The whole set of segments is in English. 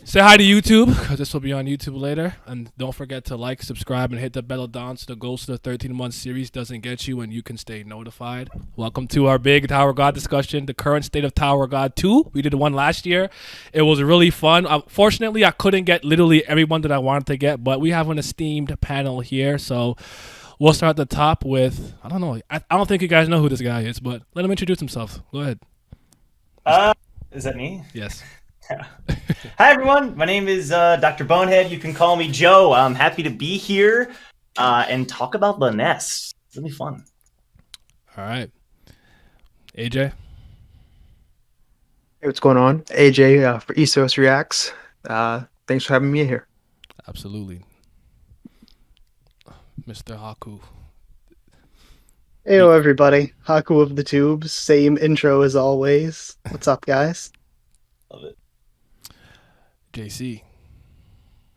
Say hi to YouTube, because this will be on YouTube later. And don't forget to like, subscribe, and hit the bell down so the Ghost of the 13-month series doesn't get you and you can stay notified. Welcome to our big Tower God discussion, the current state of Tower God 2. We did one last year. It was really fun. Fortunately, I couldn't get literally everyone that I wanted to get, but we have an esteemed panel here. So we'll start at the top with, I don't know. I don't think you guys know who this guy is, but let him introduce himself. Go ahead. Is that me? Yes. Hi, everyone. My name is Dr. Bonehead. You can call me Joe. I'm happy to be here and talk about the Nest. It's going to be fun. All right. AJ? Hey, what's going on? AJ for Esos Reacts. Thanks for having me here. Absolutely. Mr. Haku. Heyo everybody, Haku of the Tubes, same intro as always. What's up, guys? Love it. JC.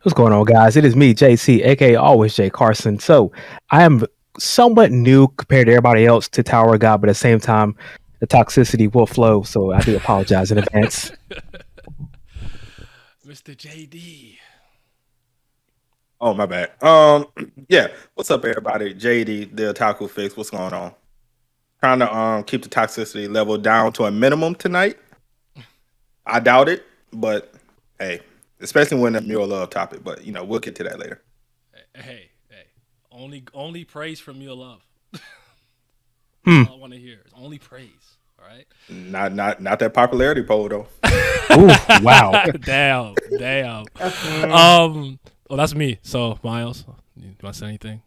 What's going on, guys? It is me, JC, aka always Jay Carson. So I am somewhat new compared to everybody else to Tower of God, but at the same time, the toxicity will flow. So I do apologize in advance. Mr. JD. Oh, my bad. Yeah. What's up, everybody? JD, the Otaku Fix. What's going on? Trying to keep the toxicity level down to a minimum tonight. I doubt it, but hey, especially when the Mule love topic. But we'll get to that later. Hey. Only praise from your love. Hmm. All I want to hear is only praise. All right. Not that popularity poll though. Ooh, wow. Damn. Well, that's me. So, Myles, you want to say anything?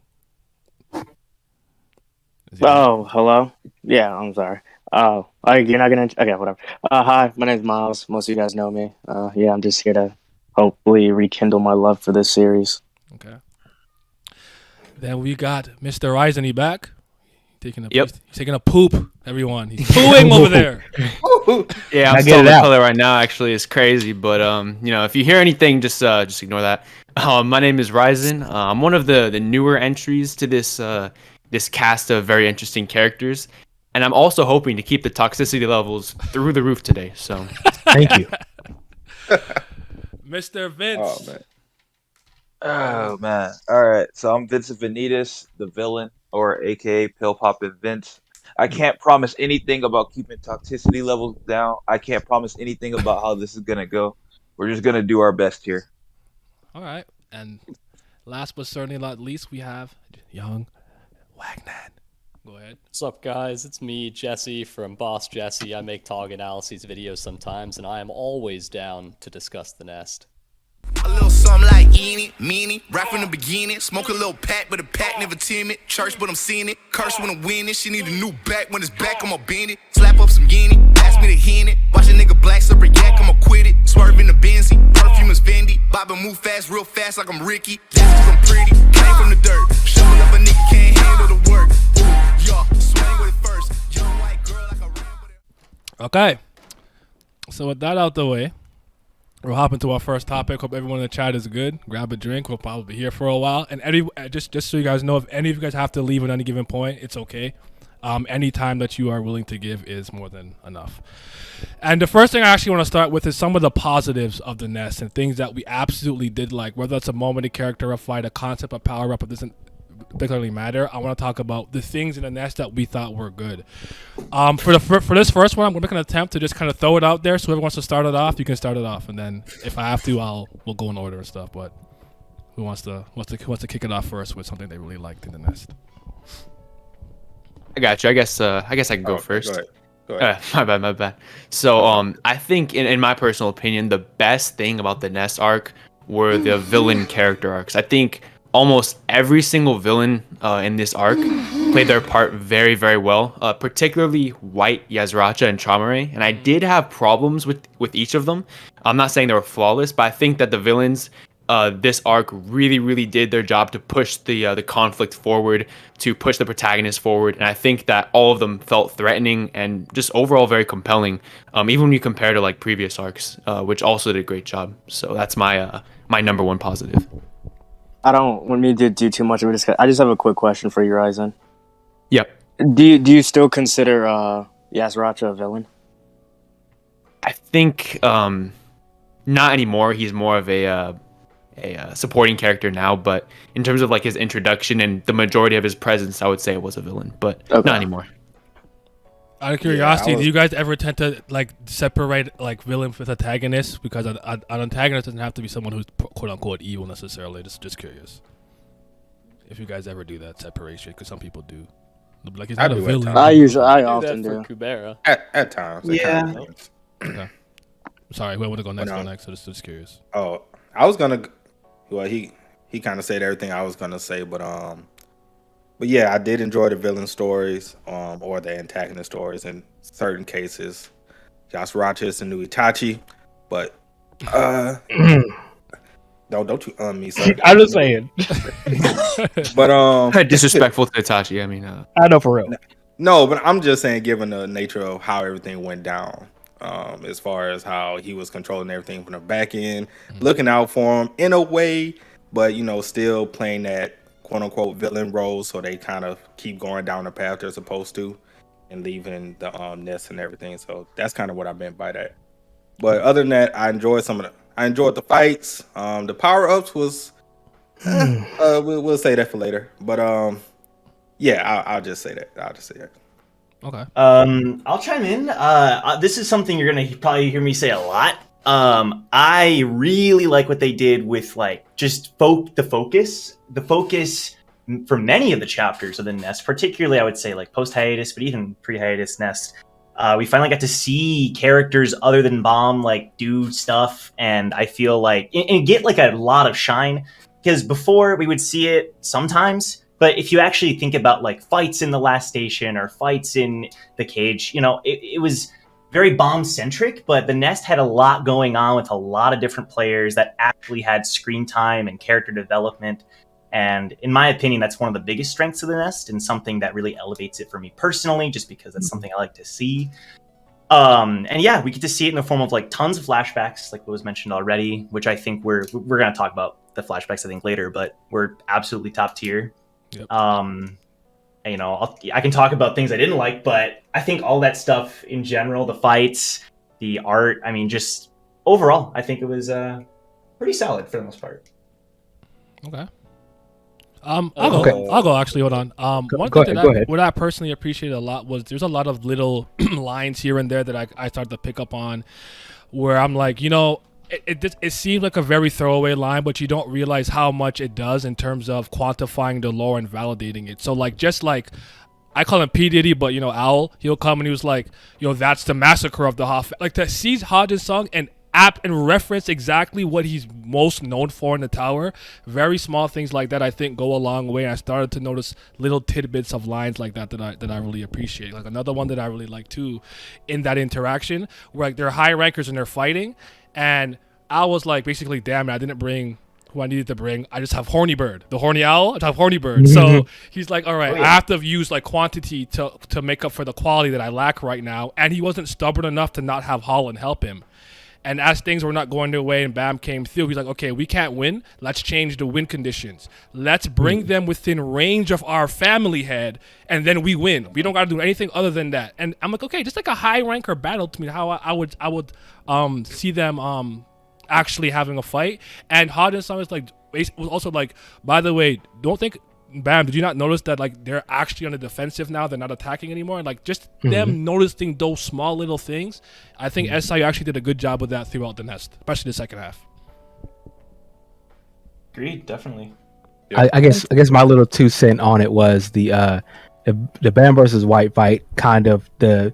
Oh, hello? Yeah, I'm sorry. Oh, you're not gonna... Okay, whatever. Hi, my name's Myles. Most of you guys know me. Yeah, I'm just here to hopefully rekindle my love for this series. Okay. Then we got Mr. Ryzen back. He's taking a poop, everyone. He's pooing over there. Yeah, I'm still in the toilet right now. Actually, it's crazy, but if you hear anything, just ignore that. My name is Ryzen. I'm one of the newer entries to this cast of very interesting characters, and I'm also hoping to keep the toxicity levels through the roof today. So, thank you, Mr. Vince. Oh man! All right, so I'm Vincent Vanitas, the villain, or AKA Pill Poppin' Vince. I can't promise anything about keeping toxicity levels down. I can't promise anything about how this is gonna go. We're just gonna do our best here. All right, and last but certainly not least, we have young Wagner. Go ahead. What's up, guys? It's me, Jesse, from Boss Jesse. I make Tog Analyses videos sometimes, and I am always down to discuss the Nest. A little something like eeny, meeny, right from the beginning. Smoke a little pack, but the pack never timid. Church, but I'm seeing it. Curse when I'm winning. She need a new back. When it's back, I'ma bend it. Slap up some guinea. Ask me to hit it. Watch a nigga black super yak, I'ma quit it. Swerve in the Benzie. Perfume is Fendi. Bobbin' move fast, real fast, like I'm Ricky. That's 'cause I'm pretty. Came from the dirt. Shovel up a nigga can't handle the work. Ooh, y'all swing with it first. Young white girl like a ramble. Okay. So with that out the way, we'll hop into our first topic. Hope everyone in the chat is good. Grab a drink. We'll probably be here for a while. And just so you guys know, if any of you guys have to leave at any given point, it's okay. Any time that you are willing to give is more than enough. And the first thing I actually want to start with is some of the positives of the Nest and things that we absolutely did like, whether it's a moment, a character, a fight, a concept, a power up, it doesn't particularly matter. I want to talk about the things in the Nest that we thought were good. For this first one, I'm going to make an attempt to just kind of throw it out there. So whoever wants to start it off, you can start it off, and then if I have to, we'll go in order and stuff. But who wants to kick it off first with something they really liked in the Nest? I got you. I guess I can go first. Go ahead. My bad. So I think in my personal opinion, the best thing about the Nest arc were the villain character arcs. I think almost every single villain in this arc played their part very, very well, particularly White, Yazracha, and Traumerei. And I did have problems with each of them. I'm not saying they were flawless, but I think that the villains this arc really did their job to push the conflict forward, to push the protagonist forward. And I think that all of them felt threatening and just overall very compelling, even when you compare to like previous arcs, which also did a great job. So that's my number one positive. I don't want me to do too much of a discussion. I just have a quick question for you, Ryzen. Yep. Do you still consider Yazracha a villain? I think not anymore. He's more of a supporting character now. But in terms of like his introduction and the majority of his presence, I would say it was a villain, but not anymore. Out of curiosity, do you guys ever tend to like separate like villain with antagonist? Because an antagonist doesn't have to be someone who's quote unquote evil necessarily. Just curious if you guys ever do that separation, because some people do. Like he's not a villain. I often do. Kubera. At times. Yeah. Okay. Sorry, we want to go next. So just curious. Oh, I was gonna. Well, he kind of said everything I was gonna say, but yeah, I did enjoy the villain stories, or the antagonist stories in certain cases. Yasuichi and New Itachi, but don't you me, sir. I'm just saying. But disrespectful to Itachi. I mean, I know for real. No, but I'm just saying, given the nature of how everything went down, as far as how he was controlling everything from the back end, looking out for him in a way, but still playing that quote unquote villain role, so they kind of keep going down the path they're supposed to, and leaving the nest and everything. So that's kind of what I meant by that. But other than that, I enjoyed the fights. The power ups was, we'll say that for later. But yeah, I'll just say that. Okay. I'll chime in. This is something you're gonna probably hear me say a lot. I really like what they did with like just the focus for many of the chapters of the Nest, particularly I would say like post hiatus, but even pre hiatus Nest. We finally got to see characters other than Bomb like do stuff, and I feel like and get like a lot of shine, because before we would see it sometimes. But if you actually think about like fights in the last station or fights in the cage, it was very Bomb centric, but the Nest had a lot going on with a lot of different players that actually had screen time and character development. And in my opinion, that's one of the biggest strengths of the Nest, and something that really elevates it for me personally, just because that's something I like to see. And yeah, we get to see it in the form of like tons of flashbacks, like what was mentioned already, which I think we're going to talk about the flashbacks I think later, but we're absolutely top tier. Yep. I can talk about things I didn't like, but I think all that stuff in general, the fights, the art, I mean, just overall, I think it was pretty solid for the most part. Okay. I'll go. Actually, hold on. One thing what I personally appreciated a lot was there's a lot of little lines here and there that I started to pick up on, where I'm like, it seems like a very throwaway line, but you don't realize how much it does in terms of quantifying the lore and validating it. So like, just like I call him P Diddy, but Owl, he'll come and he was like, that's the massacre of the Hoff. Like to see Hodge's song and reference exactly what he's most known for in the tower. Very small things like that I think go a long way. I started to notice little tidbits of lines like that I really appreciate. Like another one that I really like too, in that interaction, where like they're Haigh-Rankers and they're fighting, and I was like, basically, damn it, I didn't bring who I needed to bring. I just have Horny Bird, the Horny Owl. I just have Horny Bird. So he's like, all right, I have to use like quantity to make up for the quality that I lack right now. And he wasn't stubborn enough to not have Holland help him. And as things were not going their way and Bam came through, he's like, okay, we can't win. Let's change the win conditions. Let's bring them within range of our family head, and then we win. We don't got to do anything other than that. And I'm like, okay, just like a Haigh-Ranker battle to me, how I would see them actually having a fight. And Hodgen's song was also like, by the way, don't think, Bam, did you not notice that like they're actually on the defensive now? They're not attacking anymore. And like just them noticing those small little things. I think SIU actually did a good job with that throughout the Nest, especially the second half. Agreed, definitely. I guess my little 2 cents on it was the Bam versus White fight, kind of the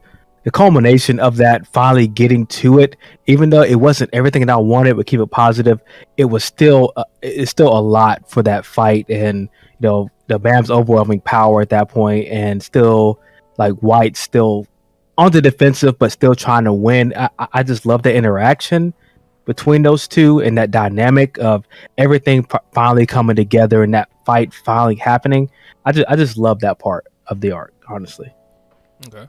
culmination of that, finally getting to it. Even though it wasn't everything that I wanted, but keep it positive, it was still it's still a lot for that fight. And the Bam's overwhelming power at that point, and still like White still on the defensive, but still trying to win. I just love the interaction between those two, and that dynamic of everything finally coming together and that fight finally happening. I just love that part of the arc, honestly. Okay.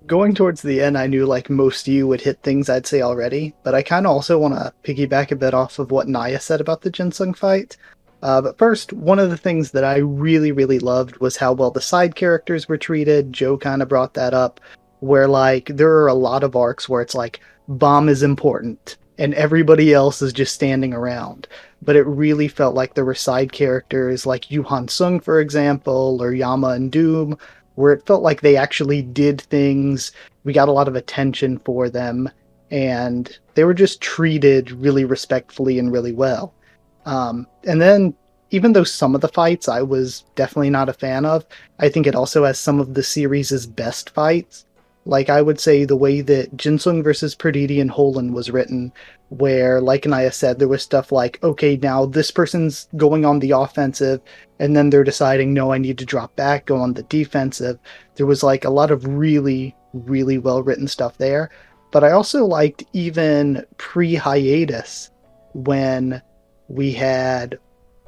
Going towards the end, I knew like most of you would hit things I'd say already, but I kind of also want to piggyback a bit off of what Naya said about the Ginsung fight. But first, one of the things that I really, really loved was how well the side characters were treated. Joe kind of brought that up, where like there are a lot of arcs where it's like Bomb is important and everybody else is just standing around. But it really felt like there were side characters like Yu Han Sung, for example, or Yama and Doom, where it felt like they actually did things. We got a lot of attention for them, and they were just treated really respectfully and really well. And then, even though some of the fights I was definitely not a fan of, I think it also has some of the series' best fights. Like, I would say the way that Jinsung versus Perditi and Holen was written, where, like Anaya said, there was stuff like, okay, now this person's going on the offensive, and then they're deciding, no, I need to drop back, go on the defensive. There was, like, a lot of really, really well-written stuff there. But I also liked even pre-hiatus when we had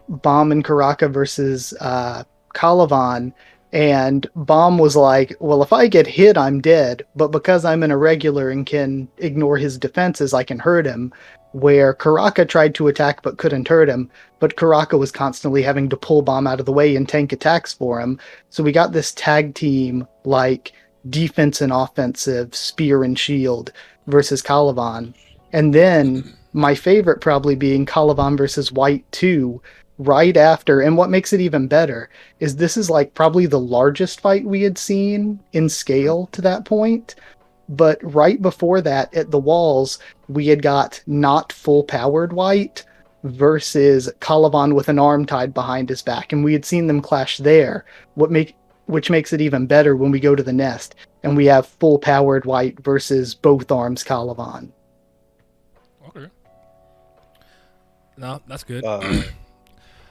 Bomb and Karaka versus Calavan, and Bomb was like, well, if I get hit, I'm dead, but because I'm an irregular and can ignore his defenses, I can hurt him. Where Karaka tried to attack but couldn't hurt him, but Karaka was constantly having to pull Bomb out of the way and tank attacks for him. So we got this tag team, like, defense and offensive, spear and shield versus Calavan. And then my favorite probably being Calavan versus White 2, right after. And what makes it even better is this is like probably the largest fight we had seen in scale to that point. But right before that, at the walls, we had got not full powered White versus Calavan with an arm tied behind his back, and we had seen them clash there. Which makes it even better when we go to the nest and we have full powered White versus both arms Calavan. Okay. No, that's good.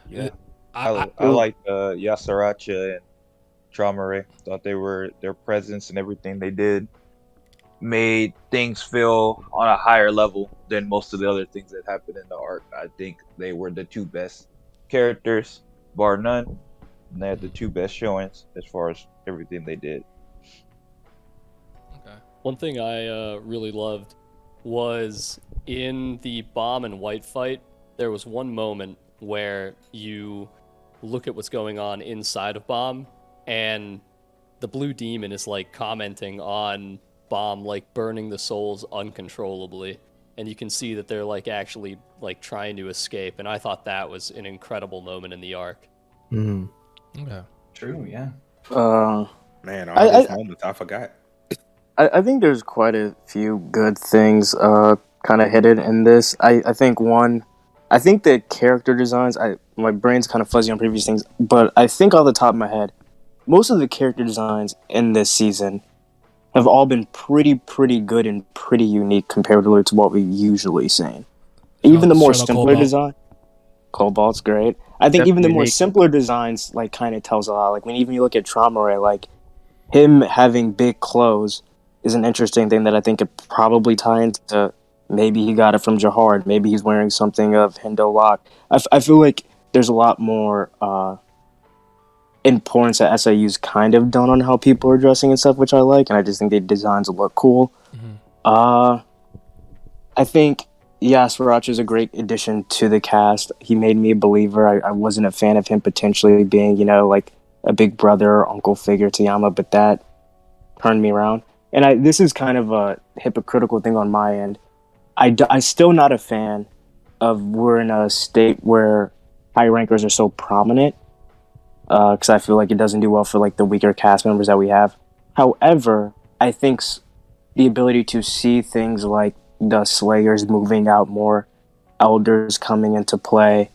Yeah, I liked Yasaracha and Traumerei. Thought their presence and everything they did made things feel on a higher level than most of the other things that happened in the arc. I think they were the two best characters, bar none. And they had the two best showings as far as everything they did. Okay. One thing I really loved was in the Bomb and White fight, there was one moment where you look at what's going on inside of Bomb, and the blue demon is like commenting on Bomb like burning the souls uncontrollably, and you can see that they're like actually like trying to escape, and I thought that was an incredible moment in the arc. Mm-hmm. Okay. True, yeah. Man, all these moments I forgot. I think there's quite a few good things kind of hidden in this. I think the character designs, my brain's kind of fuzzy on previous things, but I think off the top of my head, most of the character designs in this season have all been pretty good and pretty unique compared to what we usually see. Even the more simpler design, Cobalt's great. I think even the more simpler designs like kind of tells a lot. Like when even you look at Traumerei, like him having big clothes is an interesting thing that I think could probably tie into maybe he got it from Jahard, maybe he's wearing something of Hendo Lock. I feel like there's a lot more importance that SIU's kind of done on how people are dressing and stuff, which I like, and I just think the designs look cool. Mm-hmm. I think Sriracha is a great addition to the cast. He made me a believer. I wasn't a fan of him potentially being, like a big brother or uncle figure to Yama, but that turned me around. And this is kind of a hypocritical thing on my end. I'm still not a fan of we're in a state where Haigh-Rankers are so prominent, because I feel like it doesn't do well for like the weaker cast members that we have. However, I think the ability to see things like the Slayers moving out more, Elders coming into play,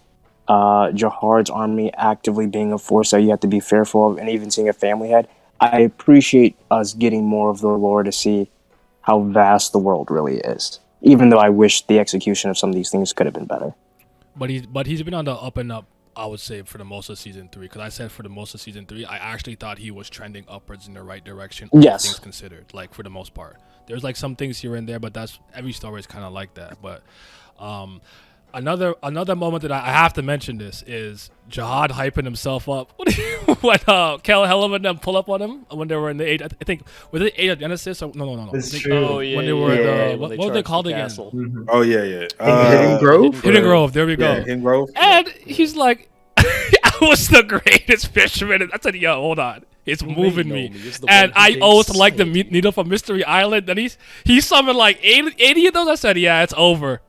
Jahard's army actively being a force that you have to be fearful of, and even seeing a family head, I appreciate us getting more of the lore to see how vast the world really is. Even though I wish the execution of some of these things could have been better. But he's been on the up and up, I would say, for the most of season 3. Because I said for the most of season 3, I actually thought he was trending upwards in the right direction. Yes. Things considered, like for the most part. There's like some things here and there, but that's every story is kind of like that. But another moment that I have to mention this is Jahad hyping himself up when Kel Hellam and them pull up on him when they were in the I think was it Age of Genesis? Or, no. That's true. Oh yeah. When they were yeah, what were they called again? Mm-hmm. Oh yeah. Hidden Grove. Hidden Grove. There we go. Hidden Grove. And he's like, I was the greatest fisherman. I said, yo, hold on. It's moving me. And I always like the needle from Mystery Island. And he summoned like 80 of those. I said, yeah, it's over.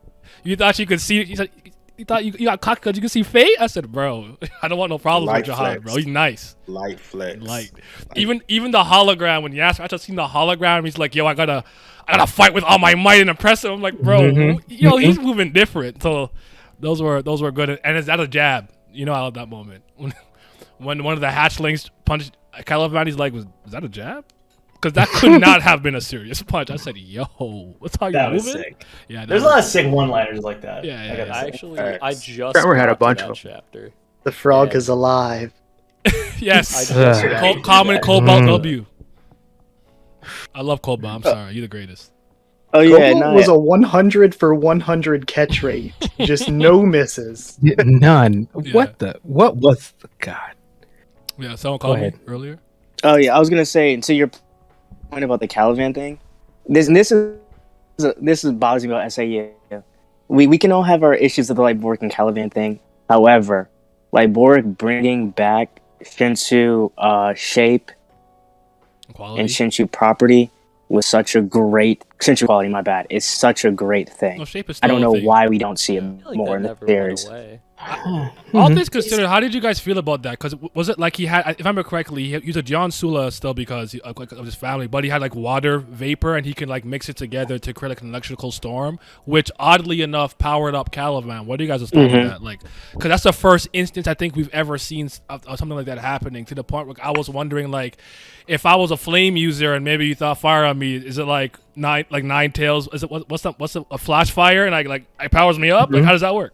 You thought you could see? He said, you thought you got cocky because you could see Fate? I said, bro, I don't want no problems Light with Jihad, flex. bro. He's nice. Light flex. Like even the hologram when Yasser, I just seen the hologram. He's like, yo, I gotta fight with all my might and impress him. I'm like, bro, yo, he's moving different. So those were good. And is that a jab? You know, I love that moment when one of the hatchlings punched Caliban. He's like, was that a jab? Because that could not have been a serious punch. I said, yo, what's how you That moving? was sick. Yeah, There's a lot of sick one-liners like that. Yeah. I just Trevor had a got to bunch that of them. chapter. The frog And- is alive. Yes. I Common Cobalt W. I love Cobalt. I'm sorry, you're the greatest. Oh yeah, Cobalt was a 100 for 100 catch rate. Just no misses. None. Yeah. What was God? Yeah, someone called me ahead. earlier. Oh yeah, I was gonna say to your point about the Caliban thing. This is bothers me about SAU. We can all have our issues with the Borg and Caliban thing. However, Borg bringing back Shinsu shape Quality. and Shinsu property was such a great Shinsu quality. My bad. It's such a great thing. No, shape is I still don't a know thing. why we don't see it I feel like more that in the never went series. away. All things considered, how did you guys feel about that? Because was it like he had, if I remember correctly, he used a John Sula still because of his family, but he had water vapor and he can mix it together to create an electrical storm, which oddly enough powered up Caliban. What do you guys thought of that? Because that's the first instance I think we've ever seen of something like that happening, to the point where I was wondering if I was a flame user and maybe you thought fire on me, is it nine tails? Is it what's a flash fire and it powers me up? How does that work?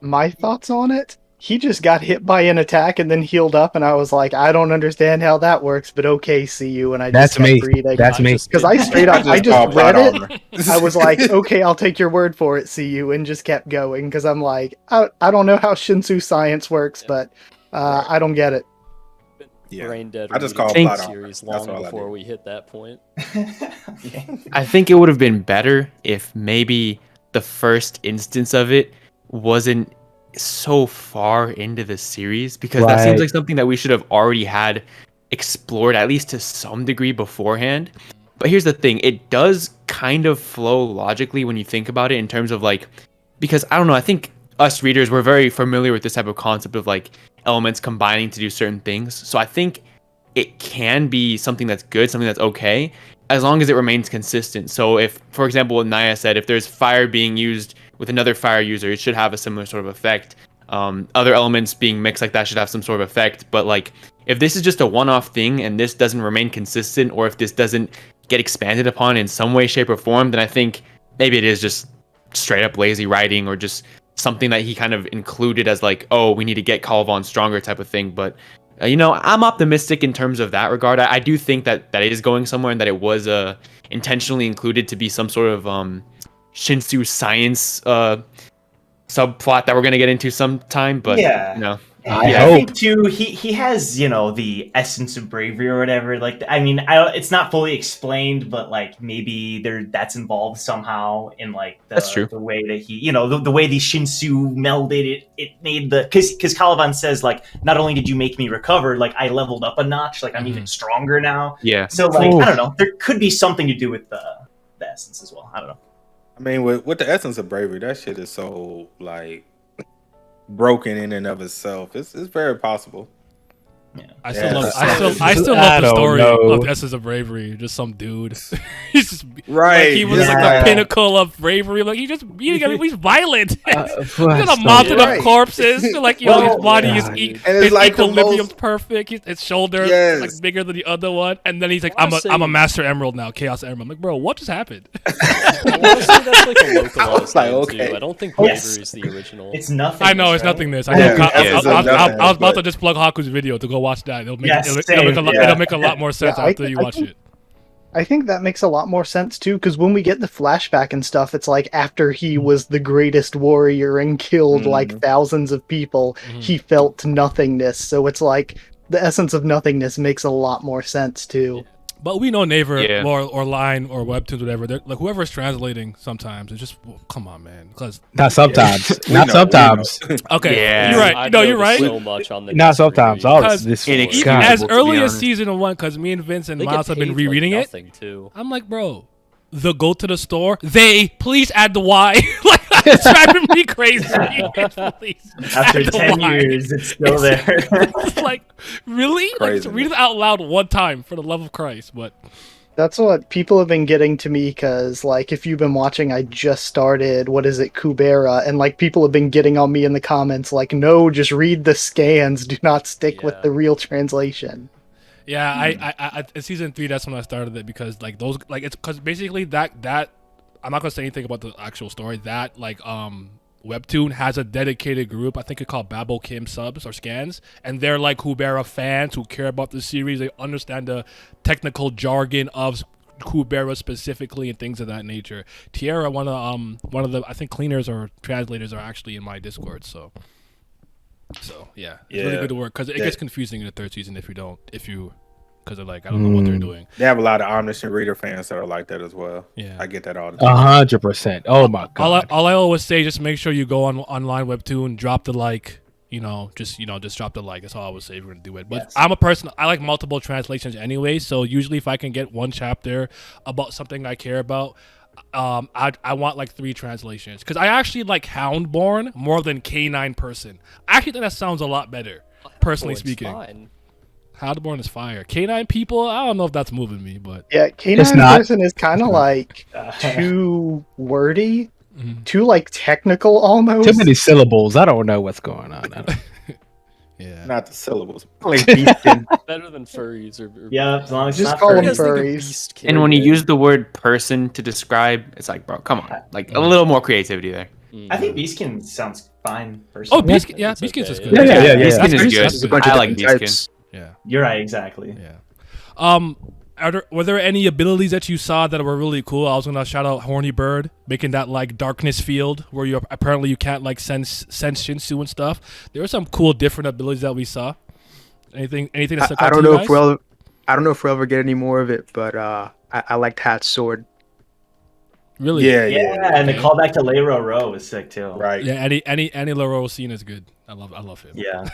My thoughts on it? He just got hit by an attack and then healed up, and I was like, I don't understand how that works, but okay, see you. And I just That's kept me. reading. That's me. Because I straight up, I call just read plot it. I was like, okay, I'll take your word for it, see you, and just kept going. Because I'm like, I don't know how Shinsu science works, but I don't get it. Yeah. Brain dead. I just reading call the plot armor. series That's long all I before do. we hit that point. I think it would have been better if maybe the first instance of it wasn't so far into the series, because that seems Right. like something that we should have already had explored at least to some degree beforehand. But here's the thing, it does kind of flow logically when you think about it in terms of because I don't know, I think us readers were very familiar with this type of concept of elements combining to do certain things. So I think it can be something that's good, something that's okay, as long as it remains consistent. So if, for example, what Naya said, if there's fire being used with another fire user, it should have a similar sort of effect. Other elements being mixed like that should have some sort of effect. But if this is just a one-off thing and this doesn't remain consistent, or if this doesn't get expanded upon in some way, shape, or form, then I think maybe it is just straight up lazy writing, or just something that he kind of included as oh, we need to get Calvon stronger type of thing. But I'm optimistic in terms of that regard. I do think that it is going somewhere, and that it was intentionally included to be some sort of Shinsu science subplot that we're gonna get into sometime. But Yeah. I I hope. think too, he has the essence of bravery or whatever. It's not fully explained, but maybe that's involved somehow in That's true. the way that he the way the Shinsu melded it made because Caliban says not only did you make me recover, I leveled up a notch, I'm even stronger now. Yeah. So I don't know, there could be something to do with the essence as well. I don't know. I mean, with the essence of bravery, that shit is so broken in and of itself. It's very possible. I still Yeah. love I I still love the don't story know. of Essence of Bravery. Just some dude. He's just Right. he was Yeah. the pinnacle of bravery. He just he's violent. He's What? got a mountain Right. of corpses. His body is God. his And it's the equilibrium's most- perfect. His shoulder Yes. is bigger than the other one. And then he's like, I wanna I'm a say- Master Emerald now, Chaos Emerald. I'm like, bro, what just happened? I want to say that's a localized name okay. too. I don't think Yes. bravery is the original. It's nothing. I know it's right? nothingness. I, Yeah, know, Essence of I was Nothingness, about to but- just plug Haku's video to go watch that. It'll make Yes, it'll same, make a lot. yeah. It'll make a lot more sense Yeah, after you watch it. I think that makes a lot more sense too, because when we get the flashback and stuff, it's after he was the greatest warrior and killed thousands of people, he felt nothingness. So it's the essence of nothingness makes a lot more sense too. But we know Naver Yeah. or Line or Webtoons, whatever. They're, whoever's translating sometimes, it's just come on, man. Because Not sometimes. We Not know, sometimes. okay, Yeah. you're right. I've No, you're noticed right. So much on the Not next sometimes. reread. Oh, Because this Inexcusable. even God. as to be early as honest. season 1, because me and Vince and They get Miles have been paid rereading it. nothing too. I'm like, bro, the go to the store, they please add the Y. Like that's driving me crazy. Please After add the 10 Y. years, it's still there. It's like, really? Like, Crazy. just read it out loud one time for the love of Christ. But That's what people have been getting to me because, like, if you've been watching, I just started, what is it, Kubera, and, like, people have been getting on me in the comments, like, no, just read the scans, do not stick with the real translation. yeah, I in season 3, that's when I started it because like those like it's because basically that I'm not gonna say anything about the actual story. That like Webtoon has a dedicated group. I think it's called Babel Kim subs or scans, and they're like Kubera fans who care about the series. They understand the technical jargon of Kubera specifically and things of that nature. Tierra, one of the I think cleaners or translators are actually in my Discord. So yeah, it's really good to work because it gets confusing in the 3rd season if you because they're like I don't know what they're doing. They have a lot of omniscient reader fans that are like that as well. Yeah, I get that all the time. 100%. Oh my god. All I always say, just make sure you go on online Webtoon, drop the like, just drop the like. That's all I would say if you're gonna do it. But I'm a person, I like multiple translations anyway. So usually, if I can get one chapter about something I care about, I want like 3 translations because I actually like Houndborn more than K9 Person. I actually think that sounds a lot better, personally speaking. Fine. Houndborn is fire. K9 people, I don't know if that's moving me, but Yeah, K9 Person is kind of like too wordy, too like technical almost. Too many syllables. I don't know what's going on. Yeah, not the syllables. Like Beastkin. Better than furries or Yeah, as long as Just it's call not them furries. furries. And when you use the word person to describe, it's like, bro, come on. Like a little more creativity there. I think Beastkin sounds fine. Personally. Oh, Beastkin, yeah, Beastkin is good. Yeah. Beastkin is There's a good. bunch I of like different Beastkin. types. Yeah. You're right, exactly. Yeah. Were there any abilities that you saw that were really cool? I was gonna shout out Horny Bird, making that like darkness field where you apparently you can't like sense Shinsu and stuff. There were some cool different abilities that we saw. Anything that stuck out I don't to you know guys? if we'll ever get any more of it, but I liked Hat's sword. Really? Yeah, and the callback to Leiro Ro was sick too. Right. Yeah, any Leroy scene is good. I love him. Yeah.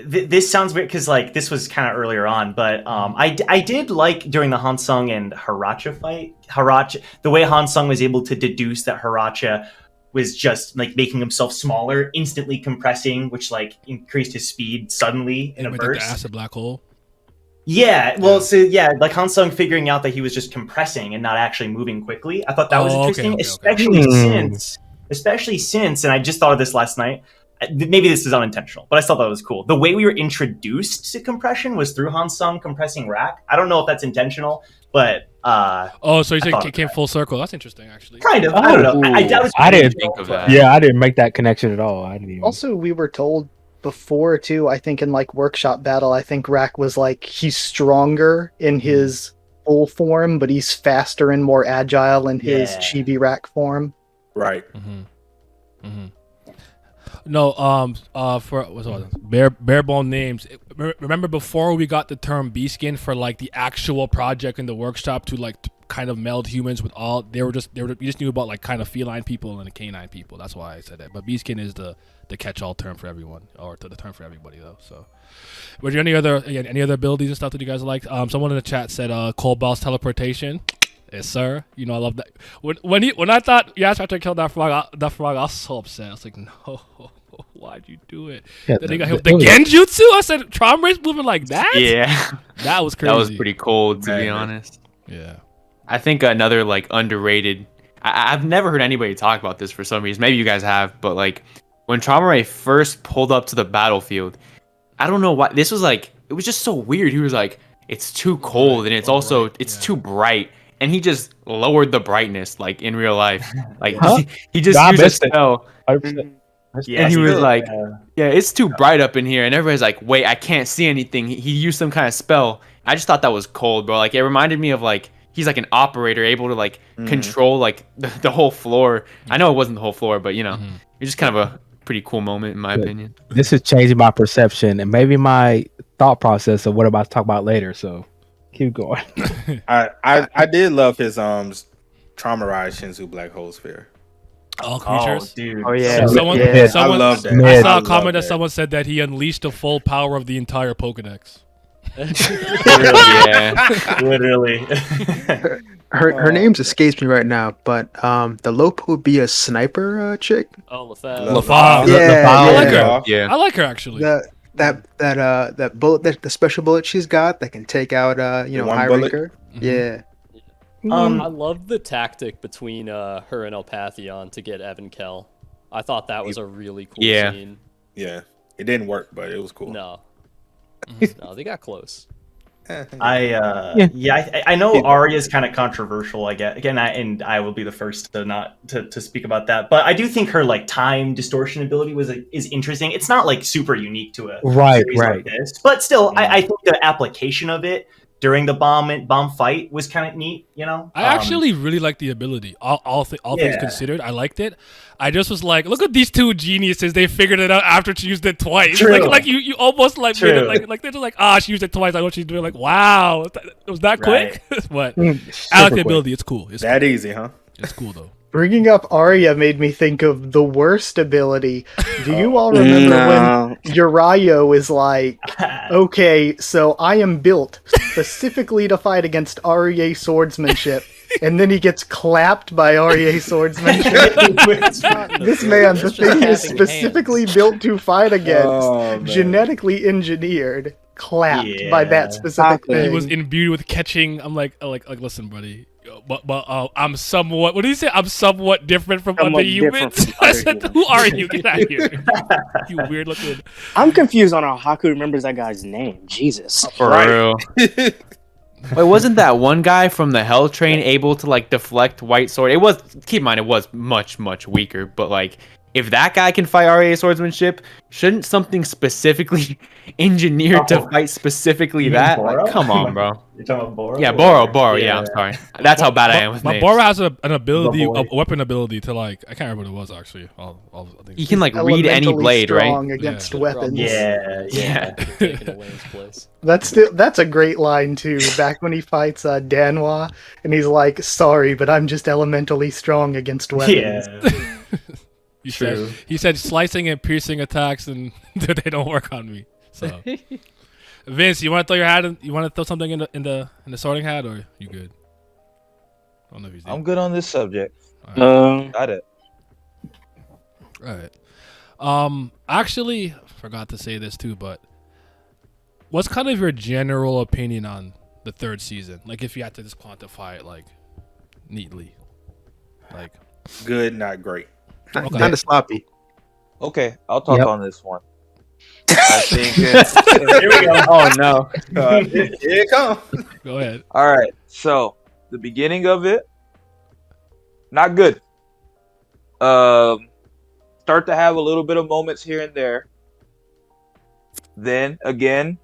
This sounds weird because like this was kind of earlier on, but I did like during the Hansung and Haracha fight. The way Hansung was able to deduce that Haracha was just like making himself smaller, instantly compressing, which like increased his speed suddenly in a With burst. the acid black hole. Yeah, well, so yeah, like Hansung figuring out that he was just compressing and not actually moving quickly. I thought that was interesting, especially since, and I just thought of this last night. Maybe this is unintentional, but I still thought it was cool. The way we were introduced to compression was through Hansung compressing Rack. I don't know if that's intentional, but so you think it came full circle? That's interesting, actually. Kind of. I don't know. I didn't think of that. Yeah, I didn't make that connection at all. I didn't even. Also, we were told before too. I think in like workshop battle, I think Rack was like he's stronger in his full form, but he's faster and more agile in his chibi Rack form. Right. No, for what's all barebone names. Remember before we got the term Beaskin for like the actual project in the workshop to like kind of meld humans with all. We just knew about like kind of feline people and the canine people. That's why I said that. But Beaskin is the catch-all term for everyone, or the term for everybody though. So, were there any other abilities and stuff that you guys liked? Someone in the chat said Cobalt's teleportation. Yes, sir. I love that. When I thought Yasuo to kill that frog, I was so upset. I was like, no, why'd you do it? Yeah, then they got hit with the Genjutsu. I said, Traumerei's moving like that? Yeah. That was crazy. That was pretty cold, to be honest. Yeah. I think another like underrated. I've never heard anybody talk about this for some reason. Maybe you guys have, but like when Traumerei first pulled up to the battlefield, I don't know why. This was like, it was just so weird. He was like, it's too cold and it's also too bright. And he just lowered the brightness, like in real life. Like he just used a spell. And he was like, yeah, it's too bright up in here. And everybody's like, wait, I can't see anything. He used some kind of spell. I just thought that was cold, bro. Like it reminded me of like, he's like an operator able to like control like the whole floor. I know it wasn't the whole floor, but it's just kind of a pretty cool moment in my opinion. This is changing my perception and maybe my thought process of what I'm about to talk about later. So keep going. I did love his Traumerei Shinzu Black Hole Sphere. All creatures. Dude. Oh yeah. Someone, I love that. I saw a comment that someone said that he unleashed the full power of the entire Pokedex. Yeah. Literally. Her name's escapes me right now, but the Lope would be a sniper chick. Oh, LaFave. LaFave. Yeah, I like yeah. her. Yeah. I like her actually. That bullet, the special bullet she's got that can take out one high bullet? ranker. Mhm. Yeah. I love the tactic between her and Elpathion to get Evan Kell. I thought that was a really cool Yeah. scene. Yeah, it didn't work, but it was cool. No. No, they got close. I know Arya's kind of controversial. I get again, I will be the first to not to speak about that. But I do think her like time distortion ability is interesting. It's not like super unique to a series like this, but still, I think the application of it during the bomb fight was kind of neat. You know, I actually really like the ability. All things considered, I liked it. I just was like, look at these two geniuses. They figured it out after she used it twice. True. Like you almost like made it like they're just like, she used it twice. I know what she's doing. Like, wow, was that quick? But I like the ability. It's cool. It's that cool. easy, huh? It's cool though. Bringing up Arya made me think of the worst ability. Do you all remember when Uriah is like, okay, so I am built specifically to fight against REA swordsmanship, and then he gets clapped by REA swordsmanship? This man, the thing is specifically built to fight against, genetically engineered, clapped by that specific thing. He was imbued with catching. I'm like, listen, buddy. But I'm somewhat. What do you say? I'm somewhat different from other humans. I said, "Who are you? Get out of here! You weird looking." I'm confused on how Haku remembers that guy's name. Jesus. For real. Wait, wasn't that one guy from the Hell Train able to like deflect White Sword? It was. Keep in mind, it was much weaker. But like, if that guy can fight RA swordsmanship, shouldn't something specifically engineered to fight specifically that? Like, come on, bro. You're talking about Boro? Yeah, Boro. Yeah, I'm sorry. That's how bad I am with names. Boro has an ability, a weapon ability to like. I can't remember what it was actually. I think he can like read any blade, right? Against weapons. Yeah. Taking away his place. That's a great line too. Back when he fights Danwa, and he's like, "Sorry, but I'm just elementally strong against weapons." Yeah. He said slicing and piercing attacks and they don't work on me. So, Vince, you want to throw your hat? You want to throw something in the sorting hat, or you good? I don't know if he's. I'm good on this subject. Got it. All right. Actually, forgot to say this too, but what's kind of your general opinion on the third season? Like, if you had to just quantify it, like, neatly, like, good, not great. Kind of sloppy. Okay, I'll talk on this one. I think here we go. Oh no. Here it comes. Go ahead. All right. So the beginning of it, not good. Start to have a little bit of moments here and there. Then again,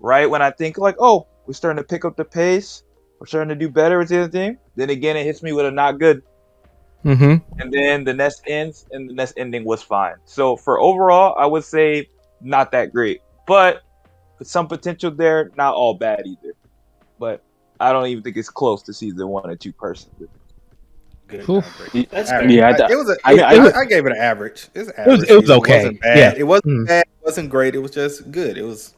right when I think like, oh, we're starting to pick up the pace, we're starting to do better with the other thing. Then again, it hits me with a not good. Mm-hmm. And then the nest ends, and the nest ending was fine. So for overall, I would say not that great, but with some potential there, not all bad either. But I don't even think it's close to season 1 or 2 personally. Good. Cool. That's Average. Yeah, I gave it an average. It was average. It was okay. It wasn't bad. Yeah. It wasn't bad. It wasn't great. It was just good. It was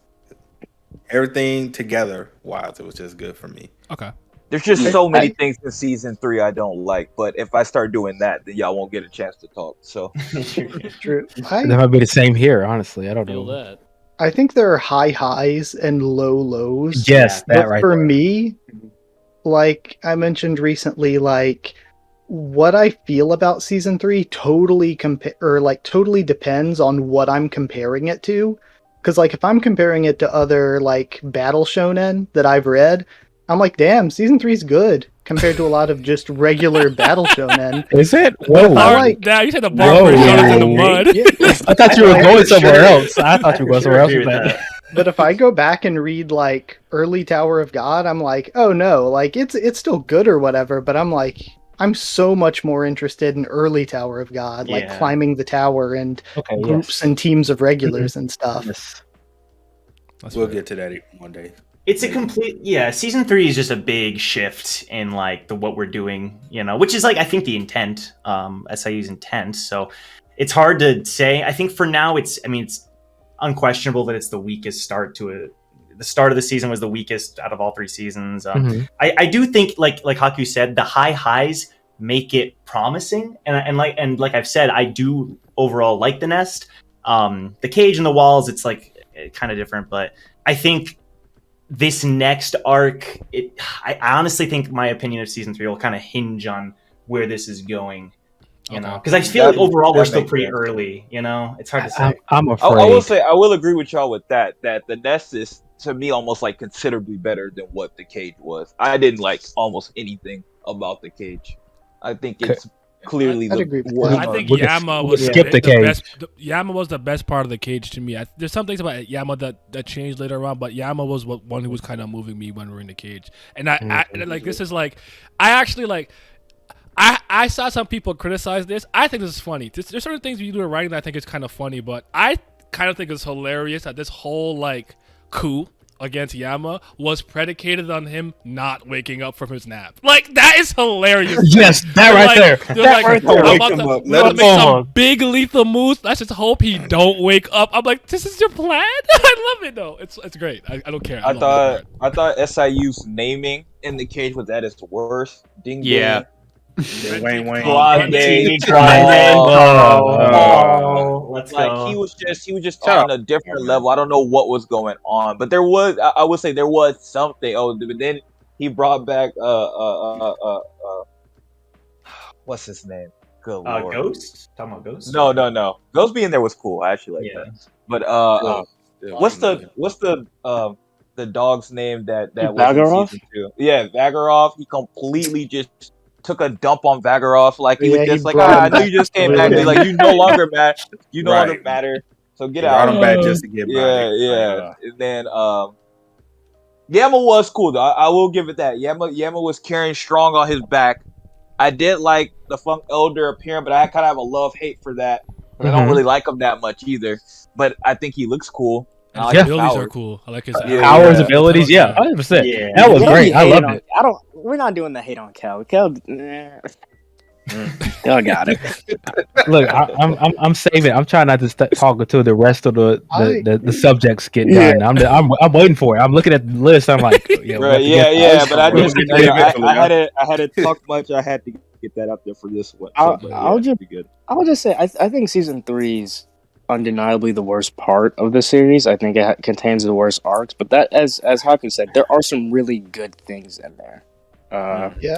everything together wise. It was just good for me. Okay. There's just so many things in season 3 I don't like, but if I start doing that, then y'all won't get a chance to talk. So True. That might be the same here. Honestly, I don't Feel know. that. I think there are high highs and low lows. Yes, that But right. for there. me, like I mentioned recently, like what I feel about season 3 totally totally depends on what I'm comparing it to. Because like if I'm comparing it to other like battle shonen that I've read, I'm like, damn, season 3 is good compared to a lot of just regular battle shonen. Is it? Whoa. Nah, you said the bar for showed in the mud. I thought you were going somewhere else. I thought you were going somewhere else with that. But if I go back and read like early Tower of God, I'm like, oh no, like it's still good or whatever, but I'm like, I'm so much more interested in early Tower of God, like climbing the tower and groups and teams of regulars and stuff. Yes. We'll get to that one day. It's a complete season 3 is just a big shift in like what we're doing, which is like I think the intent. SIU's intent. So it's hard to say. I think for now it's unquestionable that it's the weakest start to the start of the season was the weakest out of all 3 seasons. Mhm. I do think like Haku said, the high highs make it promising, and like I've said, I do overall like the nest. The cage and the walls, it's like kind of different, but I think this next arc, I honestly think my opinion of season 3 will kind of hinge on where this is going. You know, because I feel like overall we're still pretty early. You know, it's hard to say. I'm I afraid. will say I will agree with y'all with that the nest is to me almost like considerably better than what the cage was. I didn't like almost anything about the cage. I think it's clearly I'd the agree with worst. I that. think We could- Yama we was could skip the cage. best. Yama was the best part of the cage to me. There's some things about Yama that changed later on, but Yama was one who was kind of moving me when we were in the cage. And I like this is like I actually like. I saw some people criticize this. I think this is funny. There's certain things you do in writing that I think is kind of funny, but I kind of think it's hilarious that this whole like coup against Yama was predicated on him not waking up from his nap. Like that is hilarious. Yes, that right there. They're That like, right there. I'm Wake about him to, up. we're Let gonna him make move. some big lethal moves. Let's just hope he don't wake up. I'm like, this is your plan? I love it though. It's great. I don't care. I love that part. thought SIU's naming in the cage was at its worst. Ding Yeah. ding. Wayne. Grande, Grande, oh, let's like go. he was just Shut on up. a different level. I don't know what was going on, but there was I would say there was something. Oh, but then he brought back what's his name? Good lord. Ghost? Talking about Ghost? No. Ghost being there was cool. I actually like Yeah. that. But What's what's the dog's name that was in Vagarov? season 2? Yeah, Vagarov. He completely just took a dump on Vagarov. Like he was Yeah, he just like, brought him I know back you just to came ruin back. him. Like you no longer matter. You no longer Right. matter. So get He out. brought him back just to get Yeah, bodied. yeah. And then Yama was cool though. I will give it that. Yama was carrying strong on his back. I did like the Funk Elder appearing, but I kind of have a love-hate for that. But I don't really like him that much either. But I think he looks cool. And I his like his abilities powers. are cool. I like his Yeah, Powers, yeah. abilities, yeah, 100%. Yeah. That was Don't great. be I hating loved on- it. I don't. We're not doing the hate on Cal. Cal, Cal got it. Look, I'm saving. I'm trying not to talk until the rest of the subjects get done. I'm waiting for it. I'm looking at the list. I'm like, yeah, we have Right, to yeah, get yeah. But I We'll just, get to that eventually, I had to talk much. I had to get that out there for this one. So, but I'll yeah, just- be good. I'll just say I think season 3's undeniably the worst part of the series. I think it contains the worst arcs, but that, as Haku said, there are some really good things in there. Yeah.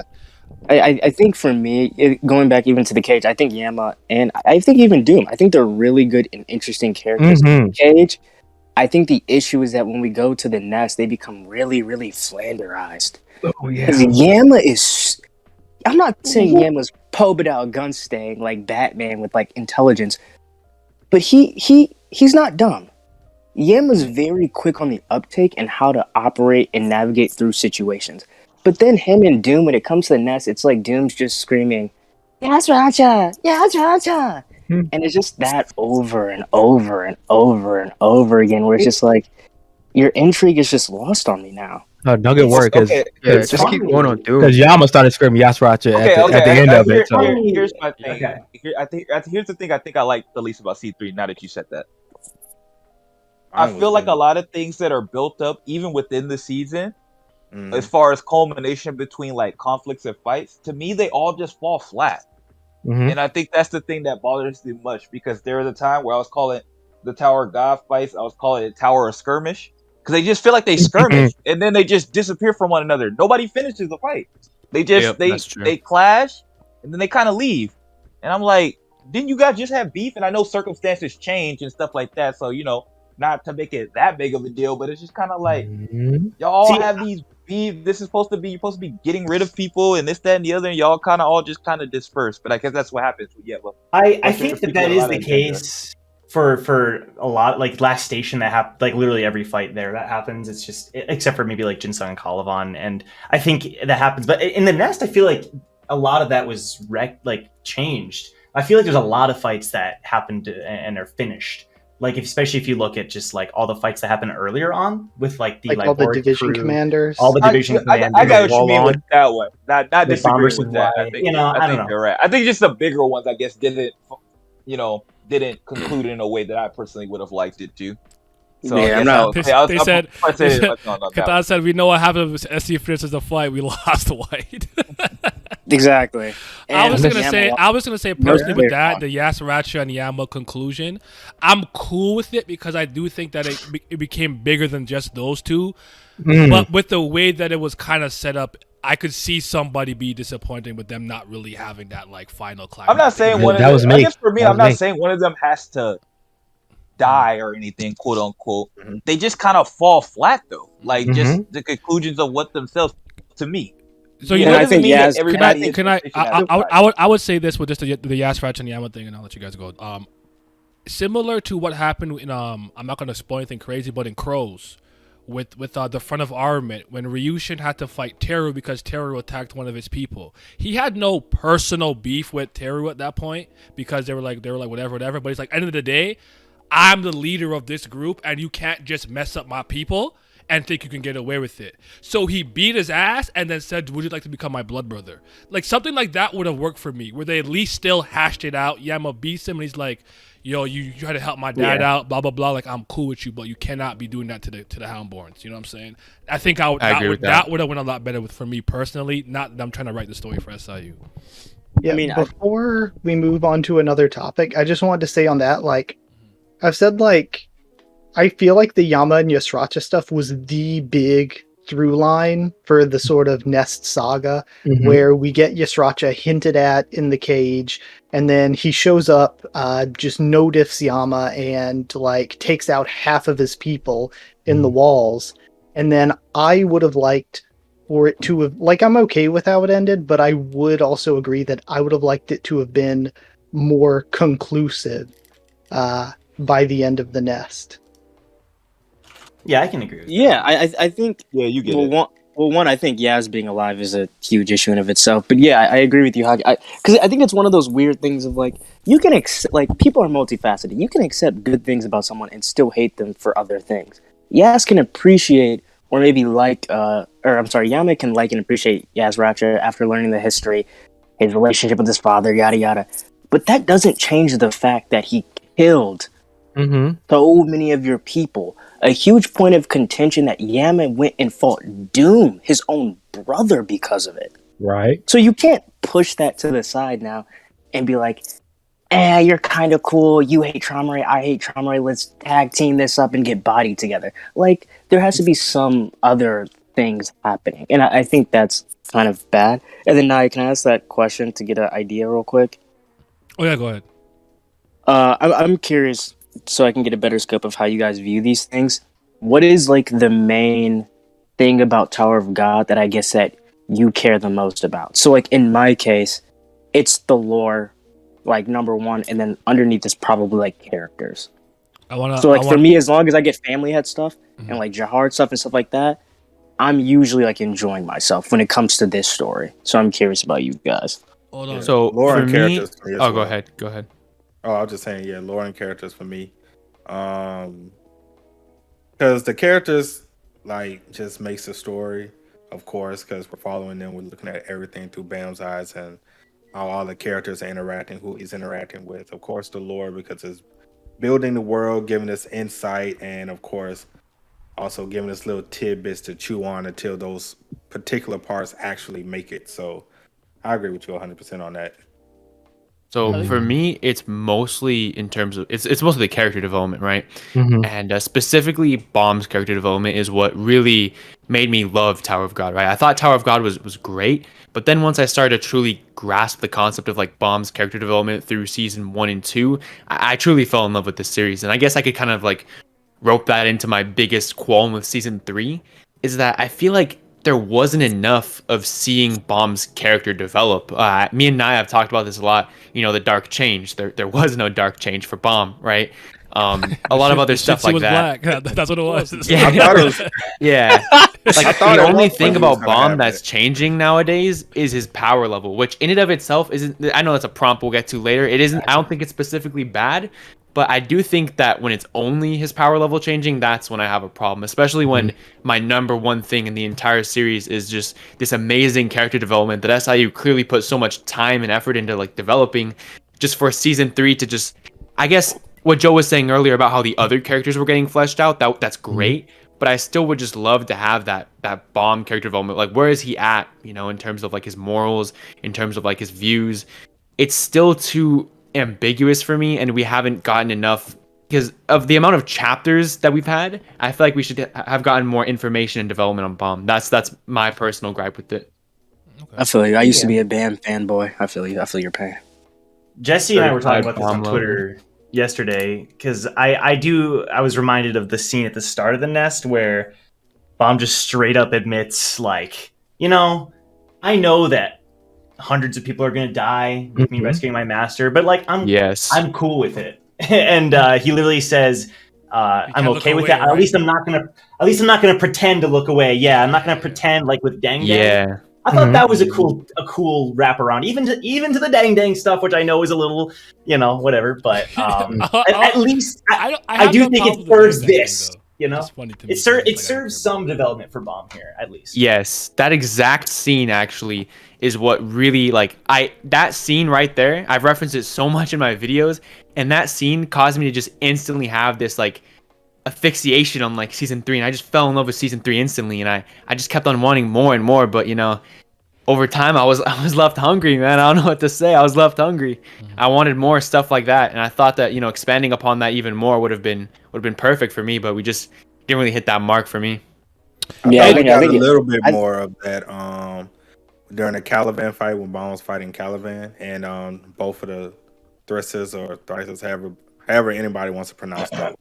I think for me, going back even to the cage, I think Yama and I think even Doom, I think they're really good and interesting characters in the cage. I think the issue is that when we go to the nest, they become really, really flanderized. Oh yeah. Because Yama is, I'm not saying Yama's Pobedal Gunstang like Batman with like intelligence, but he's not dumb. Yama's very quick on the uptake and how to operate and navigate through situations. But then him and Doom, when it comes to the nest, it's like Doom's just screaming, "Yes, Racha! Yes, Racha!" And it's just that over and over and over and over again, where it's just like, your intrigue is just lost on me now. No, don't get worried because Yeah, just keep going on Doom. Yama started screaming Yasracha at the end of it. So. Here's my thing. Here's the thing I think I like the least about C3. Now that you said that, I feel like a lot of things that are built up even within the season, as far as culmination between like conflicts and fights, to me they all just fall flat. And I think that's the thing that bothers me much, because there was a time where I was calling the Tower of God fights, I was calling it Tower of Skirmish, because they just feel like they skirmish and then they just disappear from one another. Nobody finishes the fight. They just they clash and then they kind of leave. And I'm like, didn't you guys just have beef? And I know circumstances change and stuff like that, so not to make it that big of a deal, but it's just kind of like y'all have these beef. This is supposed to be, you're supposed to be getting rid of people and this, that, and the other, and y'all kind of all just kind of disperse. But I guess that's what happens. I think that is the case for a lot, like Last Station, that happened, like literally every fight there that happens. It's just, except for maybe like Jinsung and Calavan, and I think that happens. But in the Nest, I feel like a lot of that was changed. I feel like there's a lot of fights that happened and are finished. Like, especially if you look at just like all the fights that happened earlier on with like the all the division commanders, all the division commanders. I got what you mean with that one. Not disagreeing with that. I think you're right. I think just the bigger ones, I guess, didn't conclude in a way that I personally would have liked it to. So Yeah, yeah, I'm no, not. They, yeah, they said, I'll they say said, no, no, that Katan said, we know what happened if SC finishes the fight. We lost the white. Exactly. I And was gonna Yama say, lost I was gonna say most personally of with their that, fun. the Yasuracha and Yama conclusion, I'm cool with it because I do think that it became bigger than just those two. But with the way that it was kind of set up, I could see somebody be disappointed with them not really having that like final climax. I'm not saying one of That them. was I me. guess for me, That I'm was not me. saying one of them has to die or anything, quote unquote. Mhm. They just kind of fall flat though. Like just Mhm. the conclusions of what themselves to me. So you And know, That I doesn't think mean that Yas can I everybody is can I proficient at it. I would say this with just the Yasuracha and Yama thing, and I'll let you guys go. Similar to what happened in I'm not gonna spoil anything crazy, but in Crows, with the front of armament when Ryushin had to fight Teru because Teru attacked one of his people. He had no personal beef with Teru at that point because they were like whatever. But he's like, end of the day, I'm the leader of this group, and you can't just mess up my people and think you can get away with it. So he beat his ass and then said, would you like to become my blood brother? Like something like that would have worked for me, where they at least still hashed it out. Yama beats him and he's like, yo, you try to help my dad out, blah blah blah. Like I'm cool with you, but you cannot be doing that to the Houndborns. You know what I'm saying? I think I agree with that would have went a lot better for me personally. Not that I'm trying to write the story for SIU. Yeah, I mean, before we move on to another topic, I just wanted to say on that, like, I've said, like, I feel like the Yama and Yasracha stuff was the big through line for the sort of Nest saga, where we get Yasracha hinted at in the cage, and then he shows up, just notifs Yama and, like, takes out half of his people in the walls. And then I would have liked for it to have, like, I'm okay with how it ended, but I would also agree that I would have liked it to have been more conclusive by the end of the Nest. Yeah, I can agree with yeah, that. I think. Yeah, you get Well, it. one, I think Yaz being alive is a huge issue in of itself. But yeah, I agree with you, Hagi. Because I think it's one of those weird things of like you can accept, like people are multifaceted. You can accept good things about someone and still hate them for other things. Yaz can appreciate or maybe like, or I'm sorry, Yama can like and appreciate Yasracha after learning the history, his relationship with his father, yada yada. But that doesn't change the fact that he killed so many of your people. A huge point of contention that Yama went and fought Doom, his own brother, because of it. Right. So you can't push that to the side now and be like, you're kind of cool. You hate Traumerei. I hate Traumerei. Let's tag team this up and get bodied together. Like, there has to be some other things happening. And I think that's kind of bad. And then, Naya, can I ask that question to get an idea real quick? Oh yeah, go ahead. I'm curious, so I can get a better scope of how you guys view these things. What is like the main thing about Tower of God that I guess that you care the most about? So like in my case, it's the lore, like number one, and then underneath is probably like characters. For me, as long as I get family head stuff and like Jahard stuff and stuff like that, I'm usually like enjoying myself when it comes to this story. So I'm curious about you guys. Hold on. So Lore for and me, characters for me as go well. ahead. Oh, I was just saying, yeah, lore and characters for me. Because the characters like just makes the story, of course, because we're following them, we're looking at everything through Bam's eyes and how all the characters are interacting, who he's interacting with. Of course, the lore because it's building the world, giving us insight, and of course, also giving us little tidbits to chew on until those particular parts actually make it. So I agree with you 100% on that. So for me, it's mostly in terms of it's mostly the character development, right? And specifically, Bomb's character development is what really made me love Tower of God, right? I thought Tower of God was great, but then once I started to truly grasp the concept of like Bomb's character development through season 1 and 2, I truly fell in love with this series, and I guess I could kind of like rope that into my biggest qualm with season 3 is that I feel like there wasn't enough of seeing Bomb's character develop. Me and Naya have talked about this a lot. You know, the dark change. There was no dark change for Bomb, right? A lot of other stuff like was that. Black. That's what it was. Yeah, I thought it was. yeah. Like I thought the at only one thing point he was about gonna Bomb have that's it. changing nowadays is his power level, which in and of itself isn't. I know that's a prompt we'll get to later. It isn't. I don't think it's specifically bad, but I do think that when it's only his power level changing, that's when I have a problem. Especially when my number one thing in the entire series is just this amazing character development that SIU clearly put so much time and effort into like developing, just for season 3 to just, I guess, what Joe was saying earlier about how the other characters were getting fleshed out, that's great. But I still would just love to have that Bomb character development. Like, where is he at? You know, in terms of like his morals, in terms of like his views. It's still too ambiguous for me, and we haven't gotten enough because of the amount of chapters that we've had. I feel like we should have gotten more information and development on Bomb. That's my personal gripe with it. Okay. I feel you. I used to be a Bam fanboy. I feel you. I feel your pain. Jesse and I were talking Certified about this on Bomb lover. Twitter yesterday because I was reminded of the scene at the start of the nest where Bomb just straight up admits, like, you know, I know that hundreds of people are going to die with me rescuing my master, but like I'm cool with it. And he literally says, I'm okay with away, that. right? At least I'm not gonna pretend to look away. Yeah, I'm not gonna pretend like with Dang Dang. Yeah. I thought that was a cool wraparound, even to the Dang Dang stuff, which I know is a little, whatever. But at least I do think it serves this. You know, it serves some development for Bomb here, at least. Yes, that exact scene actually is what really that scene right there. I've referenced it so much in my videos, and that scene caused me to just instantly have this like asphyxiation on like season 3, and I just fell in love with season 3 instantly, and I just kept on wanting more and more. But over time I was left hungry, man. I don't know what to say. I was left hungry. I wanted more stuff like that, and I thought that expanding upon that even more would have been perfect for me, but we just didn't really hit that mark for me. I got a little bit more of that during the Caliban fight when Bond was fighting Caliban, and both of the Thresses or Thrices, however anybody wants to pronounce that.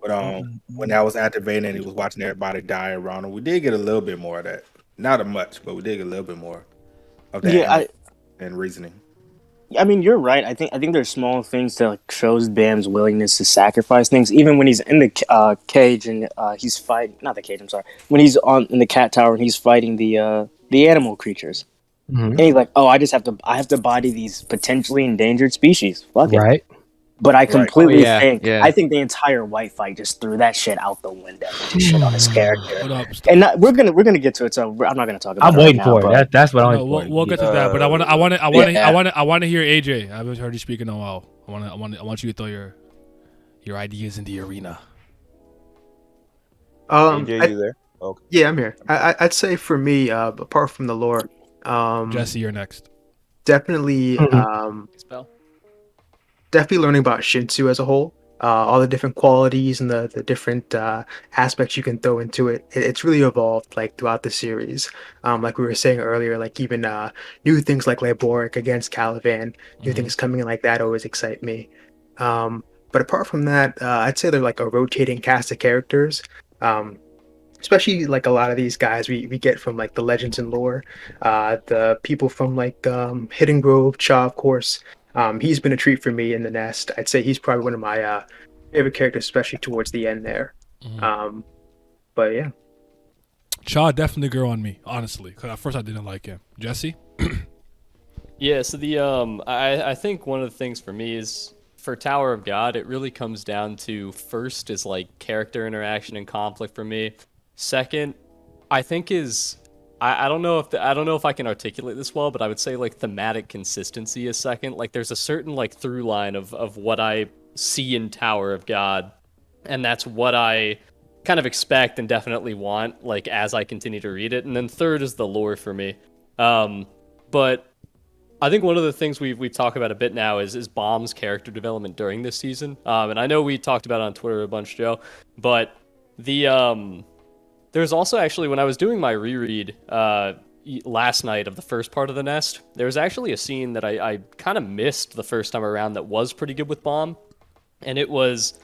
But when that was activated and he was watching everybody die around him, we did get a little bit more of that. Not much, but we did get a little bit more of that and reasoning. I mean, you're right. I think there's small things that shows Bam's willingness to sacrifice things, even when he's in the cage and he's fighting. Not the cage. I'm sorry. When he's in the cat tower and he's fighting the animal creatures, and he's like, "Oh, I have to body these potentially endangered species. Fuck it." Right. But I completely think yeah. I think the entire white fight just threw that shit out the window and just shit on his character. Hold up, And we're gonna get to it, so I'm not gonna talk about. I'm it waiting right now, for it. That's what I'm waiting for. We'll get to that, but I want to hear AJ. I haven't heard you speak in a while. I want you to throw your ideas in the arena. AJ, you there? Okay. Yeah, I'm here. I'd say for me, apart from the lore, Jesse, you're next. Definitely, definitely learning about Shinsu as a whole. All the different qualities and the different aspects you can throw into it. It's really evolved like throughout the series. Like we were saying earlier, like even new things like Laboric against Caliban, new things coming in like that always excite me. But apart from that, I'd say they're like a rotating cast of characters. Especially like a lot of these guys we get from like the legends and lore, the people from like Hidden Grove, Cha, of course. He's been a treat for me in the nest. I'd say he's probably one of my favorite characters, especially towards the end there. But yeah, Cha definitely grew on me, honestly, because at first I didn't like him. Jesse? Yeah, so the I think one of the things for me is for Tower of God, it really comes down to first is like character interaction and conflict for me. Second, I think is I don't know if I can articulate this well, but I would say like thematic consistency is second. Like there's a certain like through line of what I see in Tower of God, and that's what I kind of expect and definitely want like as I continue to read it. And then third is the lore for me. But I think one of the things we've talked about a bit now is Bomb's character development during this season. And I know we talked about it on Twitter a bunch, Joe, but there's also actually, when I was doing my reread last night of the first part of the nest, there was actually a scene that I kind of missed the first time around that was pretty good with Bomb. And it was,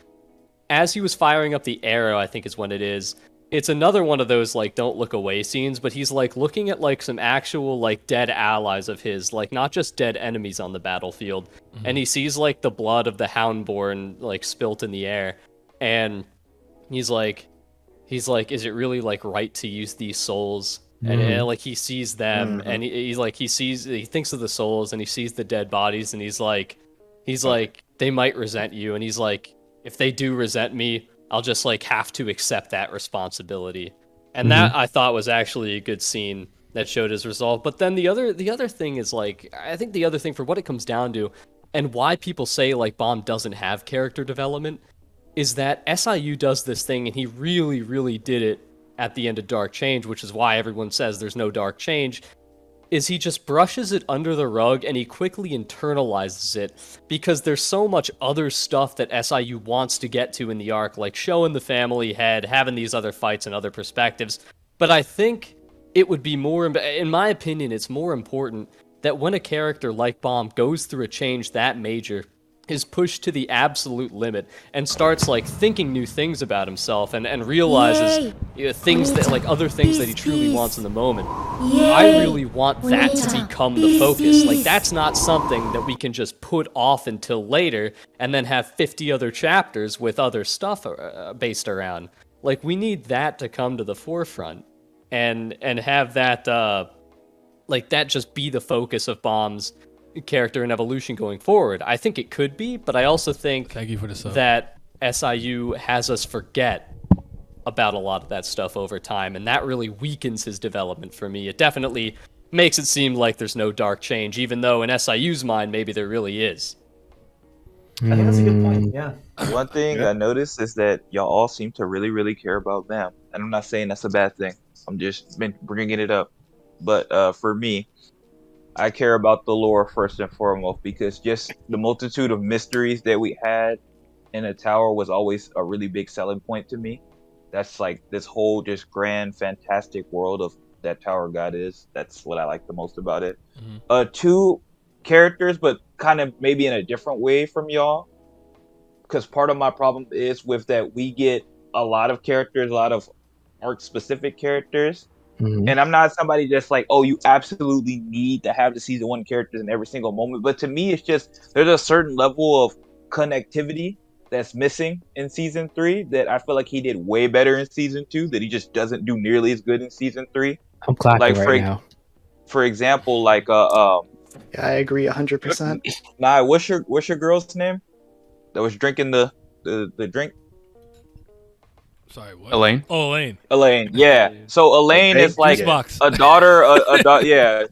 as he was firing up the arrow, I think is when it is, it's another one of those, like, don't look away scenes, but he's, like, looking at, like, some actual, like, dead allies of his, like, not just dead enemies on the battlefield. And he sees, like, the blood of the Houndborn, like, spilt in the air. And he's like, is it really like right to use these souls? And like he sees them, and he thinks of the souls, and he sees the dead bodies, and he's like, they might resent you, and he's like, if they do resent me, I'll just like have to accept that responsibility. And that I thought was actually a good scene that showed his resolve. But then the other thing is like, I think the other thing for what it comes down to and why people say like Bomb doesn't have character development is that SIU does this thing, and he really, really did it at the end of Dark Change, which is why everyone says there's no Dark Change, is he just brushes it under the rug and he quickly internalizes it because there's so much other stuff that SIU wants to get to in the arc, like showing the family head, having these other fights and other perspectives. But I think it would be more, in my opinion, it's more important that when a character like Bomb goes through a change that major, is pushed to the absolute limit and starts like thinking new things about himself and realizes things that like other things that he truly wants in the moment. I really want that to become the focus. Like that's not something that we can just put off until later and then have 50 other chapters with other stuff based around. Like we need that to come to the forefront and have that like that just be the focus of Bomb's character and evolution going forward. I think it could be, but I also think Thank you for the sub. that SIU has us forget about a lot of that stuff over time, and that really weakens his development for me. It definitely makes it seem like there's no dark change, even though in SIU's mind, maybe there really is. I think that's a good point. Yeah. One thing I noticed is that y'all all seem to really, really care about Bam, and I'm not saying that's a bad thing. I'm just been bringing it up. But for me, I care about the lore first and foremost because just the multitude of mysteries that we had in a tower was always a really big selling point to me. That's like this whole just grand, fantastic world of that Tower God is. That's what I like the most about it. Two characters, but kind of maybe in a different way from y'all. Because part of my problem is with that we get a lot of characters, a lot of arc specific characters. And I'm not somebody just like, oh, you absolutely need to have the season 1 characters in every single moment. But to me, it's just there's a certain level of connectivity that's missing in season 3 that I feel like he did way better in season 2 that he just doesn't do nearly as good in season 3. I'm clapping Like right now. for example, like Yeah, I agree 100%. Nah, what's your girl's name that was drinking the drink? Sorry, what? Elaine. Oh, Elaine. Elaine, yeah. So Elaine is like Box. a daughter, yeah.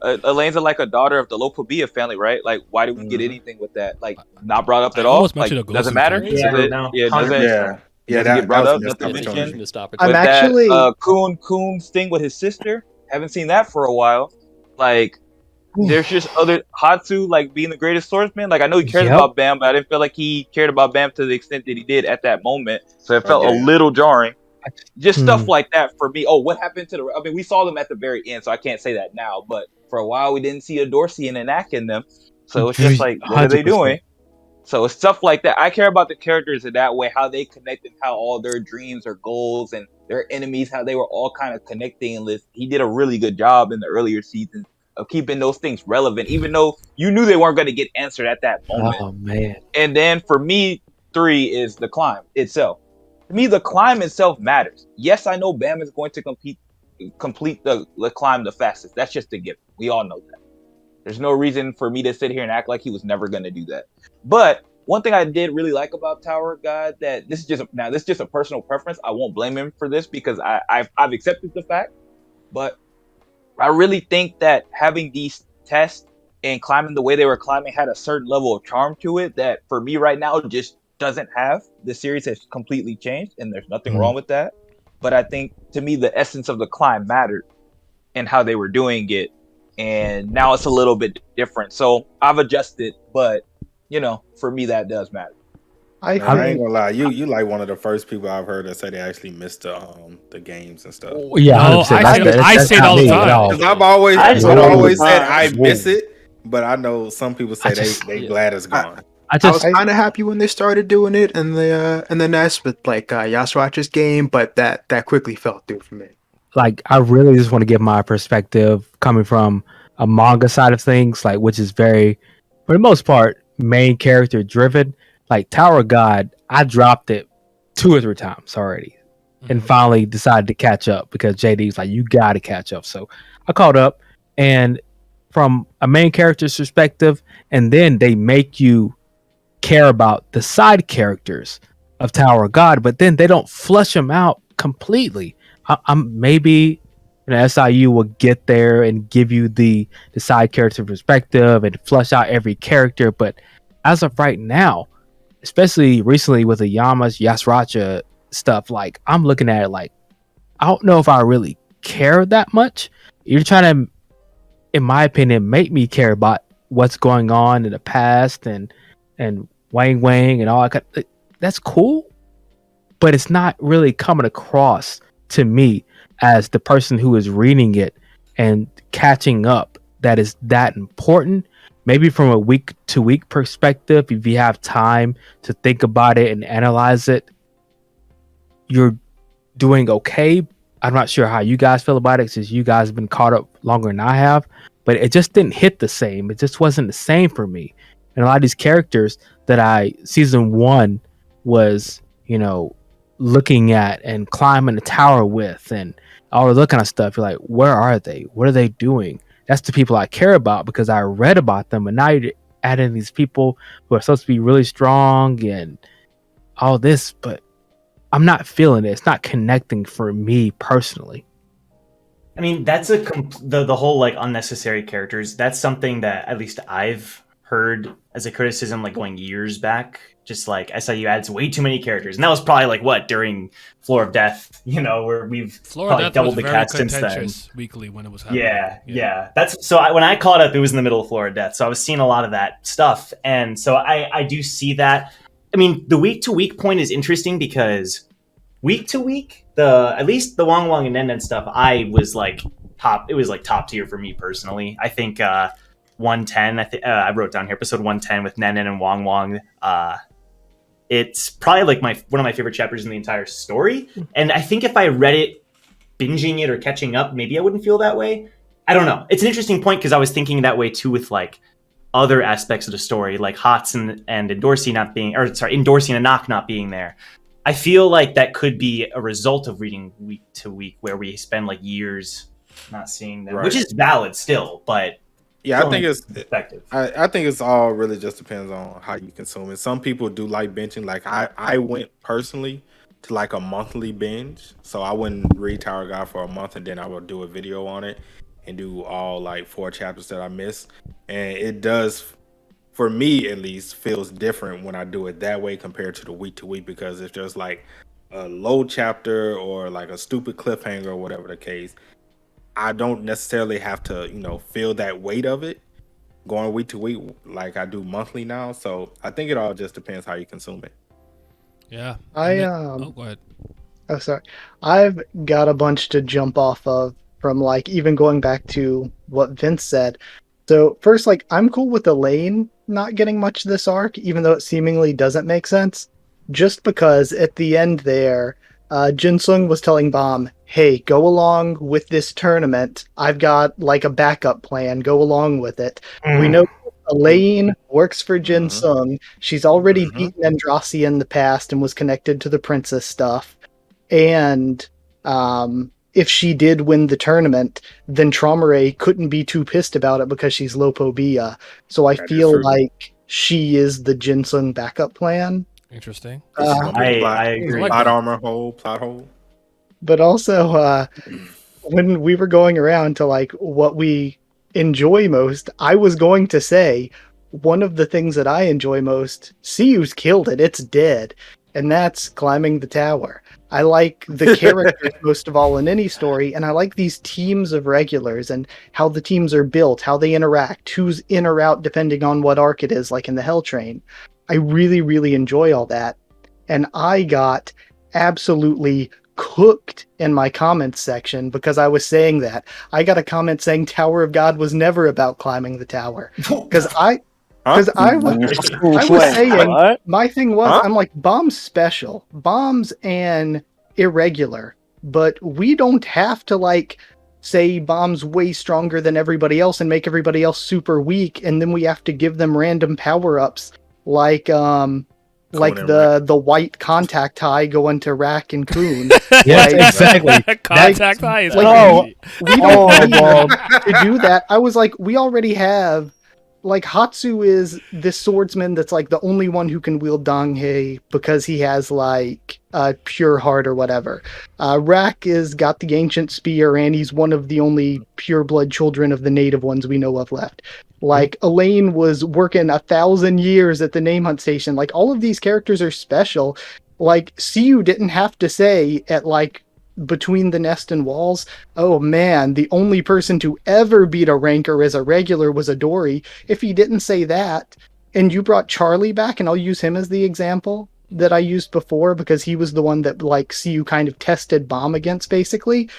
Elaine's like a daughter of the Lopabia family, right? Like, why do we get anything with that? Like, not brought up I at all. almost Like, mentioned a doesn't Ghosting matter. character. Yeah, Does it? no, Yeah, doesn't. 100%. Yeah, Doesn't get brought that up. was a Nothing missed mentioned. opportunity. Missed I'm opportunity. But actually that Coon's thing with his sister, haven't seen that for a while. Like, there's just other Hatsu like being the greatest swordsman. Like, I know he cares Yep. about Bam, but I didn't feel like he cared about Bam to the extent that he did at that moment. So it felt a Okay. little jarring. Just stuff like that for me. Oh, what happened to the? I mean, we saw them at the very end, so I can't say that now. But for a while, we didn't see a Dorsey and an Ack in them, so it's just like, what are they 100%. doing? So it's stuff like that. I care about the characters in that way, how they connect and how all their dreams or goals and their enemies, how they were all kind of connecting. And he did a really good job in the earlier seasons of keeping those things relevant, even though you knew they weren't going to get answered at that moment. Oh man. And then for me, 3 is the climb itself. To me, the climb itself matters. Yes, I know Bam is going to complete the climb the fastest. That's just a given. We all know that. There's no reason for me to sit here and act like he was never going to do that. But one thing I did really like about Tower God that this is just a personal preference. I won't blame him for this because I've accepted the fact. But I really think that having these tests and climbing the way they were climbing had a certain level of charm to it that for me right now just doesn't have. The series has completely changed and there's nothing wrong with that. But I think to me the essence of the climb mattered and how they were doing it. And now it's a little bit different. So I've adjusted, but for me that does matter. I ain't think gonna lie, you like one of the first people I've heard that say they actually missed the games and stuff. Yeah, No, 100%. I say it not all the me time. at all. Because I've always I say it all the said time. I miss it, but I know some people say they Yeah. glad it's gone. I I was just kind of happy when they started doing it in the NES with like Yasuachi's game, but that quickly fell through for me. I really just want to give my perspective coming from a manga side of things, like which is very, for the most part, main character driven. Like Tower God, I dropped it 2 or 3 times already, and finally decided to catch up because JD was like, "You got to catch up." So I caught up, and from a main character's perspective, and then they make you care about the side characters of Tower of God, but then they don't flesh them out completely. I'm maybe SIU will get there and give you the side character perspective and flush out every character. But as of right now, especially recently with the Yasracha stuff, like I'm looking at it like I don't know if I really care that much. You're trying to, in my opinion, make me care about what's going on in the past and Wang Wang and all that. That's cool, but it's not really coming across to me as the person who is reading it and catching up that is that important. Maybe from a week to week perspective, if you have time to think about it and analyze it, you're doing okay. I'm not sure how you guys feel about it since you guys have been caught up longer than I have, but it just didn't hit the same. It just wasn't the same for me. And a lot of these characters that season 1 was, looking at and climbing the tower with and all of that kind of stuff. You're like, where are they? What are they doing? That's the people I care about because I read about them. And now you're adding these people who are supposed to be really strong and all this, but I'm not feeling it. It's not connecting for me personally. I mean, that's the whole like unnecessary characters. That's something that at least I've heard as a criticism, like going years back. Just like SIU adds way too many characters, and that was probably like during Floor of Death, where we've Floor of Death doubled was the very cast since then. contentious weekly when it was happening. Yeah. That's so. When I caught up, it was in the middle of Floor of Death, so I was seeing a lot of that stuff, and so I do see that. I mean, the week to week point is interesting because week to week, at least the Wong Wong and Nen stuff, I was like top. It was like top tier for me personally. I think 110. I wrote down here episode 110 with Nen and Wong Wong. It's probably like one of my favorite chapters in the entire story. And I think if I read it, binging it or catching up, maybe I wouldn't feel that way. I don't know. It's an interesting point because I was thinking that way too with like other aspects of the story, like Hots and Endorsi Endorsi and Anak not being there. I feel like that could be a result of reading week to week where we spend like years not seeing them, which is valid still, but yeah, I think it's all really just depends on how you consume it. Some people do like binging. Like I went personally to like a monthly binge, so I wouldn't read Tower of God for a month and then I would do a video on it and do all like 4 chapters that I missed. And it does, for me at least, feels different when I do it that way compared to the week to week, because if there's like a low chapter or like a stupid cliffhanger or whatever the case, I don't necessarily have to, feel that weight of it going week to week like I do monthly now. So I think it all just depends how you consume it. Yeah. Go ahead. Oh, sorry. I've got a bunch to jump off of from like even going back to what Vince said. So first, like I'm cool with Elaine not getting much this arc, even though it seemingly doesn't make sense. Just because at the end there, Jin Sung was telling Bomb, hey, go along with this tournament. I've got like a backup plan. Go along with it. We know Elaine works for Jin Sung. She's already beaten Andrasi in the past and was connected to the princess stuff. And if she did win the tournament, then Traumerei couldn't be too pissed about it because she's Lopobia. So I feel like she is the Jin Sung backup plan. Interesting. I agree. Plot hole. But also, when we were going around to like what we enjoy most, I was going to say one of the things that I enjoy most, CU's killed it, it's dead, and that's climbing the tower. I like the characters most of all in any story, and I like these teams of regulars and how the teams are built, how they interact, who's in or out depending on what arc it is, like in the Hell Train. I really, really enjoy all that. And I got absolutely cooked in my comments section because I was saying that. I got a comment saying Tower of God was never about climbing the tower. Because I was saying, my thing was, I'm like, Bomb's special. Bomb's an irregular. But we don't have to like say Bomb's way stronger than everybody else and make everybody else super weak, and then we have to give them random power-ups like the white contact high going to Rack and Coon. Yes, exactly. Contact high is we don't need to do that. I was like, we already have like Hatsu is this swordsman that's like the only one who can wield Danghei because he has like a pure heart or whatever. Rak is got the ancient spear and he's one of the only pure blood children of the native ones we know of left. Like Elaine was working 1,000 years at the name hunt station. Like all of these characters are special. Like Siyu didn't have to say at like between the nest and walls, oh man, the only person to ever beat a ranker as a regular was Adori. If he didn't say that, and you brought Charlie back, and I'll use him as the example that I used before because he was the one that like CU kind of tested Bomb against basically,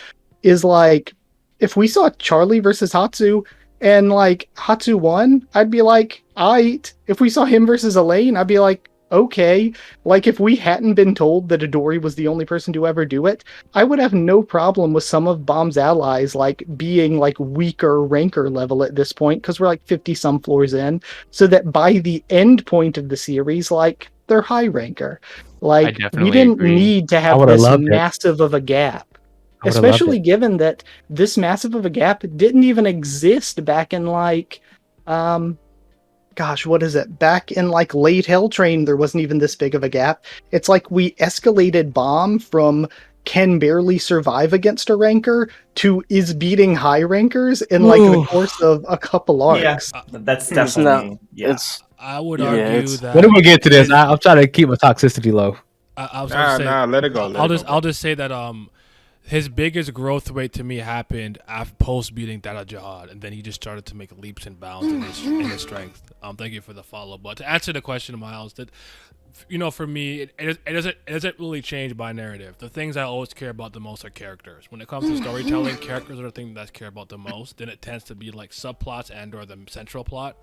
is like if we saw Charlie versus Hatsu and like Hatsu won, I'd be like, aight. If we saw him versus Elaine, I'd be like, okay. Like if we hadn't been told that Adori was the only person to ever do it, I would have no problem with some of Bomb's allies like being like weaker ranker level at this point because we're like 50 some floors in, so that by the end point of the series, like they're high ranker. Like we definitely didn't agree. need to I have would've this loved it. massive of a gap. I would've loved Especially it. given that this massive of a gap didn't even exist back in like gosh, what is it? Back in like late Hell Train, there wasn't even this big of a gap. It's like we escalated Bomb from can barely survive against a ranker to is beating high rankers in like the Oof. course of a couple arcs. Yeah, that's It's definitely not. yeah. It's I would Yeah, argue it's- that. When do we get to this? his- I'm trying to keep my toxicity low. I was gonna say, let it go. I'll just say that his biggest growth rate to me happened after post beating Dada Jihad, and then he just started to make leaps and bounds in his strength. Thank you for the follow. But to answer the question, Myles, that for me, it doesn't really change by narrative. The things I always care about the most are characters. When it comes to storytelling, characters are the thing that I care about the most. Then it tends to be like subplots and or the central plot,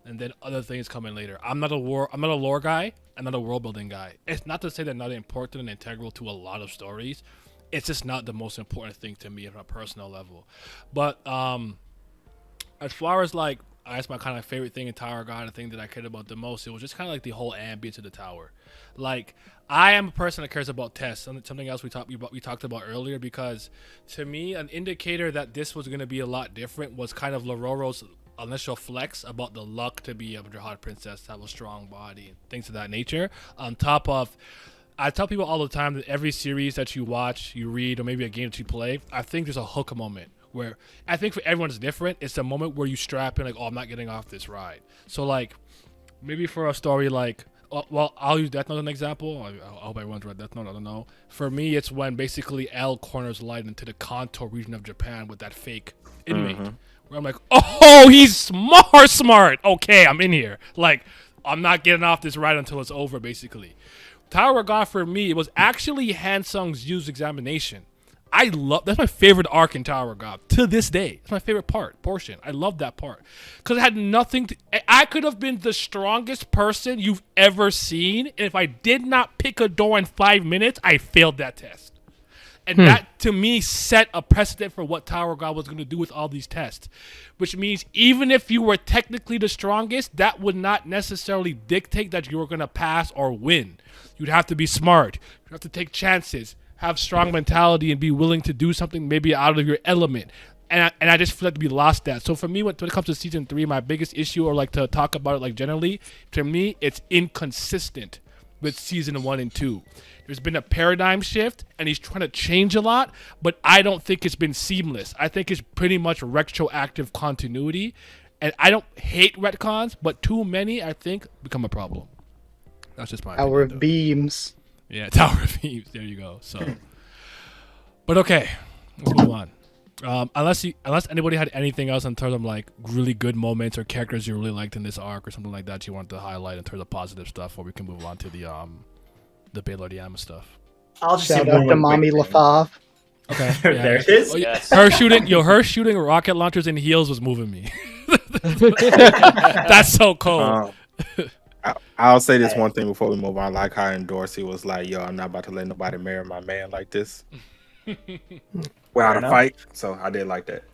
and then other things come in later. I'm not a lore guy. I'm not a world building guy. It's not to say they're not important and integral to a lot of stories. It's just not the most important thing to me on a personal level. But as far as like, that's my kind of favorite thing in Tower God, the thing that I cared about the most, it was just kind of like the whole ambience of the tower. Like, I am a person that cares about tests. Something else we talked about earlier, because to me, an indicator that this was going to be a lot different was kind of Lororo's initial flex about the luck to be a Jihad princess, to have a strong body, and things of that nature. On top of, I tell people all the time that every series that you watch, you read, or maybe a game that you play, I think there's a hook moment where I think for everyone it's different. It's the moment where you strap in, like, oh, I'm not getting off this ride. So, like, maybe for a story like, well, I'll use Death Note as an example. I hope everyone's read Death Note. I don't know. For me, it's when basically L corners Light into the Kanto region of Japan with that fake inmate. Where I'm like, oh, he's smart. Okay, I'm in here. Like, I'm not getting off this ride until it's over, basically. Tower of God for me, it was actually Hansung's used examination. That's my favorite arc in Tower of God to this day. It's my favorite portion. I love that part because it had nothing to. I could have been the strongest person you've ever seen, and if I did not pick a door in 5 minutes, I failed that test. And that, to me, set a precedent for what Tower of God was going to do with all these tests. Which means even if you were technically the strongest, that would not necessarily dictate that you were going to pass or win. You'd have to be smart. You'd have to take chances, have strong mentality, and be willing to do something maybe out of your element. And I just feel like we lost that. So for me, when it comes to Season 3, my biggest issue, or like to talk about it like generally, to me, it's inconsistent with Season 1 and 2. There's been a paradigm shift, and he's trying to change a lot, but I don't think it's been seamless. I think it's pretty much retroactive continuity, and I don't hate retcons, but too many, I think, become a problem. That's just my Tower opinion, of Beams. Yeah, Tower of Beams. There you go. So, but okay, let's move on. Unless anybody had anything else in terms of like really good moments or characters you really liked in this arc or something like that you wanted to highlight in terms of positive stuff, or we can move on to the Baylordiana stuff. I'll just Shout say out one to quick Mommy thing. LaFave. Okay, There it is. Oh, Yes. Her shooting rocket launchers in heels was moving me. That's so cold. I'll say this one thing before we move on. Like how Dorsey was like, "Yo, I'm not about to let nobody marry my man like this without a enough. fight." So I did like that.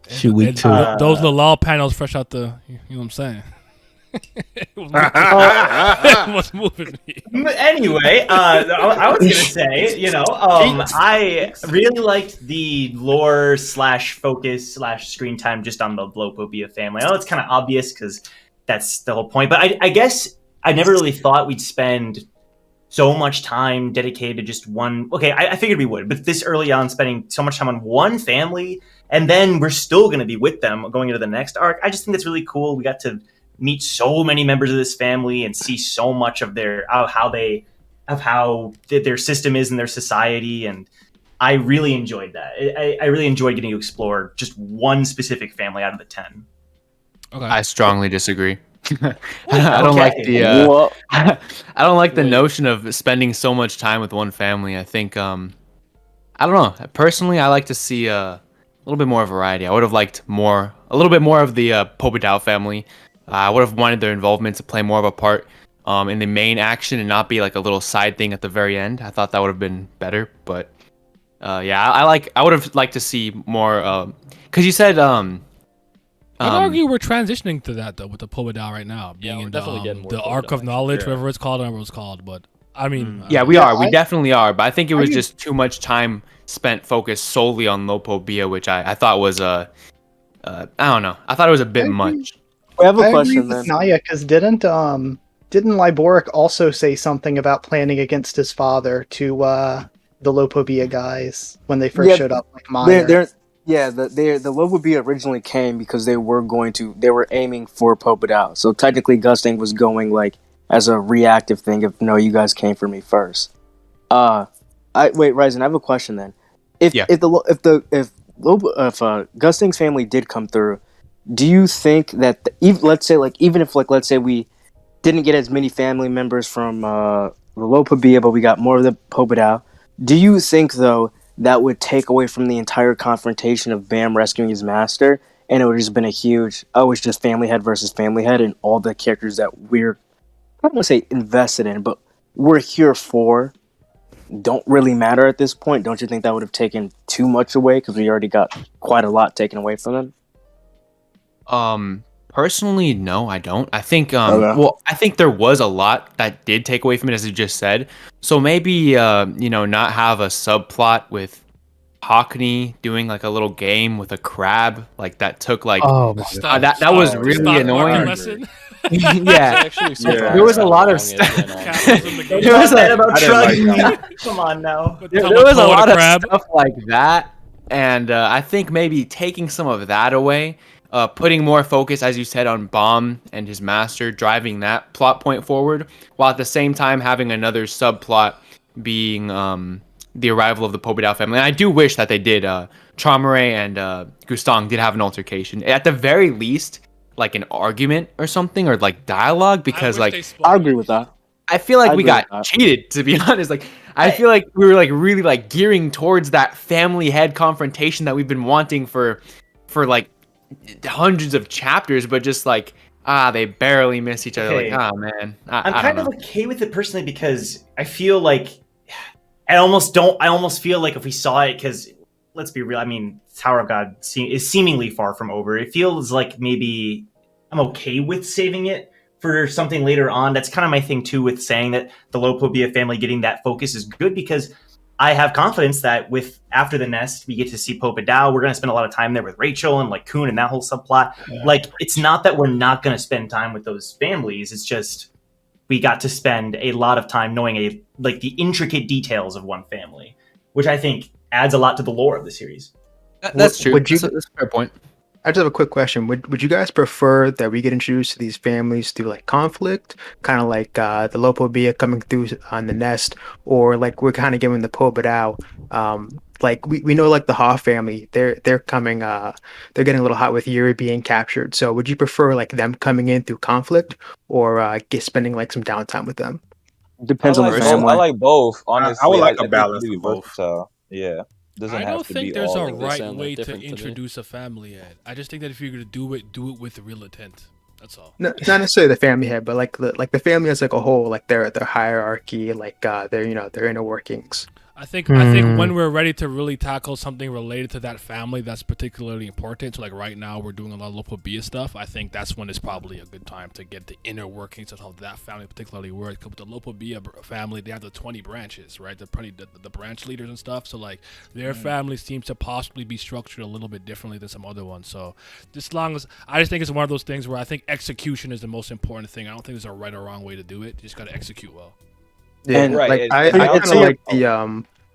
Shoot, week And two. those Lalal panels fresh out the, you know what I'm saying? It was moving me. Anyway, I was gonna say, I really liked the lore / focus / screen time just on the Blopopia family. I know it's kind of obvious because that's the whole point. But I guess I never really thought we'd spend so much time dedicated to just one. Okay, I figured we would, but this early on, spending so much time on one family, and then we're still going to be with them going into the next arc. I just think that's really cool. We got to meet so many members of this family and see so much of their how their system is in their society, and I really enjoyed that. I really enjoyed getting to explore just one specific family out of the 10. Okay. I strongly disagree. I don't like the I don't like the notion of spending so much time with one family. I think I don't know. Personally, I like to see a little bit more variety. I would have liked a little bit more of the Pobedao family. I would have wanted their involvement to play more of a part in the main action and not be like a little side thing at the very end. I thought that would have been better, but yeah, I would have liked to see more because you said I'd argue we're transitioning to that though with the Pobedao right now, being in the Arc of Knowledge, whatever it's called, I don't know what it's called, but I mean, we are, we definitely are, but I think it was just too much time spent focused solely on Lopobia, which I thought was I don't know, I thought it was a bit much. I have a I question agree with then. Naya, because didn't Liboric also say something about planning against his father to the Lopobia guys when they first showed up, like Meyer? The Lopobia originally came because they were aiming for Pobedao. So technically Gusting was going like as a reactive thing of no, you guys came for me first. Ryzen, I have a question then. If Gusting's family did come through, do you think that even if let's say we didn't get as many family members from the Lopobia, but we got more of the Pobedao, do you think though that would take away from the entire confrontation of Bam rescuing his master, and it would have just been a huge it's just family head versus family head, and all the characters that we're, I don't want to say invested in, but we're here for don't really matter at this point? Don't you think that would have taken too much away because we already got quite a lot taken away from them? Personally, no, I don't. I think I think there was a lot that did take away from it, as you just said. So maybe not have a subplot with Hockney doing like a little game with a crab, like that took like that was really annoying. Yeah, there was a lot of stuff. There was come on now. There was a lot of stuff like that, and I think maybe taking some of that away, putting more focus, as you said, on Bomb and his master, driving that plot point forward, while at the same time having another subplot being the arrival of the Pobedao family. And I do wish that they did. Traumerei and Gustang did have an altercation, at the very least, like an argument or something, or like dialogue, because like I agree with that. I feel like we got cheated, to be honest. Like I feel like we were like really like gearing towards that family head confrontation that we've been wanting for like hundreds of chapters, but just like they barely miss each other. Okay. Like, oh man, I'm kind of okay with it personally, because I feel like I almost feel like if we saw it, because let's be real, I mean, Tower of God is seemingly far from over. It feels like maybe I'm okay with saving it for something later on. That's kind of my thing too, with saying that the Lopobia family getting that focus is good, because I have confidence that with after the nest, we get to see Pobedao. We're going to spend a lot of time there with Rachel and like Kun and that whole subplot. Yeah. Like, it's not that we're not going to spend time with those families. It's just we got to spend a lot of time knowing the intricate details of one family, which I think adds a lot to the lore of the series. That's true. That's a fair point. I just have a quick question. Would you guys prefer that we get introduced to these families through like conflict, kind of like the Lopobia coming through on the nest, or like we're kind of giving the Pobedao? Like we know like the Ha family, they're coming, they're getting a little hot with Yuri being captured. So would you prefer like them coming in through conflict, or spending like some downtime with them? Depends on the family. I like both. Honestly, I would like a balance of both. So yeah. I don't think there's a right way to introduce a family head. I just think that if you're gonna do it with real intent. That's all. No, not necessarily the family head, but like the family as like a whole, like their hierarchy, like their inner workings. I think when we're ready to really tackle something related to that family that's particularly important, so like right now we're doing a lot of local Bia stuff. I think that's when it's probably a good time to get the inner workings of how that family particularly works. Because with the local Bia family, they have the 20 branches, right? The branch leaders and stuff. So like their family seems to possibly be structured a little bit differently than some other ones. So as long as I just think it's one of those things where I think execution is the most important thing. I don't think there's a right or wrong way to do it. You just got to execute well. Yeah, And- like Right, I and kind it's of a- like the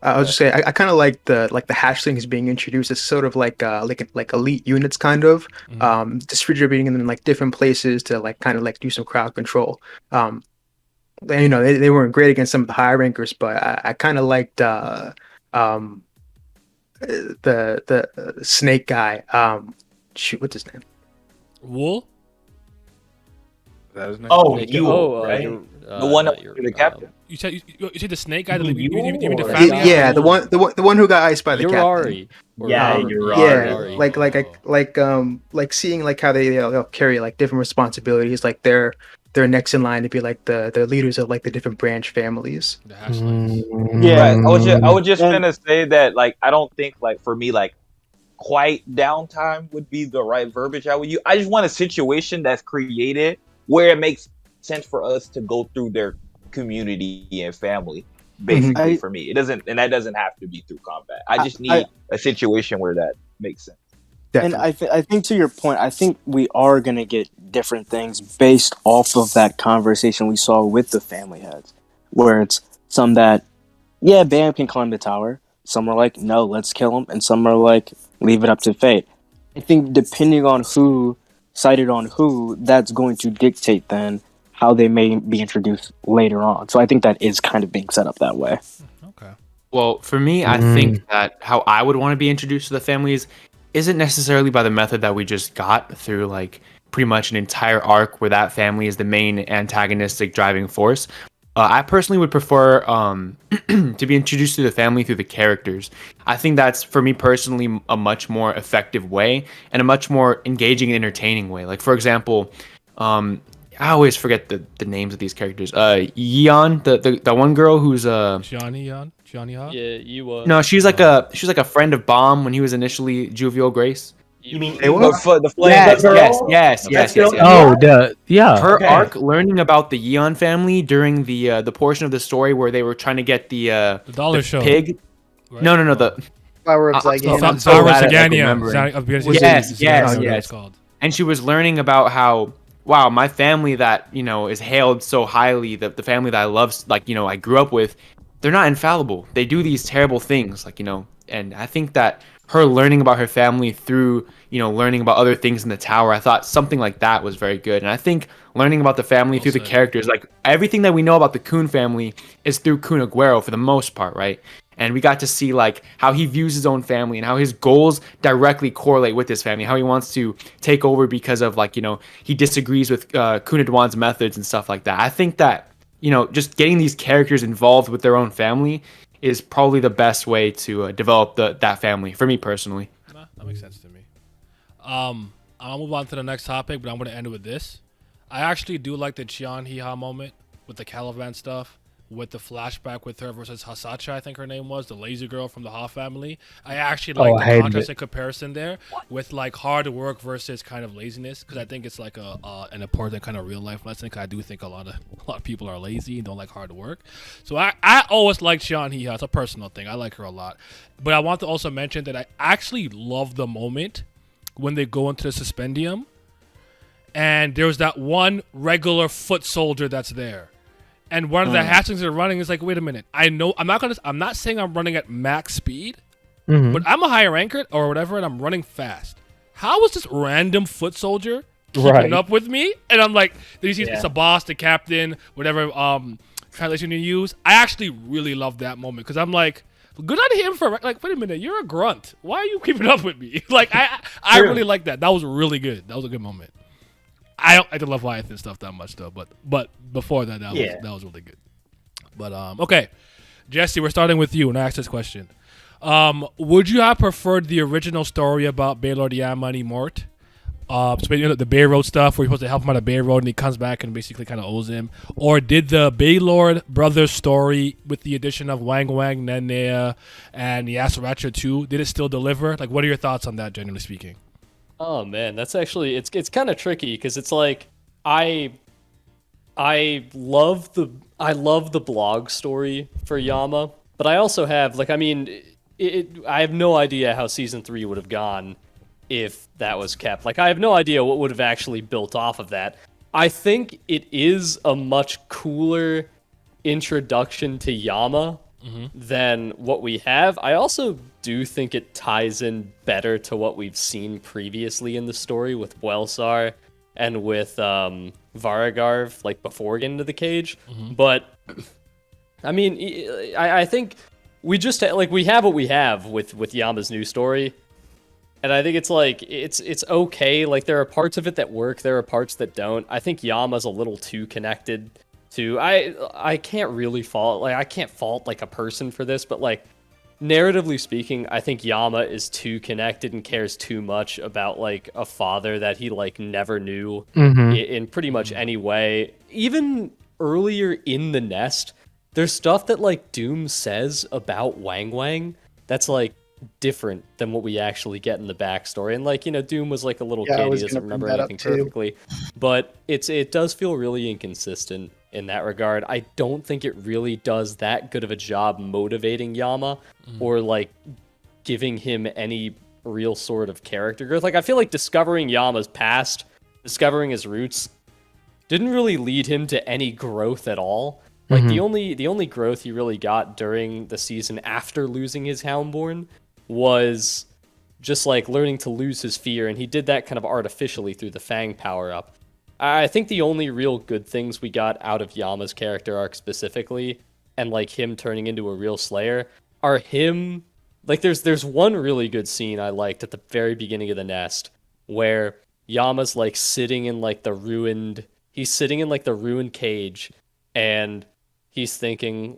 I was just saying I kind of like the hatchlings being introduced as sort of like elite units kind of distributing them in like different places to like kind of like do some crowd control. And, you know, they weren't great against some of the high rankers, but I kind of liked the snake guy. Shoot, what's his name? Wool? That his name? Oh, Make it- you right? you're, The one that not was the captain. You said the snake guy. You mean You mean the Mule or- family? guy? Yeah, the one who got iced by the captain. Urari. Or Yeah, Ur- you're Yeah, right. like seeing like how they'll carry like different responsibilities, like they're next in line to be like the leaders of like the different branch families. The hashlings. Right. I was just And- gonna say that like I don't think like for me like quiet downtime would be the right verbiage I would use. I just want a situation that's created where it makes sense for us to go through their community and family. Basically, for me, it doesn't, and that doesn't have to be through combat. I just need a situation where that makes sense. Definitely. And I think to your point, I think we are gonna get different things based off of that conversation we saw with the family heads, where it's some that, yeah, Bam can climb the tower. Some are like, no, let's kill him, and some are like, leave it up to fate. I think depending on who cited on who, that's going to dictate then how they may be introduced later on. So I think that is kind of being set up that way. Okay. Well, for me, I think that how I would want to be introduced to the families isn't necessarily by the method that we just got through, like pretty much an entire arc where that family is the main antagonistic driving force. I personally would prefer to be introduced to the family through the characters. I think that's, for me personally, a much more effective way and a much more engaging and entertaining way. Like, for example, I always forget the names of these characters. Yeon, the one girl who's Johnny Ha? Yeah, you. no, she's like a friend of Bomb when he was initially Jovial Grace. You mean They were? The flame. Yes. Oh, yeah. Her Okay. arc learning about the Yeon family during the portion of the story where they were trying to get the dollar show. pig. Right? No, the Flower of I'm so- Zygaena. I'm so Zara bad at, like, Sagania. remembering. Yes. Called. And she was learning about how, wow, my family that, is hailed so highly, the family that I love, I grew up with, they're not infallible. They do these terrible things, and I think that her learning about her family through, learning about other things in the tower, I thought something like that was very good. And I think learning about the family through the characters, like everything that we know about the Kun family is through Kun Aguero for the most part, right? And we got to see how he views his own family and how his goals directly correlate with his family, how he wants to take over because of he disagrees with Kun Adwan's methods and stuff like that. I think that, just getting these characters involved with their own family is probably the best way to develop that family for me personally. Nah, that makes sense to me. I'll move on to the next topic, but I'm going to end it with this. I actually do like the Chian Hiha moment with the Caliban stuff, with the flashback with her versus Hasacha, I think her name was, the lazy girl from the Ha family. I actually like the contrast and comparison there with hard work versus kind of laziness, because I think it's an important kind of real life lesson, because I do think a lot of people are lazy and don't like hard work. So I always like Chian Hiha. It's a personal thing. I like her a lot. But I want to also mention that I actually love the moment when they go into the suspendium and there's that one regular foot soldier that's there. And one of the hatchlings that are running is like, wait a minute. I know I'm not saying I'm running at max speed, but I'm a higher ranker or whatever, and I'm running fast. How is this random foot soldier keeping up with me? And I'm like, then you see it's a boss, the captain, whatever translation you use. I actually really love that moment because I'm like, good on him for wait a minute, you're a grunt. Why are you keeping up with me? I really like that. That was really good. That was a good moment. I don't love Leviathan stuff that much though, but before that was really good. But okay, Jesse, we're starting with you and I asked this question. Would you have preferred the original story about Baylor Diamani Mort So the Bay Road stuff where you're supposed to help him out of Bay Road and he comes back and basically kind of owes him? Or did the Baylord brothers story with the addition of Wang Wang, Nenea, and Yasuracha too, did it still deliver? Like, what are your thoughts on that, generally speaking? Oh man, that's actually it's kind of tricky because it's like I love the blog story for Yama, but I also have like I have no idea how season 3 would have gone if that was kept. Like I have no idea what would have actually built off of that. I think it is a much cooler introduction to Yama than what we have. I also do think it ties in better to what we've seen previously in the story with Welsar and with Varagarv, like before getting into the cage. But I mean, I think we just like we have what we have with Yama's new story. And I think it's like it's okay. Like there are parts of it that work, there are parts that don't. I think Yama's a little too connected to I can't really fault like I can't fault like a person for this, but like narratively speaking, I think Yama is too connected and cares too much about like a father that he like never knew in pretty much any way. Even earlier in the nest, there's stuff that like Doom says about Wang Wang that's like different than what we actually get in the backstory. And like, you know, Doom was like a little kid, he doesn't remember anything perfectly. But it does feel really inconsistent in that regard. I don't think it really does that good of a job motivating Yama or like giving him any real sort of character growth. Like I feel like discovering Yama's past, discovering his roots, didn't really lead him to any growth at all. Like the only growth he really got during the season after losing his Houndborn was just like learning to lose his fear, and he did that kind of artificially through the Fang power-up. I think the only real good things we got out of Yama's character arc specifically, and like him turning into a real Slayer, are him... Like there's one really good scene I liked at the very beginning of the nest, where Yama's like sitting in like the ruined... He's sitting in like the ruined cage, and he's thinking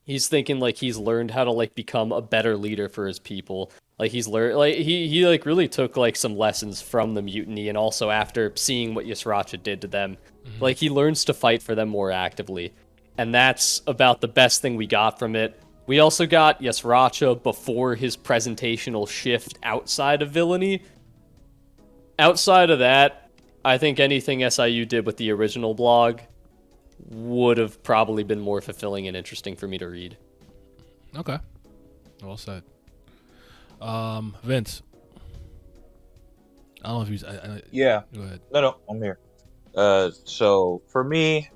he's learned how to like become a better leader for his people. Like he's learned like he like really took like some lessons from the mutiny, and also after seeing what Yasuracha did to them, like he learns to fight for them more actively. And that's about the best thing we got from it. We also got Yasuracha before his presentational shift outside of villainy. Outside of that, I think anything SIU did with the original blog would have probably been more fulfilling and interesting for me to read. Okay. Well said. Vince. I don't know if you... Yeah. Go ahead. No, I'm here. So for me,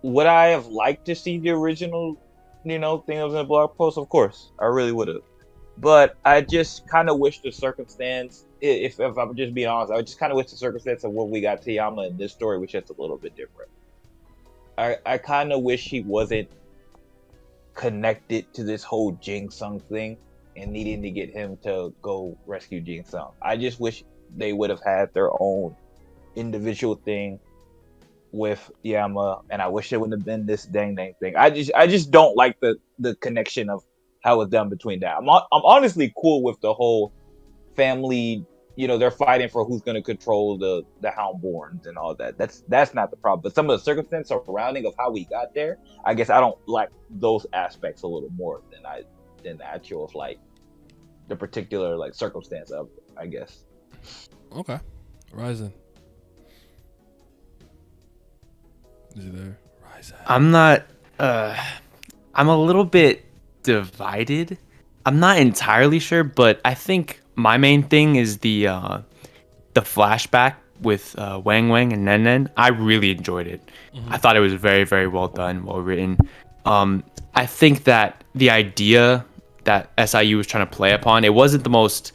would I have liked to see the original, thing that was in the blog post? Of course, I really would have. But I just kind of wish the circumstance, if I'm just being honest, I just kind of wish the circumstance of what we got to Yama in this story was just a little bit different. I kind of wish he wasn't connected to this whole Jing Sung thing and needing to get him to go rescue Jing Sung. I just wish they would have had their own individual thing with Yama, and I wish it wouldn't have been this dang thing. I just don't like the connection of how it's done between that. I'm honestly cool with the whole family. They're fighting for who's going to control the Houndborns and all that. That's not the problem. But some of the circumstances surrounding of how we got there, I guess I don't like those aspects a little more than the actual like the particular like circumstance of it, I guess. Okay, Ryzen. Is he there? Ryzen. I'm not. I'm a little bit divided. I'm not entirely sure, but I think my main thing is the flashback with Wang Wang and Nen Nen. I really enjoyed it. I thought it was very, very well done, well written. I think that the idea that SIU was trying to play upon, it wasn't the most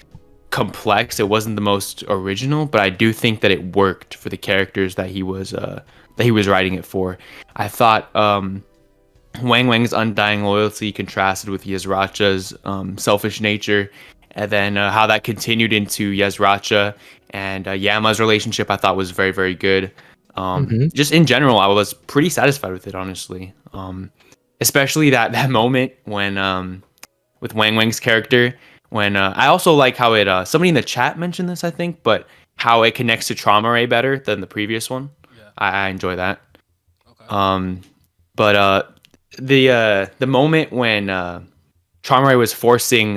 complex, it wasn't the most original, but I do think that it worked for the characters that he was writing it for. I thought Wang Wang's undying loyalty contrasted with Yasuracha's selfish nature, and then how that continued into Yasuracha and Yama's relationship, I thought was very, very good. Just in general, I was pretty satisfied with it, honestly. Especially that moment when with Wang Wang's character, when I also like how it somebody in the chat mentioned this, I think, but how it connects to Traumerei better than the previous one. Yeah. I enjoy that. Okay. But the moment when Traumerei was forcing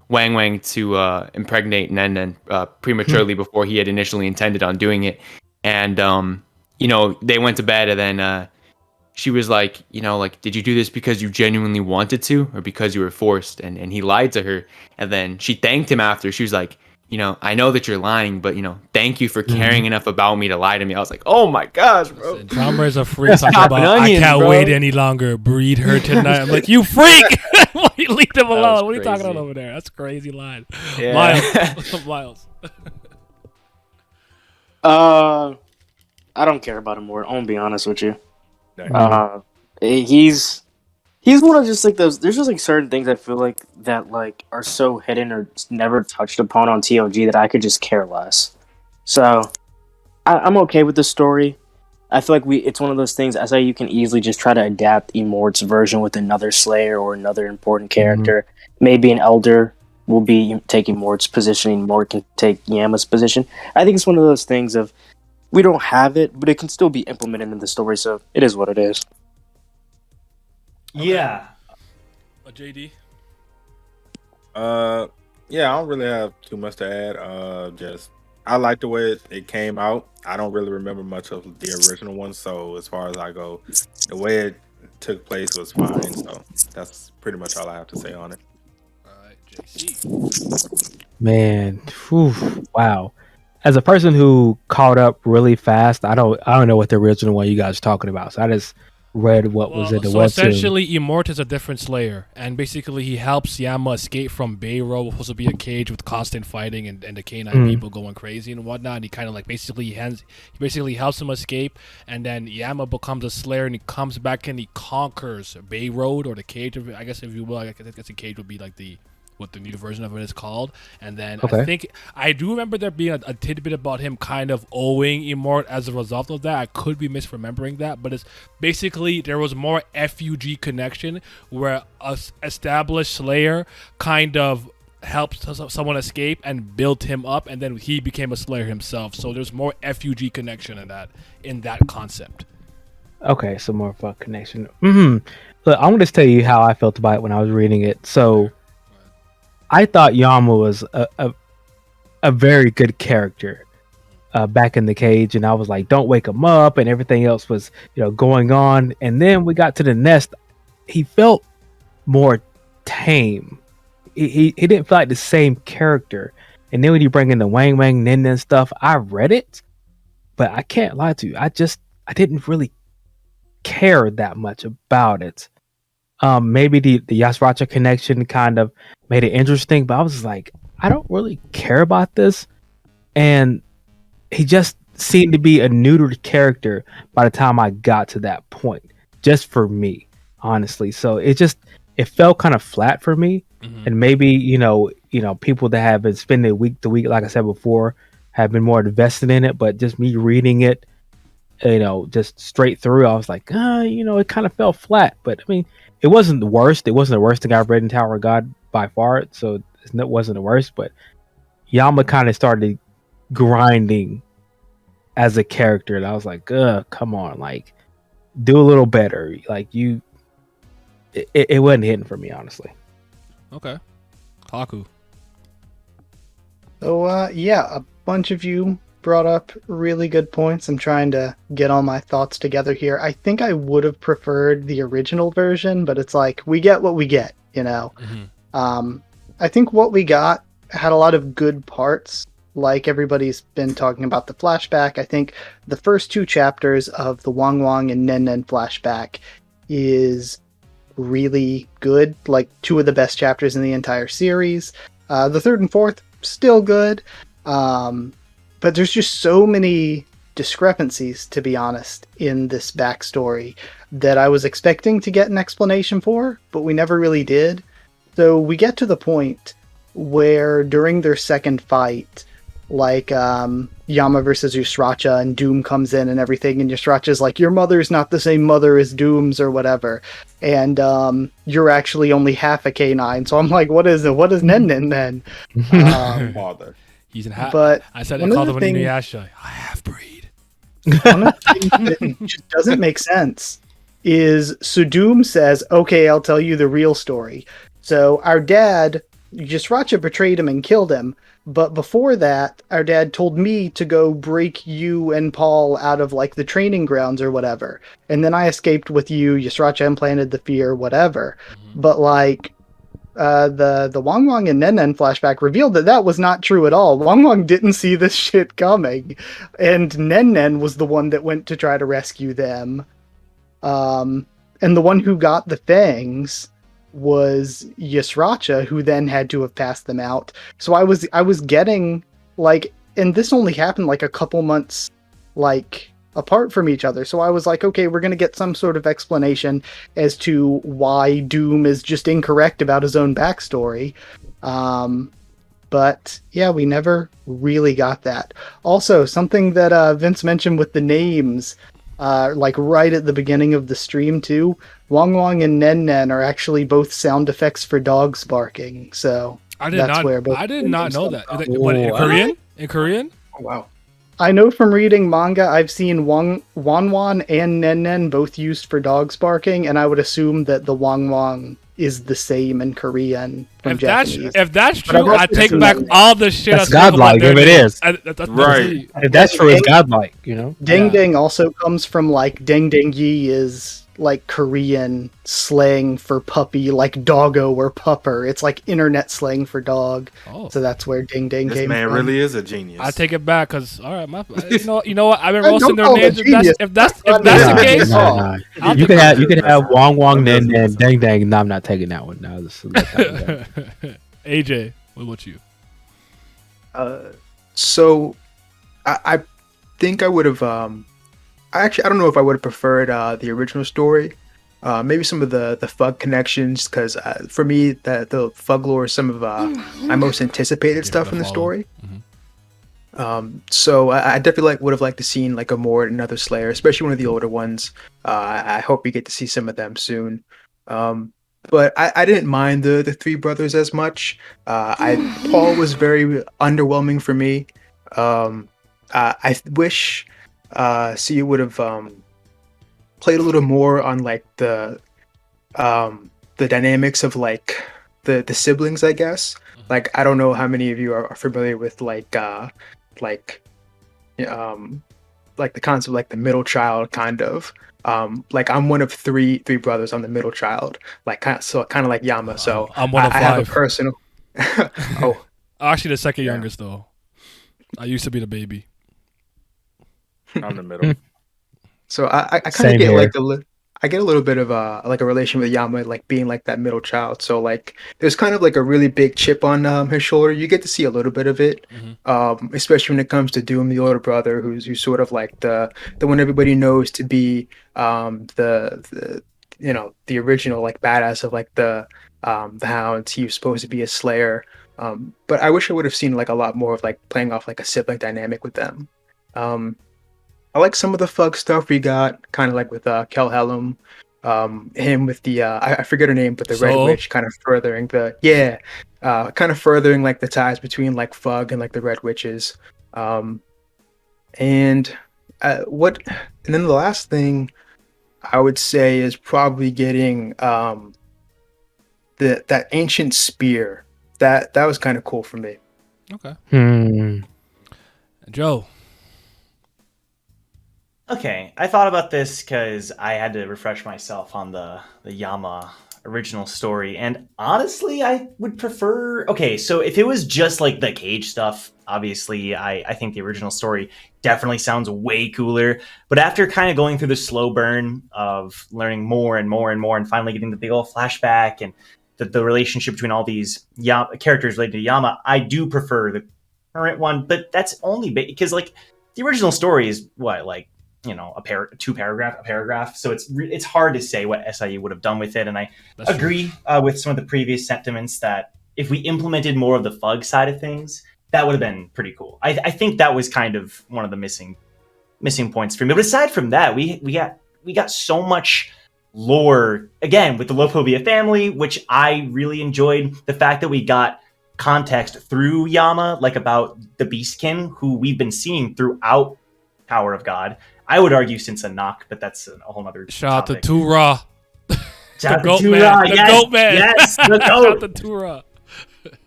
Wang Wang to impregnate Nen Nen prematurely before he had initially intended on doing it, and they went to bed, and then she was like, did you do this because you genuinely wanted to, or because you were forced? And he lied to her, and then she thanked him after. She was like, I know that you're lying, but thank you for caring enough about me to lie to me. I was like, oh my gosh, bro. Listen, Traumerei is a freak. Talking about, onions, I can't bro. wait any longer. Breed her tonight. I'm like, you freak! Leave them was alone. What are you talking crazy. about over there? That's a crazy line. Yeah. Miles. Miles. I don't care about him more. I'm gonna be honest with you. Nice. He's one of just like those. There's just like certain things I feel like that like are so hidden or never touched upon on TOG that I could just care less. So I'm okay with the story. I feel like it's one of those things. I say you can easily just try to adapt Immort's version with another Slayer or another important character. Maybe an Elder will be taking Immort's position, and Immort can take Yama's position. I think it's one of those things of we don't have it, but it can still be implemented in the story. So it is what it is. Yeah. JD. Yeah, I don't really have too much to add. Just I like the way it came out. I don't really remember much of the original one, so as far as I go, the way it took place was fine. So that's pretty much all I have to say on it. All right, JC. Man, whew, wow. As a person who caught up really fast, I don't know what the original one you guys are talking about. So I just read what was in the so webtoon. essentially, Immort is a different Slayer, and basically he helps Yama escape from Beiro, which was supposed to be a cage with constant fighting and the K9 people going crazy and whatnot. And he kind of like basically helps him escape, and then Yama becomes a Slayer, and he comes back and he conquers Beiro or the cage. I guess if you will, I guess the cage would be like what the new version of it is called. And then I think I do remember there being a tidbit about him kind of owing Immort as a result of that. I could be misremembering that, but it's basically there was more F.U.G connection where a established Slayer kind of helped someone escape and built him up, and then he became a Slayer himself. So there's more F.U.G connection in that concept. Okay, so more of a connection. Look, I'm gonna just tell you how I felt about it when I was reading it. So I thought Yama was a very good character back in the cage, and I was like, don't wake him up, and everything else was going on. And then we got to the nest. He felt more tame. He didn't feel like the same character. And then when you bring in the Wang Wang Nen Nen stuff, I read it, but I can't lie to you. I didn't really care that much about it. Maybe the Yasracha connection kind of made it interesting, but I was like, I don't really care about this. And he just seemed to be a neutered character by the time I got to that point, just for me, honestly. So it felt kind of flat for me. And maybe, people that have been spending week to week, like I said before, have been more invested in it, but just me reading it, just straight through, I was like, it kind of fell flat. But I mean, it wasn't the worst. It wasn't the worst thing I've read in Tower of God by far. So it wasn't the worst. But Yama kind of started grinding as a character, and I was like, come on, like, do a little better. Like it wasn't hitting for me, honestly. Okay. Haku. So, yeah, a bunch of you brought up really good points. I'm trying to get all my thoughts together here. I think I would have preferred the original version, but it's like, we get what we get, I think what we got had a lot of good parts. Like everybody's been talking about the flashback. I think the first two chapters of the Wang Wang and Nen Nen flashback is really good. Like two of the best chapters in the entire series. The third and fourth, still good. But there's just so many discrepancies, to be honest, in this backstory that I was expecting to get an explanation for, but we never really did. So we get to the point where during their second fight, like Yama versus Yusracha, and Doom comes in and everything, and Yusracha's like, your mother's not the same mother as Doom's or whatever, and you're actually only half a canine. So I'm like, what is Nen Nen then? Father. He's in half. But I said one they of called the him things- Inuyasha. I half breed. One of the things that just doesn't make sense is Sudum says, okay, I'll tell you the real story. So our dad, Yusracha betrayed him and killed him. But before that, our dad told me to go break you and Paul out of like the training grounds or whatever. And then I escaped with you. Yusracha implanted the fear, whatever. But like, the Wang Wang and Nen Nen flashback revealed that was not true at all. Wang Wang didn't see this shit coming, and Nen Nen was the one that went to try to rescue them. And the one who got the fangs was Yusracha, who then had to have passed them out. So I was getting like, and this only happened like a couple months like apart from each other. So I was like, okay, we're gonna get some sort of explanation as to why Doom is just incorrect about his own backstory. But yeah, we never really got that. Also, something that Vince mentioned with the names, like right at the beginning of the stream too, Wang Wang and Nen Nen are actually both sound effects for dogs barking. So I did not know that. What, in Korean? In Korean? Oh, wow. I know from reading manga, I've seen Wan Wan and Nen Nen both used for dogs barking, and I would assume that the Wang Wang is the same in Korean from Japanese. If that's true, I take back all the shit. That's godlike if it is. Right. If that's true, it's godlike, you know? Ding Ding also comes from like Ding Ding Yi is like Korean slang for puppy, like doggo or pupper. It's like internet slang for dog. Oh. So that's where Ding Ding This came man from. really is a genius. I take it back because all right, you know what? I've been roasting their call him a names. genius. If that's Nah, the case, Nah. I'll You can have Wong Wong That Nen doesn't Nen Dang Dang. No, I'm not taking that one. No, just let that one go. AJ, what about you? So I think I would have I don't know if I would have preferred the original story. Maybe some of the F.U.G connections, because for me the F.U.G lore is some of my most anticipated stuff in the story. So I definitely would have liked to seen like a more another Slayer, especially one of the older ones. I hope we get to see some of them soon. But I didn't mind the three brothers as much. Paul was very underwhelming for me. I wish you would have played a little more on like the dynamics of like the siblings, I guess. Like I don't know how many of you are familiar with like the concept of like the middle child kind of. Like I'm one of three brothers. I'm the middle child, like kind of like Yama. So I'm one of I have a five. personal. Oh, Actually, the second youngest though. I used to be the baby. I'm the middle. so I kind of Same get here. like I get a little bit of like a relation with Yama, like being like that middle child. So like there's kind of like a really big chip on his shoulder. You get to see a little bit of it, especially when it comes to Doom, the older brother, who's sort of like the one everybody knows to be the the original like badass of like the Hounds. He was supposed to be a Slayer, but I wish I would have seen like a lot more of like playing off like a sibling dynamic with them. I like some of the F.U.G stuff we got, kind of like with Kel Hellum, him with the I forget her name, but the Red Soul? Witch, kind of furthering like the ties between like F.U.G and like the Red Witches, and then the last thing I would say is probably getting that ancient spear. That was kind of cool for me. Okay. Joe. Okay, I thought about this because I had to refresh myself on the Yama original story, and honestly, I would prefer. Okay, so if it was just like the cage stuff, obviously, I think the original story definitely sounds way cooler. But after kind of going through the slow burn of learning more and more and more, and finally getting the big old flashback and the relationship between all these characters related to Yama, I do prefer the current one. But that's only because like the original story is what like. A paragraph. So it's hard to say what SIU would have done with it. And I agree with some of the previous sentiments that if we implemented more of the F.U.G side of things, that would have been pretty cool. I think that was kind of one of the missing points for me. But aside from that, we got so much lore again with the Lophobia family, which I really enjoyed. The fact that we got context through Yama, like about the Beastkin, who we've been seeing throughout Tower of God. I would argue since Anak, but that's a whole other Shout topic. out to Tura. Shout out to goat Tura. man. The Yes, goat man. yes, the Shout goat. out to Tura.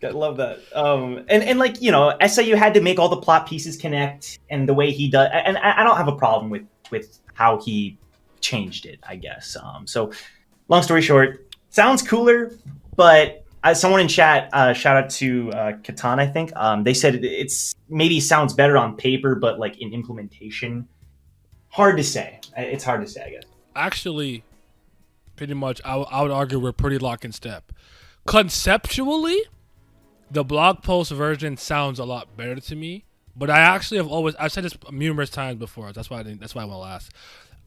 I love that. And like, you know, SIU had to make all the plot pieces connect, and the way he does, and I don't have a problem with how he changed it, I guess. So long story short, sounds cooler, but someone in chat, shout out to Katan, I think, they said it's maybe sounds better on paper, but like in implementation, hard to say. It's hard to say, I guess. Actually, pretty much, I would argue we're pretty lock in step. Conceptually, the blog post version sounds a lot better to me. But I actually I've said this numerous times before. That's why I went last.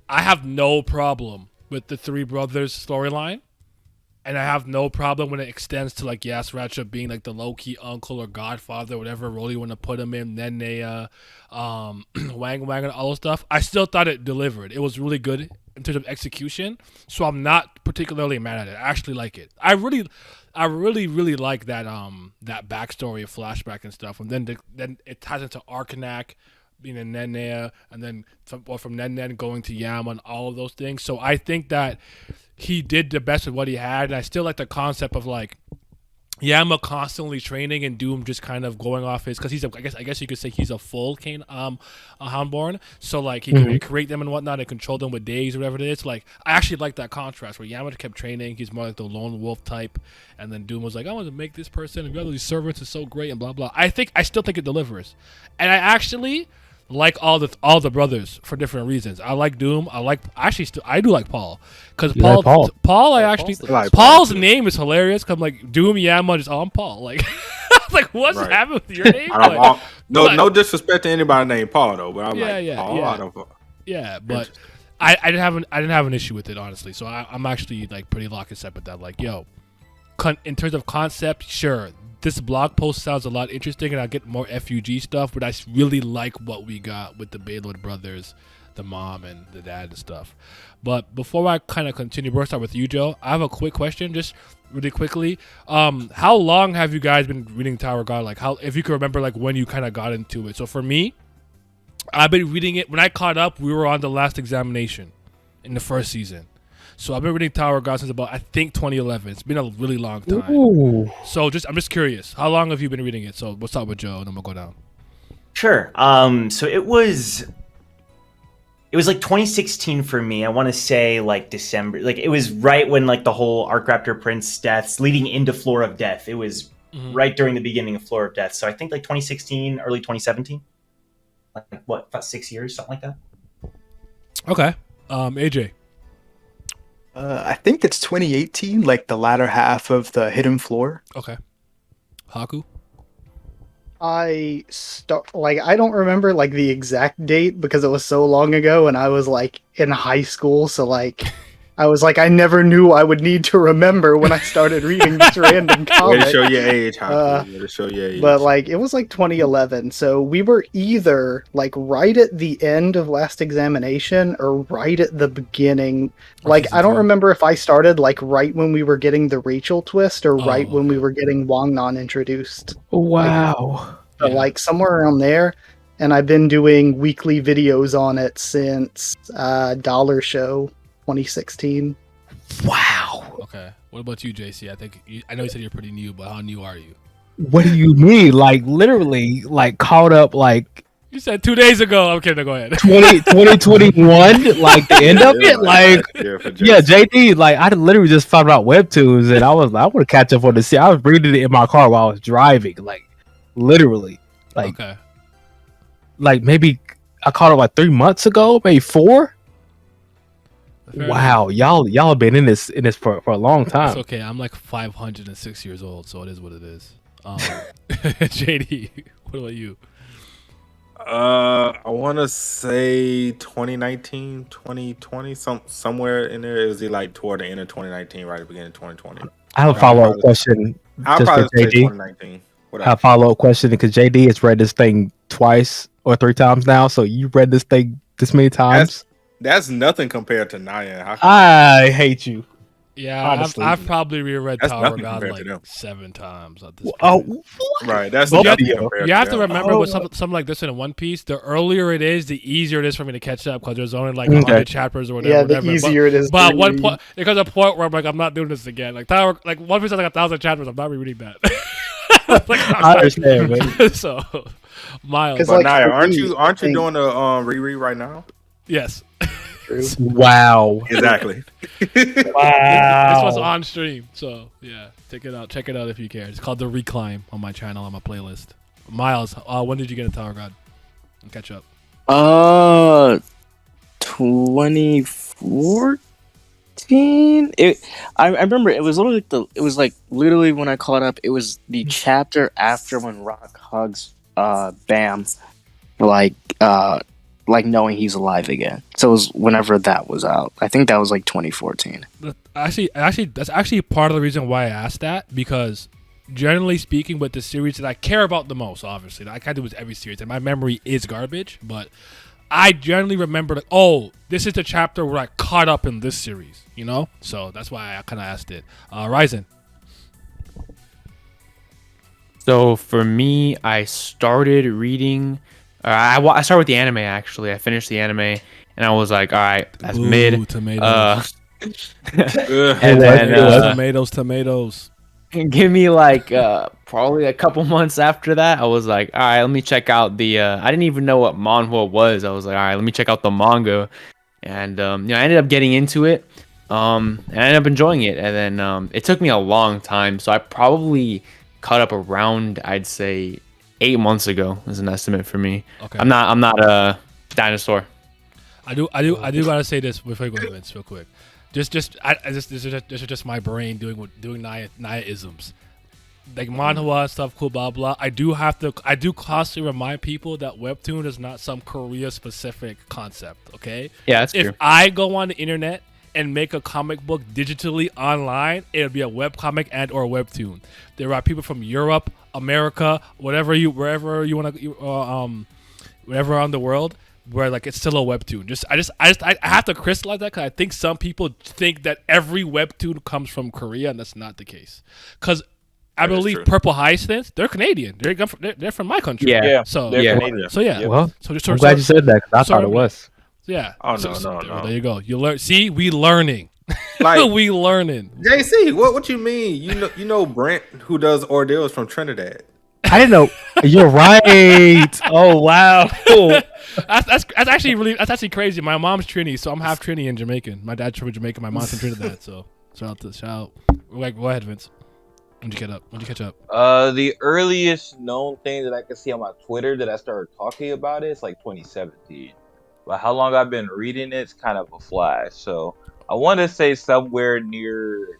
I have no problem with the three brothers storyline. And I have no problem when it extends to like Yasracha being like the low-key uncle or godfather, whatever role you want to put him in. Then they Wang and all those stuff. I still thought it delivered. It was really good in terms of execution. So I'm not particularly mad at it. I actually like it. I really like that that backstory of flashback and stuff. And then it ties into Arcanak being in Nennea, and then from Nen going to Yama and all of those things. So I think that he did the best with what he had, and I still like the concept of like Yama constantly training and Doom just kind of going off his, because he's I guess you could say he's a full a Houndborn, so like he can create them and whatnot and control them with days or whatever it is. Like I actually like that contrast where Yama kept training, he's more like the lone wolf type, and then Doom was like, I want to make this person and the other these servants is so great and blah blah. I still think it delivers, and I actually like all the brothers for different reasons. I like Doom. I do like Paul, because Paul's name is hilarious. Cause I'm like Doom Yama, just I'm Paul. Like, like what's happening with your name? No disrespect to anybody named Paul though, but I'm Paul. Yeah, but I didn't have an issue with it, honestly. So I'm actually like pretty lock and step with that. Like, yo, in terms of concept, sure, this blog post sounds a lot interesting, and I'll get more F.U.G stuff, but I really like what we got with the Baylord brothers, the mom and the dad and stuff. But before I kind of continue, we'll start with you, Joe. I have a quick question, just really quickly. How long have you guys been reading Tower of God? Like, if you can remember, like when you kind of got into it. So for me, I've been reading it. When I caught up, we were on the last examination in the first season. So I've been reading Tower of God since about, I think, 2011. It's been a really long time. Ooh. So I'm just curious. How long have you been reading it? So we'll start with Joe, and then we'll go down. Sure. So it was like 2016 for me. I want to say like December. Like it was right when like the whole Arcraptor Prince deaths leading into Floor of Death. It was right during the beginning of Floor of Death. So I think like 2016, early 2017. Like what, about 6 years, something like that. Okay. AJ. I think it's 2018, like the latter half of the Hidden Floor. Okay. Haku? I don't remember like the exact date because it was so long ago and I was like in high school, so like I was like I never knew I would need to remember when I started reading this random comic. Way to show your age, Haku. Way to show your age. But like it was like 2011, so we were either like right at the end of last examination or right at the beginning. Like I don't remember if I started like right when we were getting the Rachel twist or right when we were getting Wangnan introduced. Wow. So like somewhere around there. And I've been doing weekly videos on it since Dollar Show 2016. Wow. Okay. What about you, JC? I know you said you're pretty new, but how new are you? What do you mean? Like literally, like caught up, like you said 2 days ago. Okay, no, go ahead. 2021, like the end of it, like yeah, JD. Like I literally just found out webtoons, and I was like, I want to catch up on this. I was reading it in my car while I was driving, like literally, like okay, like maybe I caught up like 3 months ago, maybe 4. Wow, y'all have been in this for a long time. It's okay. I'm like 506 years old, so it is what it is. JD, what about you? I want to say 2019, 2020, somewhere in there. Is it like toward the end of 2019, right at the beginning of 2020? I have a follow-up question. I'll just probably for say JD. 2019. What have up? a follow-up question because JD has read this thing twice or 3 times now. So you read this thing this many times. That's nothing compared to Naya and Haku. I hate you. Yeah, Honestly. I've probably reread That's Tower of nothing God compared to like them. 7 times at this point. Oh, Right, that's Both nothing of you. compared You have to them. remember with something like this in One Piece, the earlier it is, the easier it is for me to catch up because there's only like 100 chapters or whatever. Yeah, the whatever. easier it is. But to one read. point, because a point where I'm like, I'm not doing this again. Like Tower, like One Piece has like 1,000 chapters. I'm not rereading that. I understand, man. So, Miles, 'Cause, But like, Naya, for aren't me, you I think- doing the reread right now? yes. True. Wow. Exactly. This Wow. was on stream, so yeah, check it out. Check it out if you care. It's called The Reclimb on my channel on my playlist. Miles, when did you get a Tower of God? And catch up. 2014. I remember it was literally literally when I caught up. It was the chapter after when Rock hugs Bam, like knowing he's alive again. So it was whenever that was out. I think that was like 2014. Actually, that's actually part of the reason why I asked that, because generally speaking, with the series that I care about the most, obviously, I can't do with every series, and my memory is garbage, but I generally remember like, oh, this is the chapter where I caught up in this series, you know? So that's why I kind of asked it. Ryzen. So for me, I started reading. I started with the anime actually. I finished the anime, and I was like, all right, that's Ooh, mid. tomatoes. And then Tomatoes. give me like probably a couple months after that, I was like, all right, let me check out the. I didn't even know what manhwa was. I was like, all right, let me check out the manga, and I ended up getting into it, and I ended up enjoying it. And then it took me a long time, so I probably caught up around, I'd say, 8 months ago is an estimate for me. Okay. I'm not a dinosaur. I do gotta say this before you go to Vince, real quick. This is just my brain doing Naya-isms. Like manhwa and stuff, cool, blah blah. I do constantly remind people that webtoon is not some Korea specific concept. Okay. Yeah, that's if true. I go on the internet and make a comic book digitally online, it'll be a webcomic and or webtoon. There are people from Europe, America, wherever you want to, wherever around the world, where like it's still a webtoon. I have to crystallize that because I think some people think that every webtoon comes from Korea, and that's not the case. Because I believe true. Purple Hyacinth, they're Canadian. They're from my country. Yeah. So they're yeah. Canadian. So yeah. Yep. Well, So just I'm glad you said that 'cause I thought it was. Yeah. Oh, So- no, so no, there- no. There you go. You learn. See, we learning. Like we learning. JC, what you mean? You know Brent, who does ordeals from Trinidad. I didn't know. You're right. Oh wow. That's actually crazy. My mom's Trini, so I'm half Trini and Jamaican. My dad's from Jamaica. My mom's from Trinidad. So shout out. Like, go ahead, Vince. When'd you catch up? The earliest known thing that I can see on my Twitter that I started talking about it is like 2017. But how long I've been reading it's kind of a flash. So I want to say somewhere near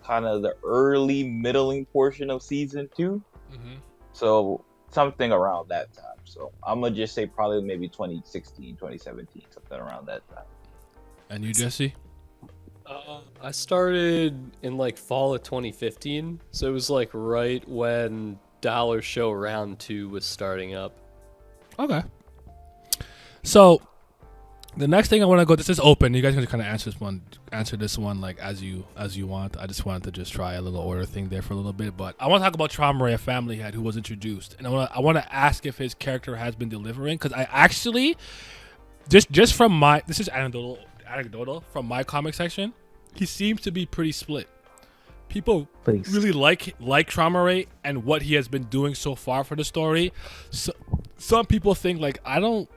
kind of the early middling portion of season 2. Mm-hmm. So something around that time. So I'm gonna just say probably maybe 2016, 2017, something around that time. And you, Jesse? I started in like fall of 2015, so it was like right when Dollar Show Round 2 was starting up. Okay. So the next thing I want to go. This is open. You guys can kind of answer this one like as you want. I just wanted to just try a little order thing there for a little bit, but I want to talk about Traumerei, a family head who was introduced, and I want to ask if his character has been delivering, because I actually just from my this is anecdotal from my comic section, he seems to be pretty split. People Please. really like Traumerei and what he has been doing so far for the story. So, some people think like I don't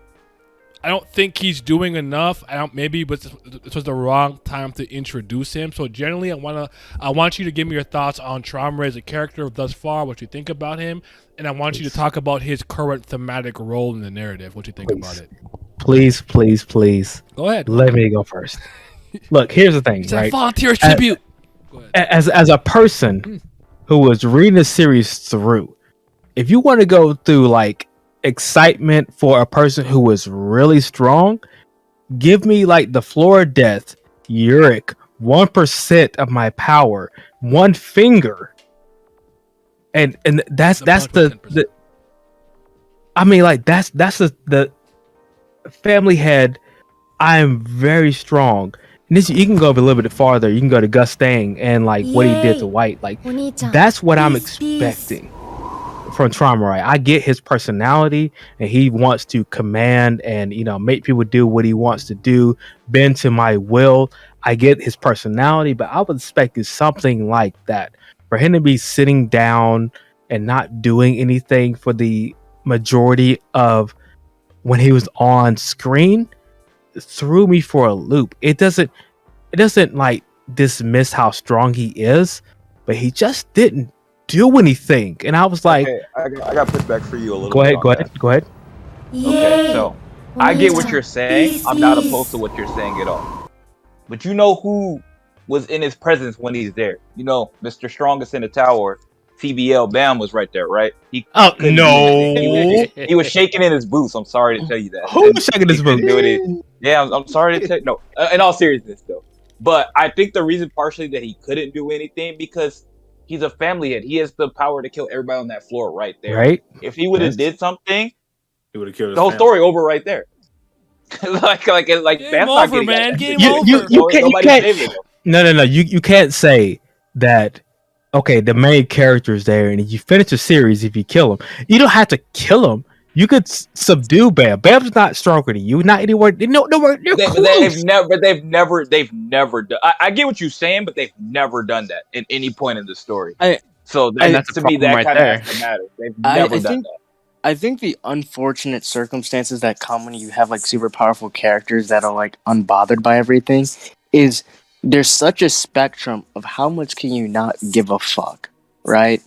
think he's doing enough. Maybe but this was the wrong time to introduce him. So generally I want you to give me your thoughts on Traumerei as a character thus far, what you think about him, and I want you to talk about his current thematic role in the narrative, what you think about it. Please. Go ahead. Let me go first. Look, here's the thing, It's a right? volunteer's tribute. Go ahead. As a person who was reading the series through, if you want to go through like excitement for a person who is really strong, give me like the floor of death, Uric, 1% of my power, one finger, and that's punch was the 10%. I mean, like that's the family head. I am very strong. And this, you can go a little bit farther. You can go to Gus Stang and like what he did to White. Like that's what I'm expecting from Traumerei. I get his personality, and he wants to command and make people do what he wants to do, bend to my will. I get his personality, but I was expecting something like that. For him to be sitting down and not doing anything for the majority of when he was on screen threw me for a loop. It doesn't like dismiss how strong he is, but he just didn't do anything. And I was like, Okay, I got pushback for you a little go bit ahead, on go that. ahead, go ahead. Okay, so I get what you're saying. I'm not opposed to what you're saying at all. But you know who was in his presence when he's there? You know, Mr. Strongest in the Tower, TBL Bam was right there, right? He Oh couldn't do anything. no. He was shaking in his boots. I'm sorry to tell you that. Who And was shaking he his couldn't boots? do it. Yeah, I'm sorry to tell you. No, in all seriousness, though. But I think the reason partially that he couldn't do anything because he's a family head. He has the power to kill everybody on that floor right there. Right? If he would have Yes. did something, He would have killed his the whole family. story over right there. like Game Bam's not over, getting man. out. Game You over. Nobody's saving him. No. You can't say that. Okay, the main character is there, and you finish the series if you kill him. You don't have to kill him. You could subdue Bam. Bam's not stronger than you. Not anywhere. Nowhere near close. They've never done. I get what you're saying, but they've never done that at any point in the story. So and that's to a me, problem that right kind of there. has to matter. They've never done that. I think the unfortunate circumstances that come when you have like super powerful characters that are like unbothered by everything is there's such a spectrum of how much can you not give a fuck, right?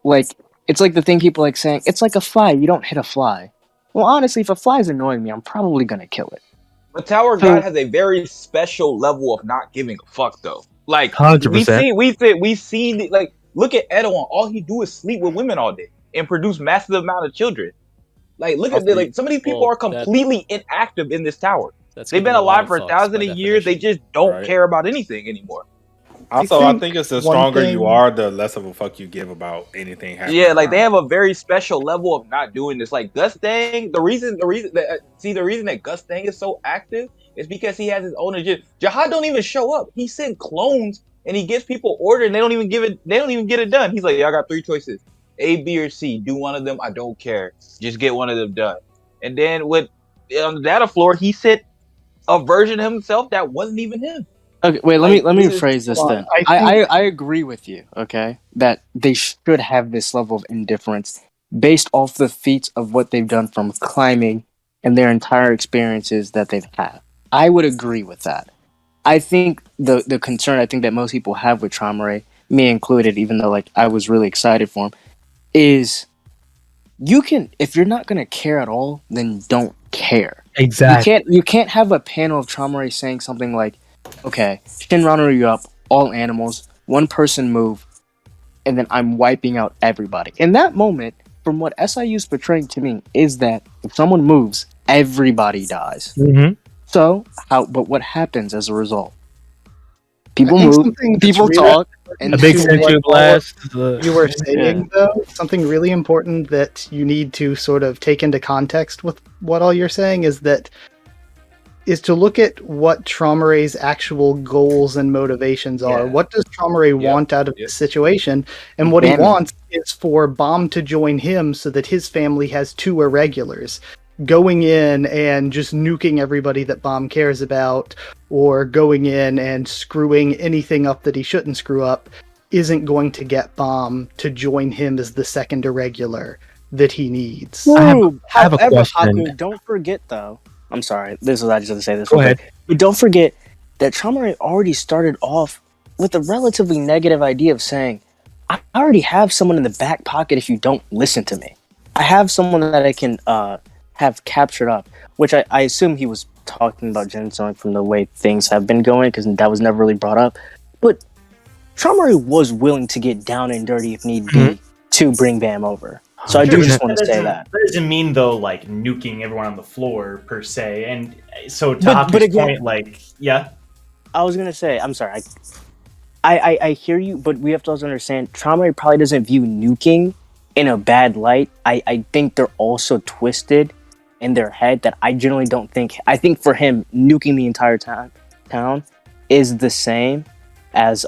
Like it's like the thing people like saying, it's like a fly, you don't hit a fly. Well, honestly, if a fly is annoying me, I'm probably gonna kill it. But Tower God has a very special level of not giving a fuck, though. Like 100%. we seen like look at Edwin. All he do is sleep with women all day and produce massive amount of children. Like look at like some of these people are completely inactive in this tower. They've been alive for 1,000 years. They just don't care about anything anymore. Also, I think it's the stronger you are, the less of a fuck you give about anything happening. Yeah, like they have a very special level of not doing this. Like Gus Dang, the reason that Gus Dang is so active is because he has his own agenda. Jihad don't even show up. He sent clones and he gives people order and they don't even get it done. He's like, yeah, I got 3 choices. A, B, or C. Do one of them. I don't care. Just get one of them done. And then on the data floor, he sent a version of himself that wasn't even him. Okay, wait. Let me rephrase this then. I agree with you. Okay, that they should have this level of indifference based off the feats of what they've done from climbing and their entire experiences that they've had. I would agree with that. I think the concern I think that most people have with Traumerei, me included, even though like I was really excited for him, is you can if you're not gonna care at all, then don't care. Exactly. You can't have a panel of Traumerei saying something like, okay, Shinranru you up, all animals, one person move, and then I'm wiping out everybody. In that moment, from what SIU's portraying to me, is that if someone moves, everybody dies. Mm-hmm. So, but what happens as a result? People move, people really talk, and a big century blast. You were saying, though, something really important that you need to sort of take into context with what all you're saying is to look at what Traumerei's actual goals and motivations are. What does Traumerei want out of this situation? And what he wants is for Bomb to join him so that his family has 2 irregulars. Going in and just nuking everybody that Bomb cares about, or going in and screwing anything up that he shouldn't screw up, isn't going to get Bomb to join him as the second irregular that he needs. I have a question. Haku, don't forget though. I'm sorry. I just have to say this. Go ahead. But don't forget that Traumerei already started off with a relatively negative idea of saying, I already have someone in the back pocket if you don't listen to me. I have someone that I can have captured up, which I assume he was talking about Jinsung from the way things have been going, because that was never really brought up. But Traumerei was willing to get down and dirty if need be to bring Bam over. So I do just want to say that. That doesn't mean, though, like, nuking everyone on the floor, per se. And so to Haku's point, like, yeah? I was going to say, I'm sorry. I hear you, but we have to also understand Traumerei probably doesn't view nuking in a bad light. I think they're also twisted in their head that I generally don't think. I think for him, nuking the entire town is the same as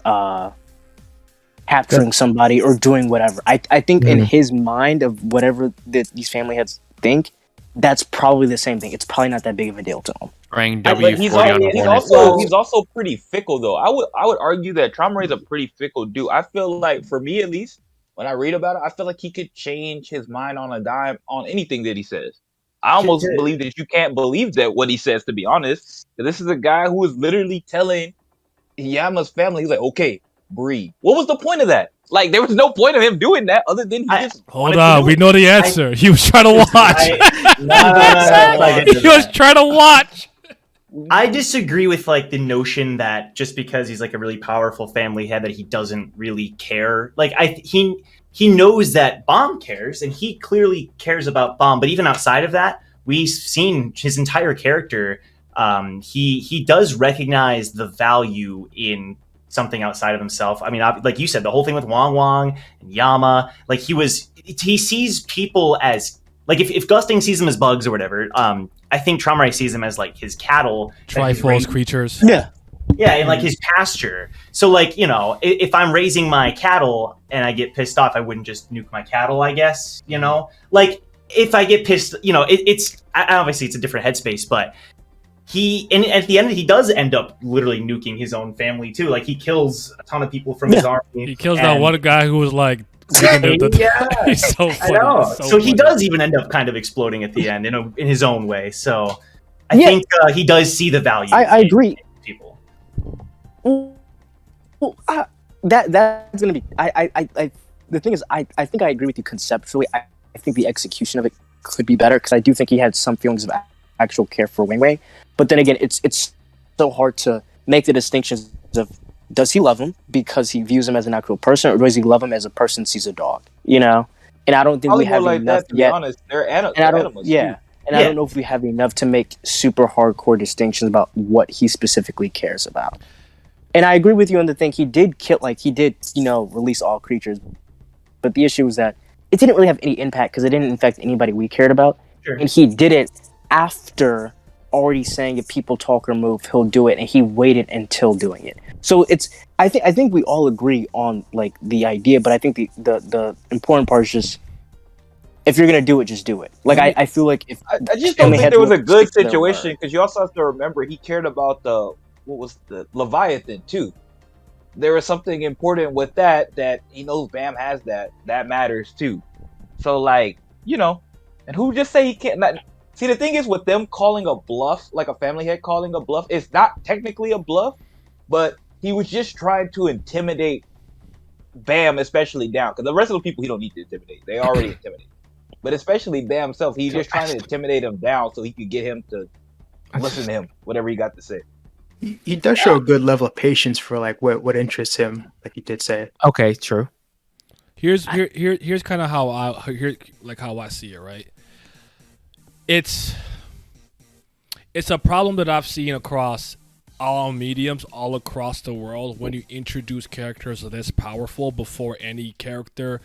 capturing somebody or doing whatever. I think in his mind of whatever these family heads think, that's probably the same thing. It's probably not that big of a deal to him. Rank But W40 on the Hornets. he's also pretty fickle though. I would argue that Traumerei is a pretty fickle dude. I feel like for me at least, when I read about it, I feel like he could change his mind on a dime on anything that he says. I almost believe that you can't believe that what he says, to be honest. This is a guy who is literally telling Yama's family, he's like, okay, breathe. What was the point of that? Like, there was no point of him doing that other than he just Hold on, we know the answer. He was trying to watch. He was trying to watch. I disagree with like the notion that just because he's like a really powerful family head that he doesn't really care. Like he knows that Bomb cares, and he clearly cares about Bomb. But even outside of that, we've seen his entire character. He does recognize the value in something outside of himself. I mean, like you said, the whole thing with Wong Wong and Yama, like he sees people as like if Gusting sees them as bugs or whatever. I think Traumerei sees them as like his cattle, Triforce creatures. Yeah. Yeah, and like his pasture. So like, you know, if I'm raising my cattle and I get pissed off, I wouldn't just nuke my cattle, I guess, you know? Like if I get pissed, you know, it's obviously it's a different headspace, but and at the end he does end up literally nuking his own family too. Like he kills a ton of people from his army. He kills that one guy who was like he's so funny. I know. So he funny. does even end up kind of exploding at the end in his own way. So I think he does see the value. I agree. People. Well, that's gonna be. The thing is, I think I agree with you conceptually. I think the execution of it could be better because I do think he had some feelings of actual care for Wing Wei. But then again, it's so hard to make the distinctions of does he love him because he views him as an actual person, or does he love him as a person sees a dog? You know, and I don't think we have like enough that, to yet. be honest. They're animals. I don't know if we have enough to make super hardcore distinctions about what he specifically cares about. And I agree with you on the thing. He did kill, like he did, you know, release all creatures. But the issue was that it didn't really have any impact because it didn't infect anybody we cared about. Sure. And he did it after already saying if people talk or move, he'll do it, and he waited until doing it. So I think we all agree on like the idea, but I think the important part is just if you're gonna do it, just do it. Like I feel like if I just don't think there was a good situation because you also have to remember he cared about the Leviathan too. There was something important with that he knows Bam has that matters too. So like, you know, and who just say he can't see the thing is with them calling a bluff, like a family head calling a bluff, it's not technically a bluff, but he was just trying to intimidate Bam, especially down. Because the rest of the people he don't need to intimidate. They already intimidate. But especially Bam himself, he's just trying to intimidate him down so he could get him to listen to him, whatever he got to say. He does show a good level of patience for like what interests him, like he did say. Okay, true. Here's kind of how I see it, right? It's a problem that I've seen across all mediums all across the world when you introduce characters this powerful before any character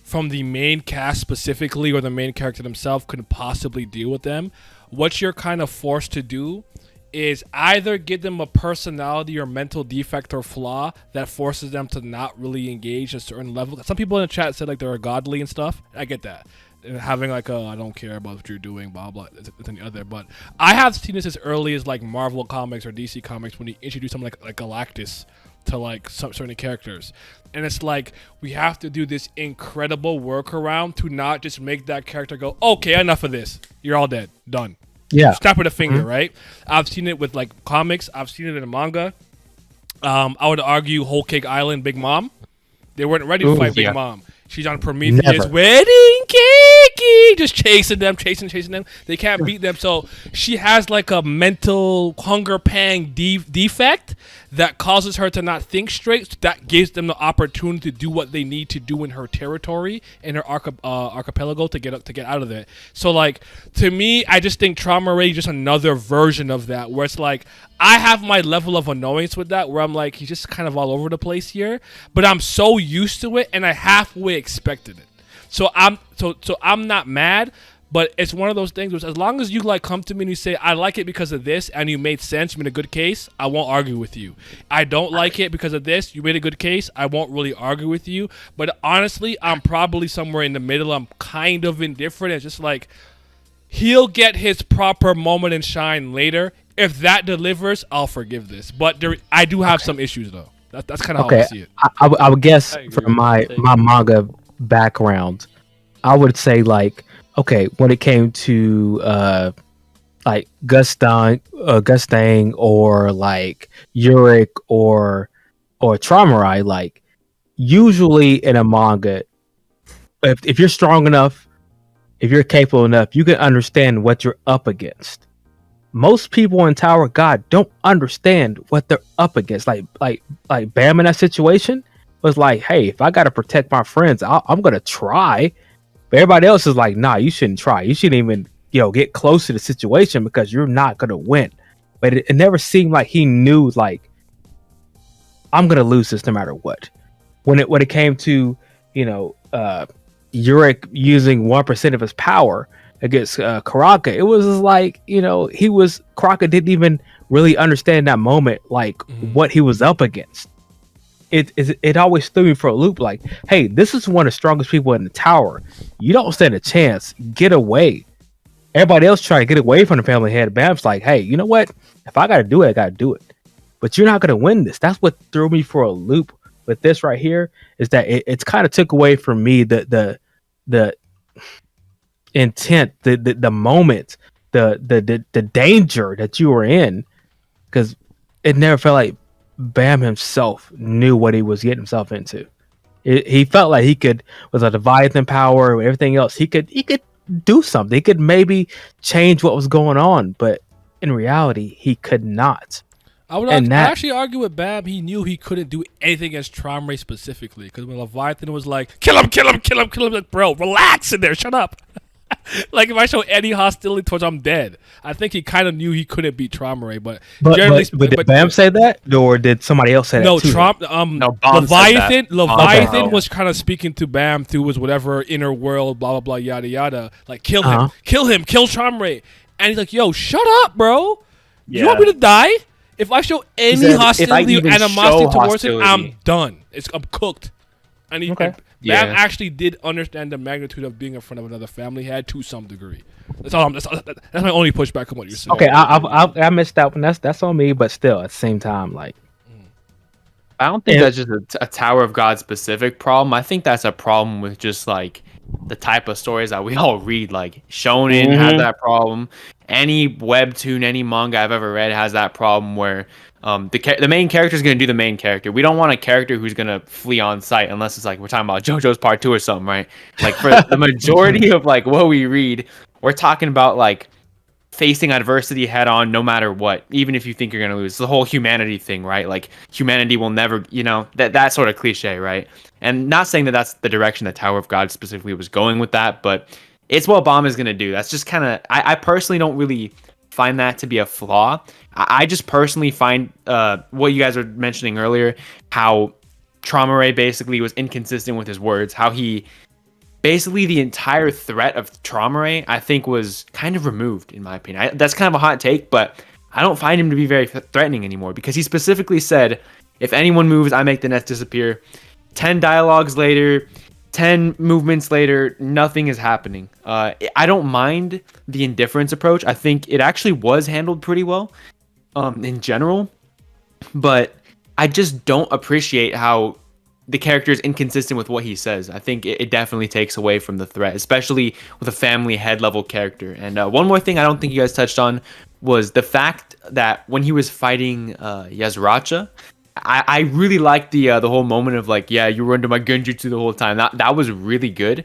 from the main cast specifically or the main character themselves could possibly deal with them. What you're kind of forced to do is either give them a personality or mental defect or flaw that forces them to not really engage at a certain level. Some people in the chat said like they're godly and stuff. I get that. Having like I don't care about what you're doing, blah blah, than the other. But I have seen this as early as like Marvel comics or DC comics when you introduce something like Galactus to like some certain characters, and it's like we have to do this incredible workaround to not just make that character go, okay, enough of this, you're all dead, done. Yeah, snap with a finger, right? I've seen it with like comics. I've seen it in manga. I would argue Whole Cake Island, Big Mom. They weren't ready to fight Big Mom. She's on Prometheus wedding cake. Mikey, just chasing them. They can't beat them. So she has like a mental hunger pang defect that causes her to not think straight. So that gives them the opportunity to do what they need to do in her territory, in her archipelago to get out of it. So like to me, I just think Traumerei is just another version of that, where it's like I have my level of annoyance with that, where I'm like he's just kind of all over the place here, but I'm so used to it and I halfway expected it. So I'm not mad. But it's one of those things which, as long as you like come to me and you say I like it because of this and you made sense, you made a good case, I won't argue with you. I don't like it because of this, you made a good case, I won't really argue with you. But honestly, I'm probably somewhere in the middle. I'm kind of indifferent. It's just like he'll get his proper moment and shine later. If that delivers, I'll forgive this. But I do have some issues though. That's kind of how I see it. I would guess from my manga background, I would say like, okay, when it came to like Gustang or like Uric or Traumerei, like usually in a manga, if you're strong enough, if you're capable enough, you can understand what you're up against. Most people in Tower of God don't understand what they're up against. Like Bam in that situation was like, hey, if I gotta protect my friends, I'm gonna try. But everybody else is like, nah, you shouldn't try. You shouldn't even, get close to the situation because you're not gonna win. But it never seemed like he knew, like, I'm gonna lose this no matter what. When it came to, Uric using 1% of his power against Karaka, it was like, Karaka didn't even really understand that moment, like what he was up against. It always threw me for a loop. Like, hey, this is one of the strongest people in the tower. You don't stand a chance. Get away. Everybody else trying to get away from the family head. Bam's like, hey, you know what? If I gotta do it, I gotta do it. But you're not gonna win this. That's what threw me for a loop with this right here. Is that it's kind of took away from me the intent, the moment, the danger that you were in, because it never felt like Bam himself knew what he was getting himself into. He felt like he could, with a Leviathan power and everything else, he could do something. He could maybe change what was going on, but in reality, he could not. I'd actually argue with Bam. He knew he couldn't do anything against Traumerei specifically, because when Leviathan was like, kill him, like, bro, relax in there, shut up. Like, if I show any hostility towards I'm dead. I think he kind of knew he couldn't beat Traumerei, but did Bam say that, or did somebody else say that? Leviathan was kind of speaking to Bam through his whatever inner world, blah blah blah, yada yada. Like, kill him, kill Traumerei, and he's like, yo, shut up, bro. You want me to die? If I show any hostility or animosity towards him, I'm done. I'm cooked. And Bam actually did understand the magnitude of being in front of another family head to some degree. That's my only pushback on what you're saying. Okay, I missed that one. That's on me, but still, at the same time, like, I don't think that's just a Tower of God specific problem. I think that's a problem with just like the type of stories that we all read. Like Shonen has that problem. Any webtoon, any manga I've ever read has that problem where the main character is going to do the main character. We don't want a character who's going to flee on sight unless it's like we're talking about JoJo's Part 2 or something, right? Like for the majority of like what we read, we're talking about like facing adversity head on no matter what, even if you think you're going to lose. It's the whole humanity thing, right? Like humanity will never, that sort of cliche, right? And not saying that that's the direction that Tower of God specifically was going with that, but it's what Bomb is going to do. That's just kind of, I personally don't really find that to be a flaw. I just personally find what you guys were mentioning earlier, how Traumerei basically was inconsistent with his words, how he basically the entire threat of Traumerei, I think, was kind of removed, in my opinion. That's kind of a hot take, but I don't find him to be very threatening anymore, because he specifically said, if anyone moves, I make the nest disappear. 10 dialogues later, 10 movements later, nothing is happening. I don't mind the indifference approach. I think it actually was handled pretty well in general, but I just don't appreciate how the character is inconsistent with what he says. I think it definitely takes away from the threat, especially with a family head level character. And one more thing I don't think you guys touched on was the fact that when he was fighting Yasuracha, I really liked the whole moment of like, yeah, you were under my genjutsu the whole time. That was really good.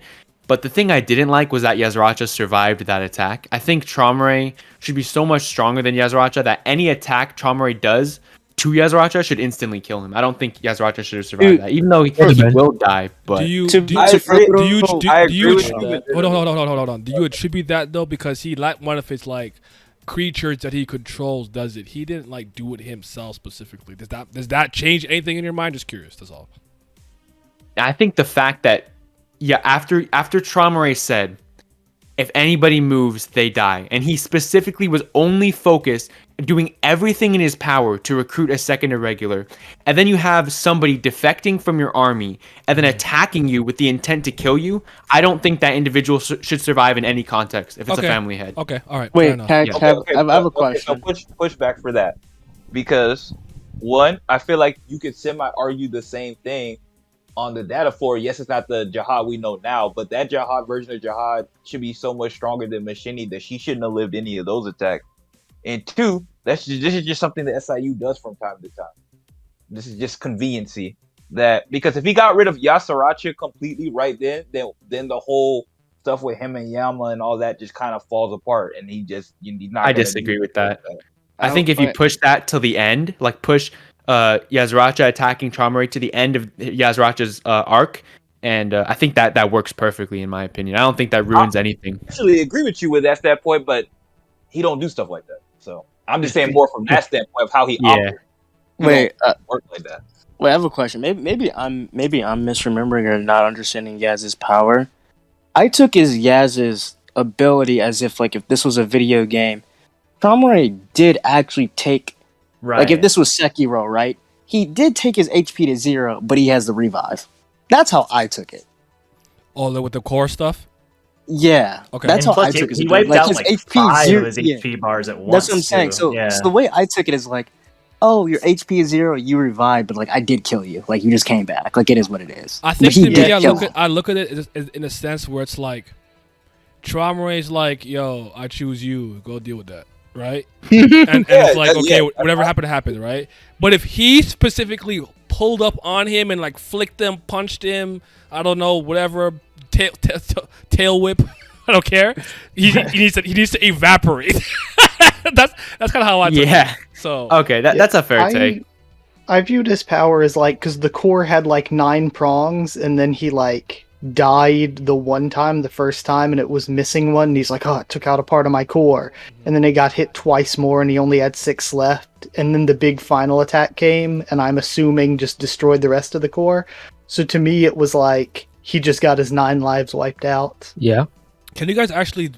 But the thing I didn't like was that Yazracha survived that attack. I think Traumerei should be so much stronger than Yazracha that any attack Traumerei does to Yazracha should instantly kill him. I don't think Yazracha should have survived that, even though he will die. But I agree. I agree with hold you. on. Do you attribute that though because he let one of his like creatures that he controls does it? He didn't like do it himself specifically. Does that change anything in your mind? Just curious. That's all. I think the fact that after Traumerei said, if anybody moves, they die, and he specifically was only focused doing everything in his power to recruit a second irregular, and then you have somebody defecting from your army and then attacking you with the intent to kill you, I don't think that individual should survive in any context if it's a family head. Okay, all right. Wait, I have a question. So push back for that, because one, I feel like you could semi-argue the same thing on the data for. Yes, it's not the Jihad we know now, but that Jihad version of Jihad should be so much stronger than Machini that she shouldn't have lived any of those attacks. And two, this is just something that SIU does from time to time. This is just conveniency. That because if he got rid of Yasaracha completely right then the whole stuff with him and Yama and all that just kind of falls apart, and he's not. I disagree with that. I think if you push that till the end, like push Yazracha attacking Traumerei to the end of Yazracha's arc, and I think that works perfectly in my opinion. I don't think that ruins anything. I actually agree with you with that standpoint, but he don't do stuff like that. So I'm just saying more from that standpoint of how he operates. Wait, work like that. Wait, I have a question. Maybe I'm misremembering or not understanding Yaz's power. I took Yaz's ability as if this was a video game. Traumerei did actually take. Right. Like if this was Sekiro, right? He did take his HP to 0, but he has the revive. That's how I took it. Oh, with the core stuff? Yeah. Okay. That's And how I plus took it. He wiped out his like HP 5 0, of his HP bars at once. That's what I'm saying. So the way I took it is like, oh, your HP is 0, you revived, but like I did kill you. Like you just came back. Like it is what it is. I think to me, I look at it in a sense where it's like, Traumerei's like, yo, I choose you. Go deal with that. Right? and it's like, okay, whatever happened, right? But if he specifically pulled up on him and like flicked him, punched him, I don't know, whatever, tail whip, I don't care. He needs to evaporate. that's kind of how I took it. So okay, that's a fair take. I viewed his power as like, because the core had like 9 prongs, and then he like died the first time, and it was missing one, and he's like, oh, it took out a part of my core. And then he got hit twice more, and he only had 6 left. And then the big final attack came, and I'm assuming just destroyed the rest of the core. So to me, it was like he just got his 9 lives wiped out. Yeah. Can you guys actually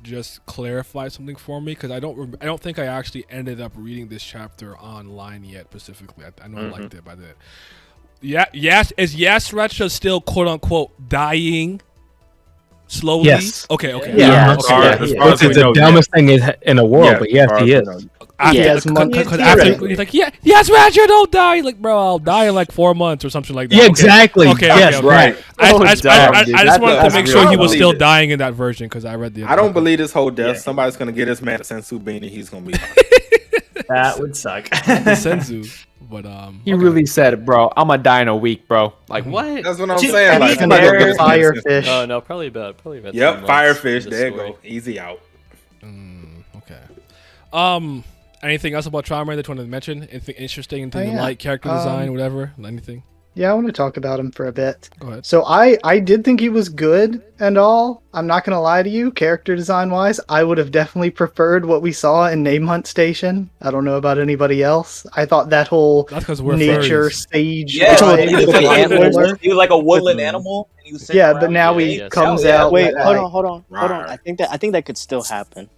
just clarify something for me? Because I don't think I actually ended up reading this chapter online yet specifically. I know I liked it by the. Yeah, yes. Is Yazracha still quote unquote dying slowly? Yes. Okay. Yeah. It's the dumbest thing in the world, but yes, he is. After he's like, Yazracha, don't die. Like, bro, I'll die in like 4 months or something like that. Yeah, exactly. Okay. Right. I just wanted to make sure he was still dying in that version because I read the. I don't believe this whole death. Somebody's gonna get his man a sensu beanie. He's gonna be. That would suck. The sensu. But he really said, bro, I'm gonna die in a week, bro. Like what? That's what I'm saying. Like Firefish. Oh no, probably about. Yep, Firefish. There you go. Easy out. Okay. Anything else about Traumerei that you wanted to mention? Anything interesting? Anything like character design, whatever? Anything? Yeah, I want to talk about him for a bit. Go ahead. So I did think he was good and all. I'm not going to lie to you. Character design-wise, I would have definitely preferred what we saw in Name Hunt Station. I don't know about anybody else. I thought that whole nature stage... Yeah, he was like a woodland animal. And he was but now he comes out... Wait, hold on. I think that could still happen.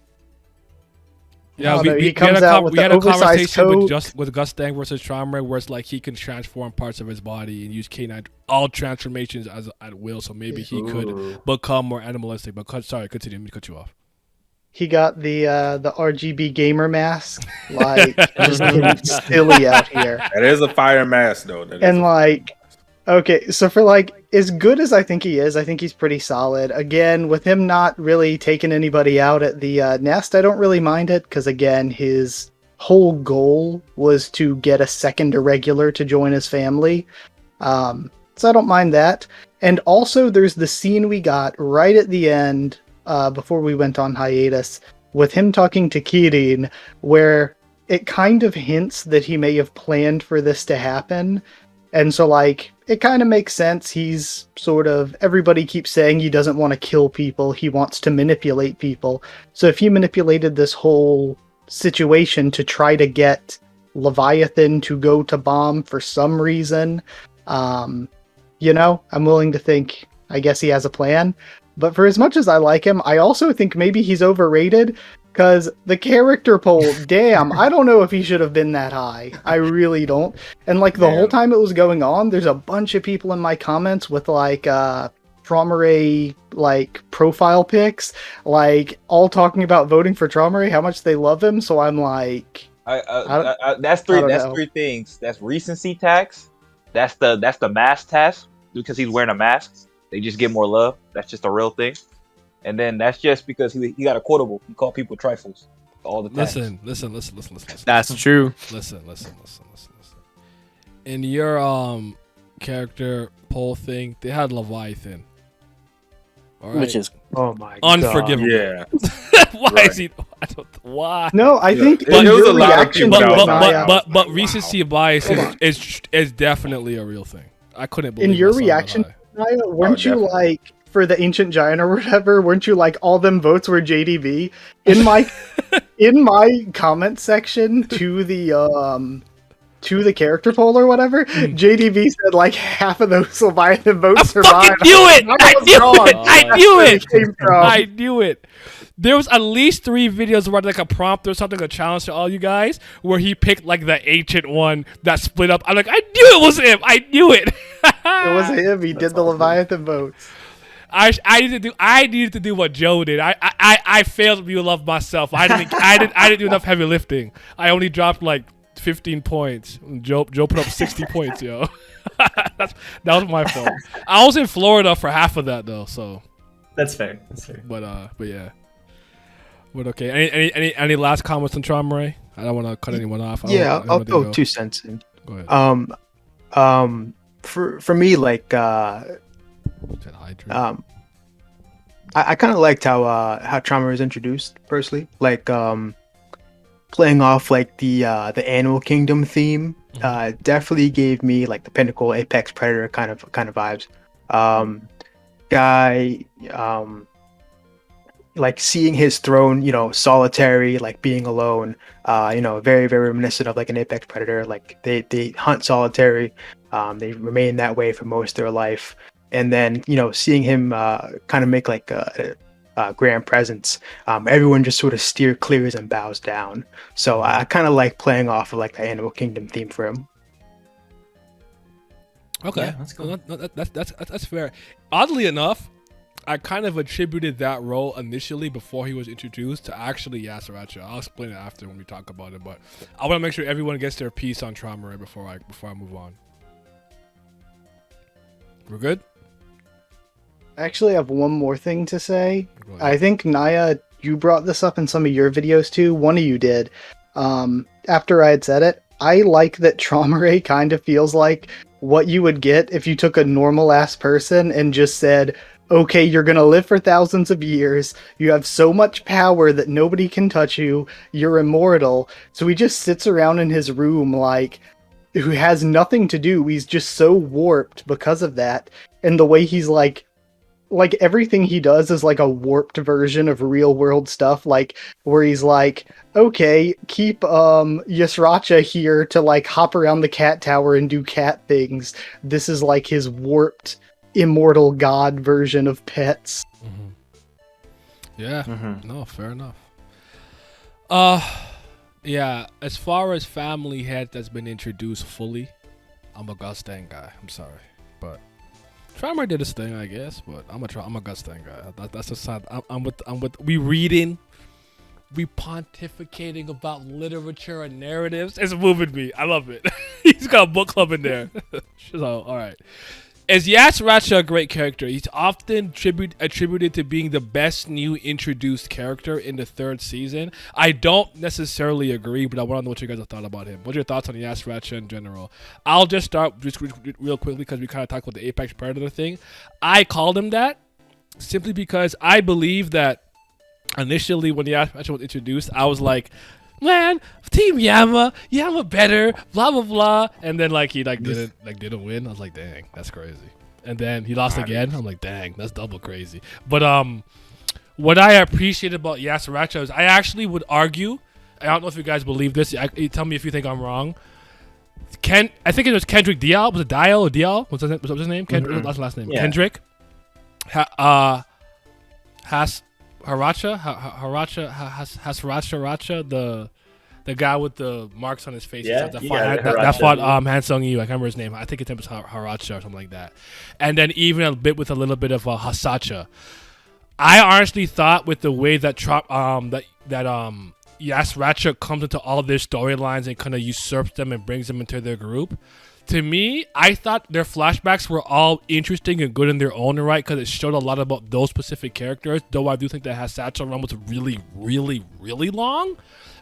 Yeah, we had a conversation with Gus Dang versus Traumerei where it's like he can transform parts of his body and use canine all transformations at will, so maybe he could become more animalistic. But sorry, continue. Let me cut you off. He got the RGB gamer mask, like just getting silly out here. That is a fire mask, though. Okay, so for like as good as I think he is, I think he's pretty solid. Again, with him not really taking anybody out at the nest, I don't really mind it because again, his whole goal was to get a second irregular to join his family. so I don't mind that. And also, there's the scene we got right at the end, before we went on hiatus, with him talking to Kirin, where it kind of hints that he may have planned for this to happen. And so, like, it kind of makes sense. He's sort of, everybody keeps saying he doesn't want to kill people, he wants to manipulate people. So if he manipulated this whole situation to try to get Leviathan to go to bomb for some reason, you know, I'm willing to think, I guess he has a plan. But for as much as I like him, I also think maybe he's overrated, because the character poll, damn, I don't know if he should have been that high. I really don't. And like the whole time it was going on, there's a bunch of people in my comments with like Traumerei like profile pics, like all talking about voting for Traumerei, how much they love him. So I'm like, That's I don't That's know. 3 things. That's recency tax. That's the mask tax because he's wearing a mask. They just get more love. That's just a real thing. And then that's just because he got a quotable. He called people trifles all the time. Listen. That's true. Listen. In your character poll thing, they had Leviathan. All right. Which is Oh my unforgivable. Yeah. Why is he? I don't. Why? No, I think There in was your a lot of reaction people to that it, was Naya, But recency bias is definitely a real thing. I couldn't believe in your I saw that reaction, high. Naya, weren't you definitely. like, for the Ancient Giant or whatever, weren't you like all them votes were JDB? In my in my comment section to the character poll or whatever, JDB said like half of those Leviathan votes I are fucking mine. knew it! I I knew it! There was at least 3 videos where like a prompt or something, a challenge to all you guys, where he picked like the ancient one that split up. I'm like, I knew it was him! I knew it! It was him. He did the Leviathan votes. I needed to do what Joe did. I failed to be love myself. I didn't do enough heavy lifting. I only dropped like 15 points. Joe put up 60 points, yo. That was my fault. I was in Florida for half of that though, so That's fair. but yeah. But okay. Any last comments on Traumerei? I don't want to cut anyone off. I'll throw 2 cents in. Go ahead. For me, like I kind of liked how Traumerei was introduced personally, like playing off like the Animal Kingdom theme. Definitely gave me like the Pinnacle Apex Predator kind of vibes. Guy, like seeing his throne, you know, solitary, like being alone, you know, very, very reminiscent of like an Apex Predator. Like they hunt solitary, they remain that way for most of their life. And then, you know, seeing him kind of make like a grand presence, everyone just sort of clears and bows down. So I kind of like playing off of like the Animal Kingdom theme for him. Okay, Yeah, that's cool. That's fair. Oddly enough, I kind of attributed that role initially before he was introduced to actually Yasaracha. I'll explain it after when we talk about it, but I want to make sure everyone gets their piece on Traumerei before I move on. We're good? I actually have one more thing to say. I think, Naya, you brought this up in some of your videos too. One of you did. After I had said it, I like that Traumerei kind of feels like what you would get if you took a normal ass person and just said, okay, you're gonna live for thousands of years, you have so much power that nobody can touch you, you're immortal. So he just sits around in his room like, who has nothing to do. He's just so warped because of that. And the way he's like everything he does is like a warped version of real world stuff, like where he's like, okay, keep Yasracha here to like hop around the cat tower and do cat things. This is like his warped immortal god version of pets. Yeah. No, fair enough. Yeah, as far as family head that's been introduced fully, I'm a Gustain guy. I'm sorry, but Traumerei did his thing, I guess. But I'm a Gustain guy. That's the side. I'm with. We reading, we pontificating about literature and narratives. It's moving me. I love it. He's got a book club in there. So all right. Is Yasuracha a great character? He's often attributed to being the best new introduced character in the 3rd season. I don't necessarily agree, but I want to know what you guys have thought about him. What's your thoughts on Yasuracha in general? I'll just start just real quickly because we kind of talked about the Apex Predator thing. I called him that simply because I believe that initially when Yasuracha was introduced, I was like, man, Team Yama better, blah blah blah, and then he didn't win. I was like, dang, that's crazy. And then he lost again. I'm like, dang, that's double crazy. But what I appreciate about Yasuracha is I actually would argue. I don't know if you guys believe this. Tell me if you think I'm wrong. I think it was Kendrick Dial. Was it Dial or Dial? What's his name? Kendrick. What's his last name? Yeah. Kendrick. Hasaracha, the guy with the marks on his face. Yeah, that fought Han Sung-yu. I can't remember his name. I think his name was Haracha or something like that. And then even a little bit of Hasacha. I honestly thought with the way that Yasuracha comes into all of their storylines and kind of usurps them and brings them into their group. To me, I thought their flashbacks were all interesting and good in their own right because it showed a lot about those specific characters, though I do think that Hasacha run was really, really, really long.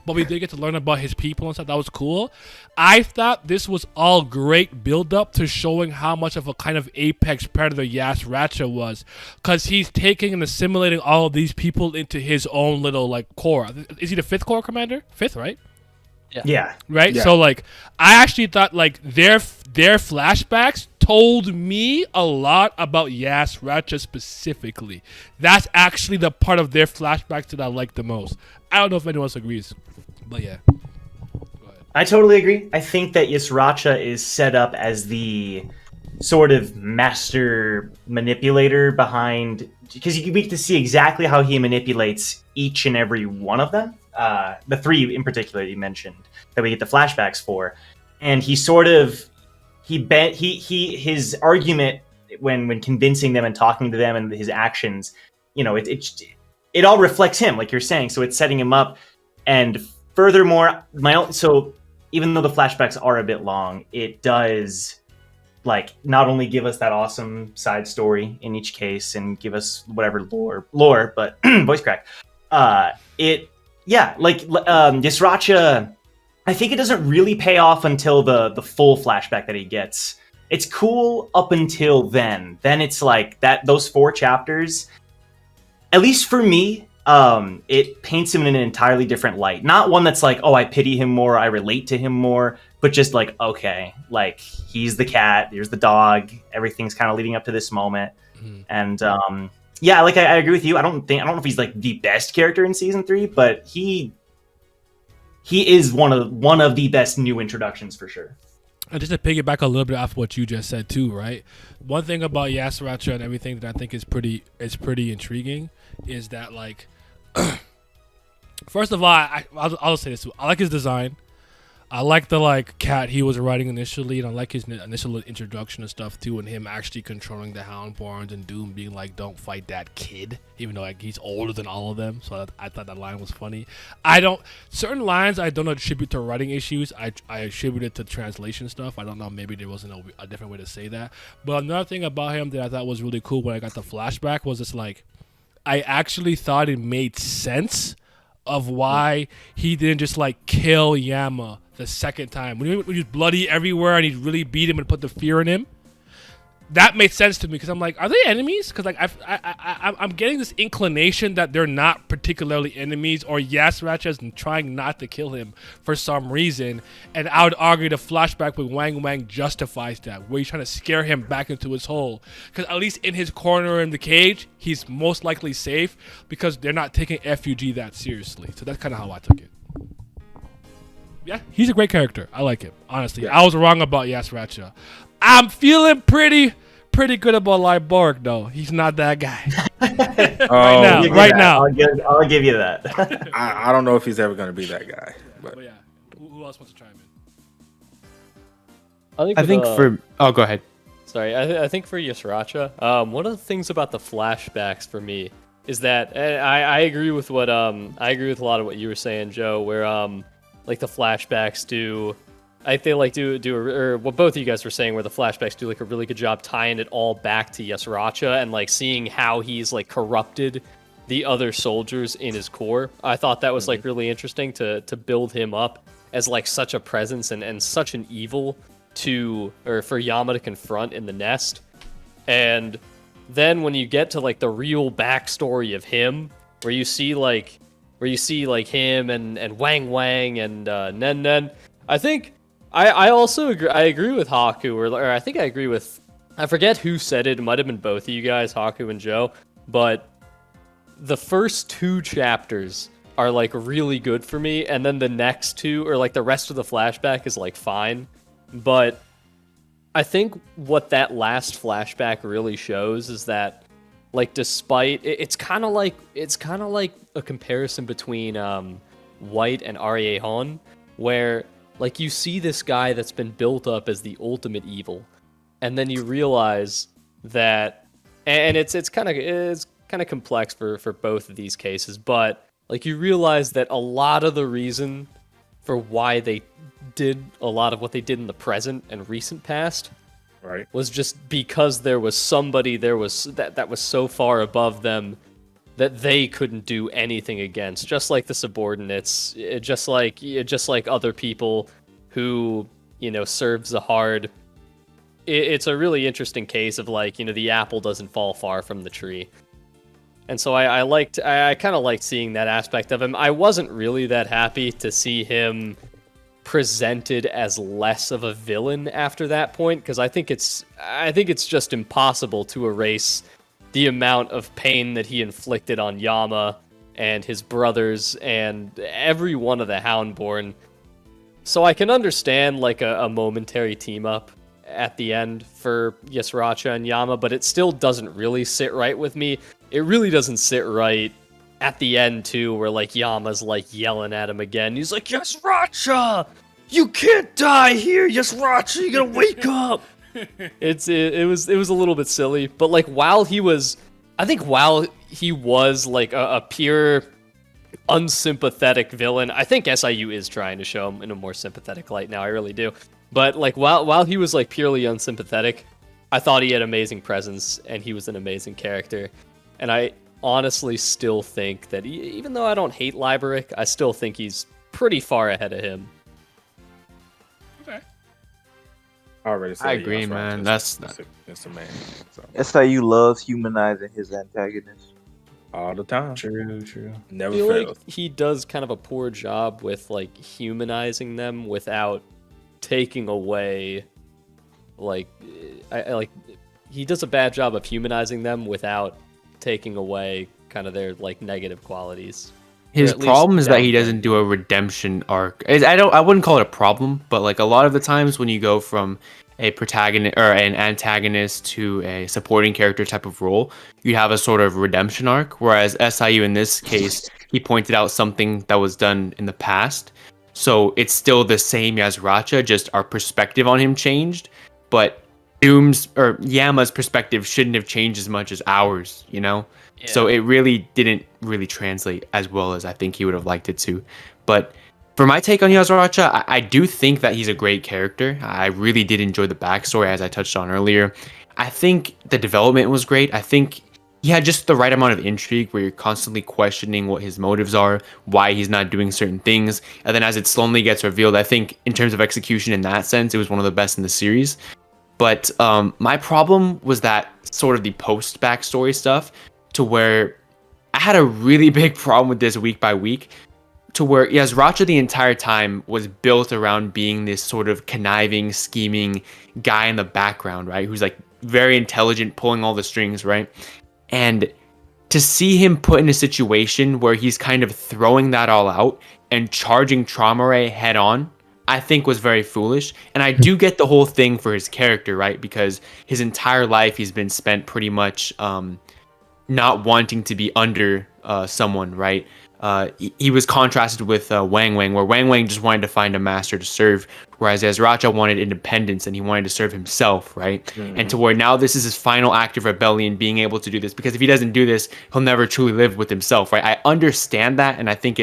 But we did get to learn about his people and stuff. That was cool. I thought this was all great build-up to showing how much of a kind of apex predator Yasuracha was. Because he's taking and assimilating all of these people into his own little, core. Is he the 5th Corps commander? 5th, right? Yeah. Right? Yeah. So, I actually thought, their flashbacks told me a lot about Yasuracha specifically. That's actually the part of their flashbacks that I like the most. I don't know if anyone else agrees, but yeah. Go ahead. I totally agree. I think that Yasuracha is set up as the sort of master manipulator behind, because you get to see exactly how he manipulates each and every one of them. The 3 in particular you mentioned that we get the flashbacks for, and he sort of his argument when convincing them and talking to them and his actions, it all reflects him, like you're saying. So it's setting him up, and furthermore, so even though the flashbacks are a bit long, it does not only give us that awesome side story in each case and give us whatever lore, but voice crack. Yasuracha, I think it doesn't really pay off until the full flashback that he gets. It's cool up until then. Then it's those 4 chapters, at least for me, it paints him in an entirely different light. Not one that's I pity him more, I relate to him more, but just okay, he's the cat, here's the dog, everything's kind of leading up to this moment. Mm-hmm. And I agree with you. I don't know if he's the best character in season 3, but he is one of the best new introductions for sure. And just to piggyback a little bit off what you just said too, right? One thing about Yasuracha and everything that I think is pretty intriguing is that first of all, I'll say this: I like his design. I like the cat he was riding initially, and I like his initial introduction and stuff too, and him actually controlling the Houndborns and Doom being don't fight that kid, even though he's older than all of them. So I thought that line was funny. Certain lines I don't attribute to writing issues. I attribute it to translation stuff. I don't know, maybe there wasn't a different way to say that. But another thing about him that I thought was really cool when I got the flashback was just I actually thought it made sense of why he didn't just kill Yama the second time. When he was bloody everywhere and he really beat him and put the fear in him, that made sense to me because I'm are they enemies? Because I'm getting this inclination that they're not particularly enemies, or Yasuracha is trying not to kill him for some reason. And I would argue the flashback with Wang Wang justifies that, where he's trying to scare him back into his hole. Because at least in his corner in the cage, he's most likely safe because they're not taking F.U.G that seriously. So that's kind of how I took it. Yeah, he's a great character. I like him, honestly. Yeah. I was wrong about Yasuracha. I'm feeling pretty good about Lyborg, though. He's not that guy. right now. I'll give you that. I don't know if he's ever going to be that guy. But yeah, who else wants to chime in? I think go ahead. Sorry, I think for Yasuracha, one of the things about the flashbacks for me is that I agree with I agree with a lot of what you were saying, Joe. Where the flashbacks do I think like or what both of you guys were saying, where the flashbacks do like a really good job tying it all back to Yasracha and like seeing how he's like corrupted the other soldiers in his core. I thought that was like really interesting to build him up as like such a presence and such an evil for Yama to confront in the nest. And then when you get to like the real backstory of him, where you see like him and Wang Wang and Nen Nen, I think I also agree. I agree with Haku, or I think I agree with, I forget who said it. It might have been both of you guys, Haku and Joe. But the first 2 chapters are like really good for me, and then the next 2, or like the rest of the flashback, is like fine. But I think what that last flashback really shows is that, like, despite it's kind of like a comparison between White and Arye Hon, where like you see this guy that's been built up as the ultimate evil, and then you realize that, and it's kind of complex for both of these cases, but like you realize that a lot of the reason for why they did a lot of what they did in the present and recent past, right, was just because there was somebody that was so far above them that they couldn't do anything against, just like the subordinates, just like other people who, you know, serves the hard. It's a really interesting case of like, you know, the apple doesn't fall far from the tree. And so I kind of liked seeing that aspect of him. I wasn't really that happy to see him presented as less of a villain after that point, because I think it's just impossible to erase the amount of pain that he inflicted on Yama and his brothers and every one of the Houndborn. So I can understand like a momentary team up at the end for Yasracha and Yama, but it still doesn't really sit right with me. It really doesn't sit right at the end too, where like Yama's like yelling at him again. He's like, "Yasracha, you can't die here, Yasracha. You gotta wake up." It was a little bit silly, but like while he was like a pure unsympathetic villain, I think SIU is trying to show him in a more sympathetic light now. I really do. But like while he was like purely unsympathetic, I thought he had amazing presence and he was an amazing character. And I honestly still think that even though I don't hate Liberic, I still think he's pretty far ahead of him. I agree, man. That's a man. So. SIU loves humanizing his antagonist all the time. True. Never I feel fails. like he does kind of a poor job with like humanizing them without taking away, like, he does a bad job of humanizing them without taking away kind of their like negative qualities. His problem is that he doesn't do a redemption arc. I wouldn't call it a problem, but like a lot of the times when you go from a protagonist or an antagonist to a supporting character type of role, you have a sort of redemption arc. Whereas SIU in this case, he pointed out something that was done in the past, so it's still the same as Racha, just our perspective on him changed. But Yama's perspective shouldn't have changed as much as ours, you know? Yeah. So it really didn't really translate as well as I think he would have liked it to. But for my take on Yasracha, I do think that he's a great character. I really did enjoy the backstory, as I touched on earlier. I think the development was great. I think he had just the right amount of intrigue where you're constantly questioning what his motives are, why he's not doing certain things. And then as it slowly gets revealed, I think in terms of execution in that sense, it was one of the best in the series. But my problem was that sort of the post backstory stuff, to where I had a really big problem with this week by week, to where Yasracha the entire time was built around being this sort of conniving, scheming guy in the background, right? Who's like very intelligent, pulling all the strings, right? And to see him put in a situation where he's kind of throwing that all out and charging Traumerei head on, I think was very foolish. And I do get the whole thing for his character, right? Because his entire life he's been spent pretty much not wanting to be under someone, right? He was contrasted with Wang Wang, where Wang Wang just wanted to find a master to serve, whereas Yasracha wanted independence and he wanted to serve himself, right? Mm-hmm. And to where now this is his final act of rebellion, being able to do this, because if he doesn't do this, he'll never truly live with himself, right? I understand that, and I think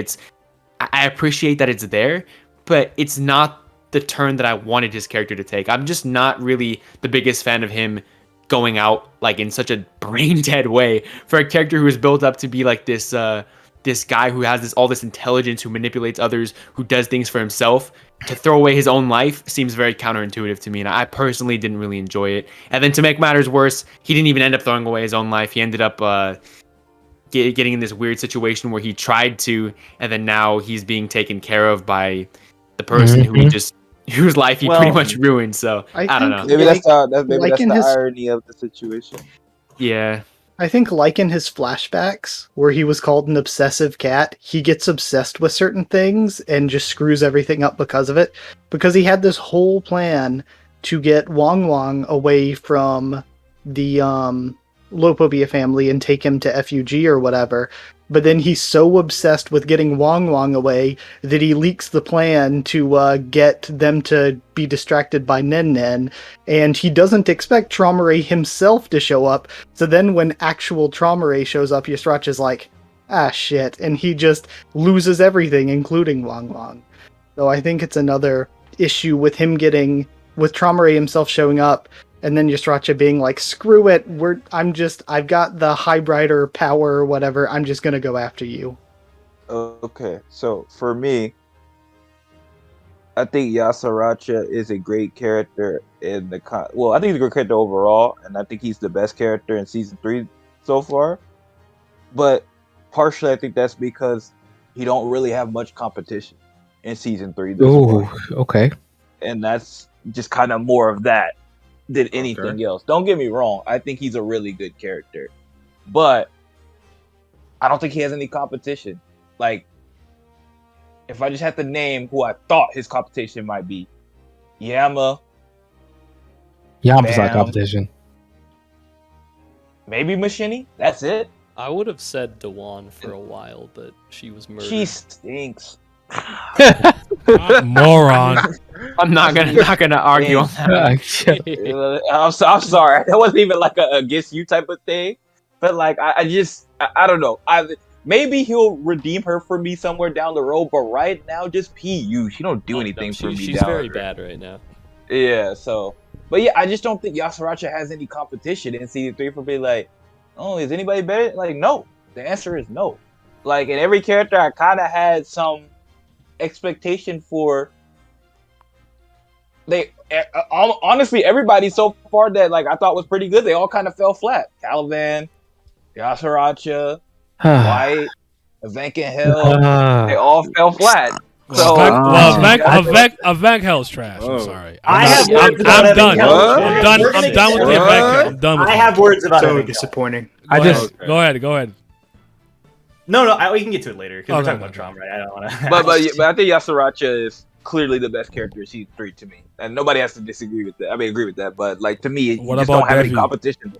I appreciate that it's there, but it's not the turn that I wanted his character to take. I'm just not really the biggest fan of him going out like in such a brain dead way for a character who is built up to be like this this guy who has all this intelligence, who manipulates others, who does things for himself. To throw away his own life seems very counterintuitive to me, and I personally didn't really enjoy it. And then to make matters worse, he didn't even end up throwing away his own life. He ended up getting in this weird situation where he tried to, and then now he's being taken care of by the person whose life he pretty much ruined. So I don't know. Maybe that's the his, irony of the situation. Yeah. I think like in his flashbacks, where he was called an obsessive cat, he gets obsessed with certain things and just screws everything up because of it. Because he had this whole plan to get Wong Wong away from the Lopobia family and take him to F.U.G or whatever. But then he's so obsessed with getting Wong Wong away that he leaks the plan to get them to be distracted by Nen Nen, and he doesn't expect Traumerei himself to show up. So then when actual Traumerei shows up, Yasracha's like, ah shit, and he just loses everything, including Wong Wong. So I think it's another issue with him with Traumerei himself showing up, and then Yasracha being like, screw it, I've got the Highbrider power or whatever, I'm just gonna go after you. Okay, so for me, I think Yasaracha is a great character in the I think he's a great character overall, and I think he's the best character in season 3 so far. But partially, I think that's because he don't really have much competition in season 3 this far. Okay. And that's just kind of more of that than anything else. Don't get me wrong, I think he's a really good character, but I don't think he has any competition. Like, if I just had to name who I thought his competition might be, Yama's not competition. Maybe Machini. That's it. I would have said Dewan for a while, but she was murdered. She stinks. Moron. I'm not gonna argue on that. I'm sorry. That wasn't even like a against you type of thing. But like, I don't know. Maybe he'll redeem her for me somewhere down the road. But right now, just PU. She don't do anything for me. She's very bad right now. Yeah. So, but yeah, I just don't think Yasaracha has any competition in season 3 for being like, oh, is anybody better? Like, no. The answer is no. Like, in every character, I kind of had some expectation for. Honestly, everybody so far that like I thought was pretty good, they all kind of fell flat. Caliban, Yasaracha, White, Evank and Hell, they all fell flat. So Evank Hell's trash. I'm sorry. I'm done. I'm done with the Evank Hell. I'm done with it. I have words about it. So disappointing. Go ahead. No, we can get to it later because we're talking about Traumerei. I don't want to. But I think Yasaracha is clearly the best character in season 3 to me, and nobody has to disagree with that. I mean, agree with that, but like to me, you just don't have any competition.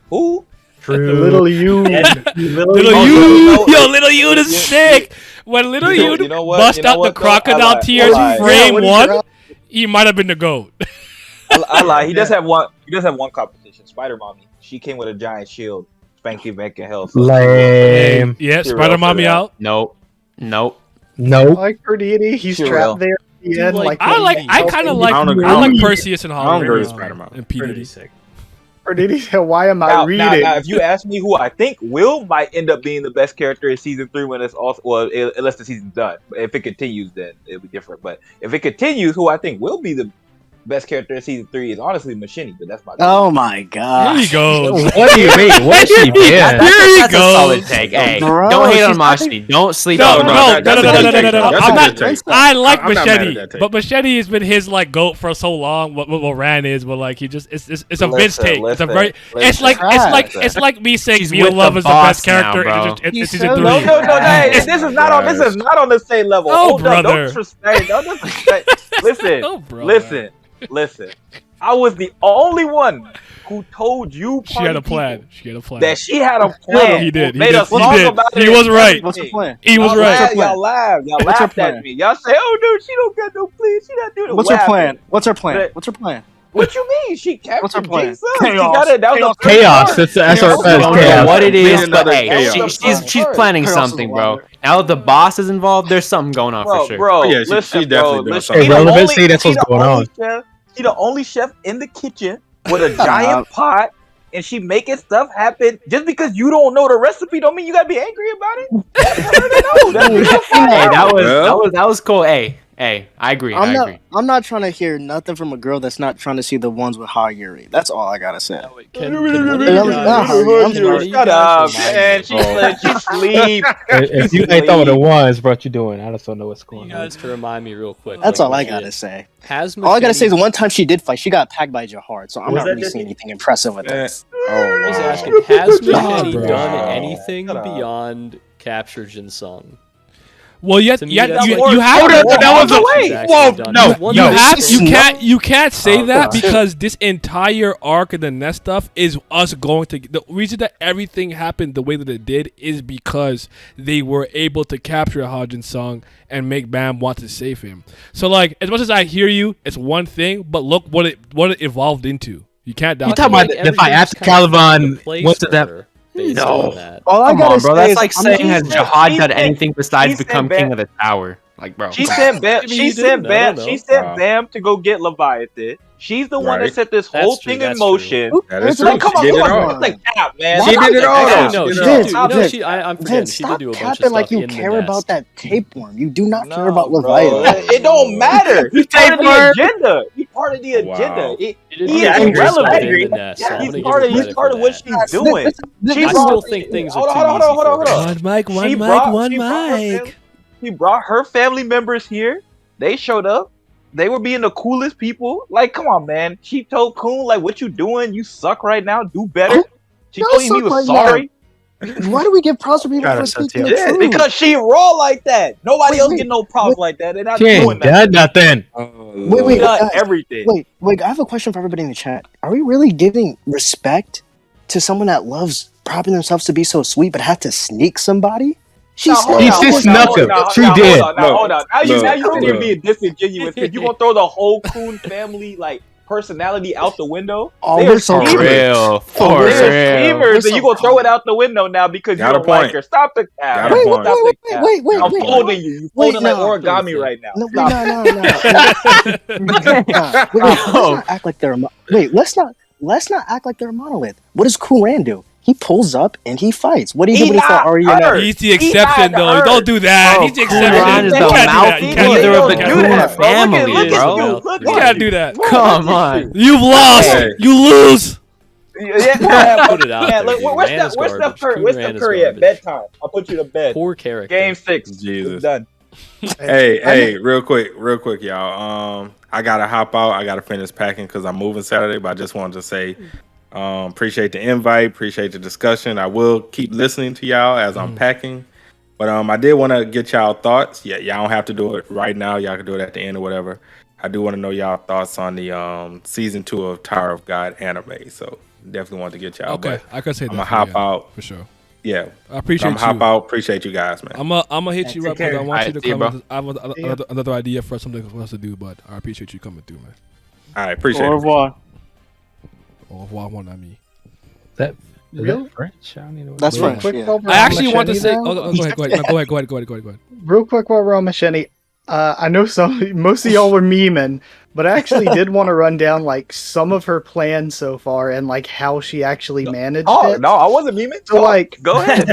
Who? True. Little you. Little you. Yo, Little you is sick. When Little you bust out the crocodile tears frame 1, he might have been the GOAT. I lie. He does have one. He does have one competition. Spider Mommy. She came with a giant shield. Spanky Evank and Hell. So Lame. Yeah, Spider Mommy out. Nope. Like Perditi, he's trapped there. I kind of like Perseus and Hollow and P. Diddy. Perditi, why am I reading? Now, if you ask me who I think Will might end up being the best character in season 3 when it's also unless the season's done. If it continues, then it'll be different. But if it continues, who I think will be the best character in season 3 is honestly Machini, but that's my take. Oh my god. Here he goes. What do you mean? What has she been? That's a solid take. Hey, Bro, don't hate on Machini. Don't sleep on No. That's a good take. I like I'm not mad at Machete, that take. but Machete has been his like GOAT for so long. What Ran is, but like he just it's a Vince take. It's a very it's like me saying Mule Love is the best character. Now, It's season 3. No. Hey, this is not on the same level. Oh, Hold up, brother. Don't disrespect. Listen. I was the only one who told you She had a plan. that she had a plan. He did. Made a song about it. He was right. What's the plan? He was right. Y'all laughed at me. Y'all say, "Oh no, she don't got no plan. She not doing it." What's her plan? What's her plan? What you mean? She captured What's her plan? Jay's son. She got it. That was Chaos. That's I don't know chaos. what it is, but Another hey, chaos. she's planning something, bro. Now that the boss is involved, there's something going on for sure. Bro, Yeah, listen, she definitely doing listen. something. He the Relevancy, only- that's he what's the going only on. chef- He the only chef in the kitchen with a giant pot, and she making stuff happen. Just because you don't know the recipe, don't mean you gotta be angry about it. That's her to know. That's her to find Hey, out. that was cool. Hey, I agree. I agree. I'm not trying to hear nothing from a girl that's not trying to see the ones with Haigh-Rankers. That's all I gotta say. Can one of you guys Shut up, man. remind me? She sleep. If you ain't throwing the ones, bro, what you doing? I just don't know what's going on. to remind me real quick. That's all I legit, gotta say. Has All I gotta say is McKinney- one time she did fight, she got packed by Jahard, so I'm Was not that really just- seeing anything impressive with that. Oh He's wow. asking, has Stop, McKinney bro. done anything Shut up. beyond capture Jin Sung? Well, yet To me, you that's you like- have Hold on, that was a She's actually done. No, There's one you thing- have Snow- you can't say Oh, that God. because this entire arc of the Nest stuff is us going to the reason that everything happened the way that it did is because they were able to capture Hajin Sung and make Bam want to save him. So like as much as I hear you, it's one thing, but look what it evolved into. You can't doubt You talking that. about the fight after Caliban went to that? No. That. All I Come gotta on, bro. say That's is, like I'm saying has she Jihad said- done anything besides she said become Bam- king of the tower? Like, bro. She come sent on. Bam. Maybe She you sent didn't, I Bam. don't She know. sent Wow. Bam to go get Leviathan. She's the one that Right. set this That's whole true, thing in that's motion. Who That cares is true. Like, come on, She did come it on. all. That's like cap, man. She did it all. Actually, though. no, She she did it all. did. Vince, No, Vince, I'm forgetting. Vince, She did stop do a bunch of capping like stuff you in the care about nest. that tapeworm. You do not care No, about bro. Leviathan. It don't matter. He's part of the Tapeworm. agenda. He's part of the Wow. agenda. She did He do a is bunch of stuff irrelevant. in the nest, so I'm He's gonna part give of her he's credit part for of what that. she's doing. She I brought- still think things are hold too on, hold on, easy hold on, for hold her. on. One mic, one She mic, brought- one she brought her mic. fam- She brought her family members here. They showed up. They were being the coolest people. Like, come on, man. She told Kun, like, what you doing? You suck right now. Do better. She Y'all told him he suck was right sorry. Why do we give props for people Gotta for shut speaking you the Yeah, truth? because she raw like that. Nobody Wait, else wait, get no props wait. like that. They're not She doing ain't done nothing. nothing. Wait, She done guys. everything. Wait, I have a question for everybody in the chat. Are we really giving respect to someone that loves propping themselves to be so sweet but had to sneak somebody? She Now, said hold He on, just hold on, snuck hold him. on, She now, did. Hold on, now, hold on. Now you Look, sitting here look. being disingenuous because you gonna throw the whole Coon family like personality out the window. Oh, They we're are so For schemers. real. For we're so- They're real. schemers, We're and you so gonna throw it common. out the window now because Got you a don't like point. her. Stop the cap. Got a Wait, point. Stop the cap. wait, I'm wait. folding you. You Wait, folding like no. origami right now. No, Stop. no. Wait, let's not act like they're let's not act like they're a monolith. What does Kuran do? He pulls up and he fights. What do you He do when he fought not Arya? her. He's the He exception, not though. her. Don't do that. Bro, He's the Kuran exception. is You the can't do that. You mouthpiece can't do of that. the You can't Coon do that. bro. family, Look at bro. you. You Look can't at do you. that. Come on. You've lost. Hey. You lose. Yeah, Put it out yeah, there, look, dude. where's Ran Steph? is Where's Steph garbage. Curry? Coon Where's ran Steph is Curry at garbage. bedtime? I'll put you to bed. Poor character. Game 6. Jesus. It's done. Hey, real quick, y'all. I gotta hop out. I gotta finish packing because I'm moving Saturday. But I just wanted to say, appreciate the invite, appreciate the discussion. I will keep listening to y'all as I'm packing. But I did want to get y'all thoughts. Yeah, y'all don't have to do it right now. Y'all can do it at the end or whatever. I do want to know y'all thoughts on the season 2 of Tower of God anime. So definitely want to get y'all. Okay, but I can say that. I'm gonna hop out for sure. Yeah, I appreciate I'm you. hop out. Appreciate you guys, man. I'm gonna hit you up because I want Alright, you to see you, come. bro. I have another idea for something for us to do, but I appreciate you coming through, man. All right, appreciate Au it. revoir. Au revoir, mon ami. Is Real? that French? I don't even know. That's Yeah. French. Quick Yeah. while we're I on actually want to Machete, say. though. Oh, go ahead. Go ahead. Real quick while we're on Machete, I know most of y'all were memeing, but I actually did want to run down like some of her plans so far and like how she actually managed Oh it. no, I wasn't memeing. So like, Go ahead.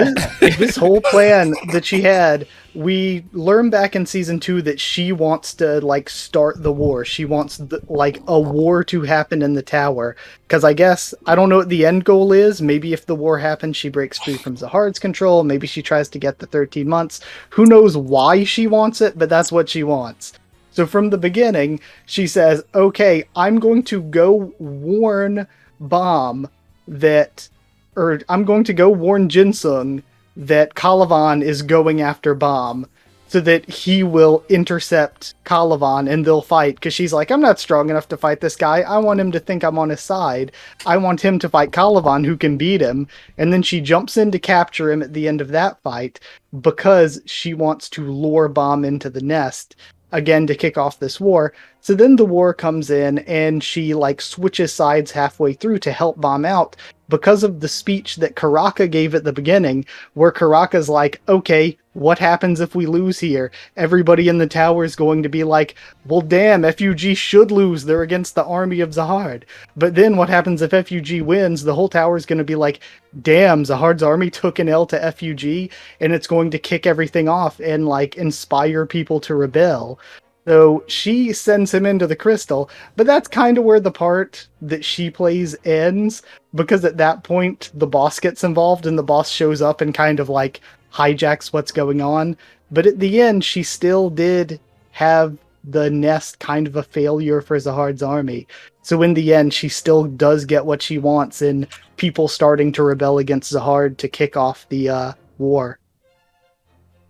this whole plan that she had, we learned back in season 2 that she wants to like start the war. She wants like a war to happen in the tower. Because I guess I don't know what the end goal is. Maybe if the war happens, she breaks free from Zahard's control. Maybe she tries to get the 13 months. Who knows why she wants it, but that's what she wants. So from the beginning, she says, "Okay, I'm going to go warn Bomb that." Or I'm going to go warn Jinsung that Caliban is going after Bomb so that he will intercept Caliban and they'll fight. Because she's like, I'm not strong enough to fight this guy. I want him to think I'm on his side. I want him to fight Caliban, who can beat him. And then she jumps in to capture him at the end of that fight because she wants to lure Bomb into the nest again to kick off this war. So then the war comes in and she like switches sides halfway through to help Bomb out because of the speech that Karaka gave at the beginning, where Karaka's like, okay, what happens if we lose here? Everybody in the tower is going to be like, well, damn, F.U.G should lose. They're against the army of Zahard. But then what happens if F.U.G wins? The whole tower is going to be like, damn, Zahard's army took an L to F.U.G, and it's going to kick everything off and like inspire people to rebel. So she sends him into the crystal, but that's kind of where the part that she plays ends, because at that point the boss gets involved and the boss shows up and kind of like hijacks what's going on. But at the end, she still did have the nest kind of a failure for Zahard's army. So in the end, she still does get what she wants in people starting to rebel against Zahard to kick off the war.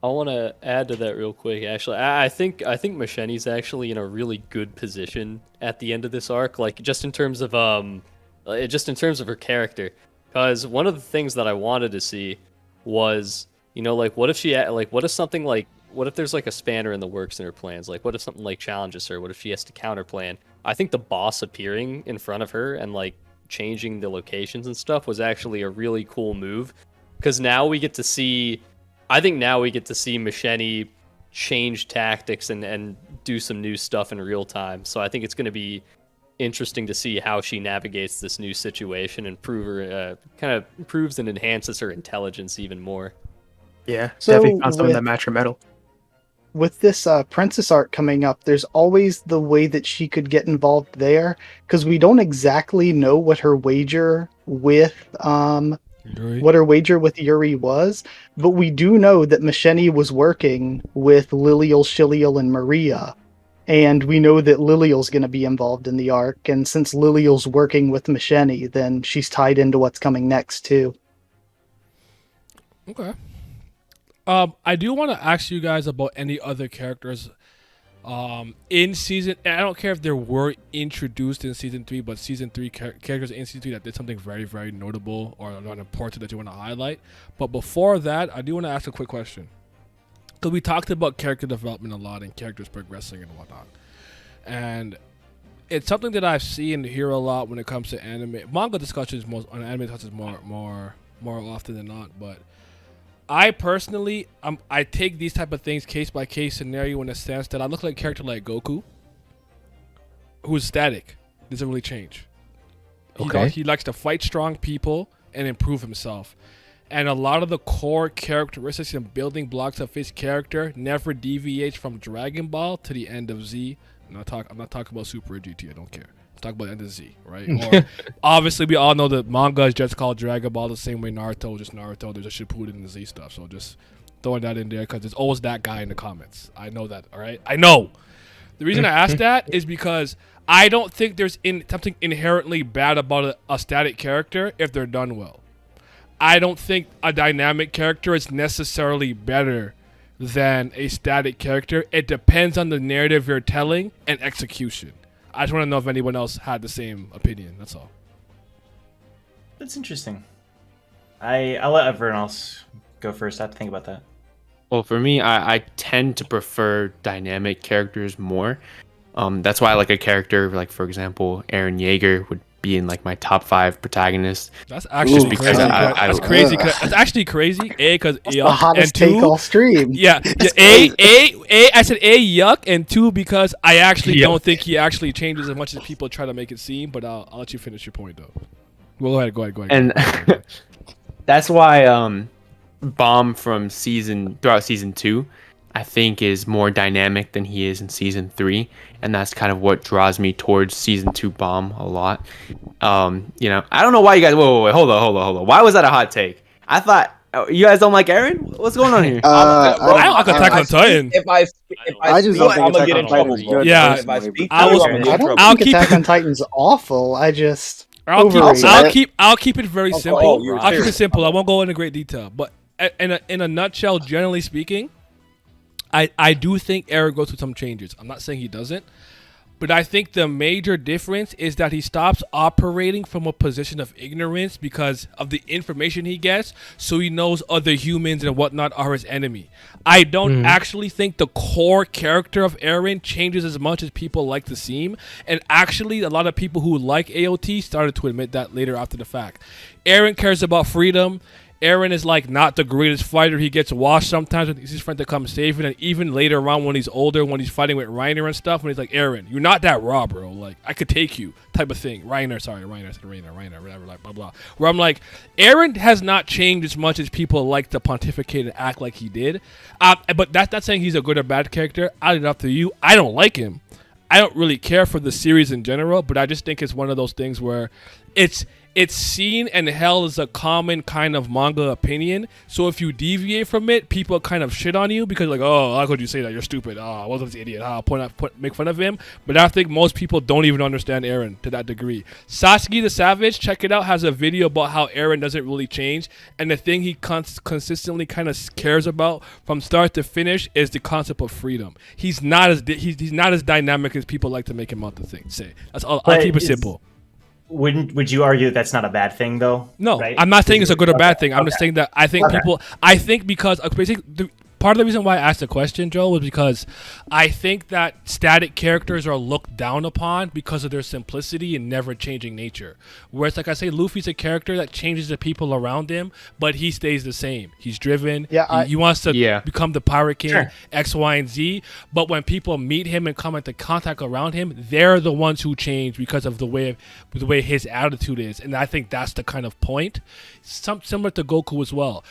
I want to add to that real quick. Actually, I think Macheni's actually in a really good position at the end of this arc, like just in terms of her character. Because one of the things that I wanted to see was, like what if there's like a spanner in the works in her plans? Like what if something like challenges her? What if she has to counterplan? I think the boss appearing in front of her and like changing the locations and stuff was actually a really cool move, because now we get to see. I think now we get to see Macheni change tactics and do some new stuff in real time. So I think it's going to be interesting to see how she navigates this new situation and kind of improves and enhances her intelligence even more. Yeah, So definitely found some of that match her metal. With this Princess arc coming up, there's always the way that she could get involved there, because we don't exactly know what her wager with Yuri was, but we do know that Macheni was working with Lilial, Shilial, and Maria, and we know that Lilial's going to be involved in the arc, and since Lilial's working with Macheni, then she's tied into what's coming next too. Okay. I do want to ask you guys about any other characters in season. I don't care if they were introduced in season 3, but season 3 characters in season 3 that did something very, very notable or important that you want to highlight. But before that, I do want to ask a quick question, because we talked about character development a lot and characters progressing and whatnot, and it's something that I've seen and hear a lot when it comes to anime manga discussions. Anime discussions more often than not, but I personally, I take these type of things case by case scenario in a sense that I look like a character like Goku, who's static, doesn't really change. Okay. He likes to fight strong people and improve himself, and a lot of the core characteristics and building blocks of his character never deviates from Dragon Ball to the end of Z. I'm not talking about Super GT. I don't care. Talk about the end of Z, right? Or obviously we all know that manga is just called Dragon Ball the same way Naruto is just Naruto. There's a Shippuden in the Z stuff, so just throwing that in there because there's always that guy in the comments. I know that, all right? I know. The reason I ask that is because I don't think there's something inherently bad about a static character if they're done well. I don't think a dynamic character is necessarily better than a static character. It depends on the narrative you're telling and execution. I just want to know if anyone else had the same opinion. That's all. That's interesting. I'll let everyone else go first. I have to think about that. Well, for me, I tend to prefer dynamic characters more. That's why I like a character like, for example, Eren Yeager would be in like my top 5 protagonists. That's actually crazy. That's crazy. That's actually crazy. A, because the hottest take all stream. Yeah. I said A, yuck, and 2, because I actually don't think he actually changes as much as people try to make it seem. But I'll let you finish your point though. Well, go ahead. And that's why Bomb throughout season 2, I think is more dynamic than he is in season 3, and that's kind of what draws me towards season 2 Bomb a lot. I don't know why you guys. Whoa, hold on. Why was that a hot take? I thought you guys don't like Eren. What's going on here? I don't like Attack on Titan. If I just don't think I'm gonna Attack get on in trouble. Titan's Bro. good. Yeah, If I speak, I was- I'm gonna get I in don't trouble. think Attack on Titan's awful. I'll Overrated. keep it very simple. you're I'll keep it serious. simple. I won't go into great detail. But in a nutshell, generally speaking, I do think Eren goes through some changes. I'm not saying he doesn't, But I think the major difference is that he stops operating from a position of ignorance because of the information he gets, so he knows other humans and whatnot are his enemy. I don't actually think the core character of Eren changes as much as people like to seem, and actually a lot of people who like AOT started to admit that later after the fact. Eren cares about freedom. Eren is like not the greatest fighter. He gets washed sometimes when he's his friend to come save him. And even later on when he's older, when he's fighting with Reiner and stuff, when he's like, Eren, you're not that raw, bro. Like, I could take you type of thing. Reiner, whatever, like, blah, blah. Where I'm like, Eren has not changed as much as people like to pontificate and act like he did. But that's not saying he's a good or bad character. I leave it up to you. I don't like him. I don't really care for the series in general, but I just think it's one of those things where it's seen and held as a common kind of manga opinion. So if you deviate from it, people kind of shit on you because like, oh, how could you say that? You're stupid. Oh, what was this idiot? Make fun of him. But I think most people don't even understand Eren to that degree. Sasuke the Savage, check it out, has a video about how Eren doesn't really change, and the thing he consistently kind of cares about from start to finish is the concept of freedom. He's not as he's not as dynamic as people like to make him out to say. That's all. I'll keep it simple. Would you argue that's not a bad thing though? No, right? I'm not saying it's a good or bad thing. I'm just saying that I think because basically part of the reason why I asked the question, Joe, was because I think that static characters are looked down upon because of their simplicity and never changing nature. Whereas, like I say, Luffy's a character that changes the people around him, but he stays the same. He's driven. He wants to become the Pirate King, X, Y, and Z. But when people meet him and come into contact around him, they're the ones who change because of the way his attitude is. And I think that's the kind of point. Similar to Goku as well.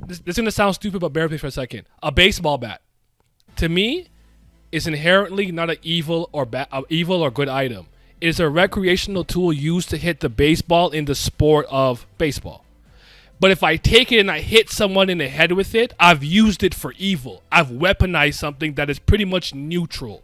This is going to sound stupid, but bear with me for a second. A baseball bat, to me, is inherently not an evil or good item. It is a recreational tool used to hit the baseball in the sport of baseball. But if I take it and I hit someone in the head with it, I've used it for evil. I've weaponized something that is pretty much neutral.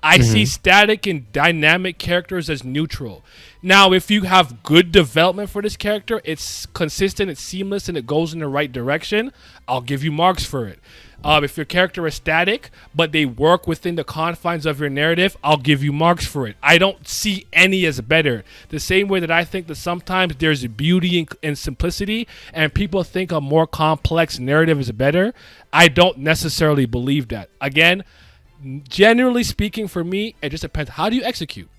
I see static and dynamic characters as neutral. Now, if you have good development for this character, it's consistent, it's seamless, and it goes in the right direction, I'll give you marks for it. If your character is static, but they work within the confines of your narrative, I'll give you marks for it. I don't see any as better. The same way that I think that sometimes there's beauty in simplicity, and people think a more complex narrative is better. I don't necessarily believe that. Again, generally speaking, for me, it just depends. How do you execute?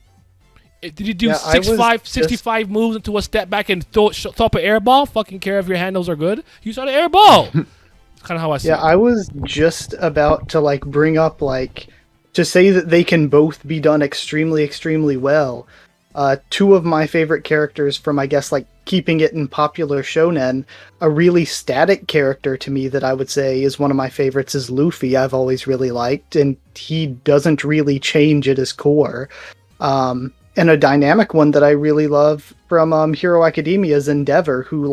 Did you do 65 moves into a step back and throw up an air ball? Fucking care if your handles are good. You saw the air ball. That's kind of how I see it. Yeah, I was just about to bring up to say that they can both be done extremely, extremely well. Two of my favorite characters from, I guess, keeping it in popular shonen, a really static character to me that I would say is one of my favorites is Luffy. I've always really liked, and he doesn't really change at his core. And a dynamic one that I really love from Hero Academia is Endeavor, who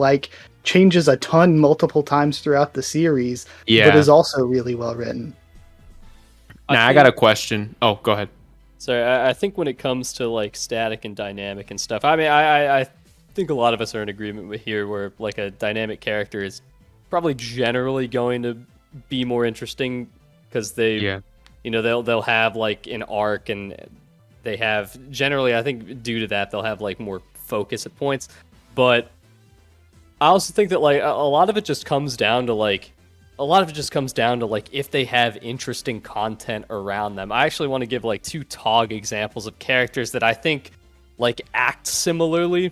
changes a ton multiple times throughout the series, but is also really well written. I got a question. Oh, go ahead. So I think when it comes to static and dynamic and stuff, I mean, I think a lot of us are in agreement with here where a dynamic character is probably generally going to be more interesting because they'll have an arc, and they have generally, I think due to that, they'll have more focus at points. But I also think that a lot of it just comes down to if they have interesting content around them. I actually want to give two TOG examples of characters that I think act similarly,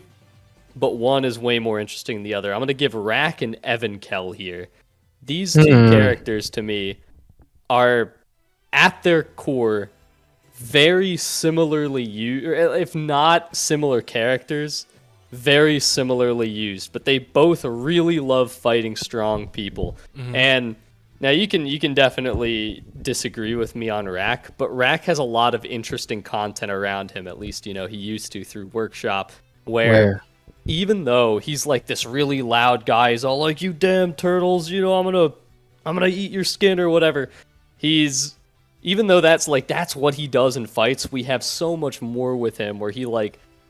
but one is way more interesting than the other. I'm going to give Rack and Evan Kell here. These two characters to me are at their core very similarly used, if not similar characters, very similarly used, but they both really love fighting strong people. And now you can definitely disagree with me on Rack, but Rack has a lot of interesting content around him, at least he used to through Workshop, where even though he's this really loud guy, he's all like, you damn turtles, I'm gonna eat your skin or whatever. Even though that's what he does in fights, we have so much more with him where he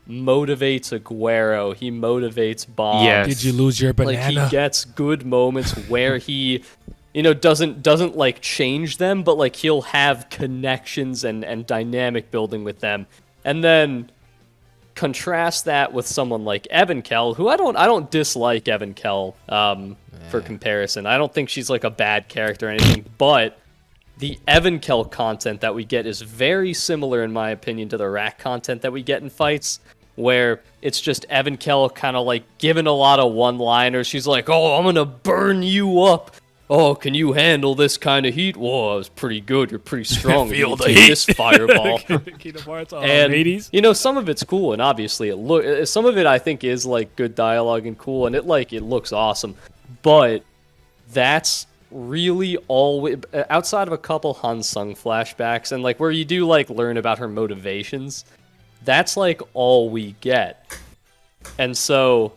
motivates Aguero, he motivates Bob. Yes. Did you lose your banana? He gets good moments where he doesn't like change them, but like he'll have connections and dynamic building with them. And then contrast that with someone like Evankel, who I don't dislike Evankel for comparison. I don't think she's like a bad character or anything, but the Evankel content that we get is very similar, in my opinion, to the Rack content that we get in fights, where it's just Evankel kind of like giving a lot of one-liners. She's like, "Oh, I'm gonna burn you up. Oh, can you handle this kind of heat? Whoa, it's pretty good. You're pretty strong. Feel the Take heat." this fireball." Kingdom Hearts, And Hades. some of it's cool, and obviously some of it I think is like good dialogue and cool, and it looks awesome. But that's really all outside of a couple Hansung flashbacks and like where you do like learn about her motivations. That's like all we get. And so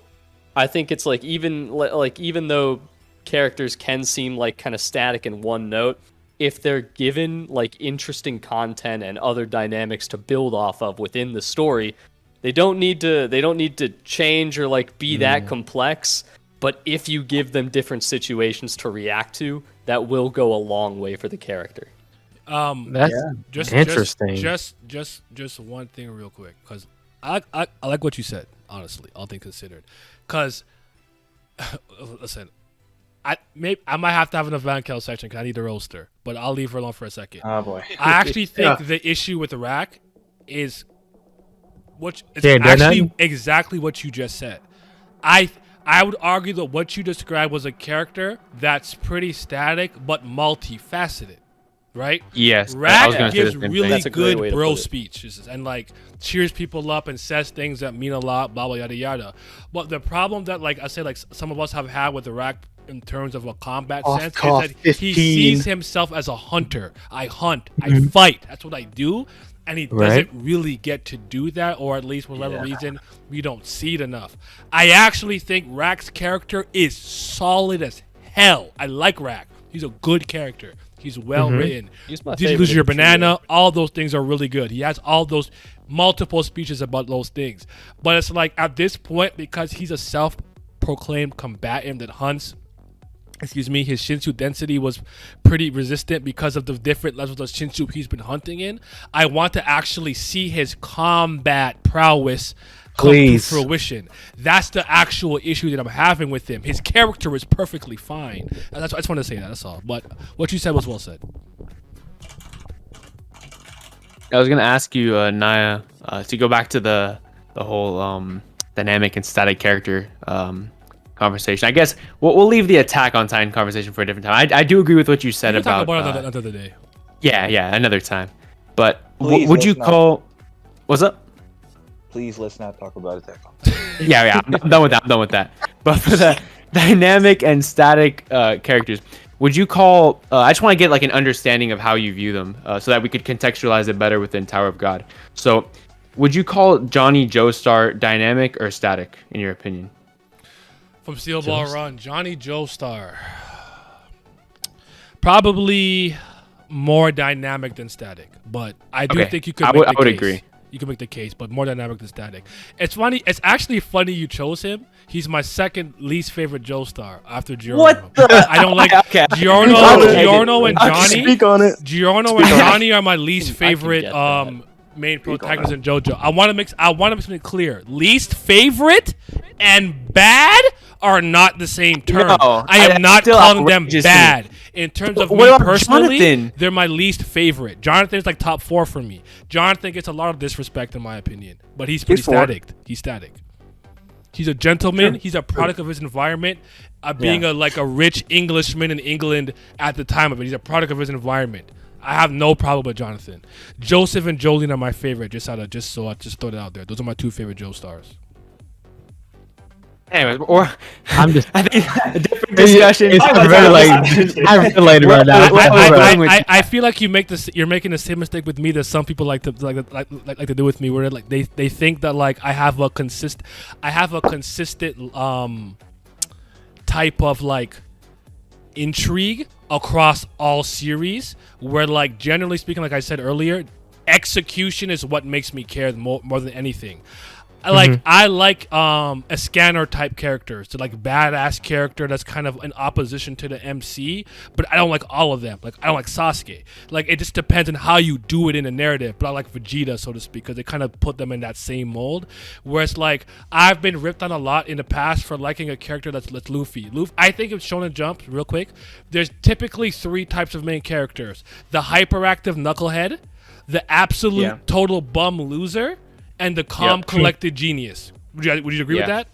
I think it's like even though characters can seem like kind of static in one note, if they're given like interesting content and other dynamics to build off of within the story, they don't need to change or like be that complex. But if you give them different situations to react to, that will go a long way for the character. That's Just interesting. Just one thing real quick, because I like what you said, honestly, all things considered. Because, listen, I might have to have an Evankel section because I need a roaster, but I'll leave her alone for a second. Oh boy. I actually think the issue with the Rack is exactly what you just said. I would argue that what you described was a character that's pretty static but multifaceted, right? Yes, I was Rack gonna say gives the same really thing. That's a great good way to bro put it. speeches and like cheers people up and says things that mean a lot, blah blah yada yada. But the problem that like I say like some of us have had with the Rack in terms of a combat sense is that he 15. sees himself as a hunter. I hunt, I fight. That's what I do. And he doesn't really get to do that, or at least for whatever reason, we don't see it enough. I actually think Rack's character is solid as hell. I like Rack. He's a good character. He's well written. He's my Did you favorite lose your in True banana? Love. All those things are really good. He has all those multiple speeches about those things. But it's like at this point, because he's a self-proclaimed combatant that hunts, his Shinshu density was pretty resistant because of the different levels of Shinshu he's been hunting in. I want to actually see his combat prowess come to fruition. That's the actual issue that I'm having with him. His character is perfectly fine. And I just want to say that, that's all. But what you said was well said. I was gonna ask you, Naya, to go back to the whole dynamic and static character conversation. I guess we'll leave the Attack on Titan conversation for a different time. I do agree with what you said We can talk about about it another day. yeah, another time. But Please, would you let's not. call? What's up? Please, let's not talk about Attack on Titan. Yeah, I'm done with that. But for the dynamic and static characters, would you call? I just want to get like an understanding of how you view them, so that we could contextualize it better within Tower of God. So, would you call Johnny Joestar dynamic or static, in your opinion? From Steel Ball Run, Johnny Joestar. Probably more dynamic than static, but I do think you could. I make the would case. agree. You can make the case, but more dynamic than static. It's funny. It's actually funny you chose him. He's my second least favorite Joestar after Giorno. What the- I don't like Okay. Giorno and I can Johnny. speak on it. Giorno and Johnny are my least favorite get that. main protagonists in JoJo. I want to make something clear. Least favorite and bad are not the same term. No, I am not still calling them outrageous to me. bad. In terms of What me about personally, Jonathan? they're my least favorite. Jonathan's like top 4 for me. Jonathan gets a lot of disrespect in my opinion, but he's pretty He's 4. static. He's static. He's a gentleman. He's a product of his environment. Being a rich Englishman in England at the time of it, he's a product of his environment. I have no problem with Jonathan. Joseph and Jolene are my favorite. Just throw it out there. Those are my 2 favorite Joestars. Anyways, or I'm just. I think a different discussion. I'm related right now. I feel like you're making the same mistake with me that some people like to do with me, where like they think that like I have a consistent type of like intrigue across all series, where like generally speaking, like I said earlier, execution is what makes me care more than anything. I like a scanner type characters, so like badass character that's kind of in opposition to the MC, but I don't like all of them. Like I don't like Sasuke. Like it just depends on how you do it in the narrative. But I like Vegeta, so to speak, because they kind of put them in that same mold. Whereas like I've been ripped on a lot in the past for liking a character that's Luffy. I think of Shonen Jump real quick. There's typically 3 types of main characters: the hyperactive knucklehead, the absolute total bum loser, and the calm, collected genius. Would you agree with that?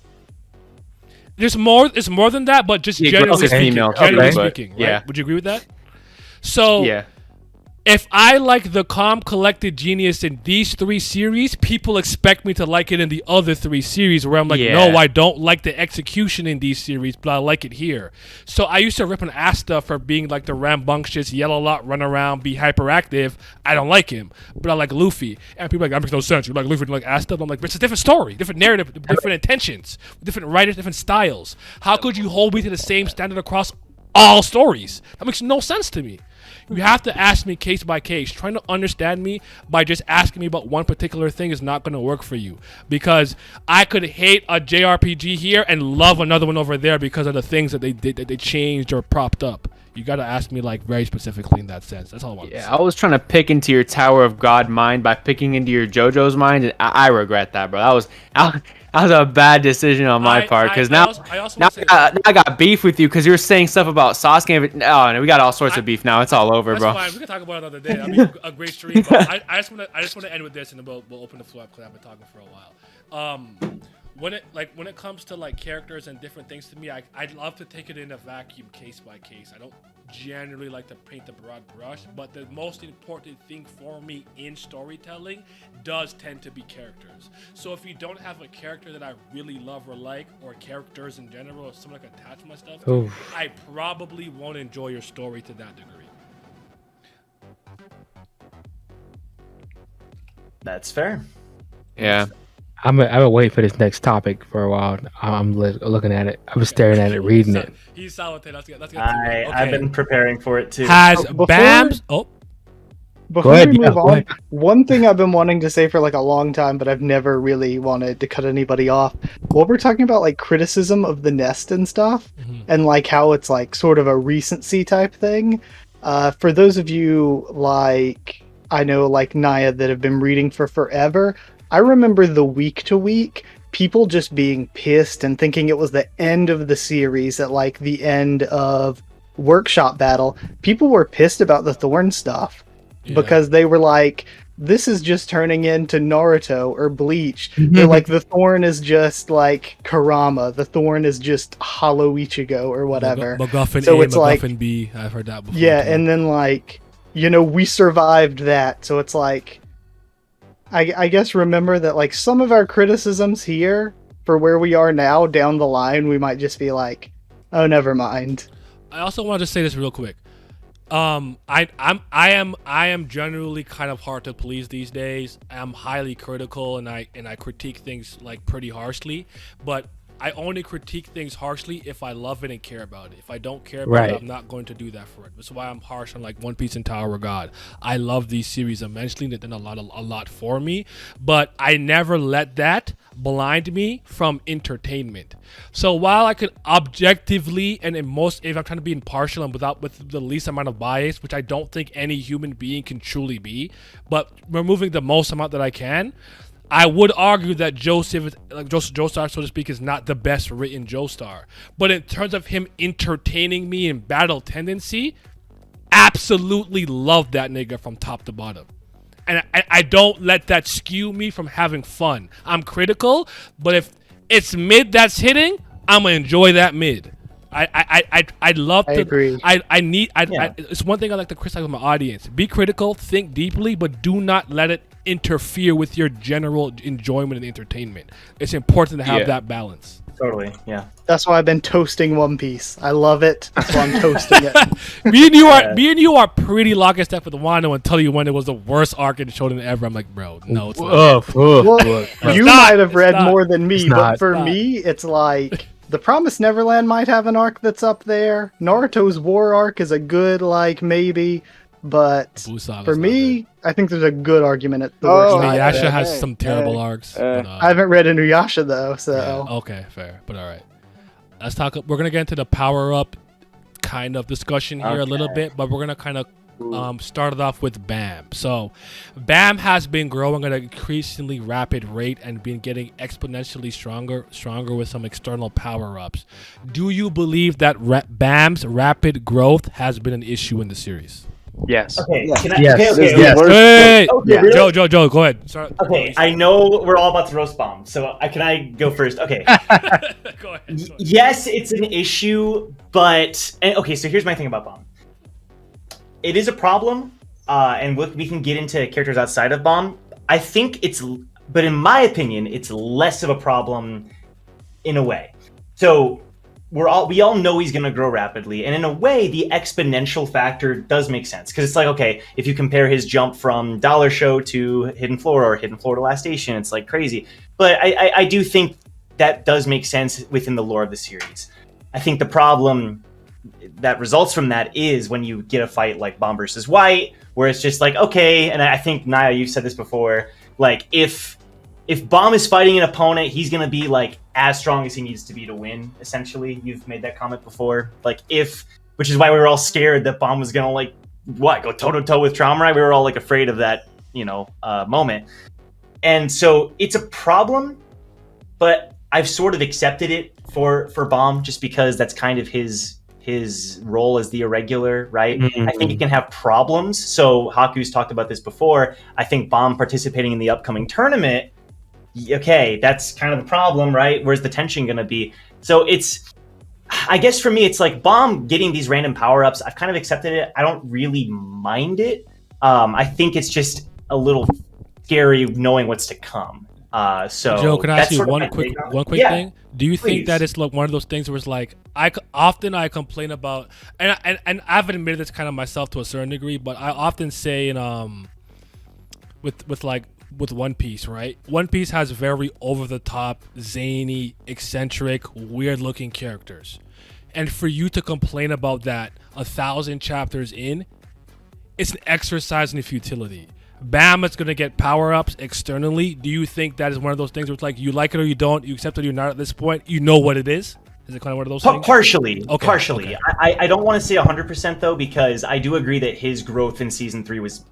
There's more. It's more than that, but just generally speaking. Right? Yeah. Would you agree with that? So, if I like the calm, collected genius in these 3 series, people expect me to like it in the other 3 series, where I'm like, no, I don't like the execution in these series, but I like it here. So I used to rip an Asta for being like the rambunctious, yell a lot, run around, be hyperactive. I don't like him, but I like Luffy. And people are like, that makes no sense. You like Luffy, you like Asta? But I'm like, it's a different story, different narrative, different intentions, different writers, different styles. How could you hold me to the same standard across all stories? That makes no sense to me. You have to ask me case by case. Trying to understand me by just asking me about one particular thing is not going to work for you, because I could hate a JRPG here and love another one over there because of the things that they did, that they changed or propped up. You got to ask me like very specifically in that sense. That's all I want to say. I was trying to pick into your Tower of God mind by picking into your JoJo's mind, and I regret that, bro. That was a bad decision on my part, because now I got beef with you because you were saying stuff about Sasuke. Oh, no, we got all sorts of beef now. It's all over, bro. Fine. We can talk about it another day. I mean, a great stream. But I just want to end with this, and then we'll open the floor up because I've been talking for a while. When it comes to like characters and different things to me, I'd love to take it in a vacuum, case by case. I don't generally like to paint the broad brush, but the most important thing for me in storytelling does tend to be characters. So if you don't have a character that I really love or like, or characters in general, or someone I can attach myself to, I probably won't enjoy your story to that degree. That's fair. Yeah. I've been waiting for this next topic for a while. I'm looking at it. I was staring at it, reading it. He's solid. I've been preparing for it too. Has BAMS... Before we move on, one thing I've been wanting to say for like a long time, but I've never really wanted to cut anybody off. What we're talking about, like criticism of the nest and stuff, and like how it's like sort of a recency type thing. For those of you like, I know like Naya that have been reading for forever, I remember the week to week people just being pissed and thinking it was the end of the series at like the end of Workshop Battle. People were pissed about the Thorn stuff because they were like, this is just turning into Naruto or Bleach. They're like, the Thorn is just like Kurama. The Thorn is just Hollow Ichigo or whatever. MacGuffin so A, it's MacGuffin like, B. I've heard that before. Yeah, and then like, you know, we survived that. So it's like, I guess remember that like some of our criticisms here for where we are now down the line, we might just be like, oh, never mind. I also want to say this real quick. I am generally kind of hard to please these days. I'm highly critical and I critique things like pretty harshly, but I only critique things harshly if I love it and care about it. If I don't care about it, I'm not going to do that for it. That's why I'm harsh on like One Piece and Tower of God. I love these series immensely. They've done a lot for me, but I never let that blind me from entertainment. So while I could objectively and if I'm trying to be impartial and with the least amount of bias, which I don't think any human being can truly be, but removing the most amount that I can, I would argue that Joestar, so to speak, is not the best written Joestar. But in terms of him entertaining me in battle tendency, absolutely love that nigga from top to bottom. And I don't let that skew me from having fun. I'm critical, but if it's mid that's hitting, I'm going to enjoy that mid. I'd love to. I agree. It's one thing I like to criticize with my audience. Be critical, think deeply, but do not let it interfere with your general enjoyment and entertainment. It's important to have that balance. Totally, yeah. That's why I've been toasting One Piece. I love it, so I'm toasting it. me and you are pretty lock and step with Wano and tell you when it was the worst arc in Shonen ever. I'm like, bro, no, it's not. Well, you might have read more than me, but for me, it's like The Promised Neverland might have an arc that's up there. Naruto's War arc is a good, like, maybe. but Busaga's for not me, I think there's a good argument at the Oh, worst. good. side of Inuyasha it. has some terrible arcs. But, I haven't read Inuyasha though, so yeah, okay, fair, but all right. Let's talk. We're gonna get into the power up kind of discussion here a little bit, but we're gonna kind of start it off with Bam. So, Bam has been growing at an increasingly rapid rate and been getting exponentially stronger with some external power ups. Do you believe that Bam's rapid growth has been an issue in the series? Yes. Okay, Yes. can I, Yes. okay, This okay, is okay. the worst. Wait, Okay, really? Joe, go ahead. Sorry. Okay, I know we're all about to roast bomb, so can I go first? Okay. Go ahead. Yes, it's an issue, but okay. So here's my thing about bomb. It is a problem, and we can get into characters outside of bomb. I think but in my opinion, it's less of a problem in a way. So we all know he's going to grow rapidly, and in a way the exponential factor does make sense, because it's like, okay, if you compare his jump from Dollar Show to Hidden Floor or Hidden Floor to Last Station, it's like crazy. But I do think that does make sense within the lore of the series. I think the problem that results from that is when you get a fight like Bomb versus White, where it's just like, okay, and I think Naya, you've said this before, like if Bomb is fighting an opponent, he's gonna be like as strong as he needs to be to win. Essentially, you've made that comment before. Like which is why we were all scared that Bomb was gonna like go toe to toe with Traumerei. We were all like afraid of that, moment. And so it's a problem, but I've sort of accepted it for Bomb just because that's kind of his role as the irregular, right? Mm-hmm. I think he can have problems. So Haku's talked about this before. I think Bomb participating in the upcoming tournament, okay, that's kind of the problem, right? Where's the tension going to be? So I guess for me, it's like Bomb getting these random power-ups. I've kind of accepted it. I don't really mind it. I think it's just a little scary knowing what's to come. So Joe, can I ask you one quick thing? Do you think please. that it's like one of those things where it's like I complain about, and I've admitted this kind of myself to a certain degree, but I often say with One Piece, right? One Piece has very over the top, zany, eccentric, weird looking characters, and for you to complain about that 1,000 chapters in, it's an exercise in futility. Bam is going to get power-ups externally. Do you think that is one of those things where it's like you like it or you don't, you accept it or you're not at this point, you know what it is? Is it kind of one of those things? Partially. Okay, partially. okay. I don't want to say 100% though, because I do agree that his growth in Season 3 was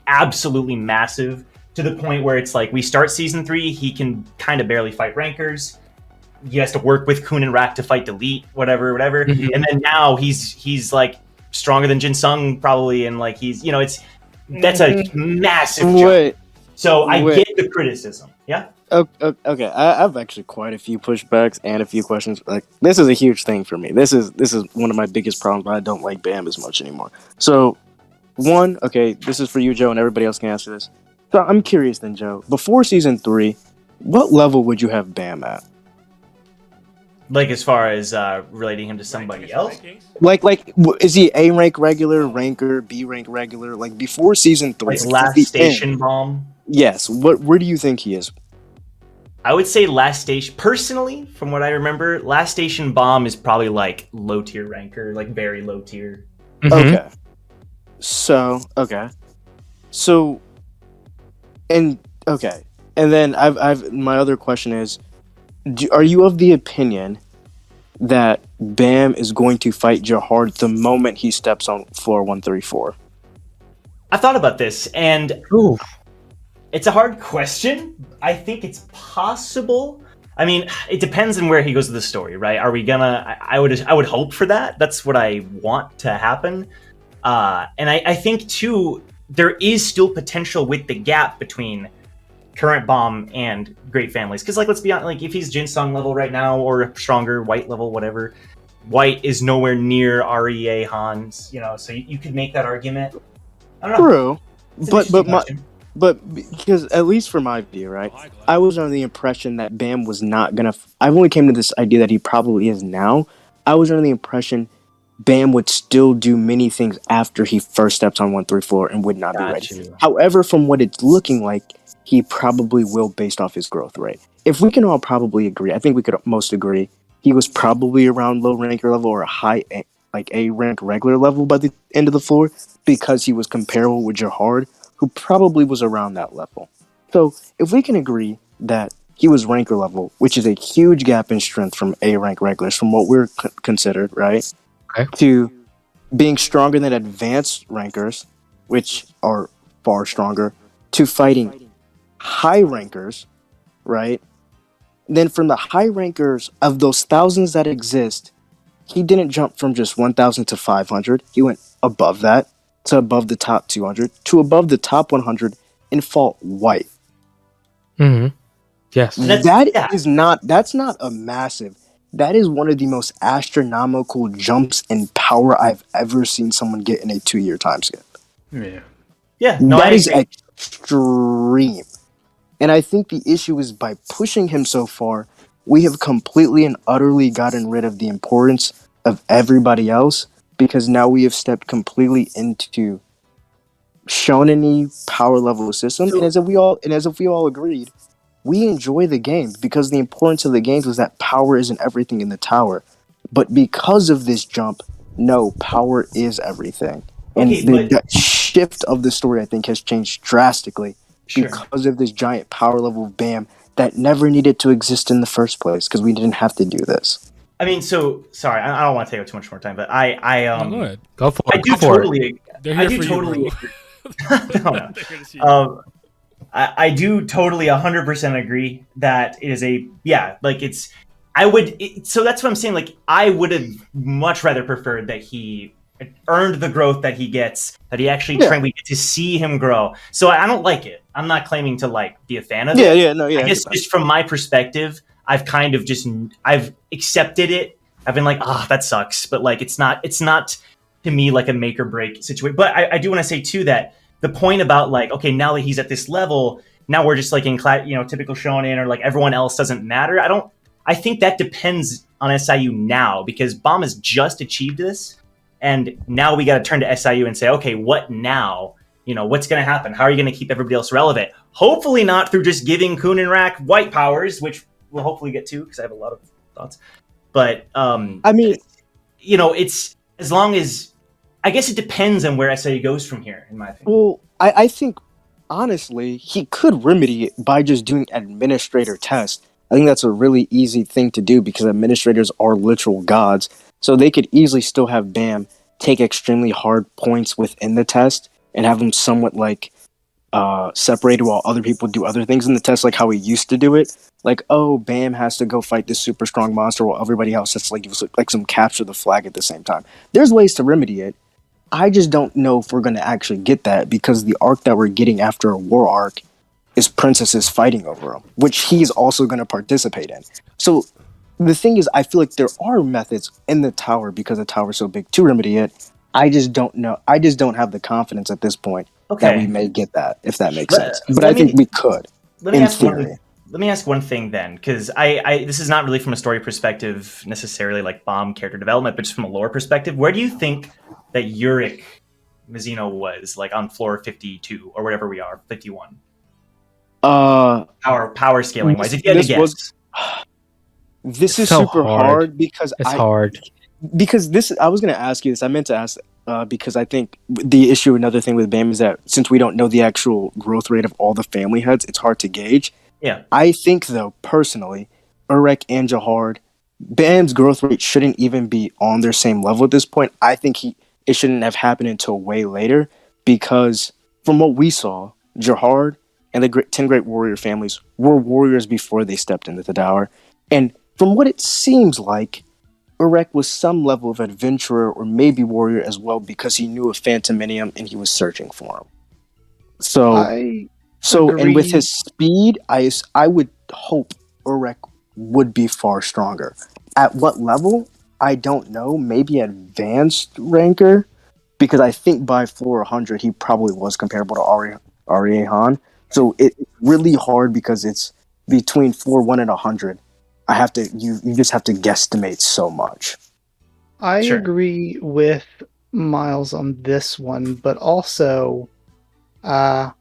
absolutely massive, to the point where it's like we start Season 3, he can kind of barely fight Rankers. He has to work with Kun and Rak to fight Delete, whatever. Mm-hmm. And then now he's like stronger than Jin Sung probably, and like that's a massive jump. Wait. So I get the criticism. Yeah. Okay. I have actually quite a few pushbacks and a few questions. Like, this is a huge thing for me. This is one of my biggest problems. Why I don't like Bam as much anymore. So, one, okay, this is for you, Joe, and everybody else can answer this. So I'm curious then, Joe. Before Season 3, what level would you have Bam at? Like as far as relating him to somebody else? Like, is he A rank regular, ranker, B rank regular? Like before Season 3, Like Last Station Bomb? Yes. Where do you think he is? I would say Last Station. Personally, from what I remember, Last Station Bomb is probably like low tier ranker, like very low tier. Mm-hmm. Okay. So, and then I've my other question is, are you of the opinion that Bam is going to fight Jahard the moment he steps on floor 134? I thought about this, and it's a hard question. I think it's possible. I mean, it depends on where he goes with the story, right? Are we gonna? I would hope for that. That's what I want to happen. And I think too, there is still potential with the gap between current Bomb and Great Families, because like, let's be honest, like if he's Jin Sung level right now or stronger White level, whatever, White is nowhere near REA Hans, so you could make that argument. I don't know. True, but because at least for my view, right, I was under the impression that Bam was not gonna. I've only came to this idea that he probably is now. I was under the impression Bam would still do many things after he first steps on 134 and would not be ready. However, from what it's looking like, he probably will based off his growth rate. If we can all probably agree, I think we could most agree, he was probably around low ranker level or a high, like A rank regular level by the end of the floor. because he was comparable with Gerhard, who probably was around that level. So if we can agree that he was ranker level, which is a huge gap in strength from A rank regulars, from what we're considered, right? Okay. To being stronger than advanced rankers, which are far stronger, to fighting high rankers, right? Then from the high rankers, of those thousands that exist, he didn't jump from just 1,000 to 500. He went above that, to above the top 200, to above the top 100, and fought white. Mm-hmm. Yes. That's not a massive. That is one of the most astronomical jumps in power I've ever seen someone get in a 2-year time skip. Yeah. Yeah, no, That I is agree. extreme. And I think the issue is by pushing him so far, we have completely and utterly gotten rid of the importance of everybody else, because now we have stepped completely into shonen-y power level system. And as if we all agreed, we enjoy the game because the importance of the games was that power isn't everything in the tower. But because of this jump, no, power is everything. And Okay, the shift of the story, I think, has changed drastically Sure. because of this giant power level of BAM that never needed to exist in the first place, because we didn't have to do this. I mean, so sorry, I don't want to take up too much more time, but No, go ahead. Go for I it. do Go for it. totally, They're I here do for you, totally bro. agree. No, no. They're here to see you. I do totally 100% agree that it is like it's. I would. So that's what I'm saying. Like I would have much rather preferred that he earned the growth that he gets. That he actually trained. We get to see him grow. So I don't like it. I'm not claiming to like be a fan of it. I guess just from my perspective, I've kind of I've accepted it. I've been like, that sucks. But like, it's not to me like a make or break situation. But I do want to say too that the point about like, okay, now that he's at this level, now we're just like in typical shonen, or like everyone else doesn't matter. I think that depends on SIU now, because Bomb has just achieved this, and now we got to turn to SIU and say, okay, what now? What's going to happen? How are you going to keep everybody else relevant? Hopefully not through just giving Kun and Rak white powers, which we'll hopefully get to, because I have a lot of thoughts. But I mean, it's as long as, I guess it depends on where SIU goes from here, in my opinion. well, I think honestly he could remedy it by just doing administrator tests. I think that's a really easy thing to do, because administrators are literal gods. So they could easily still have BAM take extremely hard points within the test and have them somewhat like separated while other people do other things in the test, like how we used to do it. Like, oh, BAM has to go fight this super strong monster while everybody else has to like some capture the flag at the same time. There's ways to remedy it. I just don't know if we're going to actually get that, because the arc that we're getting after a war arc is princesses fighting over him, which he's also going to participate in. So the thing is, I feel like there are methods in the tower, because the tower's so big, to remedy it. I just don't know. I just don't have the confidence at this point that we may get that, if that makes sense. But I think we could, in theory. Let me ask one thing then, because I this is not really from a story perspective necessarily, like Bomb character development, but just from a lore perspective. Where do you think that Yurik Mizuno was, like on floor 52 or whatever we are, 51? Power scaling wise, if you had to guess. This is so super hard because it's hard. Because this, I was going to ask you this. I meant to ask because I think the issue, another thing with BAM, is that since we don't know the actual growth rate of all the family heads, it's hard to gauge. Yeah. I think, though, personally, Urek and Jahard, BAM's growth rate shouldn't even be on their same level at this point. I think it shouldn't have happened until way later, because from what we saw, Jahard and the 10 Great Warrior families were warriors before they stepped into the tower. And from what it seems like, Urek was some level of adventurer or maybe warrior as well, because he knew of Phantominium and he was searching for him. So and with his speed, I would hope Urek would be far stronger. At what level? I don't know. Maybe advanced ranker, because I think by floor 100 he probably was comparable to Ariehan. So it's really hard, because it's between floor 1 and 100. You just have to guesstimate so much. I agree with Myles on this one, but also, so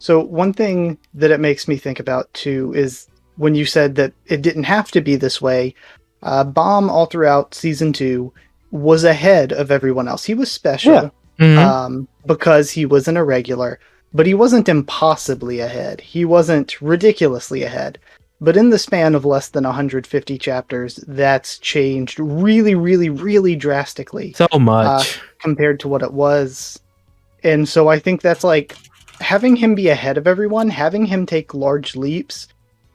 one thing that it makes me think about too is when you said that it didn't have to be this way. Bomb all throughout season 2 was ahead of everyone else. He was special Yeah. because he was an irregular, but he wasn't impossibly ahead. He wasn't ridiculously ahead. But in the span of less than 150 chapters, that's changed really, really, really drastically So much. compared to what it was. And so I think that's like having him be ahead of everyone, having him take large leaps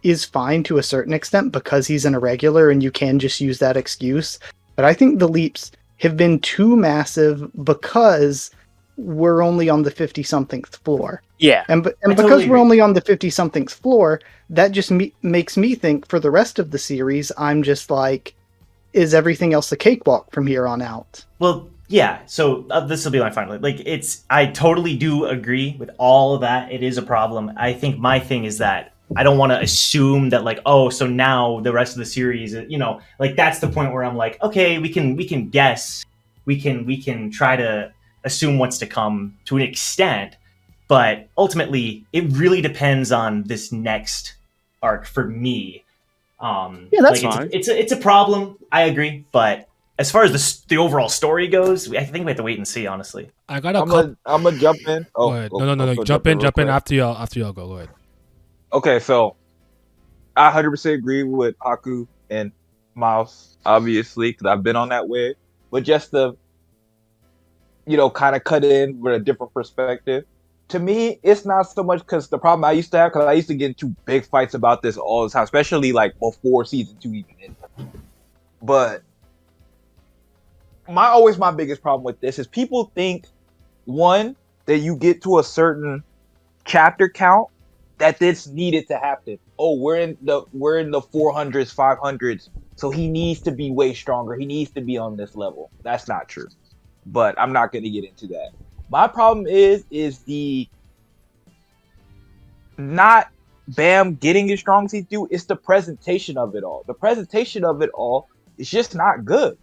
is fine to a certain extent because he's an irregular and you can just use that excuse. But I think the leaps have been too massive because we're only on the 50 somethingth floor. Yeah. And I because totally we're agree. only on the 50 somethingth floor, that just makes me think for the rest of the series, I'm just like, is everything else a cakewalk from here on out? Well, yeah. So this will be my final. Like, I totally do agree with all of that. It is a problem. I think my thing is that I don't want to assume that like, oh, so now the rest of the series, like that's the point where I'm like, okay, we can guess, we can try to assume what's to come to an extent, but ultimately, it really depends on this next arc for me. Yeah, that's Like fine. it's a problem. I agree, but as far as the overall story goes, I think we have to wait and see. Honestly, I got a I'm couple. gonna jump in. Go Oh, ahead. go, No. go Jump in. real quick. After y'all. Go. Go ahead. Okay, so I 100% agree with Haku and Miles, obviously, because I've been on that way. But just to, kind of cut in with a different perspective, to me, it's not so much because the problem I used to have, because I used to get into big fights about this all the time, especially like before season 2 even ended. But my biggest problem with this is people think, one, that you get to a certain chapter count that this needed to happen. Oh, we're in the 400s, 500s, so he needs to be way stronger. He needs to be on this level. That's not true. But I'm not going to get into that. My problem is the not Bam getting as strong as he do. It's the presentation of it all. The presentation of it all is just not good.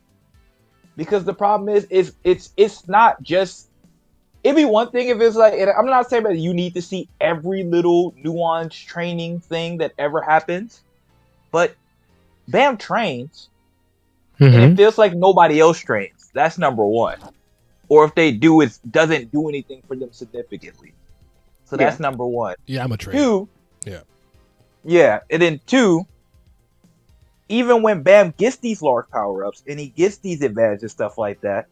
Because the problem is it's not just. It'd be one thing if it's like, and I'm not saying that you need to see every little nuanced training thing that ever happens, but Bam trains, and it feels like nobody else trains. That's number one. Or if they do, it doesn't do anything for them significantly. So Yeah. that's number one. Yeah, I'm a train. 2, Yeah. yeah, and then 2, even when Bam gets these large power ups and he gets these advantages and stuff like that,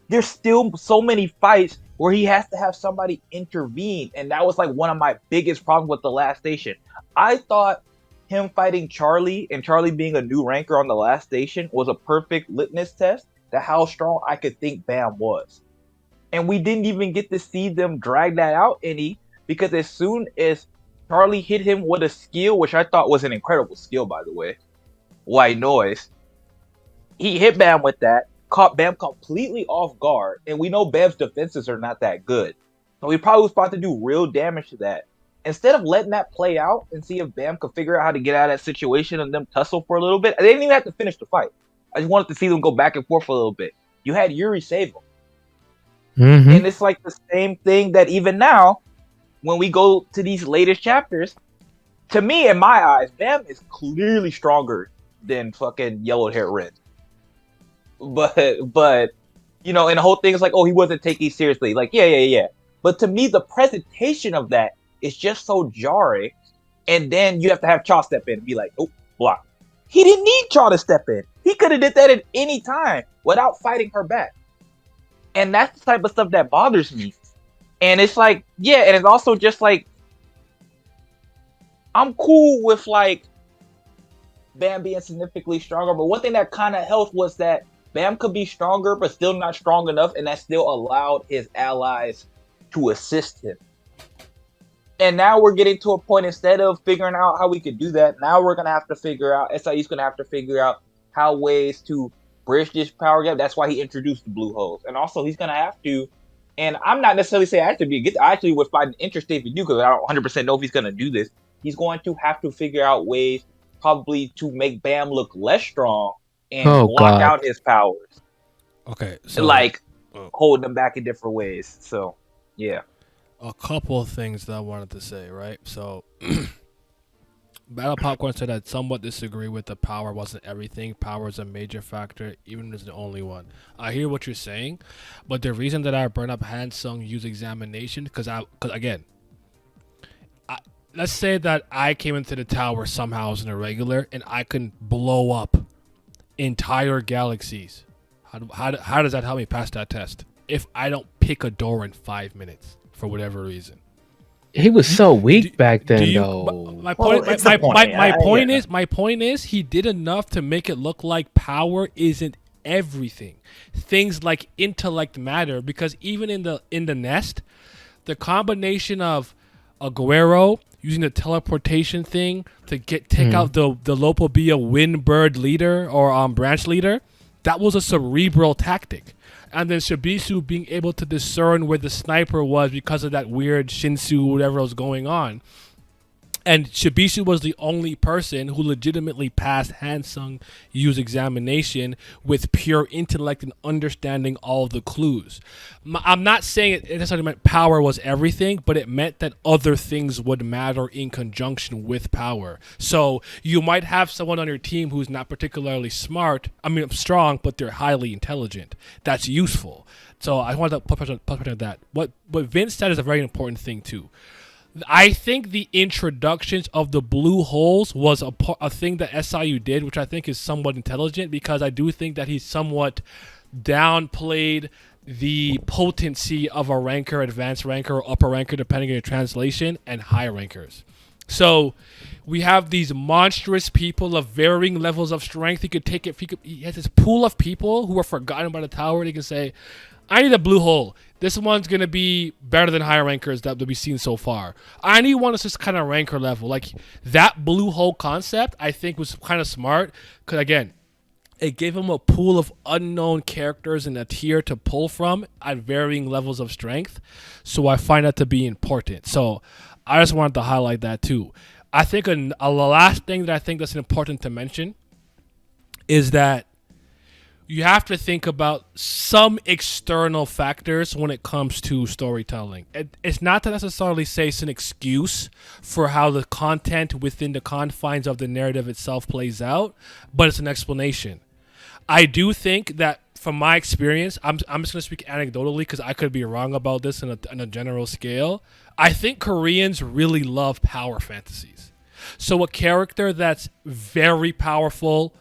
there's still so many fights where he has to have somebody intervene, and that was like one of my biggest problems with the last station. I thought him fighting Charlie and Charlie being a new ranker on the last station was a perfect litmus test to how strong I could think Bam was. And we didn't even get to see them drag that out any, because as soon as Charlie hit him with a skill, which I thought was an incredible skill, by the way, White Noise, he hit Bam with that, caught Bam completely off guard, and we know Bam's defenses are not that good. So he probably was about to do real damage to that. Instead of letting that play out and see if Bam could figure out how to get out of that situation and them tussle for a little bit, they didn't even have to finish the fight. I just wanted to see them go back and forth for a little bit. You had Yuri save him. And it's like the same thing that even now, when we go to these latest chapters, to me, in my eyes, Bam is clearly stronger than fucking Yellow Hair Red. But and the whole thing is like, oh, he wasn't taking it seriously. Like, yeah. But to me, the presentation of that is just so jarring. And then you have to have Chaw step in and be like, oh, block. He didn't need Chaw to step in. He could have did that at any time without fighting her back. And that's the type of stuff that bothers me. And it's like, yeah, and it's also just like, I'm cool with like Bam being significantly stronger, but one thing that kind of helped was that Bam could be stronger, but still not strong enough, and that still allowed his allies to assist him. And now we're getting to a point, instead of figuring out how we could do that, now we're going to have to figure out, SIE's going to have to figure out how ways to bridge this power gap. That's why he introduced the blue holes. And also, he's going to have to, and I'm not necessarily saying I have to be against, I actually would find it interesting if he do, because I don't 100% know if he's going to do this. He's going to have to figure out ways probably to make Bam look less strong and block out his powers. Okay, so like hold them back in different ways. So, yeah. A couple of things that I wanted to say, right? So Battle Popcorn said I somewhat disagree with the power wasn't everything. Power is a major factor, even if it's the only one. I hear what you're saying, but the reason that I burn up Hansung use examination because again, let's say that I came into the tower somehow as an irregular and I can blow up entire galaxies. How does that help me pass that test if I don't pick a door in 5 minutes for whatever reason? He was so weak back then, though. My point is he did enough to make it look like power isn't everything. Things like intellect matter because even in the nest, the combination of Aguero using the teleportation thing to take out the Lopobia Windbird leader or branch leader, that was a cerebral tactic. And then Shibisu being able to discern where the sniper was because of that weird Shinsu, whatever was going on. And Shibisu was the only person who legitimately passed Hansung Yu's examination with pure intellect and understanding all the clues. I'm not saying it necessarily meant power was everything, but it meant that other things would matter in conjunction with power. So you might have someone on your team who's not particularly strong, but they're highly intelligent. That's useful. So I wanted to put on that. What Vince said is a very important thing too. I think the introductions of the blue holes was a thing that SIU did, which I think is somewhat intelligent because I do think that he somewhat downplayed the potency of a ranker, advanced ranker, or upper ranker, depending on your translation, and high rankers. So we have these monstrous people of varying levels of strength. He could take it. He has this pool of people who are forgotten by the tower. He can say, I need a blue hole. This one's going to be better than higher rankers that we've seen so far. I need one that's just kind of ranker level. Like, that blue hole concept, I think, was kind of smart. Because, again, it gave him a pool of unknown characters in a tier to pull from at varying levels of strength. So I find that to be important. So I just wanted to highlight that, too. I think a last thing that I think that's important to mention is that you have to think about some external factors when it comes to storytelling. It's not to necessarily say it's an excuse for how the content within the confines of the narrative itself plays out, but it's an explanation. I do think that from my experience, I'm just going to speak anecdotally because I could be wrong about this on a general scale. I think Koreans really love power fantasies. So a character that's very powerful,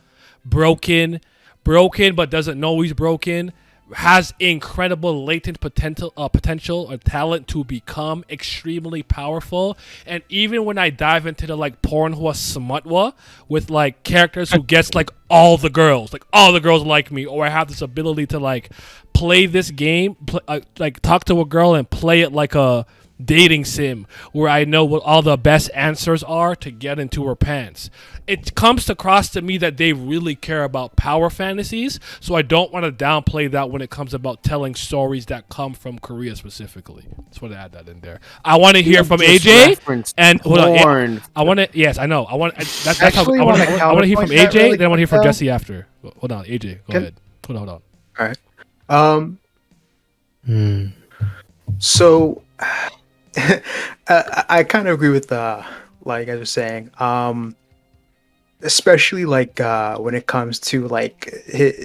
broken but doesn't know he's broken, has incredible latent potential or talent to become extremely powerful. And even when I dive into the like Pornhua Smutwa with like characters who gets like all the girls like me, or I have this ability to like play this game, like talk to a girl and play it like a dating sim where I know what all the best answers are to get into her pants. It comes across to me that they really care about power fantasies, so I don't want to downplay that when it comes about telling stories that come from Korea specifically. Just want to add that in there. I want to hear from AJ and hold on. I want to. Yes, I know. I want. That's how I want to hear from AJ. Really, then I want to hear from Jesse after. Hold on, AJ. Go ahead. Hold on. All right. So. I kind of agree with like I was saying, especially like when it comes to like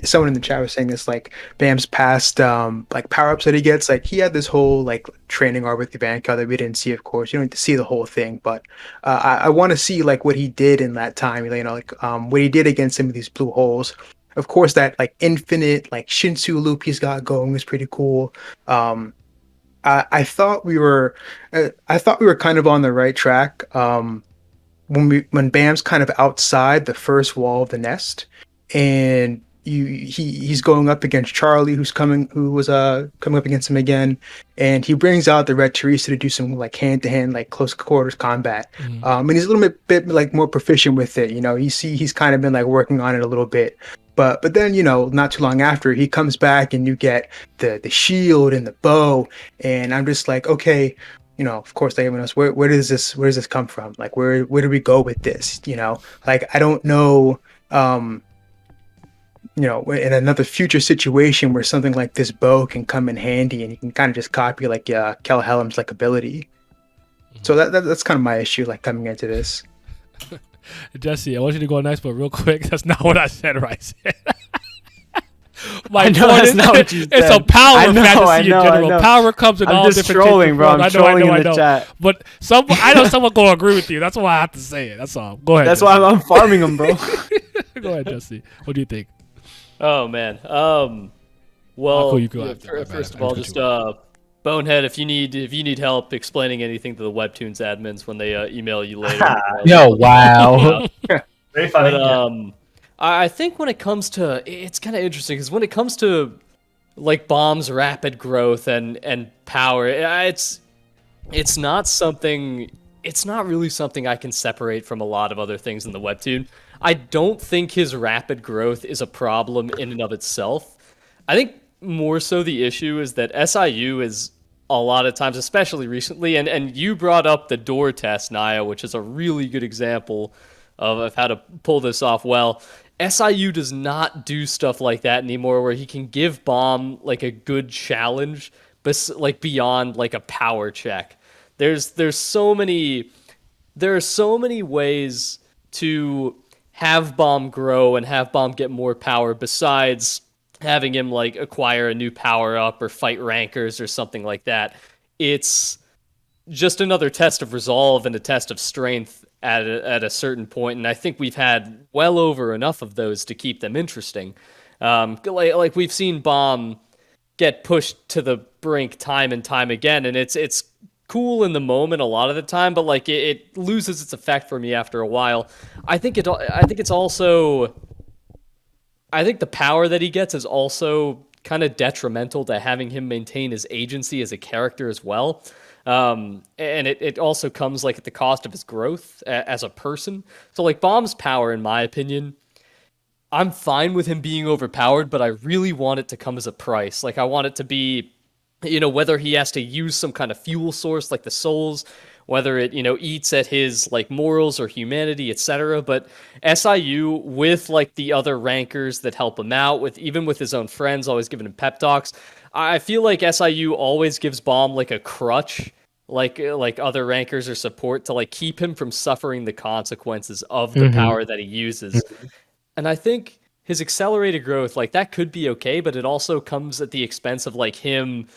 someone in the chat was saying this, like Bam's past like power-ups that he gets. Like he had this whole like training arc with the Banco that we didn't see, of course. You don't need to see the whole thing, but I want to see like what he did in that time, you know, like what he did against some of these blue holes. Of course, that like infinite like Shinsu loop he's got going was pretty cool. I thought we were kind of on the right track when Bam's kind of outside the first wall of the nest, and he's going up against Charlie, who was coming up against him again, and he brings out the Red Teresa to do some like hand-to-hand like close quarters combat. And he's a little bit like more proficient with it. You know, he's kind of been like working on it a little bit. But then, you know, not too long after, he comes back and you get the shield and the bow, and I'm just like, okay, you know, of course they us where does this come from? Like where do we go with this? You know, like I don't know, you know, in another future situation where something like this bow can come in handy and you can kind of just copy like Kel Helm's like ability. So that's kind of my issue, like coming into this. Jesse, I want you to go next, but real quick, that's not what I said, right? My I know point that's is, not what you it's said. a power I know, fantasy I know, in I general. know. Power comes in I'm all just different trolling, shapes, bro. I'm I trolling in the know. chat. But I know someone gonna agree with you. That's why I have to say it. That's all. Go ahead. That's Jesse. why I'm farming them, bro. Go ahead, Jesse. What do you think? Oh man. Cool, Well, you go yeah, after. My bad. first I of all, cut just you off. Bonehead, if you need help explaining anything to the Webtoons admins when they email you later, Yo, let me know. I'll help wow. you out. Very funny. But yeah. I think when it comes to, it's kind of interesting because when it comes to like Bomb's rapid growth and power, it's not something. It's not really something I can separate from a lot of other things in the webtoon. I don't think his rapid growth is a problem in and of itself. I think more so the issue is that SIU is a lot of times, especially recently, and you brought up the door test, Naya, which is a really good example of how to pull this off well. SIU does not do stuff like that anymore, where he can give Bomb like a good challenge, but like beyond like a power check. There's so many there are so many ways to have Bomb grow and have Bomb get more power besides having him like acquire a new power up or fight rankers or something like that. It's just another test of resolve and a test of strength at a certain point, and I think we've had well over enough of those to keep them interesting. Like we've seen Bomb get pushed to the brink time and time again, and it's cool in the moment a lot of the time, but like it loses its effect for me after a while. I think it's also I think the power that he gets is also kind of detrimental to having him maintain his agency as a character as well. And it also comes like at the cost of his growth as a person. So like Bomb's power, in my opinion, I'm fine with him being overpowered, but I really want it to come as a price. Like I want it to be, whether he has to use some kind of fuel source like the souls, whether it, eats at his like morals or humanity, etc. But SIU with like the other rankers that help him out, with even with his own friends, always giving him pep talks. I feel like SIU always gives Bomb like a crutch, like other rankers or support to like keep him from suffering the consequences of the Mhm. power that he uses. And I think his accelerated growth, like that could be okay, but it also comes at the expense of like him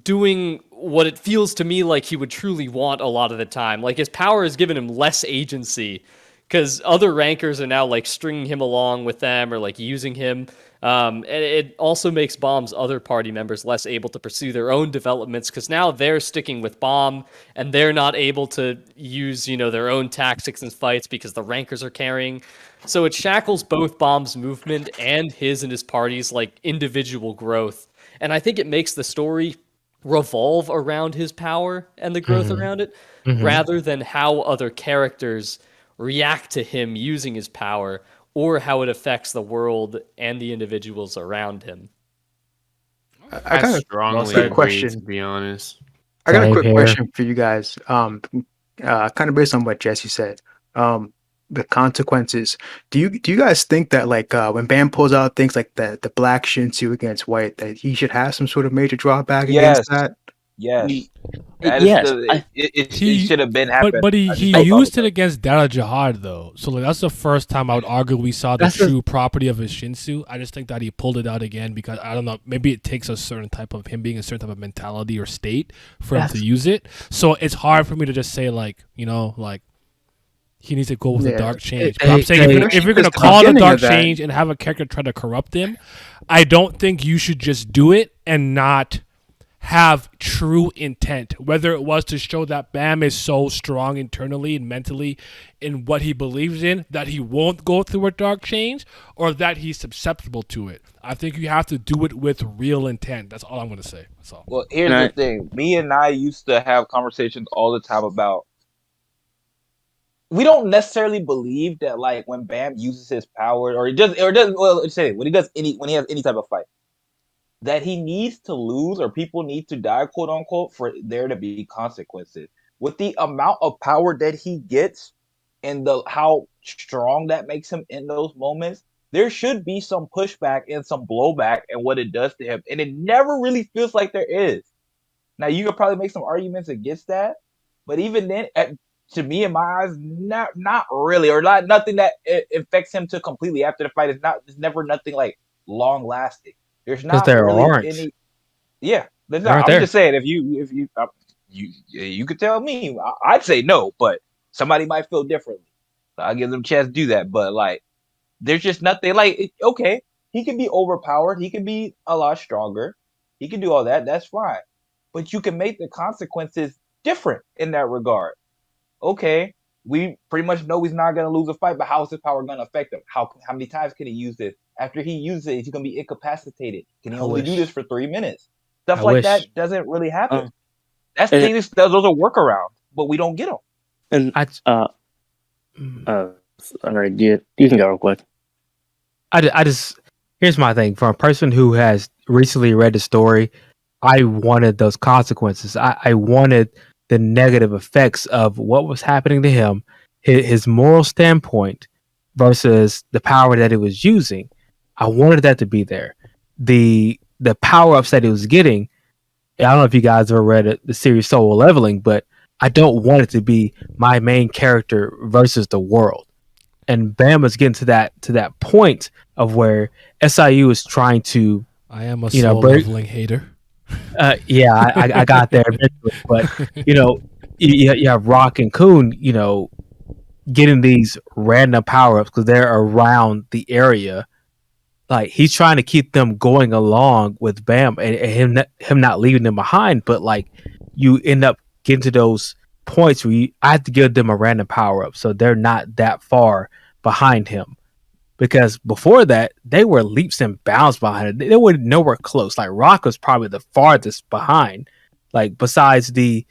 doing what it feels to me like he would truly want a lot of the time. Like his power has given him less agency because other rankers are now like stringing him along with them or like using him. And it also makes Bomb's other party members less able to pursue their own developments because now they're sticking with Bomb and they're not able to use, their own tactics and fights because the rankers are carrying. So it shackles both Bomb's movement and his party's like individual growth. And I think it makes the story revolve around his power and the growth Mhm. around it Mhm. rather than how other characters react to him using his power or how it affects the world and the individuals around him. I I got a strongly quick agree, to question. be honest. I got a Same quick here. question for you guys. Kind of based on what Jesse said. The consequences. Do you guys think that like when Bam pulls out things like the black Shinsu against white, that he should have some sort of major drawback against Yes, that? yes. Y- That is yes, the it He, should have been but happened. but he, I he just don't used know. it against Dara Jihad though, so like that's the first time I would argue we saw the that's the true property of his Shinsu. I just think that he pulled it out again because I don't know, maybe it takes a certain type of him being a certain type of mentality or state for him to that's use it. So it's hard for me to just say like like he needs to go with a Yeah, dark change. But I'm Hey, saying if hey, you're, if especially you're because gonna the call it a beginning dark of that. change and have a character try to corrupt him, I don't think you should just do it and not have true intent, whether it was to show that Bam is so strong internally and mentally in what he believes in that he won't go through a dark change or that he's susceptible to it. I think you have to do it with real intent. That's all I'm going to say. That's all. Well, and here's the I thing. Me and I used to have conversations all the time about we don't necessarily believe that like when Bam uses his power or he does well let's say when he has any type of fight that he needs to lose or people need to die, quote unquote, for there to be consequences. With the amount of power that he gets and the how strong that makes him in those moments, there should be some pushback and some blowback and what it does to him. And it never really feels like there is. Now you could probably make some arguments against that, but even then, to me, in my eyes, not really, or not nothing that affects him to completely after the fight. It's never nothing like long lasting. There's Because not there really aren't. any. Yeah, there's They not. aren't I'm there. just saying, you could tell me, I'd say no, but somebody might feel differently. So I'll give them a chance to do that. But like, there's just nothing like. Okay, he can be overpowered. He can be a lot stronger. He can do all that. That's fine. But you can make the consequences different in that regard. Okay, we pretty much know he's not going to lose a fight, but how is his power going to affect him? How many times can he use this? After he uses it, he's going to be incapacitated. Can he I only do wish. this for 3 minutes? Stuff I like wish. that doesn't really happen. Uh, That's and, things. Those are workarounds, but we don't get them. and I, all right, you can go real quick. I just here's my thing. For a person who has recently read the story, I wanted those consequences. I wanted the negative effects of what was happening to him, his moral standpoint versus the power that he was using. I wanted that to be there. The power ups that he was getting. I don't know if you guys ever read it, the series Soul Leveling, but I don't want it to be my main character versus the world. And Bam was getting to that point of where SIU is trying to, I am a you know, soul break. leveling hater. Yeah, I got there eventually, but you know, you have Rock and Coon, you know, getting these random power ups because they're around the area. Like he's trying to keep them going along with Bam and him not leaving them behind. But like you end up getting to those points where I have to give them a random power up, so they're not that far behind him. Because before that, they were leaps and bounds behind it. They were nowhere close. Like Rock was probably the farthest behind. Like besides the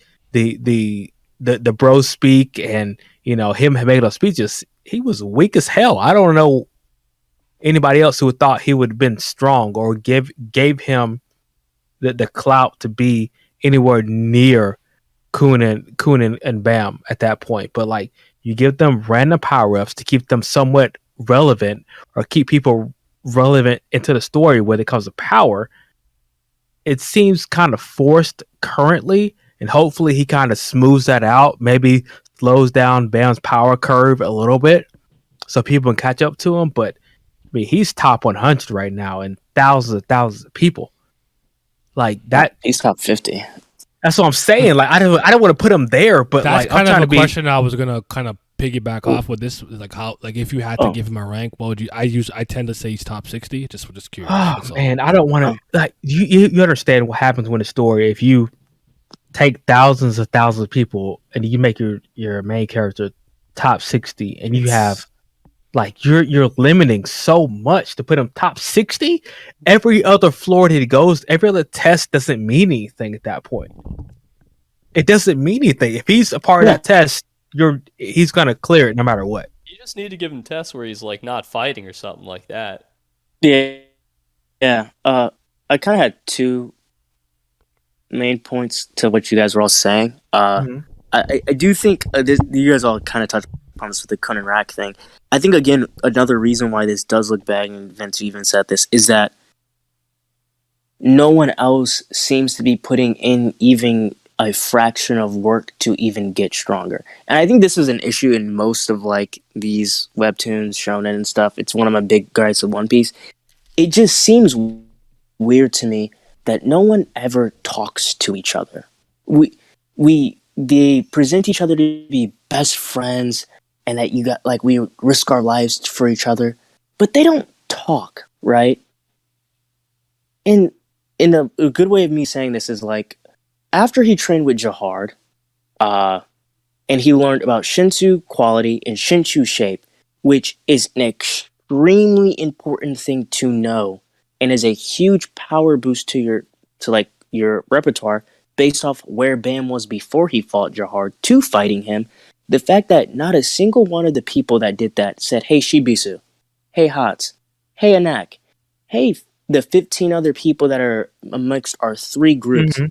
bro speak and you know him making those speeches, he was weak as hell. I don't know anybody else who thought he would have been strong or gave him the clout to be anywhere near Kunin and Bam at that point. But like you give them random power ups to keep them somewhat relevant or keep people relevant into the story when it comes to power. It seems kind of forced currently, and hopefully he kind of smooths that out. Maybe slows down Bam's power curve a little bit so people can catch up to him. But I mean, he's top 100 right now, and thousands of people like that. He's top 50. That's what I'm saying. Like I don't want to put him there, but That's like I'm kind trying of to a be. question I was gonna kind of piggyback off with this. Like how, like if you had to give him a rank, what would you? I tend to say he's top 60. Just curious. Oh That's all. man, I don't want to. Like you understand what happens when a story if you take thousands of people and you make your main character top 60, and you have like you're limiting so much to put him top 60. Every other floor that he goes, every other test doesn't mean anything at that point. It doesn't mean anything. If he's a part of that test, he's gonna clear it no matter what. You just need to give him tests where he's like not fighting or something like that. Yeah. I kind of had two main points to what you guys were all saying. I do think you guys all kind of touched upon this with the Kun and Rack thing. I think again another reason why this does look bad, and Vince even said this, is that no one else seems to be putting in even a fraction of work to even get stronger. And I think this is an issue in most of like these webtoons, shonen and stuff. It's one of my big gripes with One Piece. It just seems weird to me that no one ever talks to each other. They present each other to be best friends and that you got like we risk our lives for each other, but they don't talk, right? And in a good way of me saying this is like after he trained with Jahard, and he learned about Shinsu quality and Shinsu shape, which is an extremely important thing to know and is a huge power boost to your repertoire based off where Bam was before he fought Jahard to fighting him. The fact that not a single one of the people that did that said, "Hey Shibisu, hey Hats, hey Anak, hey the 15 other people that are amongst our three groups." Mm-hmm.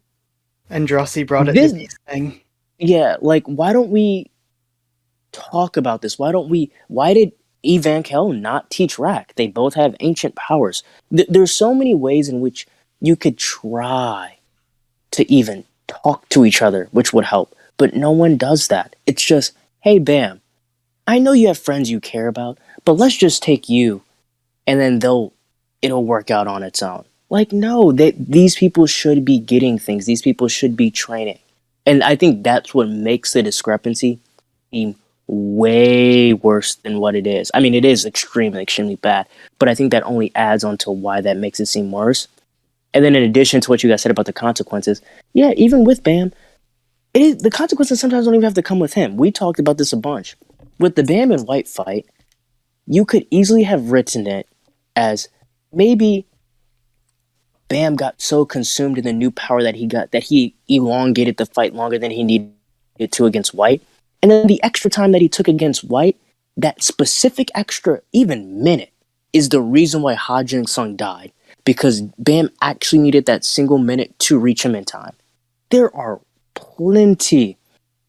And Drossi brought it to this thing. Yeah, like why don't we talk about this? Why did Evankel not teach Rack? They both have ancient powers. There's so many ways in which you could try to even talk to each other, which would help. But no one does that. It's just, hey, Bam, I know you have friends you care about, but let's just take you, and then it'll work out on its own. Like, no, these people should be getting things. These people should be training. And I think that's what makes the discrepancy seem way worse than what it is. I mean, it is extremely, extremely bad, but I think that only adds on to why that makes it seem worse. And then in addition to what you guys said about the consequences, yeah, even with Bam, the consequences sometimes don't even have to come with him. We talked about this a bunch. With the Bam and White fight, you could easily have written it as maybe Bam got so consumed in the new power that he got that he elongated the fight longer than he needed to against White. And then the extra time that he took against White, that specific extra even minute is the reason why Ha Jin-sung died. Because Bam actually needed that single minute to reach him in time. There are plenty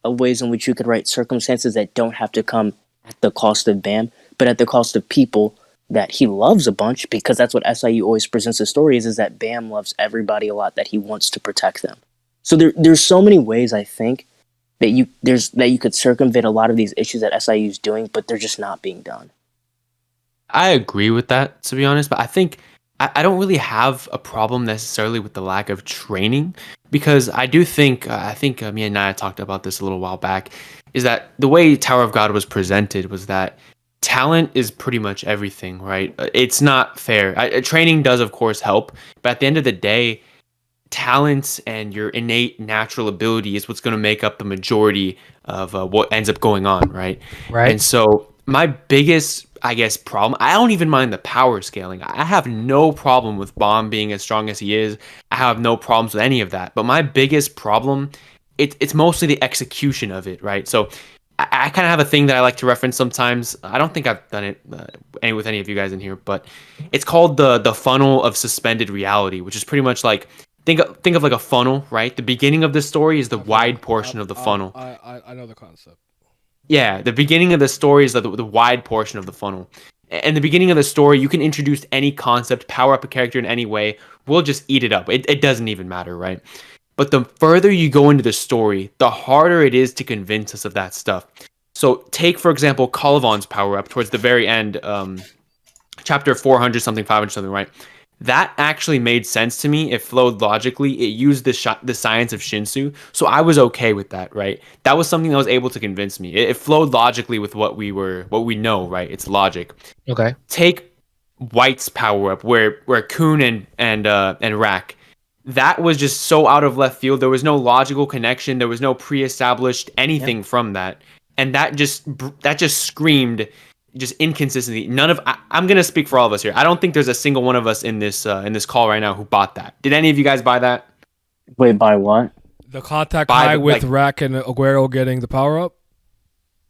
of ways in which you could write circumstances that don't have to come at the cost of Bam, but at the cost of people that he loves a bunch, because that's what SIU always presents the story is that Bam loves everybody a lot, that he wants to protect them. So there's so many ways I think that you could circumvent a lot of these issues that SIU is doing, but they're just not being done. I agree with that, to be honest, but I think I don't really have a problem necessarily with the lack of training, because I do think me and Naya talked about this a little while back, is that the way Tower of God was presented was that talent is pretty much everything, right? It's not fair. Training does, of course, help, but at the end of the day, talent and your innate natural ability is what's going to make up the majority of what ends up going on, right? Right. And so my biggest, I guess, problem, I don't even mind the power scaling. I have no problem with Bomb being as strong as he is. I have no problems with any of that. But my biggest problem, it's mostly the execution of it, right? So I kind of have a thing that I like to reference sometimes. I don't think I've done it with any of you guys in here, but it's called the funnel of suspended reality, which is pretty much like, think of like a funnel, right? The beginning of the story is the wide portion of the funnel. I know the concept. Yeah, the beginning of the story is the wide portion of the funnel. And the beginning of the story, you can introduce any concept, power up a character in any way. We'll just eat it up. It doesn't even matter, right? But the further you go into the story, the harder it is to convince us of that stuff. So take, for example, Colavan's power up towards the very end, chapter 400 something, 500 something, right? That actually made sense to me. It flowed logically. It used the science of Shinsu, so I was okay with that, right? That was something that was able to convince me. It flowed logically with what we know, right? It's logic. Okay. Take White's power up, where Kun and Rack. That was just so out of left field. There was no logical connection. There was no pre-established anything from that, and that just screamed just inconsistency. I'm gonna speak for all of us here. I don't think there's a single one of us in this call right now who bought that. Did any of you guys buy that? Wait, by what? The contact high with like, Rack and Aguero getting the power up.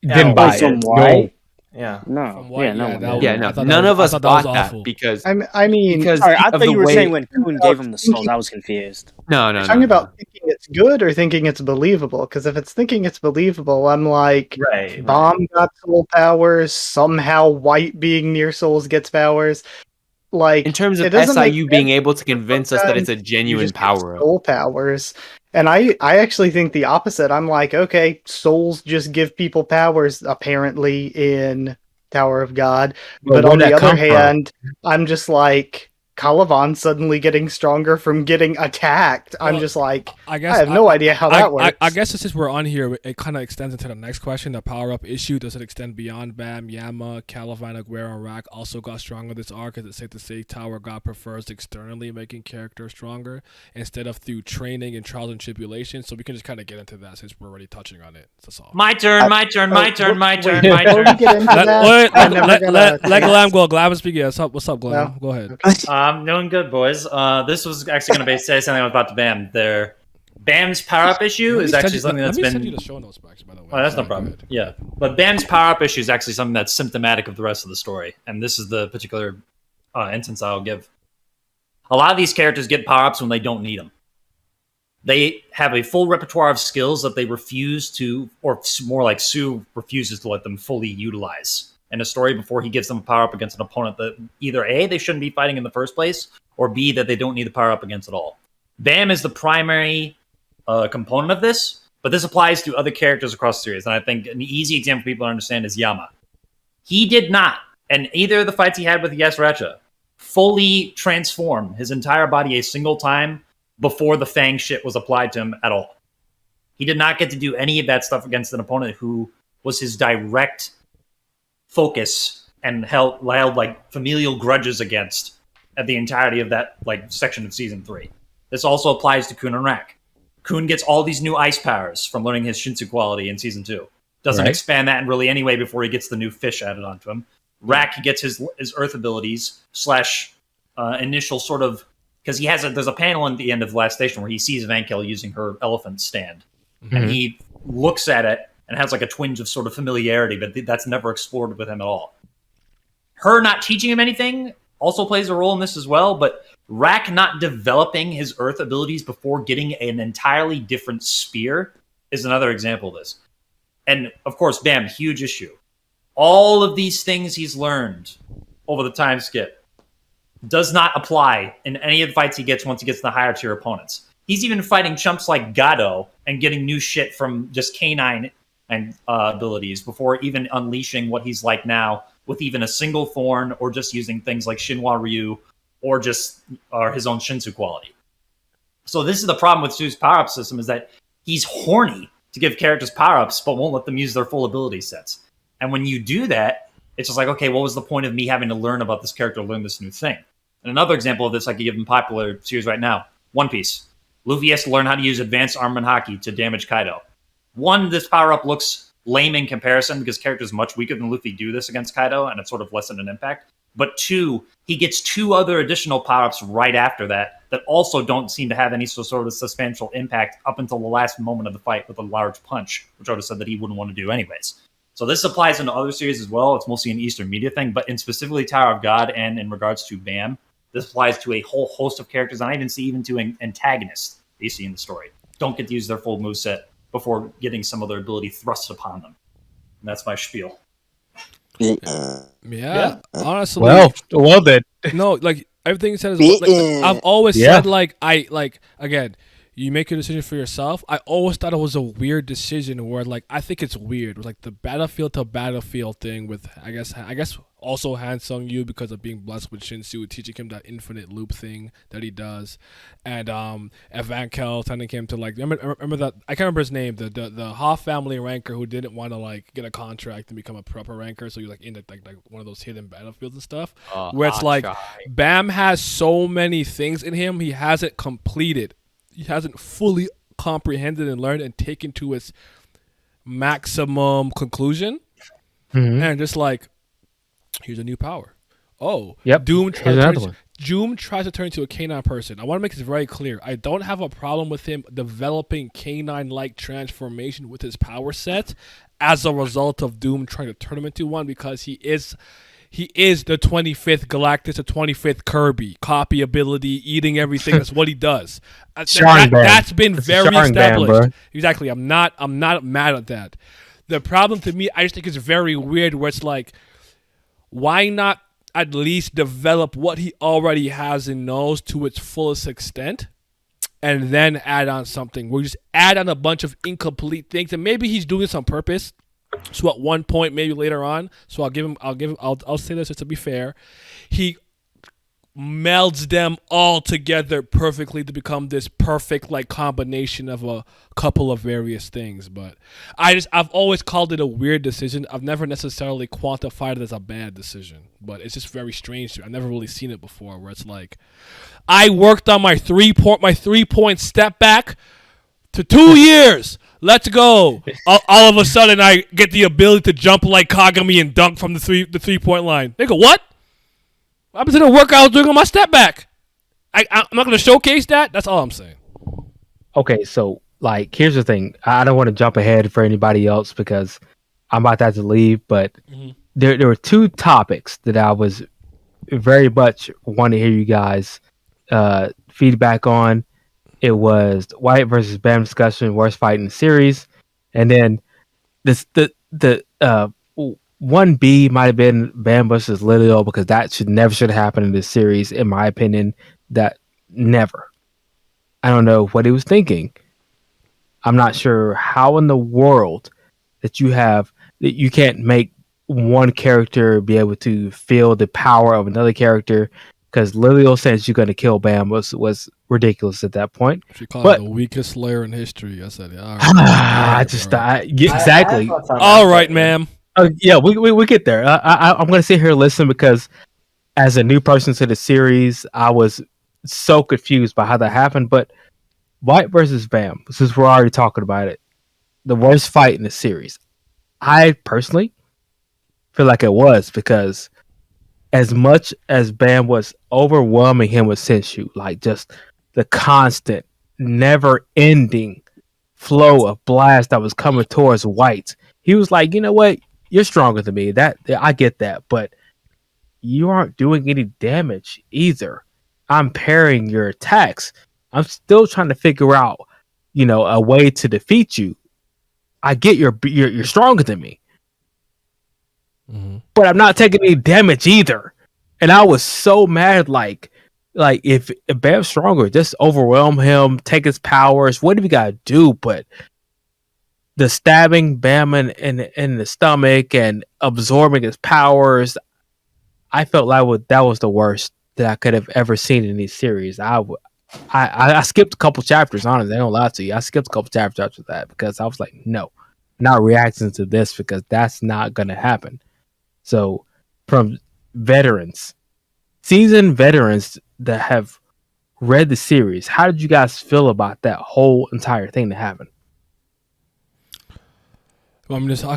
Didn't buy it. From No. White? Yeah. No. From White, no one did. Yeah, no, I thought none of us I thought bought was that awful. because I mean, because Sorry, I of thought the you were way- saying when Kun gave him the souls. I was confused. No. talking about thinking it's good or thinking it's believable. Because if it's thinking it's believable, I'm like, Right. Bomb got soul powers. Somehow, White being near souls gets powers. Like in terms of it doesn't make SIU being sense able to convince us that it's a you genuine just get power up. soul powers. And I actually think the opposite. I'm like, okay, souls just give people powers apparently in Tower of God. But on where'd the that other come from? hand, I'm just like, Calavan suddenly getting stronger from getting attacked. I'm Well, just like, I guess I have no idea how that works. I guess since we're on here, it kind of extends into the next question. The power up issue, does it extend beyond Bam, Yama, Calavan, Aguero, and Rack also got stronger this arc? Is it safe to say Tower God prefers externally making characters stronger instead of through training and trials and tribulations? So we can just kind of get into that since we're already touching on it. That's all. My turn. My turn. Before we turn. get into that, I'm never gonna Let Glam go. Glam is speaking. What's up, Glam? No. Go ahead. Doing good, boys. This was actually going to say something about the Bam. Bam's power-up issue is actually something that's Let me been... send you the show notes, by the way. Oh, that's no Sorry, problem. go ahead. Yeah. But Bam's power-up issue is actually something that's symptomatic of the rest of the story. And this is the particular instance I'll give. A lot of these characters get power-ups when they don't need them. They have a full repertoire of skills that they refuse to, or more like Sue refuses to let them fully utilize in a story before he gives them a power-up against an opponent that either A, they shouldn't be fighting in the first place, or B, that they don't need the power-up against at all. Bam is the primary component of this, But this applies to other characters across the series. And I think an easy example for people to understand is Yama. He did not, in either of the fights he had with Yasuratcha, fully transform his entire body a single time before the Fang shit was applied to him at all. He did not get to do any of that stuff against an opponent who was his direct focus and held like familial grudges against at the entirety of that like section of season 3. This also applies to Kun and Rak. Kun gets all these new ice powers from learning his Shinsu quality in season 2. Doesn't expand that in really any way before he gets the new fish added onto him. Rak gets his earth abilities / initial sort of, because there's a panel at the end of the last station where he sees Vankel using her elephant stand, and he looks at it and has like a twinge of sort of familiarity, but that's never explored with him at all. Her not teaching him anything also plays a role in this as well, but Rak not developing his earth abilities before getting an entirely different spear is another example of this. And of course, Bam, huge issue. All of these things he's learned over the time skip does not apply in any of the fights he gets once he gets to the higher tier opponents. He's even fighting chumps like Gado and getting new shit from just canine and abilities before even unleashing what he's like now with even a single thorn or just using things like Shinwa Ryu or just his own Shinsu quality. So this is the problem with Su's power-up system, is that he's horny to give characters power-ups but won't let them use their full ability sets. And when you do that, it's just like, okay, what was the point of me having to learn about this character, learn this new thing? And another example of this, I could give in popular series right now, One Piece. Luffy has to learn how to use advanced armament haki to damage Kaido. One, this power-up looks lame in comparison because characters much weaker than Luffy do this against Kaido, and it's sort of lessened in impact. But 2, he gets 2 other additional power-ups right after that also don't seem to have any sort of substantial impact up until the last moment of the fight with a large punch, which I would have said that he wouldn't want to do anyways. So this applies into other series as well. It's mostly an Eastern media thing, but in specifically Tower of God and in regards to Bam, this applies to a whole host of characters, and I even see even to antagonists that you see in the story. Don't get to use their full moveset before getting some other ability thrust upon them. And that's my spiel. Yeah. Honestly. Well then. No, like everything you said is like I've always said again, you make a decision for yourself. I always thought it was a weird decision where like I think it's weird. Like the battlefield to battlefield thing with I guess also Han Sung-yu because of being blessed with Shinsu, teaching him that infinite loop thing that he does. And Vankel telling him to like remember that I can't remember his name, the Hoff family ranker who didn't want to like get a contract and become a proper ranker, so he was like in like one of those hidden battlefields and stuff. Where it's like Bam has so many things in him he hasn't completed. He hasn't fully comprehended and learned and taken to its maximum conclusion. And just like, here's a new power. Oh, yep. Doom tries to turn into a canine person. I want to make this very clear. I don't have a problem with him developing canine-like transformation with his power set as a result of Doom trying to turn him into one, because he is the 25th Galactus, the 25th Kirby. Copy ability, eating everything. That's what he does. That's been very established. Exactly. I'm not mad at that. The problem to me, I just think it's very weird where it's like, why not at least develop what he already has and knows to its fullest extent and then add on something? We'll just add on a bunch of incomplete things, and maybe he's doing this on purpose. So at one point, maybe later on, so I'll say this just to be fair, he melds them all together perfectly to become this perfect like combination of a couple of various things. But I've always called it a weird decision. I've never necessarily quantified it as a bad decision, but it's just very strange. I've never really seen it before where it's like, I worked on my 3-point step back to 2 years. Let's go. All of a sudden, I get the ability to jump like Kagami and dunk from the 3-point line. Nigga, what? What happened to the work I was doing on my step back? I'm not going to showcase that. That's all I'm saying. Okay, so, like, here's the thing. I don't want to jump ahead for anybody else because I'm about to have to leave, but there were 2 topics that I was very much want to hear you guys feedback on. It was White versus Bam discussion, worst fight in the series, and then the 1B might have been Bam versus Lilio, because that should have happened in this series, in my opinion. That never. I don't know what he was thinking. I'm not sure how in the world that you can't make one character be able to feel the power of another character, because Lilio sense you're going to kill Bam was ridiculous at that point. She called But him the weakest slayer in history. I said, yeah, all right, all right, bro. Exactly. All right, ma'am. Yeah, we get there. I'm going to sit here and listen, because as a new person to the series, I was so confused by how that happened. But White versus Bam, since we're already talking about it, the worst fight in the series. I personally feel like it was, because as much as Bam was overwhelming him with Senshu, like just the constant, never ending flow of blast that was coming towards White, he was like, you know what? You're stronger than me. That I get that, but you aren't doing any damage either. I'm parrying your attacks. I'm still trying to figure out, a way to defeat you. I get you're stronger than me, but I'm not taking any damage either. And I was so mad, like if Bam's stronger, just overwhelm him, take his powers, what do we gotta do? But the stabbing Bam in the stomach and absorbing his powers, I felt like that was the worst that I could have ever seen in these series. I skipped a couple chapters, honestly. I don't lie to you. I skipped a couple chapters after that, because I was like, no, not reacting to this, because that's not gonna happen. So, from seasoned veterans that have read the series, how did you guys feel about that whole entire thing that happened? I mean, I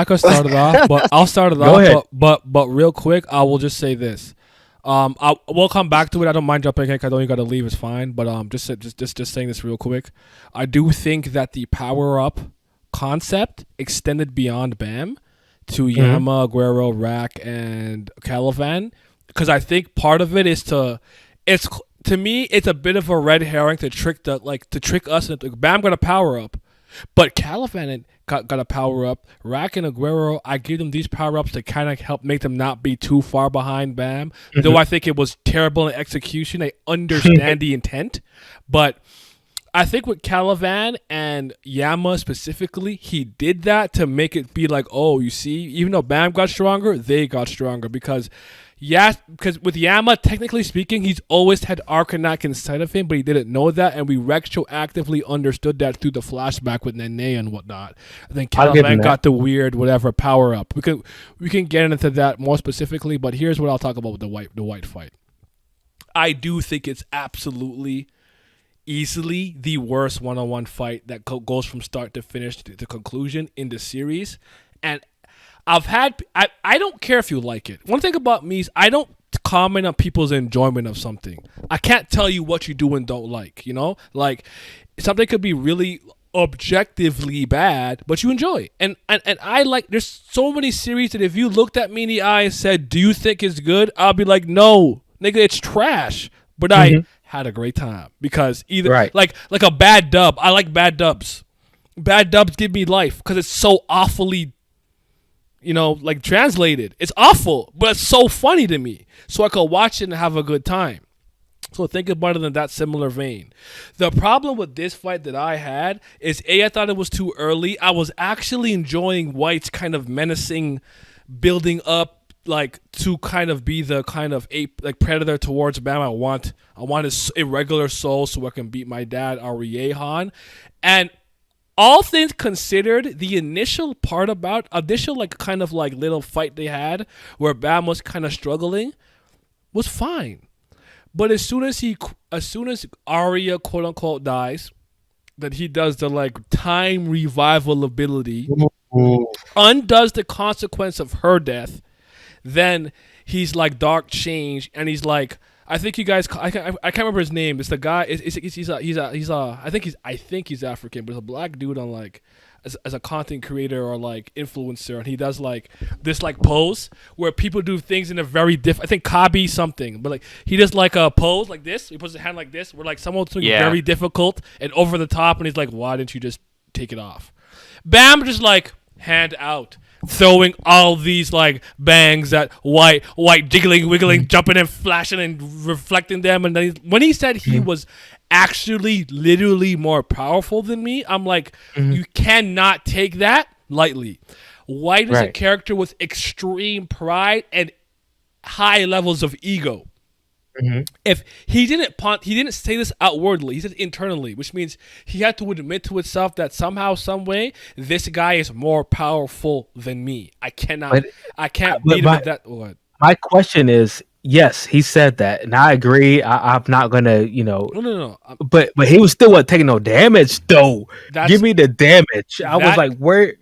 could start it off, but I'll start it Go off. ahead. But real quick, I will just say this. We'll come back to it. I don't mind jumping in, because I know you got to leave. It's fine. But just saying this real quick. I do think that the power up concept extended beyond Bam to Yama, Guerrero, Rack, and Calivan, because I think part of it is to me it's a bit of a red herring to trick us into Bam got a power up, but Calivan got a power up. Rack and Aguero, I give them these power ups to kind of help make them not be too far behind Bam. Though I think it was terrible in execution. I understand the intent, but I think with Calivan and Yama specifically, he did that to make it be like, oh, you see, even though Bam got stronger, they got stronger, because with Yama, technically speaking, he's always had Arcanak inside of him, but he didn't know that, and we retroactively understood that through the flashback with Nene and whatnot. And then Caliban got the weird whatever power up. We can get into that more specifically, but here's what I'll talk about with the white fight. I do think it's absolutely easily the worst one-on-one fight that goes from start to finish to conclusion in the series. And I don't care if you like it. One thing about me is I don't comment on people's enjoyment of something. I can't tell you what you do and don't like, Like, something could be really objectively bad, but you enjoy. And I like, there's so many series that if you looked at me in the eye and said, do you think it's good? I'll be like, no, nigga, it's trash. But I had a great time, because either like a bad dub. I like bad dubs. Bad dubs give me life, because it's so awfully, like translated. It's awful, but it's so funny to me. So I could watch it and have a good time. So think about it in that similar vein. The problem with this fight that I had is I thought it was too early. I was actually enjoying White's kind of menacing building up, like, to kind of be the kind of ape, like, predator towards Bam. I want his irregular soul so I can beat my dad, Ariehan. And all things considered, the initial like kind of like little fight they had where Bam was kind of struggling was fine. But as soon as Arya quote unquote dies, that he does the like time revival ability, undoes the consequence of her death, then he's like dark change, and he's like, I think you guys, I can't remember his name. It's the guy. I think he's African, but it's a black dude on like as a content creator or like influencer, and he does like this like pose where people do things in a very different. I think Kabi something, but like he does like a pose like this. He puts his hand like this, where like someone's doing very difficult and over the top, and he's like, why didn't you just take it off? Bam, just like hand out. throwing all these like bangs at White, jiggling, wiggling, jumping and flashing and reflecting them. And then when he said he was actually literally more powerful than me, I'm like, you cannot take that lightly. White is a character with extreme pride and high levels of ego. If he didn't say this outwardly, he said internally, which means he had to admit to himself that somehow, some way, this guy is more powerful than me. I can't beat him at that. What? My question is, yes, he said that, and I agree. I'm not gonna, No. But he was still taking no damage though. Give me the damage. I was like, where?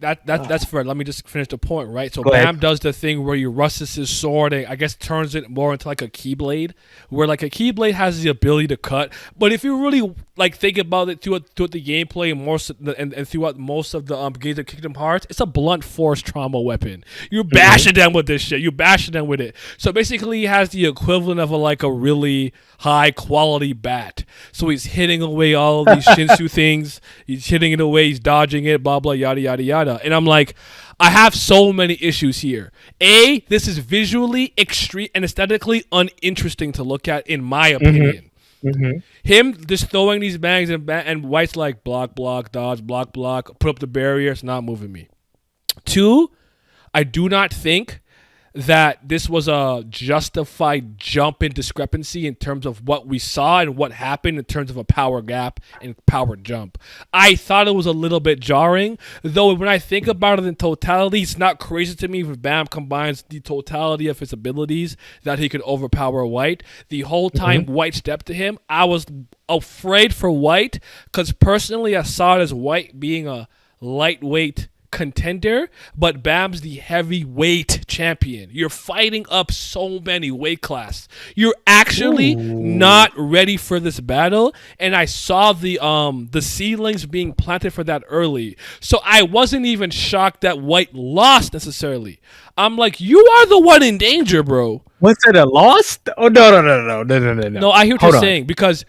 That's fair. Let me just finish the point, right? So Go Bam ahead. does the thing where he rusts his sword and I guess turns it more into like a keyblade, where like a keyblade has the ability to cut. But if you really like think about it throughout the gameplay and throughout most of the games of Kingdom Hearts, it's a blunt force trauma weapon. You're bashing them with this shit. You're bashing them with it. So basically, he has the equivalent of a really high quality bat. So he's hitting away all of these Shinsu things. He's hitting it away. He's dodging it. Blah blah yada yada yada. And I'm like, I have so many issues here. This is visually extreme and aesthetically uninteresting to look at, in my opinion. Him just throwing these bangs and White's like block, dodge, block, put up the barrier. It's not moving me. 2, I do not think that this was a justified jump in discrepancy in terms of what we saw and what happened in terms of a power gap and power jump. I thought it was a little bit jarring, though when I think about it in totality, it's not crazy to me if Bam combines the totality of his abilities that he could overpower White. The whole time White stepped to him, I was afraid for White because personally I saw it as White being a lightweight contender, but Bam's the heavyweight champion. You're fighting up so many weight class. You're actually not ready for this battle, and I saw the seedlings being planted for that early. So I wasn't even shocked that White lost necessarily. I'm like, you are the one in danger, bro. Was it a loss? Oh no. No, I hear what you're saying because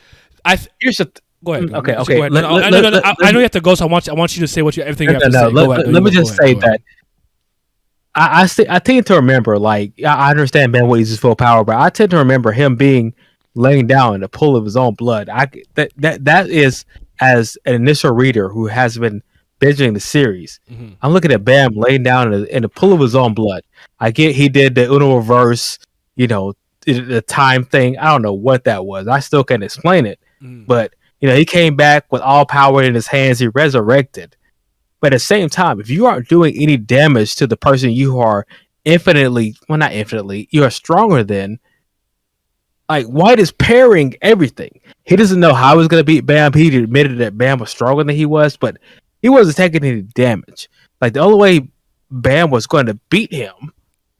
here's the. Go ahead. Okay. Go ahead. I know you have to go, so I want you to say everything you have to say. Let me just say that I tend to remember, like, I understand Ben uses full power, but I tend to remember him being laying down in the pool of his own blood. That is, as an initial reader who has been binging the series, I'm looking at Bam laying down in the pool of his own blood. I get he did the Uno reverse, the time thing. I don't know what that was. I still can't explain it, but. He came back with all power in his hands. He resurrected. But at the same time, if you aren't doing any damage to the person you are not infinitely, you are stronger than, like, White is parrying everything. He doesn't know how he's going to beat Bam. He admitted that Bam was stronger than he was, but he wasn't taking any damage. Like, the only way Bam was going to beat him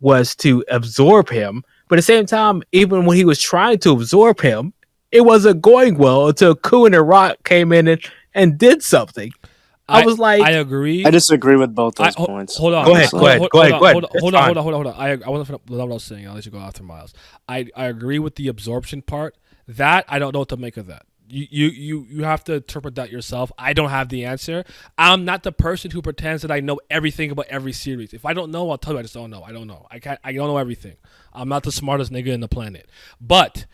was to absorb him. But at the same time, even when he was trying to absorb him, it wasn't going well until Kuhn and Rock came in and did something. I was like, I agree. I disagree with both those points. Hold on. Go ahead. Hold on. I want to finish what I was saying. I'll let you go after Myles. I agree with the absorption part. That I don't know what to make of that. You have to interpret that yourself. I don't have the answer. I'm not the person who pretends that I know everything about every series. If I don't know, I'll tell you I just don't know. I don't know. I don't know everything. I'm not the smartest nigga in the planet. But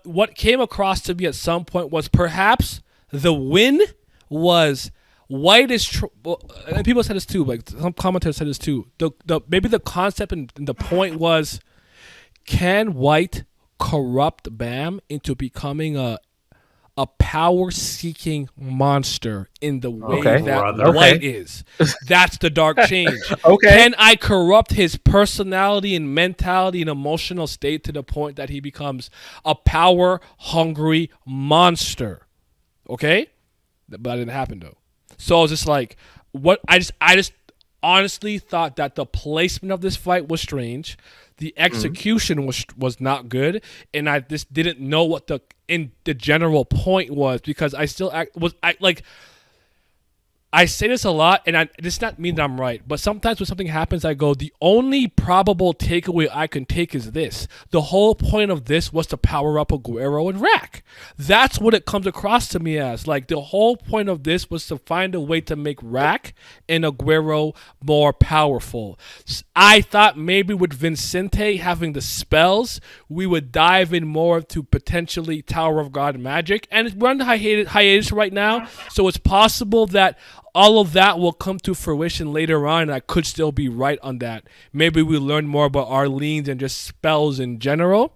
what came across to me at some point was perhaps the win was White is and people said this too. Like some commentators said this too. Maybe the concept and the point was, can White corrupt Bam into becoming a power-seeking monster in the way that White is? That's the dark change. Can I corrupt his personality and mentality and emotional state to the point that he becomes a power-hungry monster? Okay? But that didn't happen, though. So I was just like, what? I just honestly thought that the placement of this fight was strange. The execution was not good, and I just didn't know what the general point was because I still I say this a lot, and this does not mean that I'm right, but sometimes when something happens, I go, the only probable takeaway I can take is this. The whole point of this was to power up Aguero and Rack. That's what it comes across to me as. Like, the whole point of this was to find a way to make Rack and Aguero more powerful. I thought maybe with Vincente having the spells, we would dive in more to potentially Tower of God magic. And we're on hiatus right now, so it's possible that all of that will come to fruition later on, and I could still be right on that. Maybe we learn more about Arlene's and just spells in general.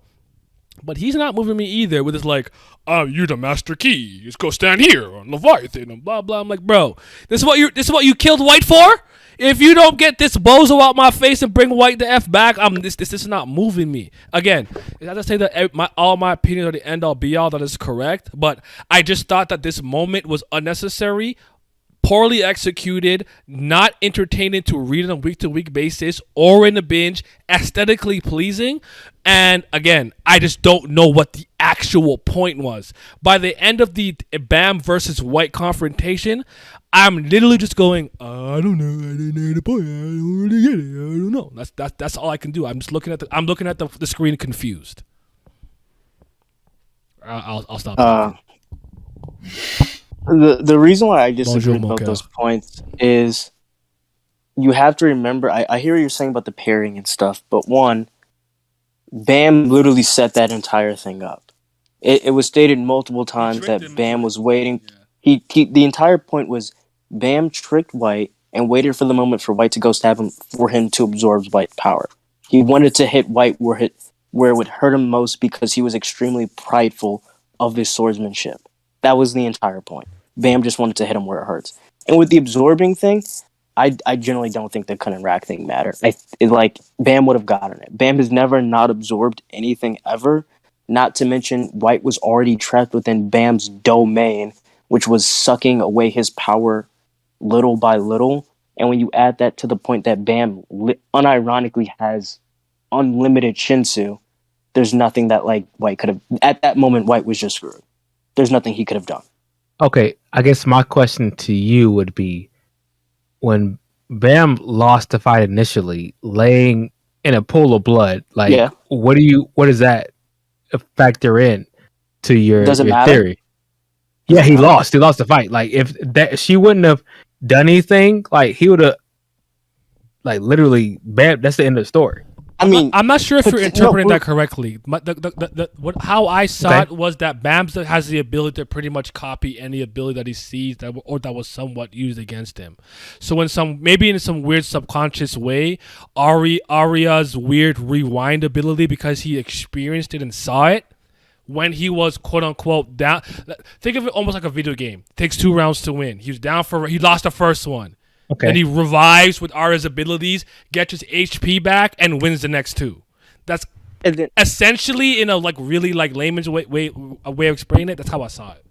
But he's not moving me either with his like, you're the master key. Just go stand here on Leviathan and blah blah. I'm like, bro, this is what you killed White for? If you don't get this bozo out my face and bring White the F back, this is not moving me. Again, it's not to say that all my opinions are the end all be all. That is correct, but I just thought that this moment was unnecessary, poorly executed, not entertaining to read on a week-to-week basis or in a binge, aesthetically pleasing. And again, I just don't know what the actual point was. By the end of the Bam versus White confrontation, I'm literally just going, I don't know, I didn't know the point, I don't really get it, I don't know. That's all I can do. I'm just looking at the screen confused. I'll stop. The reason why I disagree with both those points is you have to remember, I hear what you're saying about the pairing and stuff, but one, Bam literally set that entire thing up. It was stated multiple times that Bam was waiting. Yeah. The entire point was Bam tricked White and waited for the moment for White to go stab him for him to absorb White's power. He wanted to hit White where it would hurt him most because he was extremely prideful of his swordsmanship. That was the entire point. Bam just wanted to hit him where it hurts. And with the absorbing thing, I generally don't think the Kun and Rack thing matter. Bam would have gotten it. Bam has never not absorbed anything ever. Not to mention, White was already trapped within Bam's domain, which was sucking away his power little by little. And when you add that to the point that Bam unironically has unlimited Shinsu, there's nothing that White could have. At that moment, White was just screwed. There's nothing he could have done. Okay, I guess my question to you would be, when Bam lost the fight initially, laying in a pool of blood, what does that factor in to your theory? Yeah, he lost. He lost the fight. Like, if that she wouldn't have done anything, he would have literally Bam. That's the end of the story. I mean, I'm not sure if you're interpreting that correctly. How I saw it was that Bam has the ability to pretty much copy any ability that he sees that was somewhat used against him. So in some weird subconscious way, Arya's weird rewind ability, because he experienced it and saw it when he was quote unquote down. Think of it almost like a video game. It takes 2 rounds to win. He lost the first one. Okay. Then he revives with Arya's abilities, gets his HP back, and wins the next 2. That's essentially, in a really layman's way of explaining it. That's how I saw it.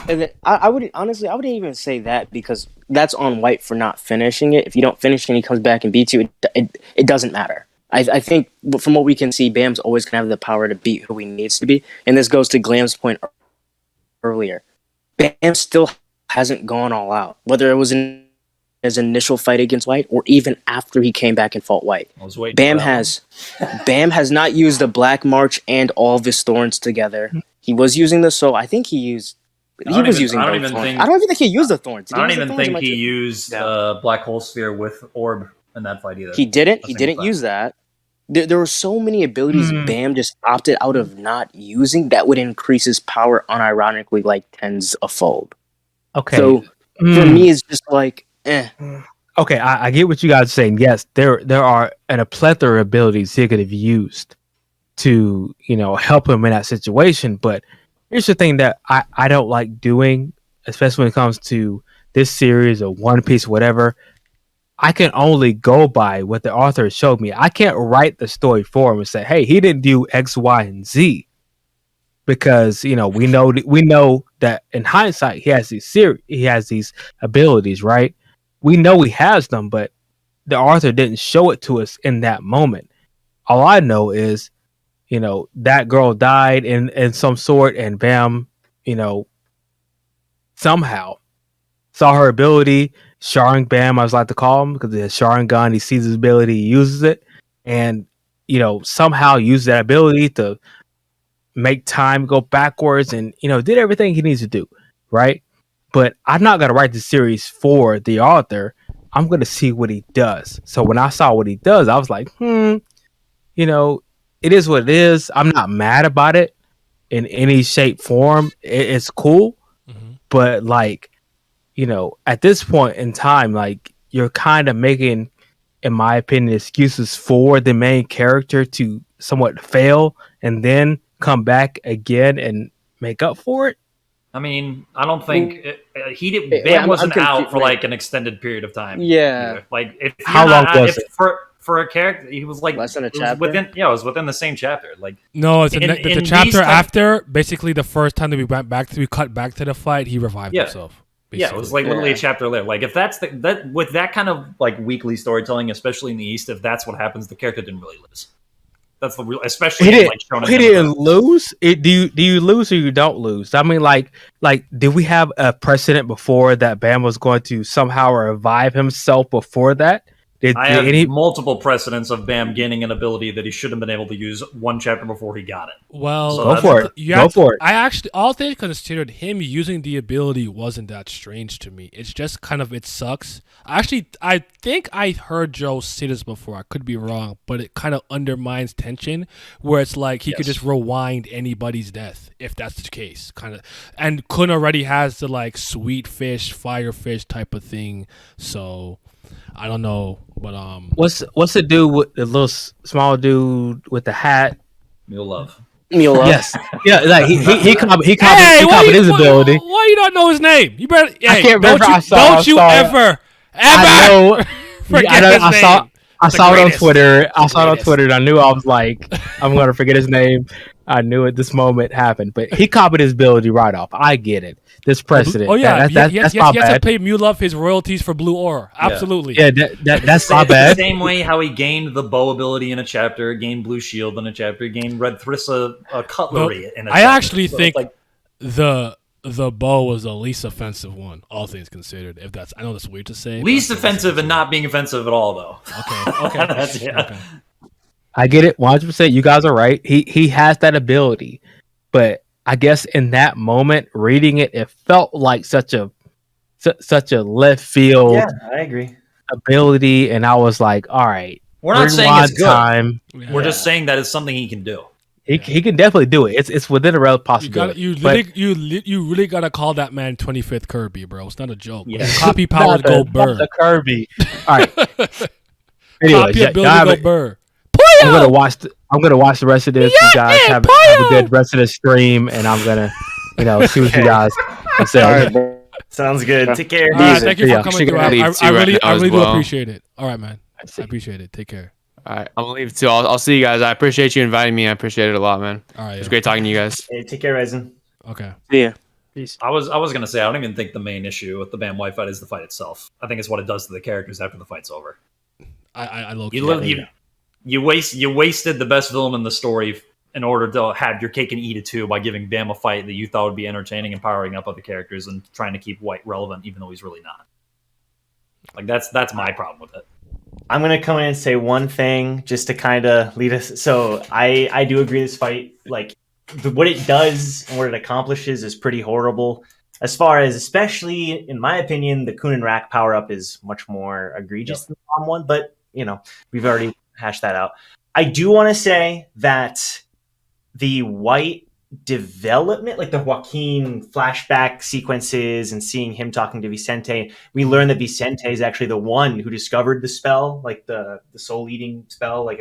And then I wouldn't even say that, because that's on White for not finishing it. If you don't finish and he comes back and beats you, it doesn't matter. I think from what we can see, Bam's always gonna have the power to beat who he needs to be, and this goes to Glam's point earlier. Bam still hasn't gone all out, whether it was in his initial fight against White or even after he came back and fought White. Bam has not used the Black March and all of his thorns together. He was using the soul. I think he was using both thorns. I don't even think he used the thorns. I don't even think he used Black Hole Sphere with Orb in that fight either. He didn't use that. There were so many abilities Bam just opted out of not using that would increase his power unironically tens a fold. Okay. So for me, it's just Okay, I get what you guys are saying. Yes, there are a plethora of abilities he could have used to help him in that situation. But here's the thing that I don't like doing, especially when it comes to this series or One Piece, whatever. I can only go by what the author showed me. I can't write the story for him and say, hey, he didn't do X, Y, and Z. Because we know that in hindsight he has these abilities, right? We know he has them, but the author didn't show it to us in that moment. All I know is, that girl died in some sort, and Bam, somehow saw her ability, Sharingan, I was like to call him, because the Sharingan, he sees his ability, he uses it, and somehow uses that ability to make time go backwards, and did everything he needs to do, right? But I'm not gonna write the series for the author. I'm gonna see what he does. So when I saw what he does, I was like, it is what it is. I'm not mad about it in any shape, form. It's cool, but like, at this point in time, like you're kind of making, in my opinion, excuses for the main character to somewhat fail and then come back again and make up for it. I mean, I don't think he did. Wait, Bam I'm wasn't out confused. for like an extended period of time. Yeah. Either. Like if you're How long not, was if it? for a character, he was like Less than a it was chapter? within. Yeah, it was within the same chapter. Like No, it's the in chapter these type- after. Basically, the first time that we cut back to the fight, he revived Yeah. himself. Yeah, it was like literally a Yeah. chapter later. Like if that's that with that kind of like weekly storytelling, especially in the East, if that's what happens, the character didn't really lose. That's the real, especially He in, didn't. like Shonen He Jump didn't stuff. lose. Do you lose or you don't lose? I mean, like, did we have a precedent before that Bam was going to somehow revive himself before that? I have multiple precedents of Bam gaining an ability that he should have been able to use one chapter before he got it. Well, So Go for it. Go for it. I actually, all things considered, him using the ability wasn't that strange to me. It's just kind of, it sucks. Actually, I think I heard Joe say this before. I could be wrong, but it kind of undermines tension, where it's like he could just rewind anybody's death if that's the case, kind of. And Kun already has the like sweet fish, fire fish type of thing, so I don't know, but what's the dude with the little small dude with the hat? Mule Love. Mule Love. Yes, yeah, like he copied his why, ability. Why you don't know his name? You better. I can't remember. Don't you ever I know. forget his name. I The saw it on greatest. Twitter. I The saw it on greatest. Twitter, and I knew I was like, I'm gonna forget his name. I knew it. This moment happened, but he copied his ability right off. I get it. This precedent. Oh yeah, that's he has not to bad. pay Mule Love his royalties for Blue Ore. Absolutely. Yeah, that's not The bad. same way how he gained the bow ability in a chapter, gained Blue Shield in a chapter, gained Red Thrissa cutlery in a chapter. I actually So think it's the bow was the least offensive one, all things considered. If that's, I know that's weird to say. least offensive and not being offensive at all, though. Okay. That's- yeah. Okay. I get it 100%. You guys are right. He has that ability, but I guess in that moment, reading it, it felt like such a left field Yeah, I agree. ability, and I was like, all right, We're not saying it's good. time. We're just saying that it's something he can do. He can definitely do it. It's within a realm of possibility. You really gotta call that man 25th Kirby, bro. It's not a joke. Yeah. Copy powers go burr. The Kirby. All right. Anyway, Copy ability go burr. I'm gonna watch. I'm gonna watch the rest of this. You guys have a good rest of the stream, and I'm gonna, see what you guys can say. All right. Sounds good. Take care. All right, thank you for Yeah. coming through. I really do appreciate it. All right, man. I appreciate it. Take care. All right, I'm gonna leave it too. I'll see you guys. I appreciate you inviting me. I appreciate it a lot, man. All right, It was great talking to you guys. Hey, take care, Ryzen. Okay. Yeah. Peace. I was gonna say I don't even think the main issue with the Bam White fight is the fight itself. I think it's what it does to the characters after the fight's over. I low You wasted the best villain in the story in order to have your cake and eat it too by giving Bam a fight that you thought would be entertaining and powering up other characters and trying to keep White relevant even though he's really not. Like that's my problem with it. I'm gonna come in and say one thing just to kind of lead us. So I do agree this fight, like what it does and what it accomplishes, is pretty horrible. As far as, especially in my opinion, the Kun and Rack power up is much more egregious than the Bomb one, but we've already hashed that out. I do want to say that the White development, like the Joaquin flashback sequences and seeing him talking to Vicente, we learn that Vicente is actually the one who discovered the spell, like the soul eating spell. Like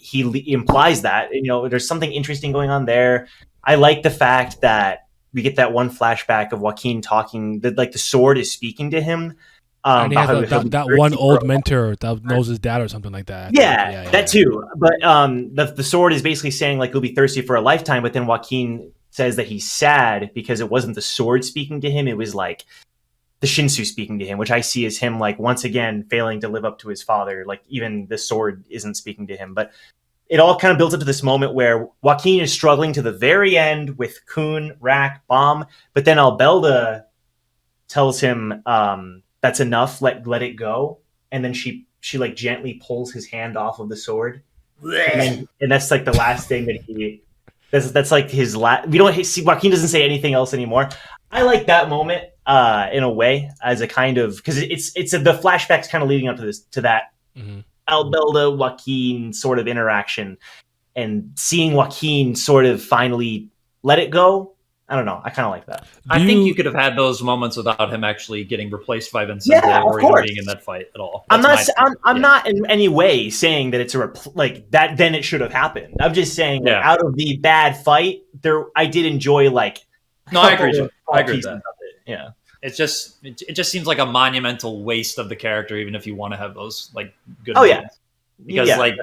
he implies that, there's something interesting going on there. I like the fact that we get that one flashback of Joaquin talking, that like the sword is speaking to him. And he has that one old mentor that knows his dad or something like that. Yeah, that too. But the sword is basically saying like he'll be thirsty for a lifetime. But then Joaquin says that he's sad because it wasn't the sword speaking to him; it was like the Shinsu speaking to him, which I see as him like once again failing to live up to his father. Like even the sword isn't speaking to him. But it all kind of builds up to this moment where Joaquin is struggling to the very end with Kun, Rack, Bomb, but then Albelda tells him that's enough, let it go, and then she like gently pulls his hand off of the sword, and that's like the last thing that he. That's like his last. We don't see Joaquin doesn't say anything else anymore. I like that moment in a way as a kind of because it's the flashbacks kind of leading up to that Albelda Joaquin sort of interaction, and seeing Joaquin sort of finally let it go. I don't know. I kind of like that. I think you could have had those moments without him actually getting replaced by Vincent or even being in that fight at all. I'm not in any way saying that it's like that. Then it should have happened. I'm just saying, like, out of the bad fight, I did enjoy like. No, I agree. I agree with that. Yeah, it just seems like a monumental waste of the character, even if you want to have those like good. Because like.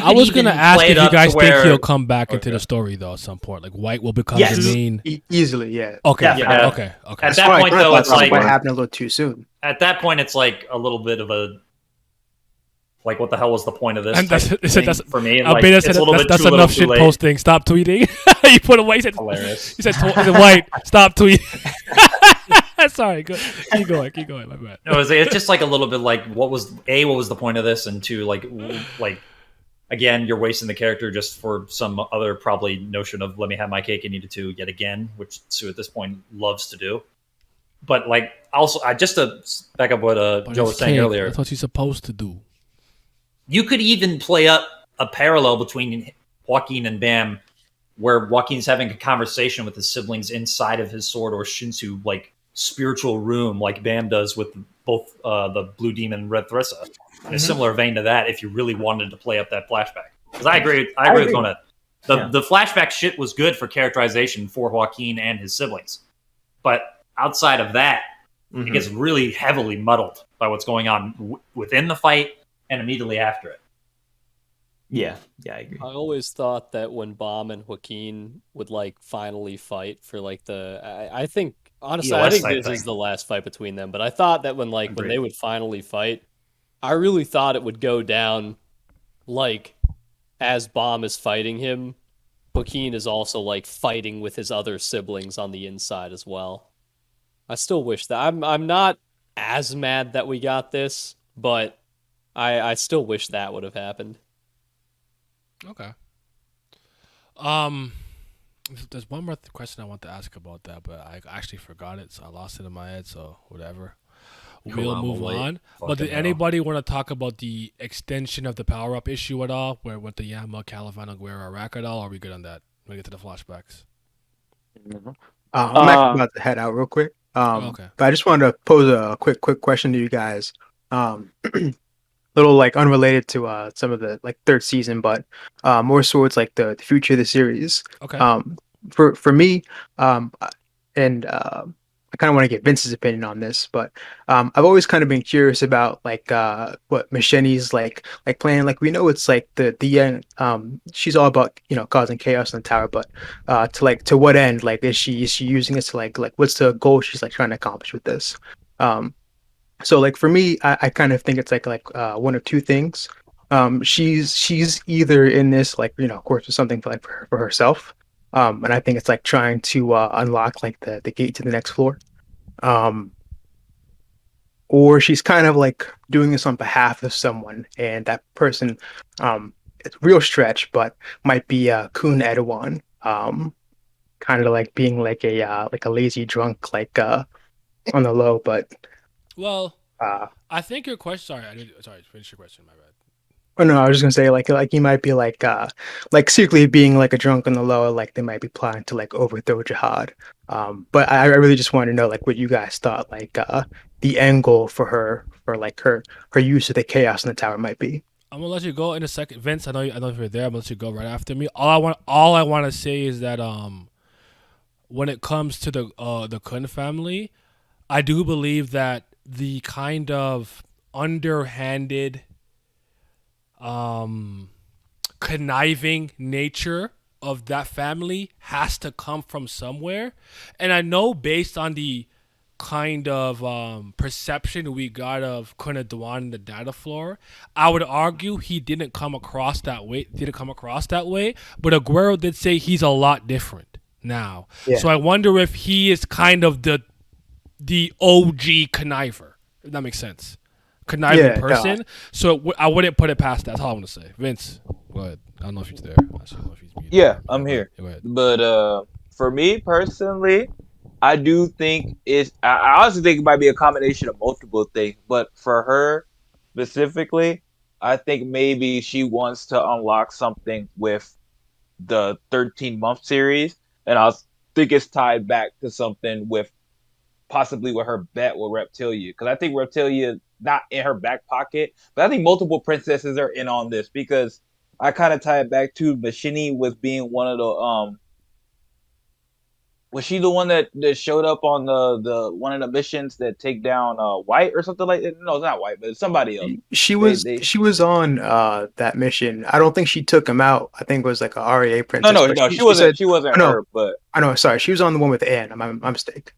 I was gonna ask if you guys think he'll come back into the story though at some point. Like White will become the main. Easily, yeah. Okay. Okay. At that point, though, it's like what happened a little too soon. At that point, it's like a little bit of a like, what the hell was the point of this? And that's for me. Like, that's enough shit posting. Stop tweeting. You put away. He said, hilarious. He said White, stop tweeting. Sorry, keep going. My bad. No, it's just like a little bit like what was the point of this, and two, like. Again, you're wasting the character just for some other probably notion of let me have my cake and eat it too yet again, which Sue at this point loves to do. But like, also, just to back up what Joe was saying earlier, that's what you're supposed to do. You could even play up a parallel between Joaquin and Bam, where Joaquin's having a conversation with his siblings inside of his sword or Shinsu like spiritual room, like Bam does with both the Blue Demon and Red Thrissa. In a similar vein to that, if you really wanted to play up that flashback, because I agree with Gona. The flashback shit was good for characterization for Joaquin and his siblings, but outside of that, it gets really heavily muddled by what's going on within the fight and immediately after it. Yeah, I agree. I always thought that when Bam and Joaquin would like finally fight for like I think honestly, I think this is the last fight between them. But I thought that when they would finally fight, I really thought it would go down like as Bam is fighting him, Joaquin is also like fighting with his other siblings on the inside as well. I still wish that I'm not as mad that we got this, but I still wish that would have happened. Okay. There's one more question I want to ask about that, but I actually forgot it, so I lost it in my head. So whatever. We'll move on. But did anybody want to talk about the extension of the power-up issue at all? Where with the Yama, Calivan, Guerra, Rack at all? Or are we good on that? When we get to the flashbacks. I'm actually about to head out real quick. Okay. But I just wanted to pose a quick question to you guys. Little like unrelated to some of the like third season, but more towards like the future of the series. Okay. For me, I kind of want to get Vince's opinion on this, but I've always kind of been curious about like what Machini's like playing. Like we know it's like the end. She's all about causing chaos in the tower, but to what end? Like is she using this to like what's the goal she's like trying to accomplish with this? So like for me, I kind of think it's like one of two things. She's either in this like of course with something for herself. And I think it's like trying to unlock like the gate to the next floor. Or she's kind of like doing this on behalf of someone, and that person, it's a real stretch, but might be Kun Edouan, kind of like being like a lazy drunk, like on the low. But I think your question. Sorry, finish your question. My bad. Oh no, I was just gonna say like he might be like secretly being like a drunk on the low, like they might be plotting to like overthrow Jihad. But I really just wanted to know like what you guys thought like the end goal for her like her use of the chaos in the tower might be. I'm gonna let you go in a second, Vince. I know if you're there. I'm gonna let you go right after me. All I want to say is that when it comes to the Kun family, I do believe that the kind of underhanded, conniving nature of that family has to come from somewhere. And I know based on the kind of perception we got of Kun Edouan in the data floor, I would argue he didn't come across that way. But Aguero did say he's a lot different now. Yeah. So I wonder if he is kind of the the OG conniver. If that makes sense. Conniving Yeah, person. So I wouldn't put it past that. That's all I want to say. Vince, go ahead. I don't know if he's there. I don't know if he's muted. Yeah, I'm Go ahead. here. Go ahead. But for me personally, I do think I honestly think it might be a combination of multiple things. But for her specifically, I think maybe she wants to unlock something with the 13-month series, and I think it's tied back to something with possibly with her bet with Reptilia, because I think Reptilia not in her back pocket, but I think multiple princesses are in on this because I kind of tie it back to Machini was being one of the was she the one that showed up on the one of the missions that take down White or something like that? No, it's not White, but it's somebody else. They She was on that mission. I don't think she took him out. I think it was like a REA no princess. no But no she she said, wasn't oh, no, her, but I know. Sorry, she was on the one with Anne. My mistake.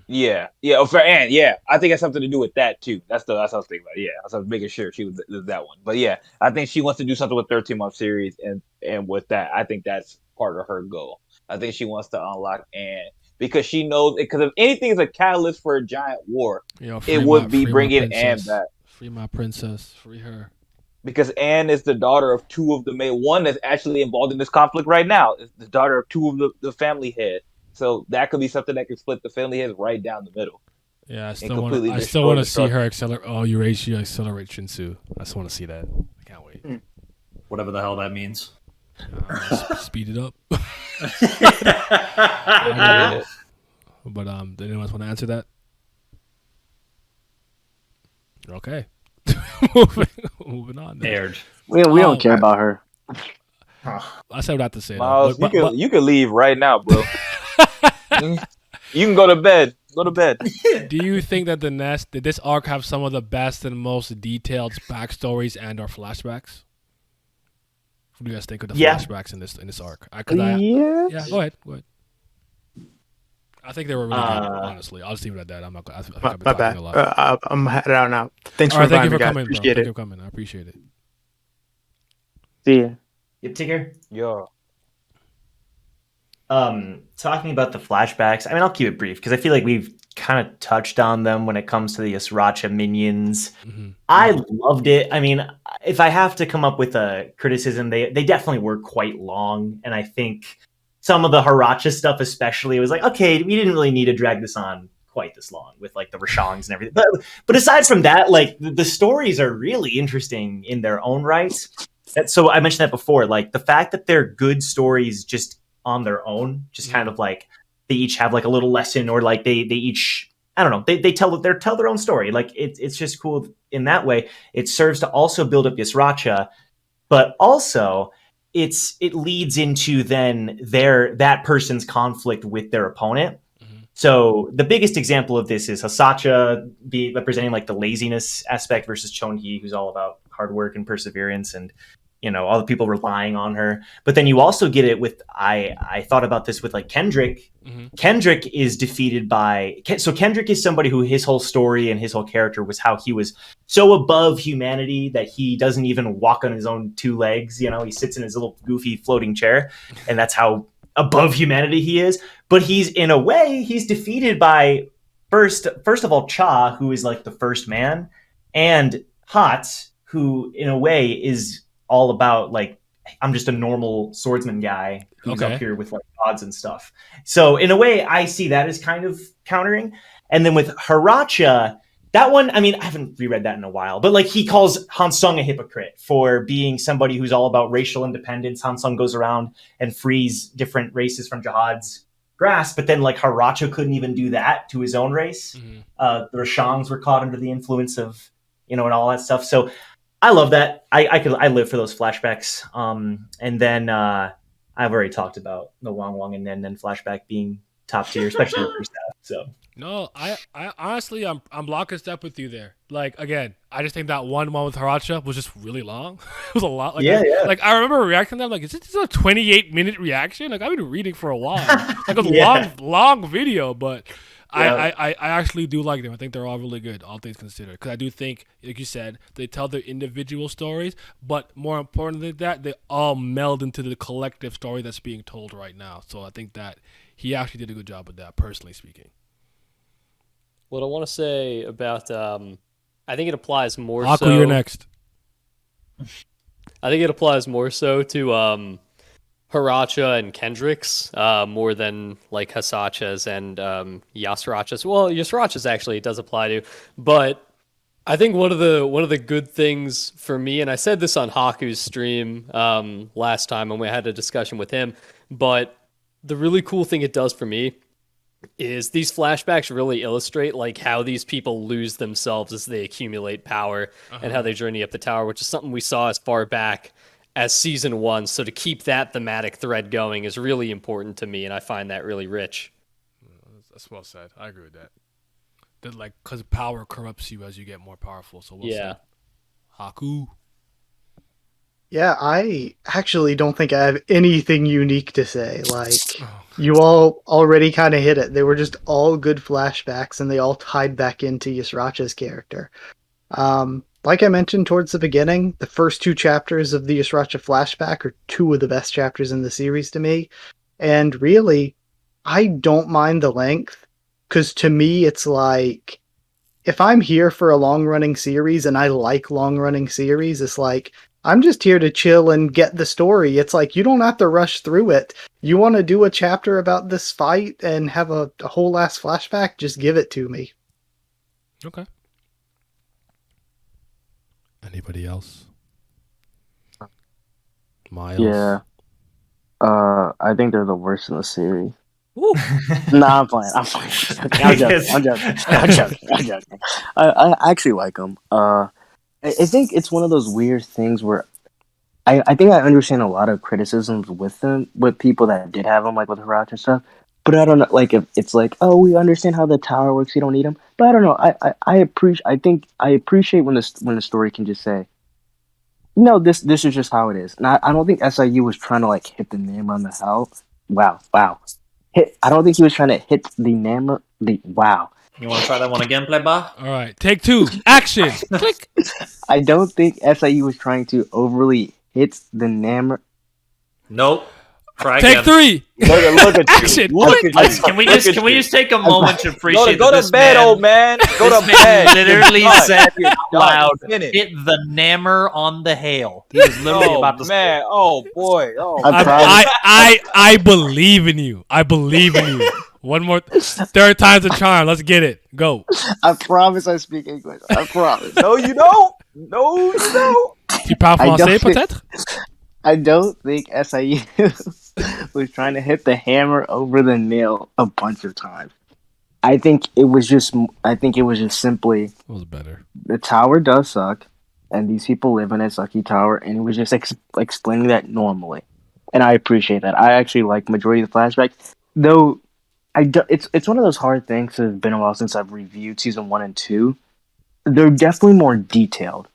yeah, for Anne, yeah. I think it has something to do with that too. That's what I was thinking about. Yeah, I was making sure she was that one. But yeah, I think she wants to do something with 13-month series, and with that, I think that's part of her goal. I think she wants to unlock Anne because she knows because if anything is a catalyst for a giant war, it would be bringing Anne back. Free my princess. Free her. Because Anne is the daughter of two of the main one that's actually involved in this conflict right now. Is the daughter of two of the family head. So that could be something that could split the family heads right down the middle. Yeah, I still completely want to destroy the see her structure. accelerate. Oh, Eurasia accelerate Shinsu. I just want to see that. I can't wait. Whatever the hell that means. Speed it up. But did anyone else want to answer that? Okay. moving on. Then. Aired. We don't care about her. I said what I have to say. Myles, But you can leave right now, bro. You can go to bed. Go to bed. do you think that did this arc have some of the best and most detailed backstories and or flashbacks? What do you guys think of the flashbacks in this arc? Yeah. Go ahead. I think they were really good. Honestly, I'll just leave it at that. I'm not. I think I've been My talking bad. a lot. I'm headed out now. Thanks All for right, thank you inviting me, for guys. coming, bro. Appreciate Thank it. you for coming. I appreciate it. See ya. Yep, take care. Yeah. Talking about the flashbacks, I mean, I'll keep it brief because I feel like we've kind of touched on them when it comes to the Sriracha minions. I loved it. I mean, if I have to come up with a criticism, they definitely were quite long, and I think some of the Hiracha stuff, especially, it was like, okay, we didn't really need to drag this on quite this long with like the Rashangs and everything. But aside from that, like the stories are really interesting in their own right. So I mentioned that before, like the fact that they're good stories just on their own, just kind of like they each have like a little lesson, or like they each, I don't know, they tell their own story. Like it's just cool in that way. It serves to also build up Yasracha, but also it leads into then that person's conflict with their opponent. So the biggest example of this is Hasacha representing like the laziness aspect versus Chonhee, who's all about hard work and perseverance and, you know, all the people relying on her. But then you also get it with, I thought about this with like Kendrick. Kendrick is defeated so Kendrick is somebody who his whole story and his whole character was how he was so above humanity that he doesn't even walk on his own two legs. You know, he sits in his little goofy floating chair, and that's how above humanity he is. But in a way, he's defeated by first of all Cha, who is like the first man, and Hot, who in a way is all about like, I'm just a normal swordsman guy who's up here with like gods and stuff. So in a way, I see that as kind of countering. And then with Hiracha, that one, I mean, I haven't reread that in a while, but like he calls Hansung a hypocrite for being somebody who's all about racial independence. Hansung goes around and frees different races from Jihad's grasp, but then like Hiracha couldn't even do that to his own race. The Rashangs were caught under the influence of, you know, and all that stuff. So I love that. I live for those flashbacks. And then I've already talked about the Wang Wang and Nen flashback being top tier, especially the first half. So no, I honestly I'm lock and step with you there. Like again, I just think that one with Hiracha was just really long. It was a lot. Like Like I remember reacting to them like, is this a 28-minute reaction? Like I've been reading for a while. Like it was a long video, but I actually do like them. I think they're all really good, all things considered. Because I do think, like you said, they tell their individual stories, but more importantly than that, they all meld into the collective story that's being told right now. So I think that he actually did a good job with that, personally speaking. What I want to say about, I think it applies more Haku, so. you're next. I think it applies more so to Hiracha and Kendrick's more than like Hasacha's and Yasuracha's. Well, Yasuracha's actually it does apply to, but I think one of the good things for me, and I said this on Haku's stream last time when we had a discussion with him, but the really cool thing it does for me is these flashbacks really illustrate like how these people lose themselves as they accumulate power and how they journey up the tower, which is something we saw as far back as season 1. So to keep that thematic thread going is really important to me, and I find that really rich. That's well said. I agree with that. That like because power corrupts you as you get more powerful. So well said. Haku. Yeah, I actually don't think I have anything unique to say. Like, you all already kind of hit it. They were just all good flashbacks, and they all tied back into Yasracha's character. Like I mentioned towards the beginning, the first 2 chapters of the Yasracha flashback are 2 of the best chapters in the series to me. And really, I don't mind the length, because to me, it's like, if I'm here for a long-running series, and I like long-running series, it's like, I'm just here to chill and get the story. It's like, you don't have to rush through it. You want to do a chapter about this fight and have a whole ass flashback? Just give it to me. Okay. Anybody else? Myles? Yeah. I think they're the worst in the series. Nah, I'm playing. I'm joking. I actually like them. I think it's one of those weird things where I think I understand a lot of criticisms with them, with people that did have them, like with Hirach and stuff. But I don't know, like if it's like, oh, we understand how the tower works, you don't need them. But I don't know. I appreciate when the story can just say, no, this is just how it is. And I don't think SIU was trying to like hit the name on the hell. Wow. I don't think he was trying to hit the name. Wow. You want to try that one again, Playba? All right, take 2. Action. Click. I don't think SIU was trying to overly hit the name. Nope. Try Take again. 3. Look at Action. you. Look at you. Can we just take a moment to appreciate Go that to this bed, man, old man. Go this to man bed. literally You're done. said You're out done. loud, Finish. hit the nammer on the hail. He was literally about to man. Oh boy. Oh, I believe in you. I believe in you. One more. 3rd time's a charm. Let's get it. Go. I promise I speak English. I promise. No, you don't. No, you don't. Tu parles français, peut-être? I don't think SIU was trying to hit the hammer over the nail a bunch of times. I think it was just simply. It was better. The tower does suck, and these people live in a sucky tower, and it was just explaining that normally, and I appreciate that. I actually like majority of the flashbacks, though. It's one of those hard things. It's been a while since I've reviewed season 1 and 2. They're definitely more detailed.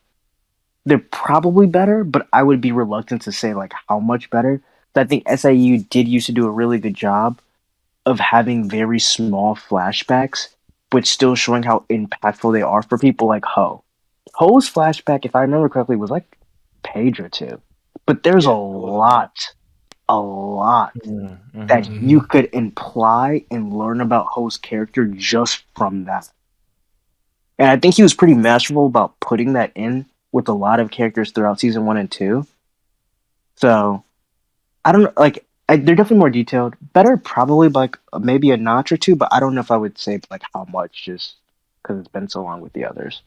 They're probably better, but I would be reluctant to say like how much better. I think SIU did used to do a really good job of having very small flashbacks, but still showing how impactful they are for people like Ho. Ho's flashback, if I remember correctly, was like a page or 2. But there's a lot that you could imply and learn about Ho's character just from that. And I think he was pretty masterful about putting that in with a lot of characters throughout season 1 and 2. So, I don't know, like, they're definitely more detailed. Better probably like maybe a notch or 2, but I don't know if I would say like how much, just because it's been so long with the others.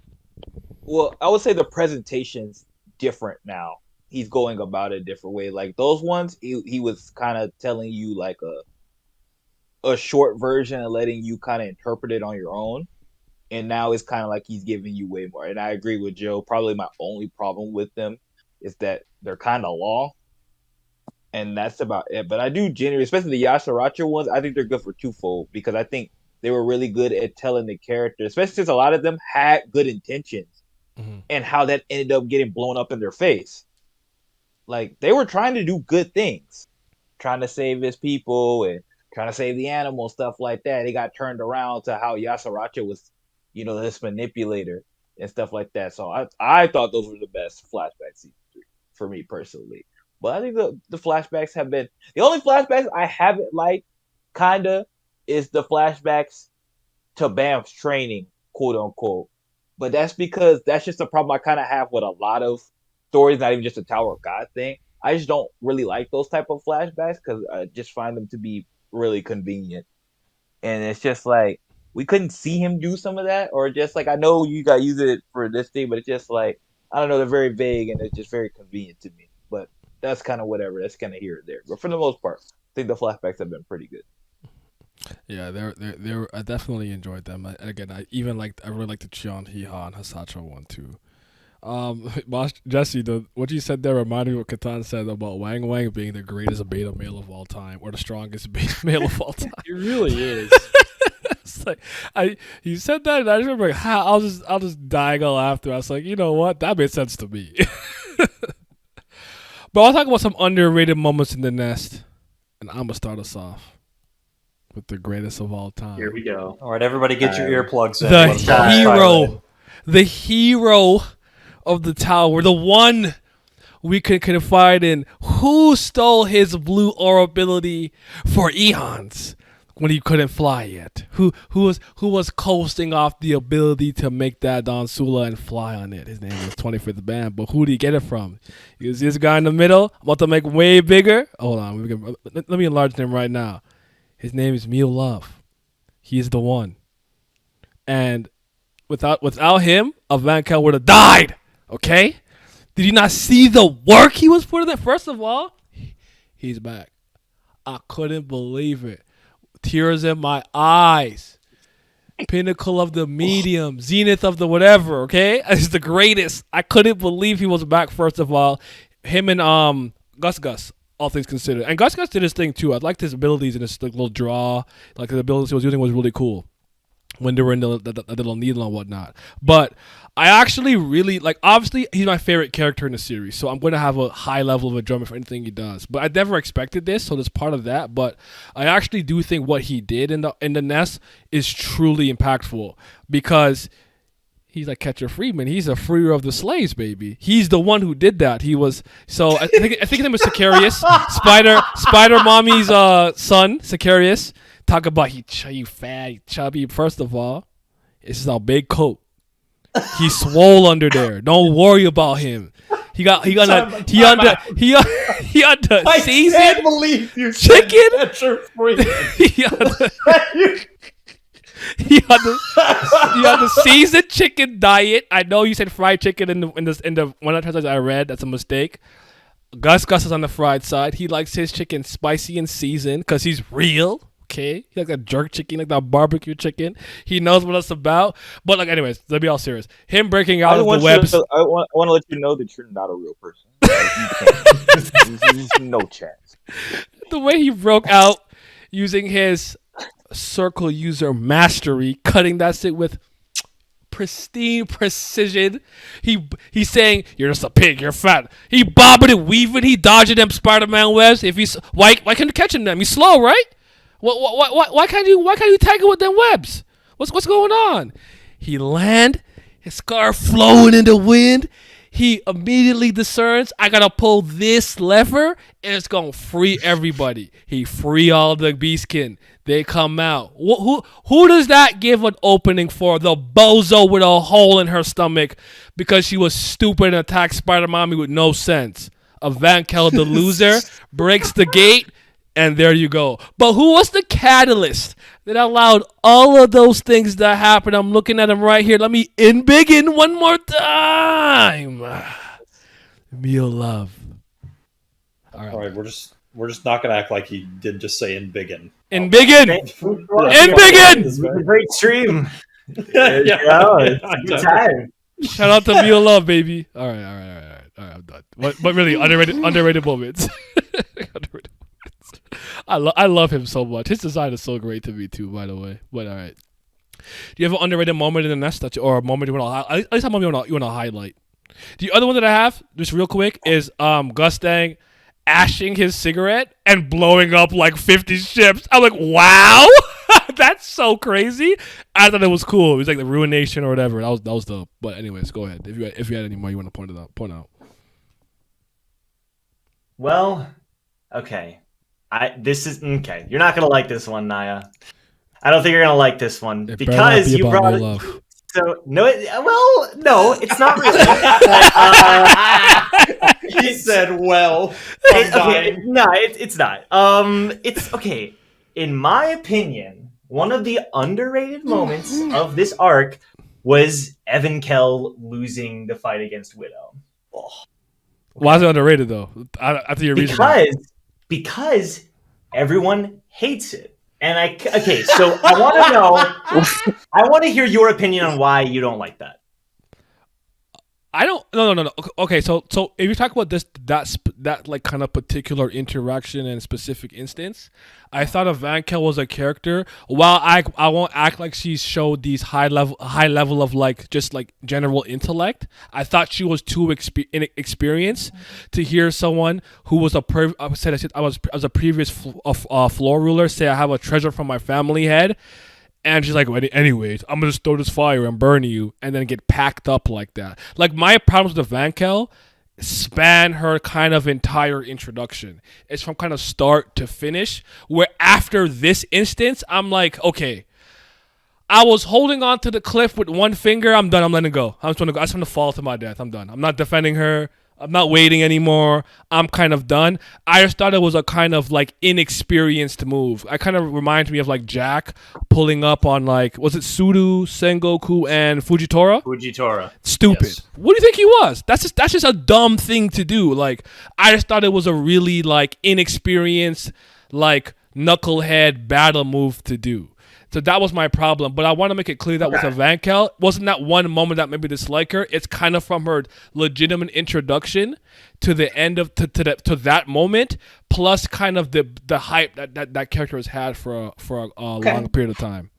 Well, I would say the presentation's different now. He's going about it a different way. Like those ones, he was kind of telling you like a short version and letting you kind of interpret it on your own. And now it's kind of like he's giving you way more. And I agree with Joe. Probably my only problem with them is that they're kind of long. And that's about it. But I do genuinely, especially the Yasuracha ones, I think they're good for twofold. Because I think they were really good at telling the character, especially since a lot of them had good intentions. And how that ended up getting blown up in their face. Like, they were trying to do good things. Trying to save his people and trying to save the animals, stuff like that. They got turned around to how Yasuracha was, this manipulator and stuff like that. So I thought those were the best flashback season 3 for me personally. But I think the flashbacks have been... The only flashbacks I haven't liked, kinda, is the flashbacks to Bam's training, quote unquote. But that's because that's just a problem I kind of have with a lot of stories, not even just a Tower of God thing. I just don't really like those type of flashbacks because I just find them to be really convenient. And it's just like we couldn't see him do some of that, or just like I know you got to use it for this thing, but it's just like I don't know, they're very vague and it's just very convenient to me. But that's kind of whatever. That's kind of here or there. But for the most part, I think the flashbacks have been pretty good. Yeah, they're I definitely enjoyed them. And again, I really like the Chion Hiha and Hasacho one too. Jesse, what you said there reminded me of what Katan said about Wang Wang being the greatest beta male of all time, or the strongest beta male of all time. It really is. It's like he said that, and I just remember I'll just dying of laughter. I was like, you know what, that made sense to me. But I'll talk about some underrated moments in the nest, and I'm gonna start us off with the greatest of all time. Here we go. All right, everybody, get your earplugs in. The Let's go. hero of the tower, the one we could confide in, who stole his blue aura ability for eons when he couldn't fly yet, who was coasting off the ability to make that Don Sula and fly on it. His name was 25th Band, but who did he get it from? He was this guy in the middle, about to make way bigger. Hold on, let me enlarge him right now. His name is Mule Love. He's the one. And without him, Ivankov would have died. Okay? Did you not see the work he was putting in? First of all, he's back. I couldn't believe it. Tears in my eyes. Pinnacle of the medium. Zenith of the whatever, okay? It's the greatest. I couldn't believe he was back, first of all. Him and Gus, all things considered. And Gus did his thing too. I liked his abilities and his little draw. Like the abilities he was using was really cool when they were in the little needle and whatnot. But I actually really like, obviously he's my favorite character in the series, so I'm going to have a high level of enjoyment for anything he does. But I never expected this, so there's part of that. But I actually do think what he did in the nest is truly impactful, because he's like Catcher Freeman. He's a freer of the slaves, baby. He's the one who did that. He was I think his name was Sicarius, Spider Mommy's son, Sicarius. Talk about he fat, he chubby. First of all, it's just a big coat. He's swole under there. Don't worry about him. He on the seasoned I can't believe you chicken. He on the seasoned chicken diet. I know you said fried chicken in the one of the translations I read. That's a mistake. Gus is on the fried side. He likes his chicken spicy and seasoned because he's real. Okay, he likes that jerk chicken, like that barbecue chicken. He knows what it's about. But like, anyways, let's be all serious. Him breaking out of the webs. I want to let you know that you're not a real person. There's no chance. The way he broke out using his circle user mastery, cutting that shit with pristine precision. He's saying, "You're just a pig. You're fat." He bobbing and weaving. He dodging them Spider-Man webs. If he's why can't you catch them? He's slow, right? Why can't you tag it with them webs? What's going on? He land, his scarf flowing in the wind. He immediately discerns, I gotta pull this lever and it's gonna free everybody. He free all the beastkin. They come out. Who does that give an opening for? The bozo with a hole in her stomach because she was stupid and attacked Spider-Mommy with no sense. Ivankov, the loser, breaks the gate. And there you go. But who was the catalyst that allowed all of those things to happen? I'm looking at him right here. Let me in one more time. Mule Love. All right, we're just not gonna act like he did just say in biggin. In biggin. It's a great stream. Good time. Shout out to Mule Love, baby. All right. I'm done. But really, underrated moments. I love him so much. His design is so great to me too, by the way. But all right, do you have an underrated moment in the nest or a moment you want to at least a moment you want to highlight? The other one that I have, just real quick, is Gustang ashing his cigarette and blowing up like 50 ships. I'm like, wow, that's so crazy. I thought it was cool. It was like the Ruination or whatever. That was dope. But anyways, go ahead. If you had any more you want to point out. Well, okay. This is okay. You're not gonna like this one, Naya. I don't think you're gonna like this one It better not because be you about brought me, it. love. So no, no, it's not really. He said, "Well, Okay, no, it's not. It's okay. In my opinion, one of the underrated moments of this arc was Evan Kell losing the fight against Widow. Why is it underrated though? I think your reason. Because everyone hates it. And so I want to know. I want to hear your opinion on why you don't like that. I don't. No. Okay, so if you talk about that like kind of particular interaction and specific instance, I thought of Van Kel was a character. While I won't act like she showed these high level of like just like general intellect. I thought she was too inexperienced to hear someone who was I was a previous floor ruler say I have a treasure from my family head. And she's like, well, anyways, I'm going to throw this fire and burn you and then get packed up like that. Like, my problems with Van Kel span her kind of entire introduction. It's from kind of start to finish, where after this instance, I'm like, okay, I was holding on to the cliff with one finger. I'm done. I'm letting go. I just want to fall to my death. I'm done. I'm not defending her. I'm not waiting anymore. I'm kind of done. I just thought it was a kind of like inexperienced move. I kind of reminds me of like Jack pulling up on like, was it Sudo, Sengoku, and Fujitora? Fujitora. Stupid. Yes. What do you think he was? That's just a dumb thing to do. Like, I just thought it was a really like inexperienced, like knucklehead battle move to do. So that was my problem. But I want to make it clear that with a Van Kel, wasn't that one moment that made me dislike her. It's kind of from her legitimate introduction to the end of to that moment, plus kind of the hype that character has had for a long period of time.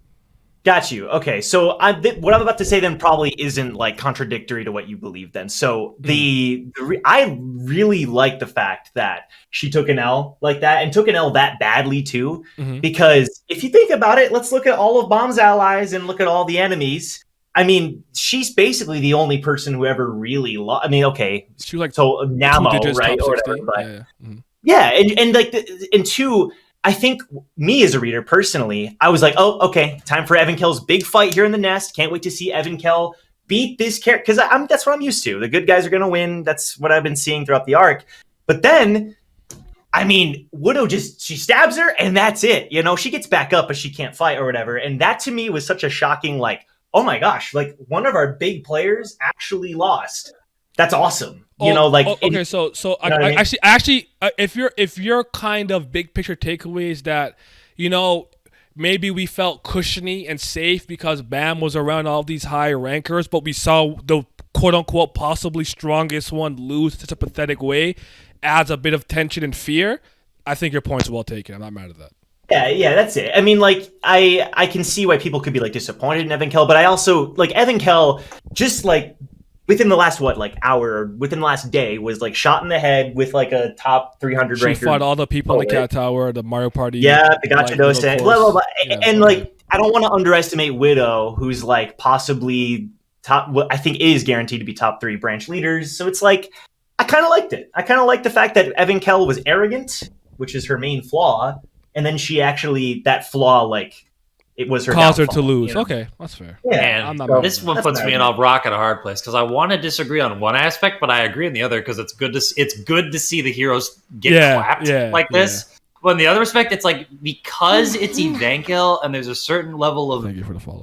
Got you. Okay, so what I'm about to say then probably isn't like contradictory to what you believe then. So I really like the fact that she took an L like that and took an L that badly too, because if you think about it, let's look at all of Bomb's allies and look at all the enemies. I mean, she's basically the only person who ever really lost. I mean, okay, she was like so Namo, right, or whatever. But and like and two. I think me as a reader personally, I was like, oh, okay, time for Evan Kell's big fight here in the nest. Can't wait to see Evan Kell beat this character because that's what I'm used to. The good guys are going to win. That's what I've been seeing throughout the arc. But then, I mean, Widow she stabs her and that's it. You know, she gets back up, but she can't fight or whatever. And that to me was such a shocking, like, oh my gosh, like one of our big players actually lost. That's awesome. You know, like okay. So I actually, if your kind of big picture takeaways that, you know, maybe we felt cushiony and safe because Bam was around all these high rankers, but we saw the quote unquote possibly strongest one lose in such a pathetic way, adds a bit of tension and fear. I think your point's well taken. I'm not mad at that. Yeah, that's it. I mean, like, I can see why people could be like disappointed in Evan Kell, but I also like Evan Kell just like. Within the last hour, within the last day, was like shot in the head with like a top 300 ranker. She fought all the people in the Cat Tower, the Mario Party. Yeah, the Gotcha Dose, blah blah blah. Yeah, and like, I don't want to underestimate Widow, who's like possibly top. What I think is guaranteed to be top 3 branch leaders. So it's like, I kind of liked it. I kind of liked the fact that Evan Kell was arrogant, which is her main flaw, and then she actually that flaw like. It was her caused her downfall, to lose. You know? Okay, that's fair. Yeah, I'm not this one puts me in a rock and a hard place because I want to disagree on one aspect, but I agree on the other because it's good to see the heroes get clapped like this. But in the other respect, it's like because it's Evankel and there's a certain level of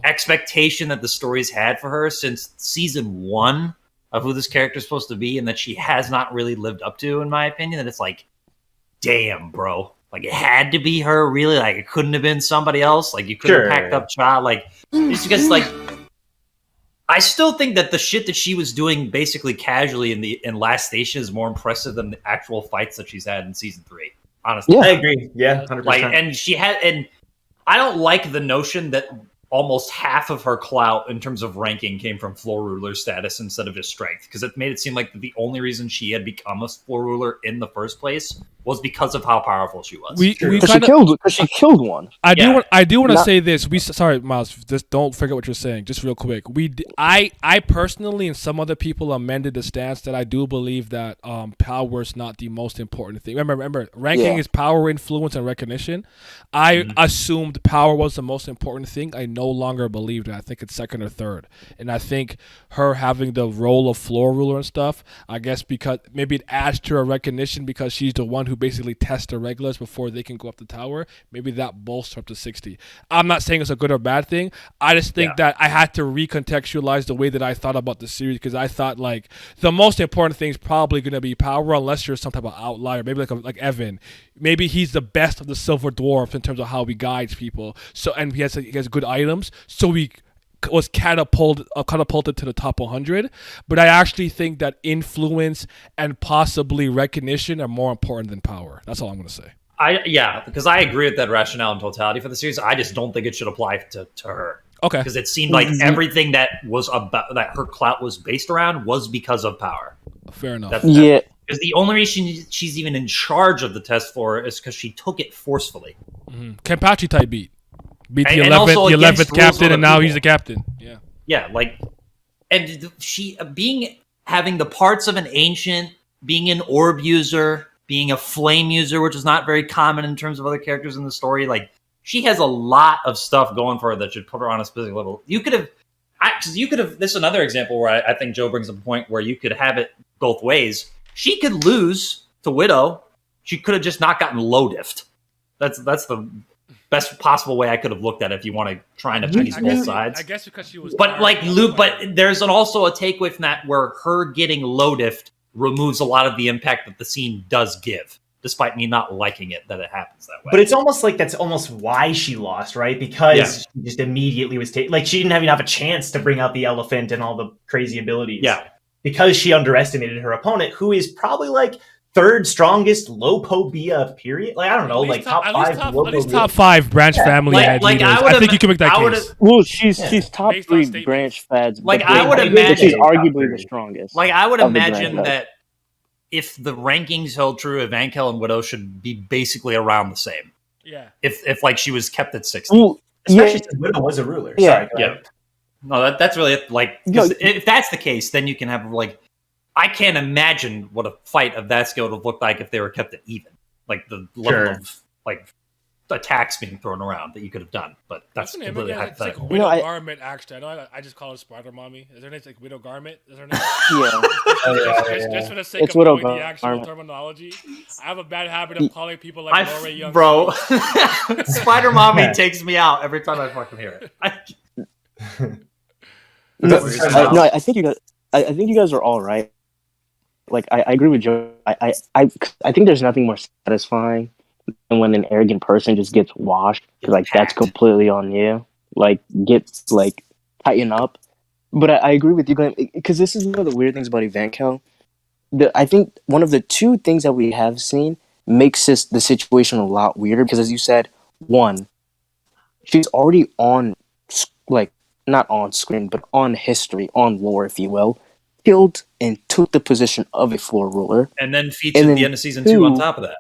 expectation that the story's had for her since season 1 of who this character is supposed to be, and that she has not really lived up to, in my opinion. That it's like, damn, bro. Like, it had to be her, really? Like, it couldn't have been somebody else? Like, you could have packed up Cha? Like, just because, like, I still think that the shit that she was doing basically casually in Last Station is more impressive than the actual fights that she's had in Season 3. Honestly. Yeah. I agree. Yeah, 100%. Like, and I don't like the notion that almost half of her clout in terms of ranking came from floor ruler status instead of just strength, because it made it seem like the only reason she had become a floor ruler in the first place was because of how powerful she was. We Because kind of she killed one. I do want to Not- say this. Sorry, Miles. Just don't forget what you're saying. Just real quick. I personally and some other people amended the stance that I do believe that power is not the most important thing. Remember, ranking is power, influence, and recognition. I assumed power was the most important thing. I no longer believe that. I think it's second or third. And I think her having the role of floor ruler and stuff, I guess because maybe it adds to her recognition because she's the one who basically tests the regulars before they can go up the tower. Maybe that bolsters up to 60. I'm not saying it's a good or bad thing. I just think that I had to recontextualize the way that I thought about the series because I thought like the most important thing is probably going to be power unless you're some type of outlier. Maybe like Evan. Maybe he's the best of the Silver Dwarfs in terms of how he guides people. So and he has good items. So he was catapulted to the top 100. But I actually think that influence and possibly recognition are more important than power. That's all I'm going to say. Because I agree with that rationale in totality for the series. I just don't think it should apply to her. Okay. Because it seemed like everything that was about that her clout was based around was because of power. Fair enough. Because the only reason she's even in charge of the test floor is because she took it forcefully. Kenpachi type beat the And also 11th against captain, rules and now of he's the captain. Yeah. Yeah, and she having the parts of an ancient, being an orb user, being a flame user, which is not very common in terms of other characters in the story. Like, she has a lot of stuff going for her that should put her on a specific level. This is another example where I think Joe brings up a point where you could have it both ways. She could lose to Widow. She could have just not gotten low diffed. That's the best possible way I could have looked at it if you want to try and appease both sides. I guess because she was. But there's also a takeaway from that where her getting low diffed removes a lot of the impact that the scene does give, despite me not liking it that it happens that way. But it's almost like that's almost why she lost, right? Because she just immediately was like she didn't even have a chance to bring out the elephant and all the crazy abilities. Yeah. Because she underestimated her opponent, who is probably like third strongest Lopobia period. Like I don't know, like top 5. At least top 5 branch family head leaders. I think you can make that case. Well, she's top 3 branch fads. I would imagine she's arguably the strongest. Like I would imagine that if the rankings held true, Evankel and Widow should be basically around the same. Yeah. If like she was kept at 60. Well, especially since Widow was a ruler. Yeah. Sorry, No, that's really it. Like, if that's the case, then you can have like, I can't imagine what a fight of that scale would have looked like if they were kept at even. Like the level of like attacks being thrown around that you could have done. But that's completely hypothetical. It's like Widow Garment. Actually, I just call her Spider Mommy. Is her name like Widow Garment? Is her name? Just for the sake it's of Widow knowing the actual Garment. terminology, I have a bad habit of calling people like Lori Young. Bro, Spider Mommy takes me out every time I fucking hear it. I think you guys are all right. Like I agree with Joe. I think there's nothing more satisfying than when an arrogant person just gets washed. Like that's completely on you. Like tighten up. But I agree with you, Glenn, because this is one of the weird things about Evankel. I think one of the two things that we have seen makes the situation a lot weirder. Because as you said, one, she's already on not on screen, but on history, on lore, if you will, killed and took the position of a floor ruler. And then featured at the end of season 2 on top of that.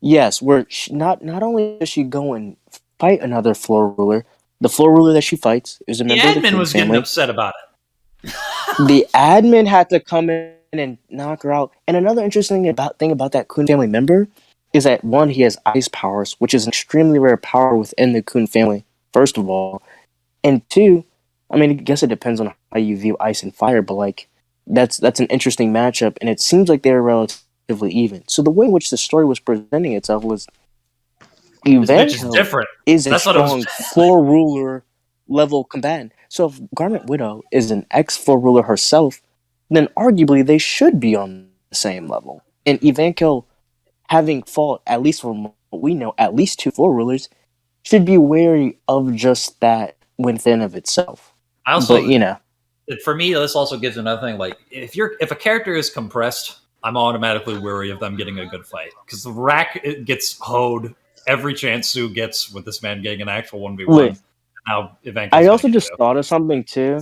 Yes, where not only does she go and fight another floor ruler, the floor ruler that she fights is a member of the admin Coon was family. getting upset about it. The admin had to come in and knock her out. And another interesting thing about that Coon family member is that, one, he has ice powers, which is an extremely rare power within the Coon family, first of all. And two, I mean, I guess it depends on how you view ice and fire, but like that's an interesting matchup, and it seems like they're relatively even. So the way in which the story was presenting itself was Evankel is a strong floor ruler level combatant. So if Garment Widow is an ex-floor ruler herself, then arguably they should be on the same level. And Evankel, having fought, at least from what we know, at least 2 floor rulers, should be wary of just that within of itself. I also, but, for me, this also gives another thing. Like, if a character is compressed, I'm automatically wary of them getting a good fight because the rack gets hoed every chance Sue gets with this man getting an actual 1v1. Wait. Now, Evankel's I also just thought of something too.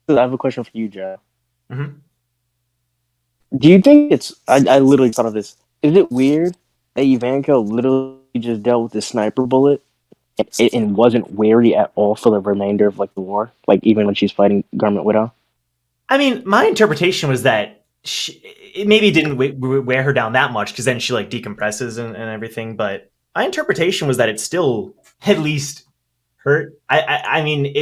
I have a question for you, Joe. Mm-hmm. Do you think it's? I literally thought of this. Is it weird that Ivanka literally just dealt with the sniper bullet and wasn't wary at all for the remainder of like the war? Like even when she's fighting Garment Widow? I mean, my interpretation was that it maybe didn't wear her down that much because then she like decompresses and everything. But my interpretation was that it still at least hurt. I mean,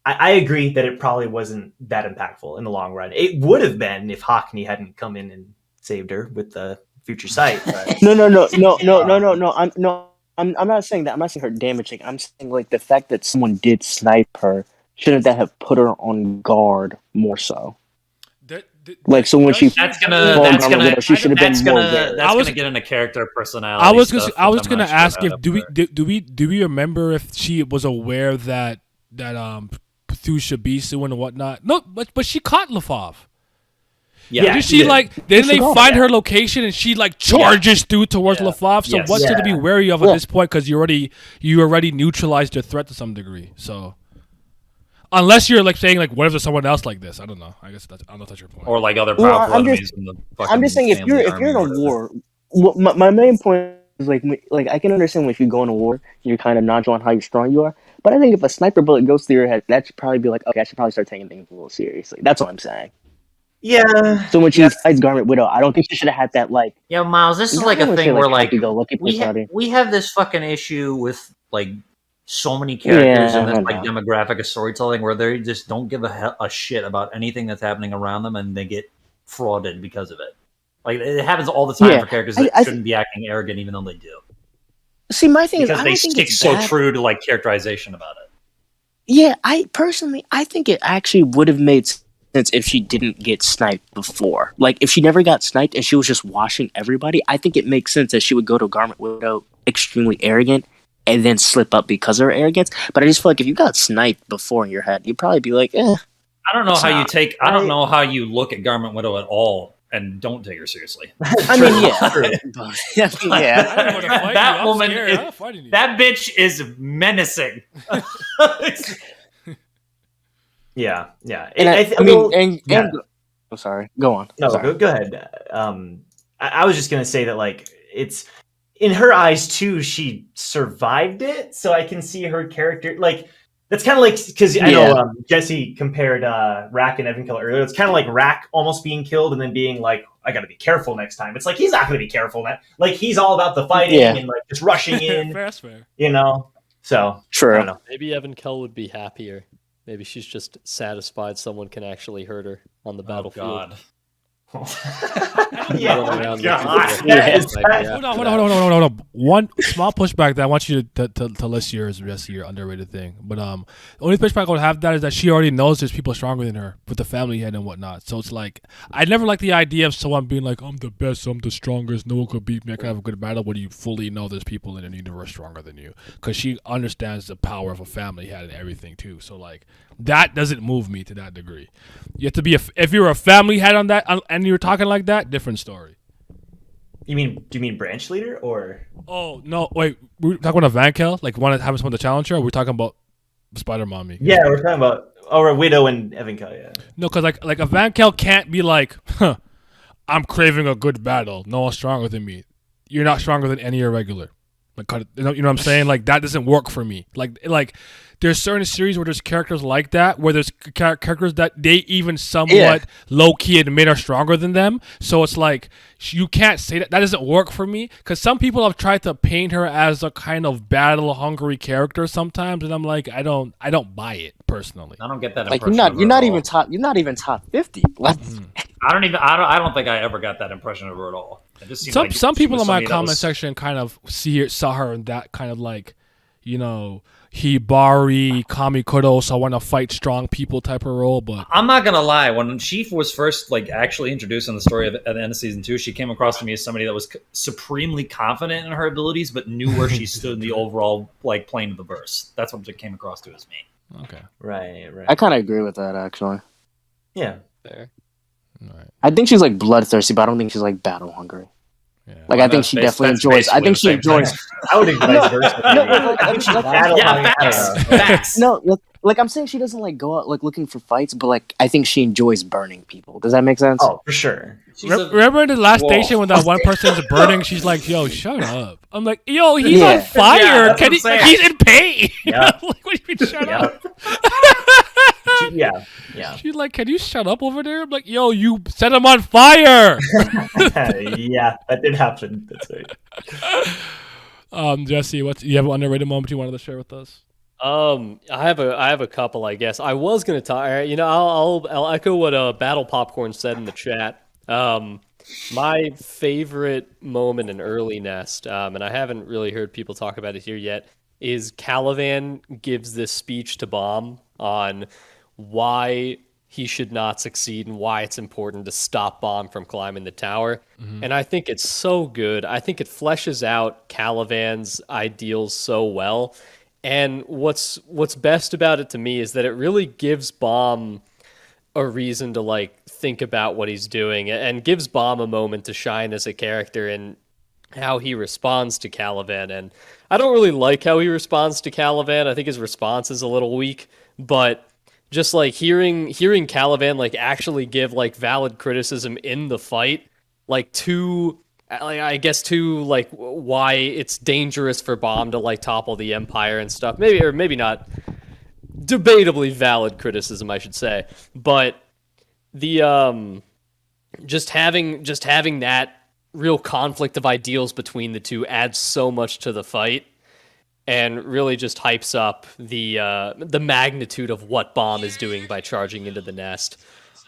I agree that it probably wasn't that impactful in the long run. It would have been if Hockney hadn't come in and saved her with the future sight. But No. I'm not saying that. I'm not saying her damaging. I'm saying like the fact that someone did snipe her. Shouldn't that have put her on guard more so? Like so when she that's gonna she should have been more aware. That's gonna get into character personality. I was stuff, gonna ask if do we remember if she was aware that through Shabisu and whatnot? No, but she caught Lafov. Yeah. Did she Didn't they find her location and she like charges through towards Lafov? So what's to be wary of at this point? Because you already neutralized your threat to some degree. So unless you're like saying like, what if there's someone else like this? I don't know. I guess I don't know if that's your point. Or like other powerful enemies in the fucking I'm just saying if you're in a war, my main point is like I can understand when if you go in a war, you're kind of nonchalant how strong you are. But I think if a sniper bullet goes through your head, that should probably be like, okay, I should probably start taking things a little seriously. That's what I'm saying. Yeah. So when she fights Garment Widow, I don't think she should have had that like. Yeah, Miles, this is like a thing where like we we have this fucking issue with like so many characters in this like demographic of storytelling where they just don't give a shit about anything that's happening around them and they get frauded because of it. Like it happens all the time for characters that shouldn't be acting arrogant even though they do. See, my thing because is, they stick so true to like characterization about it. Yeah, I think it actually would have made sense if she didn't get sniped before. Like, if she never got sniped and she was just washing everybody, I think it makes sense that she would go to Garment Widow extremely arrogant and then slip up because of her arrogance. But I just feel like if you got sniped before in your head, you'd probably be like, eh. I don't know how you take. I don't know how you look at Garment Widow at all and don't take her seriously. I mean, that woman, that bitch is menacing. Yeah. I'm sorry. Go on. No, sorry. Go ahead. I was just gonna say that like it's in her eyes too. She survived it, so I can see her character like that's kind of like because I know Jesse compared Rack and Evan Killer earlier. It's kind of like Rack almost being killed and then being like, I got to be careful next time. It's like he's not going to be careful now. Like he's all about the fighting and like just rushing in. Fair. You know. So true. I don't know. Maybe Evan Kell would be happier. Maybe she's just satisfied someone can actually hurt her on the battlefield. God. Hold on. One small pushback that I want you to list your underrated thing. But the only pushback I would have that is that she already knows there's people stronger than her with the family head and whatnot. So it's like I never like the idea of someone being like, I'm the best, I'm the strongest, no one could beat me. I can have a good battle when you fully know there's people in the universe stronger than you. Because she understands the power of a family head and everything too. So like that doesn't move me to that degree. You have to be if you're a family head on that and you're talking like that, different story. Do you mean branch leader or? Oh no! Wait, we're talking about Vankel, like one having someone to challenge her. Or we're talking about Spider Mommy. Yeah, we're talking about a Widow and Evankel. Yeah. No, because like a Vankel can't be like, I'm craving a good battle. No one's stronger than me. You're not stronger than any irregular. Like, you know what I'm saying? Like that doesn't work for me. Like there's certain series where there's characters like that, where there's characters that they even somewhat low-key admit are stronger than them. So it's like, you can't say that. That doesn't work for me. Because some people have tried to paint her as a kind of battle-hungry character sometimes. And I'm like, I don't buy it, personally. I don't get that like impression. You're not even top 50. I don't think I ever got that impression of her at all. It just seemed some people in my comment section kind of saw her in that kind of like, you know, Hibari, Kamikoto, so I want to fight strong people type of role. But I'm not gonna lie, when she was first like actually introduced in the story at the end of season 2, she came across to me as somebody that was supremely confident in her abilities, but knew where she stood in the overall like plane of the verse. That's what it came across to as me. Okay, right. I kind of agree with that actually. Yeah, fair. Right. I think she's like bloodthirsty, but I don't think she's like battle hungry. Like I think she definitely enjoys. I think she enjoys. I would advise verse. No, like, I think she's like, battle yeah, hung. facts. No, like I'm saying she doesn't like go out like looking for fights, but like I think she enjoys burning people. Does that make sense? Oh, for sure. Remember in the last station when that one person's burning? She's like, "Yo, shut up!" I'm like, "Yo, he's on fire. Can he? Like, he's in pain." Yeah. Like, what do you mean, shut up? Yeah. She's like, "Can you shut up over there?" I'm like, "Yo, you set him on fire." Yeah, that did happen. That's right. Jesse, you have an underrated moment you wanted to share with us? I have a couple, I guess. I was gonna talk. You know, I'll echo what Battle Popcorn said in the chat. My favorite moment in early Nest, and I haven't really heard people talk about it here yet, is Calivan gives this speech to Bomb on why he should not succeed and why it's important to stop Bomb from climbing the tower. And I think it's so good. I think it fleshes out Calivan's ideals so well. And what's best about it to me is that it really gives Bomb a reason to like think about what he's doing and gives Bomb a moment to shine as a character and how he responds to Calivan. And I don't really like how he responds to Calivan. I think his response is a little weak, but just like hearing Calivan like actually give like valid criticism in the fight, like to I guess to like why it's dangerous for Bomb to like topple the Empire and stuff. Maybe not debatably valid criticism, I should say. But the just having that real conflict of ideals between the two adds so much to the fight and really just hypes up the magnitude of what Bomb is doing by charging into the nest.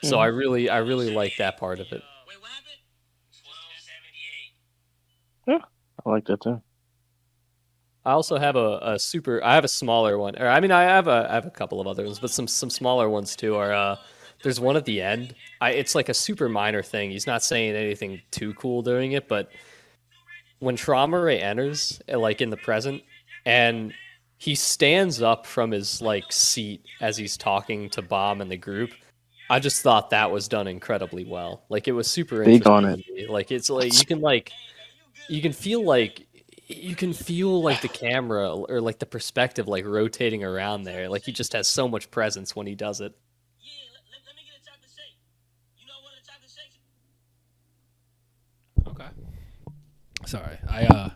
So I really like that part of it. Yeah, I like that too. I also have I have a smaller one. Or I mean I have a couple of other ones, but some smaller ones too are there's one at the end. It's like a super minor thing. He's not saying anything too cool during it, but when Traumerei enters, like in the present, and he stands up from his like seat as he's talking to Bomb and the group, I just thought that was done incredibly well. Like it was super Big interesting on to it. me. Like it's like you can feel like the camera or like the perspective like rotating around there. Like he just has so much presence when he does it. Okay. Sorry, I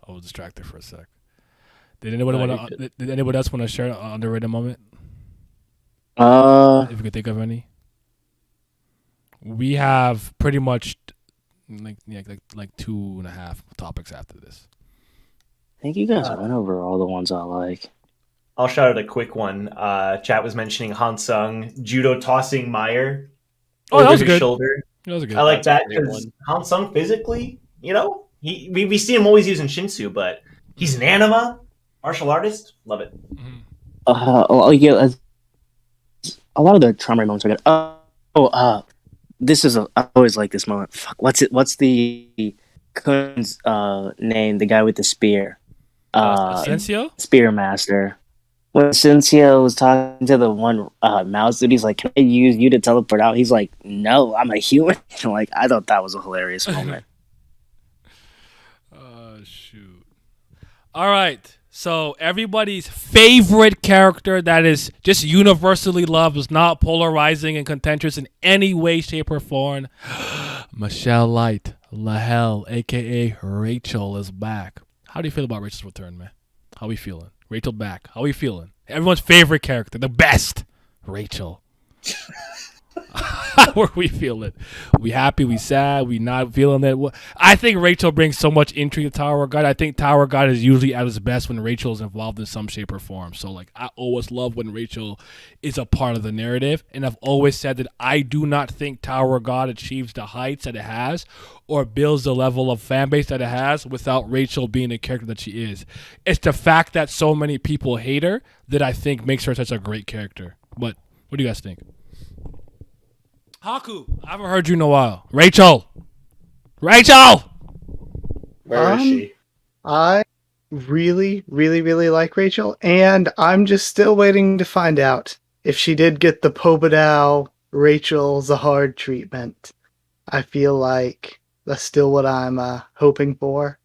was distracted for a sec. Did anybody else want to share an underrated moment? If you could think of any. We have pretty much like 2.5 topics after this. I think you guys went over all the ones I like. I'll shout out a quick one. Chat was mentioning Hansung judo tossing Meyer Oh, that over was his good. shoulder. That was good. I like That's that a great because Hansung physically, you know, we see him always using Shinsu, but he's an anima martial artist. Love it. Yeah, a lot of the Traumerei moments are good. This is I always like this moment. Fuck, what's the Kun's name? The guy with the spear. Asensio? Spear Master. When Asensio was talking to the one mouse dude, he's like, "Can I use you to teleport out?" He's like, "No, I'm a human." Like, I thought that was a hilarious moment. Shoot. All right. So everybody's favorite character that is just universally loved, is not polarizing and contentious in any way, shape, or form. Michelle Light, Lahel, aka Rachel, is back. How do you feel about Rachel's return, man? How we feeling? Rachel back. How we feeling? Everyone's favorite character, the best, Rachel. How are we feeling? We happy? We sad? We not feeling it? I think Rachel brings so much intrigue to Tower of God. I think Tower of God is usually at its best when Rachel is involved in some shape or form. So, like, I always love when Rachel is a part of the narrative. And I've always said that I do not think Tower of God achieves the heights that it has or builds the level of fan base that it has without Rachel being the character that she is. It's the fact that so many people hate her that I think makes her such a great character. But what do you guys think? Haku, I haven't heard you in a while. Rachel! Where is she? I really, really, really like Rachel, and I'm just still waiting to find out if she did get the Pobadao Rachel Zahard treatment. I feel like That's still what I'm hoping for.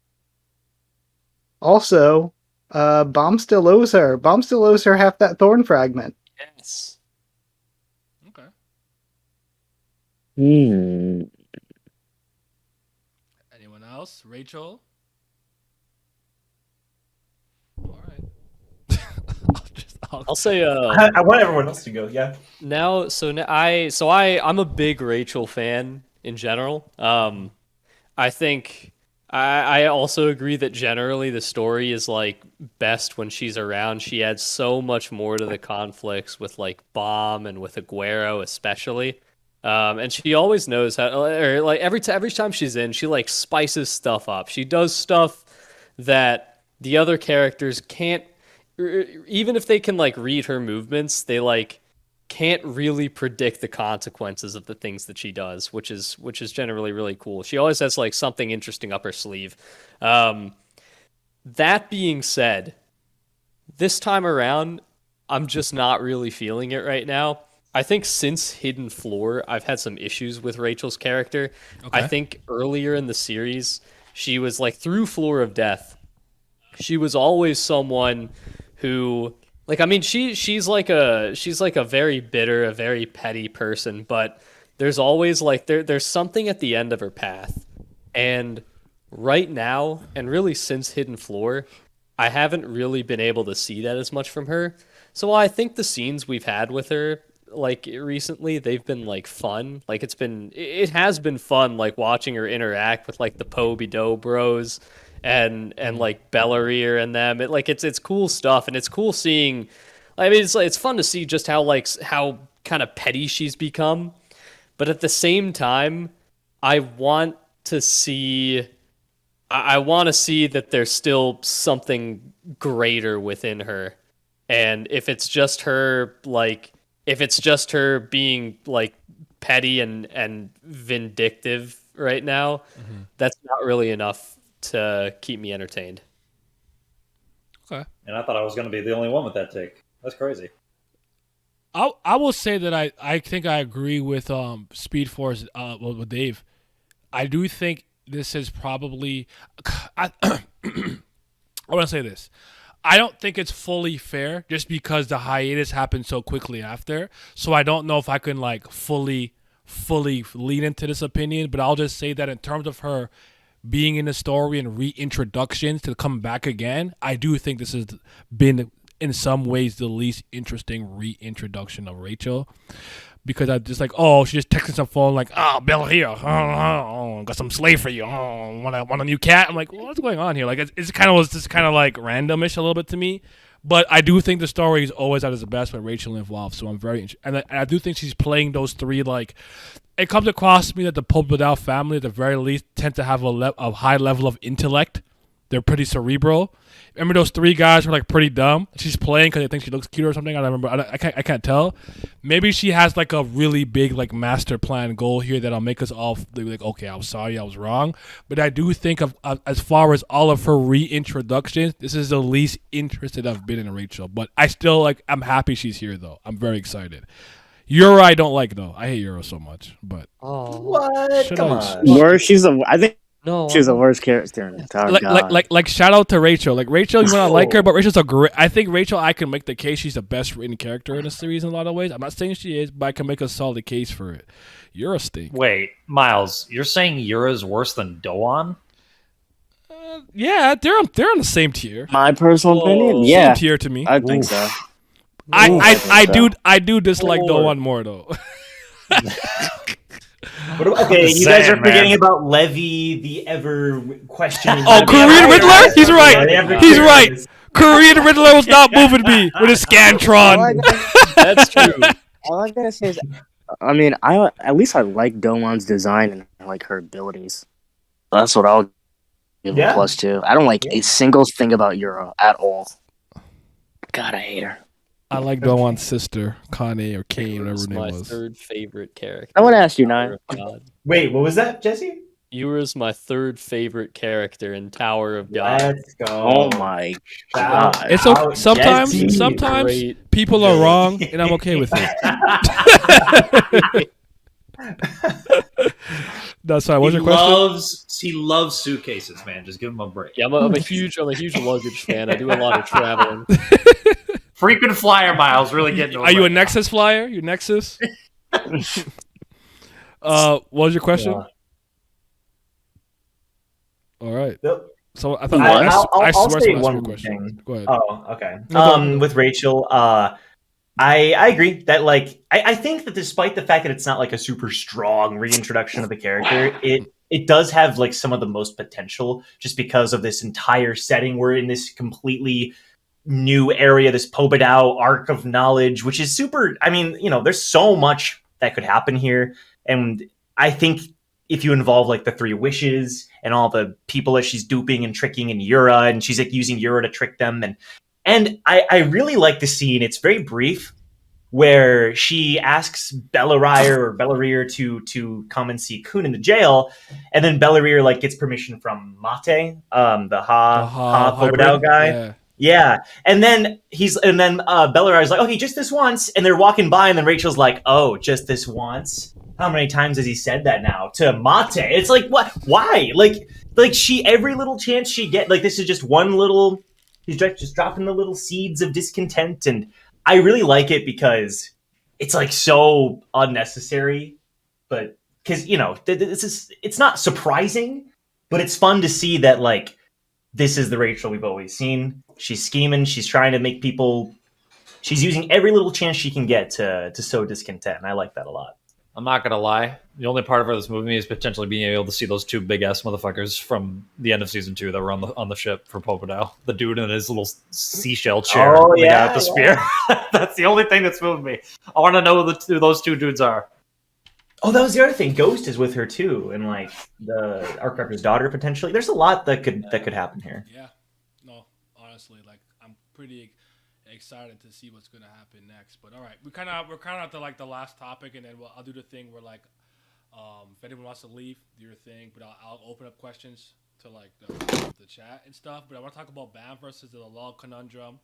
Also, Bomb still owes her. Bomb still owes her half that thorn fragment. Yes. Okay. Anyone else? Rachel? All right. I'll say. I want everyone else to go. Yeah. I'm a big Rachel fan in general. I think I also agree that generally the story is like best when she's around. She adds so much more to the conflicts with like Bomb and with Aguero especially. And she always knows how, or like every time she's in, she like spices stuff up. She does stuff that the other characters can't, even if they can like read her movements, they like can't really predict the consequences of the things that she does, which is generally really cool. She always has like something interesting up her sleeve. That being said, this time around, I'm just not really feeling it right now. I think since Hidden Floor, I've had some issues with Rachel's character. Okay. I think earlier in the series, she was like through Floor of Death. She was always someone who, like, I mean, she's like a very bitter, a very petty person, but there's always like there's something at the end of her path. And right now, and really since Hidden Floor, I haven't really been able to see that as much from her. So while I think the scenes we've had with her like recently, they've been like fun. Like it has been fun like watching her interact with like the Poby Doe bros and like Bellarir and them. It's cool stuff, and it's cool seeing. I mean, it's fun to see just how kind of petty she's become, but at the same time, I want to see that there's still something greater within her, and if it's just her being like petty and vindictive right now, that's not really enough to keep me entertained. Okay. And I thought I was going to be the only one with that take. That's crazy. I will say that I think I agree with Speed Force with Dave. I do think this is probably I want to say this. I don't think it's fully fair just because the hiatus happened so quickly after. So I don't know if I can like fully lean into this opinion, but I'll just say that in terms of her being in the story and reintroductions to come back again, I do think this has been in some ways the least interesting reintroduction of Rachel. Because I just like, oh, she just texted some phone like, oh, Bill here, got some slave for you, want a new cat. I'm like, what's going on here? Like, it's kind of was just kind of like randomish a little bit to me, but I do think the story is always at its best with Rachel involved. So I'm very and I do think she's playing those three like. It comes across to me that the Pope Without family, at the very least, tend to have a high level of intellect. They're pretty cerebral. Remember those three guys were like pretty dumb? She's playing because they think she looks cute or something. I don't remember. I can't tell. Maybe she has like a really big like master plan goal here that'll make us all be like, okay, I'm sorry, I was wrong. But I do think of as far as all of her reintroductions, this is the least interested I've been in Rachel. But I still like. I'm happy she's here though. I'm very excited. Euro I don't like though. I hate Euro so much. But what? Come on. Where I think No, she's the worst character in the entire like shout out to Rachel. Like Rachel, you wanna like her, but Rachel's a great. I think Rachel, I can make the case she's the best written character in the series in a lot of ways. I'm not saying she is, but I can make a solid case for it. You're a stink. Wait, Miles, you're saying Yura's worse than Doan? Yeah, they're on the same tier. My personal opinion, yeah, same tier to me. I think so. I do dislike Doan more though. Okay, you guys are forgetting about Levy, the ever questioning. Korean Riddler? He's right. He's right. Korean Riddler was not moving me with his Scantron. That's true. All I gotta say is, I mean, at least I like Doan's design and I like her abilities. That's what I'll give a plus to. I don't like a single thing about Yura at all. God, I hate her. I like Doan's sister, Kane or Kane, whatever her name was. My third favorite character. I want to ask you, Nine. Wait, what was that, Jesse? Yura's my third favorite character in Tower of God. Let's go. Oh my God. It's okay. Sometimes people are wrong, and I'm okay with it. That's fine. What's your question? He loves suitcases, man. Just give him a break. Yeah, I'm a huge luggage fan. I do a lot of traveling. Frequent flyer Miles, really getting. Are you a Nexus flyer? You Nexus? What was your question? Yeah. All right. Yep. So I thought I'll swear say someone asked me one a more question. thing. Go ahead. Oh, okay. No, With Rachel, I agree that like I think that despite the fact that it's not like a super strong reintroduction of the character, it does have like some of the most potential just because of this entire setting. We're in this completely new area, this Pobadao arc of knowledge, which is super. I mean, there's so much that could happen here, and I think if you involve like the three wishes and all the people that she's duping and tricking in Yura, and she's like using Yura to trick them, and I really like the scene. It's very brief, where she asks Bellarir to come and see Kun in the jail, and then Bellarir like gets permission from Mate, the Ha Pobadao guy. Yeah. And then Bellarir's like, okay, just this once, and they're walking by, and then Rachel's like, oh, just this once? How many times has he said that now to Mate? It's like, what? Why? Like she, every little chance she get, like this is just one little. He's just dropping the little seeds of discontent, and I really like it because it's like so unnecessary, but because it's not surprising, but it's fun to see that like this is the Rachel we've always seen. She's scheming. She's trying to make people. She's using every little chance she can get to sow discontent, and I like that a lot. I'm not gonna lie. The only part of this movie is potentially being able to see those two big ass motherfuckers from the end of season 2 that were on the ship for Pobadao. The dude in his little seashell chair. Oh, and the guy yeah, with the spear. That's the only thing that's moved me. I want to know who those two dudes are. Oh, that was the other thing. Ghost is with her too, and like the Arcraptor's daughter potentially. There's a lot that could happen here. Yeah. No, honestly, like I'm pretty excited to see what's gonna happen next. But all right, we're kind of at the last topic, and then I'll do the thing where like, if anyone wants to leave, do your thing. But I'll open up questions to like the chat and stuff. But I want to talk about Bam versus the Lull conundrum,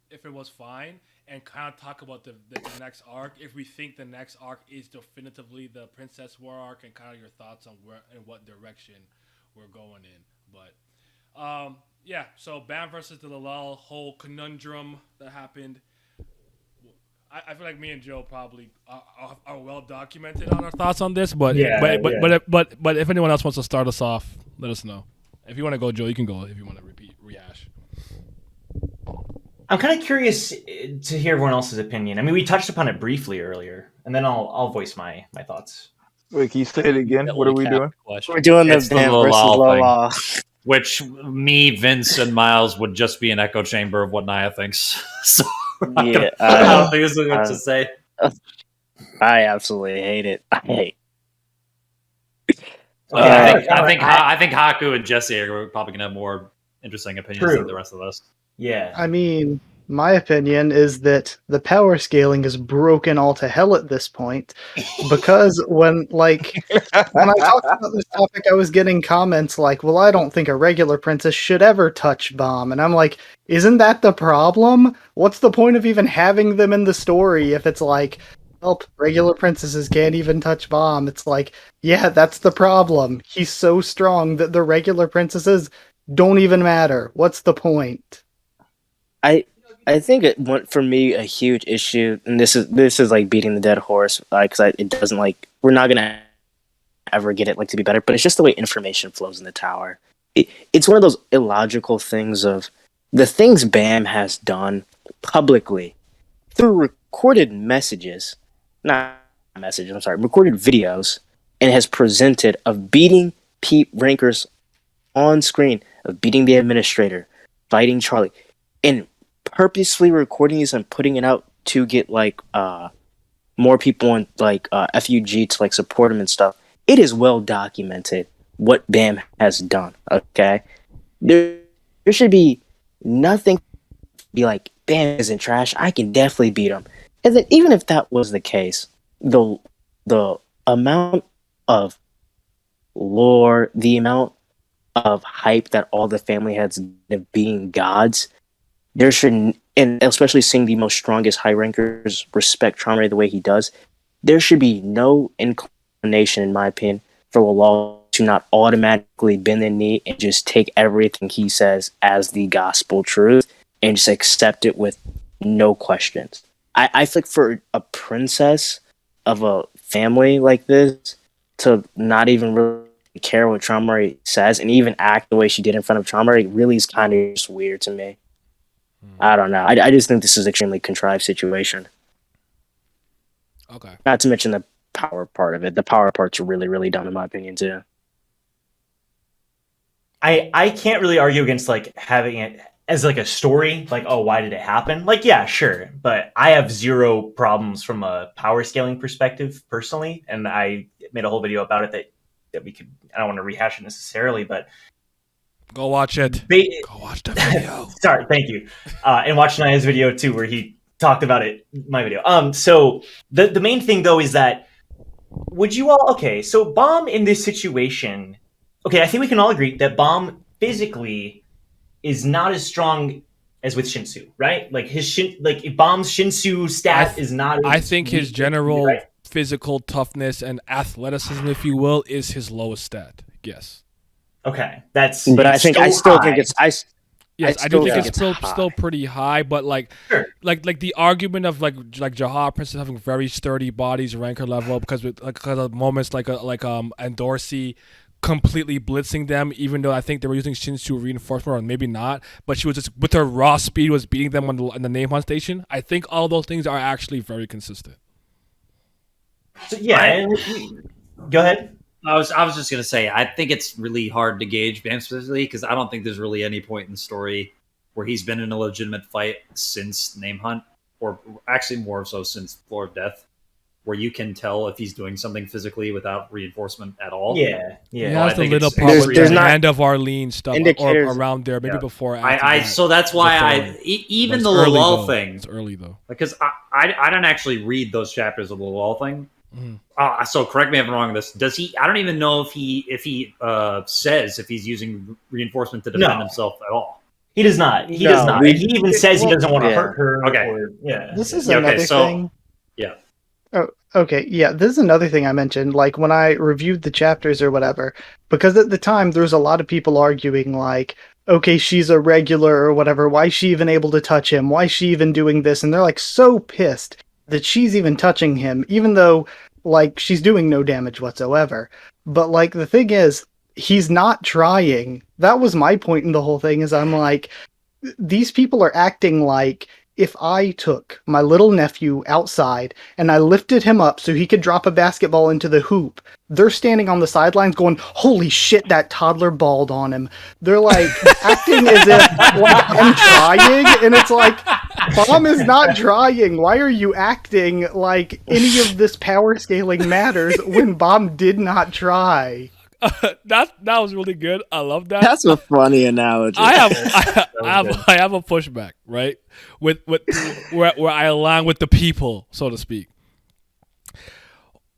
if it was fine, and kind of talk about the next arc. If we think the next arc is definitively the Princess War arc, and kind of your thoughts on where and what direction we're going in. But yeah, so Bam versus the Lull whole conundrum that happened. I feel like me and Joe probably are well documented on our thoughts on this, but but if anyone else wants to start us off, let us know. If you want to go, Joe, you can go. If you want to rehash. I'm kind of curious to hear everyone else's opinion. I mean, we touched upon it briefly earlier, and then I'll voice my thoughts. Wait, can you say it again? What are we doing? We're doing the Bam versus Lola. Which me, Vince, and Miles would just be an echo chamber of what Naya thinks. So yeah, I don't think there's much to say. I absolutely hate it. I hate. I think Haku and Jesse are probably gonna have more interesting opinions than the rest of us. Yeah. I mean, my opinion is that the power scaling is broken all to hell at this point, because when I talked about this topic, I was getting comments like, well, I don't think a regular princess should ever touch Bomb. And I'm like, isn't that the problem? What's the point of even having them in the story if it's like, help, regular princesses can't even touch Bomb? It's like, yeah, that's the problem. He's so strong that the regular princesses don't even matter. What's the point? I think it went for me a huge issue, and this is like beating the dead horse, because it doesn't like we're not gonna ever get it like to be better, but it's just the way information flows in the tower. It's one of those illogical things of the things Bam has done publicly through recorded messages, recorded videos, and has presented of beating rankers on screen, of beating the administrator, fighting Charlie, and purposely recording these and putting it out to get like more people on like F.U.G to like support him and stuff. It is well documented what Bam has done. Okay, there should be nothing to be like Bam isn't trash. I can definitely beat him. And then even if that was the case, the amount of lore, the amount of hype that all the family has of being gods. There should, and especially seeing the most strongest Haigh-Rankers respect Traumerei the way he does, there should be no inclination, in my opinion, for Law to not automatically bend the knee and just take everything he says as the gospel truth and just accept it with no questions. I feel like for a princess of a family like this to not even really care what Traumerei says and even act the way she did in front of Traumerei really is kind of just weird to me. I don't know. I just think this is an extremely contrived situation. Okay. Not to mention the power part of it. The power part's really, really dumb in my opinion too. I can't really argue against like having it as like a story, like, oh, why did it happen? Like, yeah, sure. But I have zero problems from a power scaling perspective personally. And I made a whole video about it that we could, I don't want to rehash it necessarily, but go watch it. Go watch the video. Sorry, thank you. And watch Naya's video too, where he talked about it, my video. So the main thing though is that would you all, okay, so Bomb in this situation, okay, I think we can all agree that Bomb physically is not as strong as with Shinsu, right? Like if Bomb's Shinsu stat is not as I think his weak, general right? physical toughness and athleticism, if you will, is his lowest stat. Yes. Okay. That's But I think so I still high. think it's Yes, I do think it's high. still pretty high, but like the argument of like Jaha Princess having very sturdy bodies, ranker level, because of moments like Dorsey completely blitzing them, even though I think they were using Shinsu reinforcement or maybe not, but she was just with her raw speed was beating them on the name hunt station. I think all those things are actually very consistent. So, yeah, go ahead. I was just gonna say I think it's really hard to gauge Bam specifically because I don't think there's really any point in the story where he's been in a legitimate fight since Name Hunt, or actually more so since Floor of Death, where you can tell if he's doing something physically without reinforcement at all. Yeah. He has the little part with the hand of Arlene stuff or around there, maybe before. So that's why even the Lulal thing. It's early though, because I didn't actually read those chapters of the Lulal thing. So correct me if I'm wrong on this. Does he? I don't even know if he says if he's using reinforcement to defend himself at all. He does not. He does not. And he even says he doesn't want to hurt her. Okay. This is another thing. Yeah. Oh, okay. Yeah, this is another thing I mentioned. Like when I reviewed the chapters or whatever, because at the time there was a lot of people arguing like, okay, she's a regular or whatever. Why is she even able to touch him? Why is she even doing this? And they're like so pissed that she's even touching him, even though like she's doing no damage whatsoever. But like the thing is, he's not trying. That was my point in the whole thing, is I'm like, these people are acting like if I took my little nephew outside and I lifted him up so he could drop a basketball into the hoop, they're standing on the sidelines going, holy shit, that toddler balled on him. They're like acting as if like I'm trying, and it's like, Bomb is not trying. Why are you acting like any of this power scaling matters when Bomb did not try? That was really good. I love that. That's a funny analogy. I have a pushback, right? With where I align with the people, so to speak.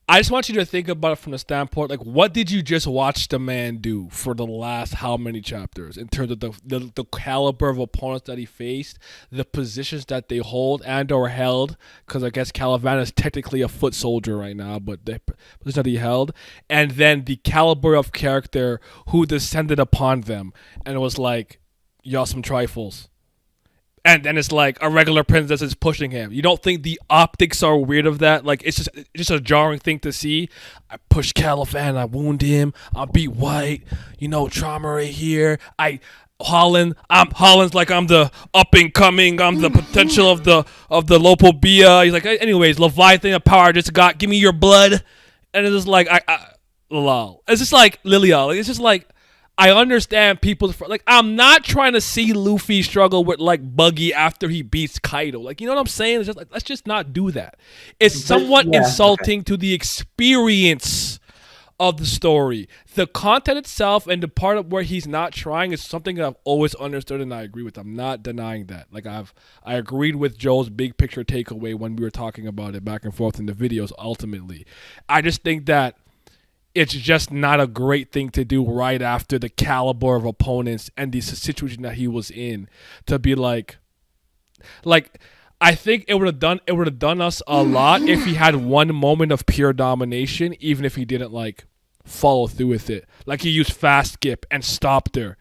I just want you to think about it from the standpoint, like, what did you just watch the man do for the last how many chapters in terms of the caliber of opponents that he faced, the positions that they hold and or held, because I guess Calivan is technically a foot soldier right now, but the position that he held, and then the caliber of character who descended upon them and was like, y'all some trifles. And then it's like a regular princess is pushing him. You don't think the optics are weird of that? Like it's just a jarring thing to see. I push Caliban, I wound him, I beat White, Traumerei here. I'm Holland's like I'm the up and coming, I'm the potential of the Lopobia. He's like, anyways, Leviathan of power just got, give me your blood. And it's just like lol. It's just like Lilial. It's just like, I understand people's like. I'm not trying to see Luffy struggle with like Buggy after he beats Kaido. Like, you know what I'm saying? It's just like, let's just not do that. It's somewhat insulting to the experience of the story. The content itself and the part of where he's not trying is something that I've always understood and I agree with. I'm not denying that. Like I agreed with Joel's big picture takeaway when we were talking about it back and forth in the videos. Ultimately, I just think that it's just not a great thing to do right after the caliber of opponents and the situation that he was in, to be like I think it would have done us a lot if he had one moment of pure domination, even if he didn't like follow through with it. Like he used fast skip and stopped her.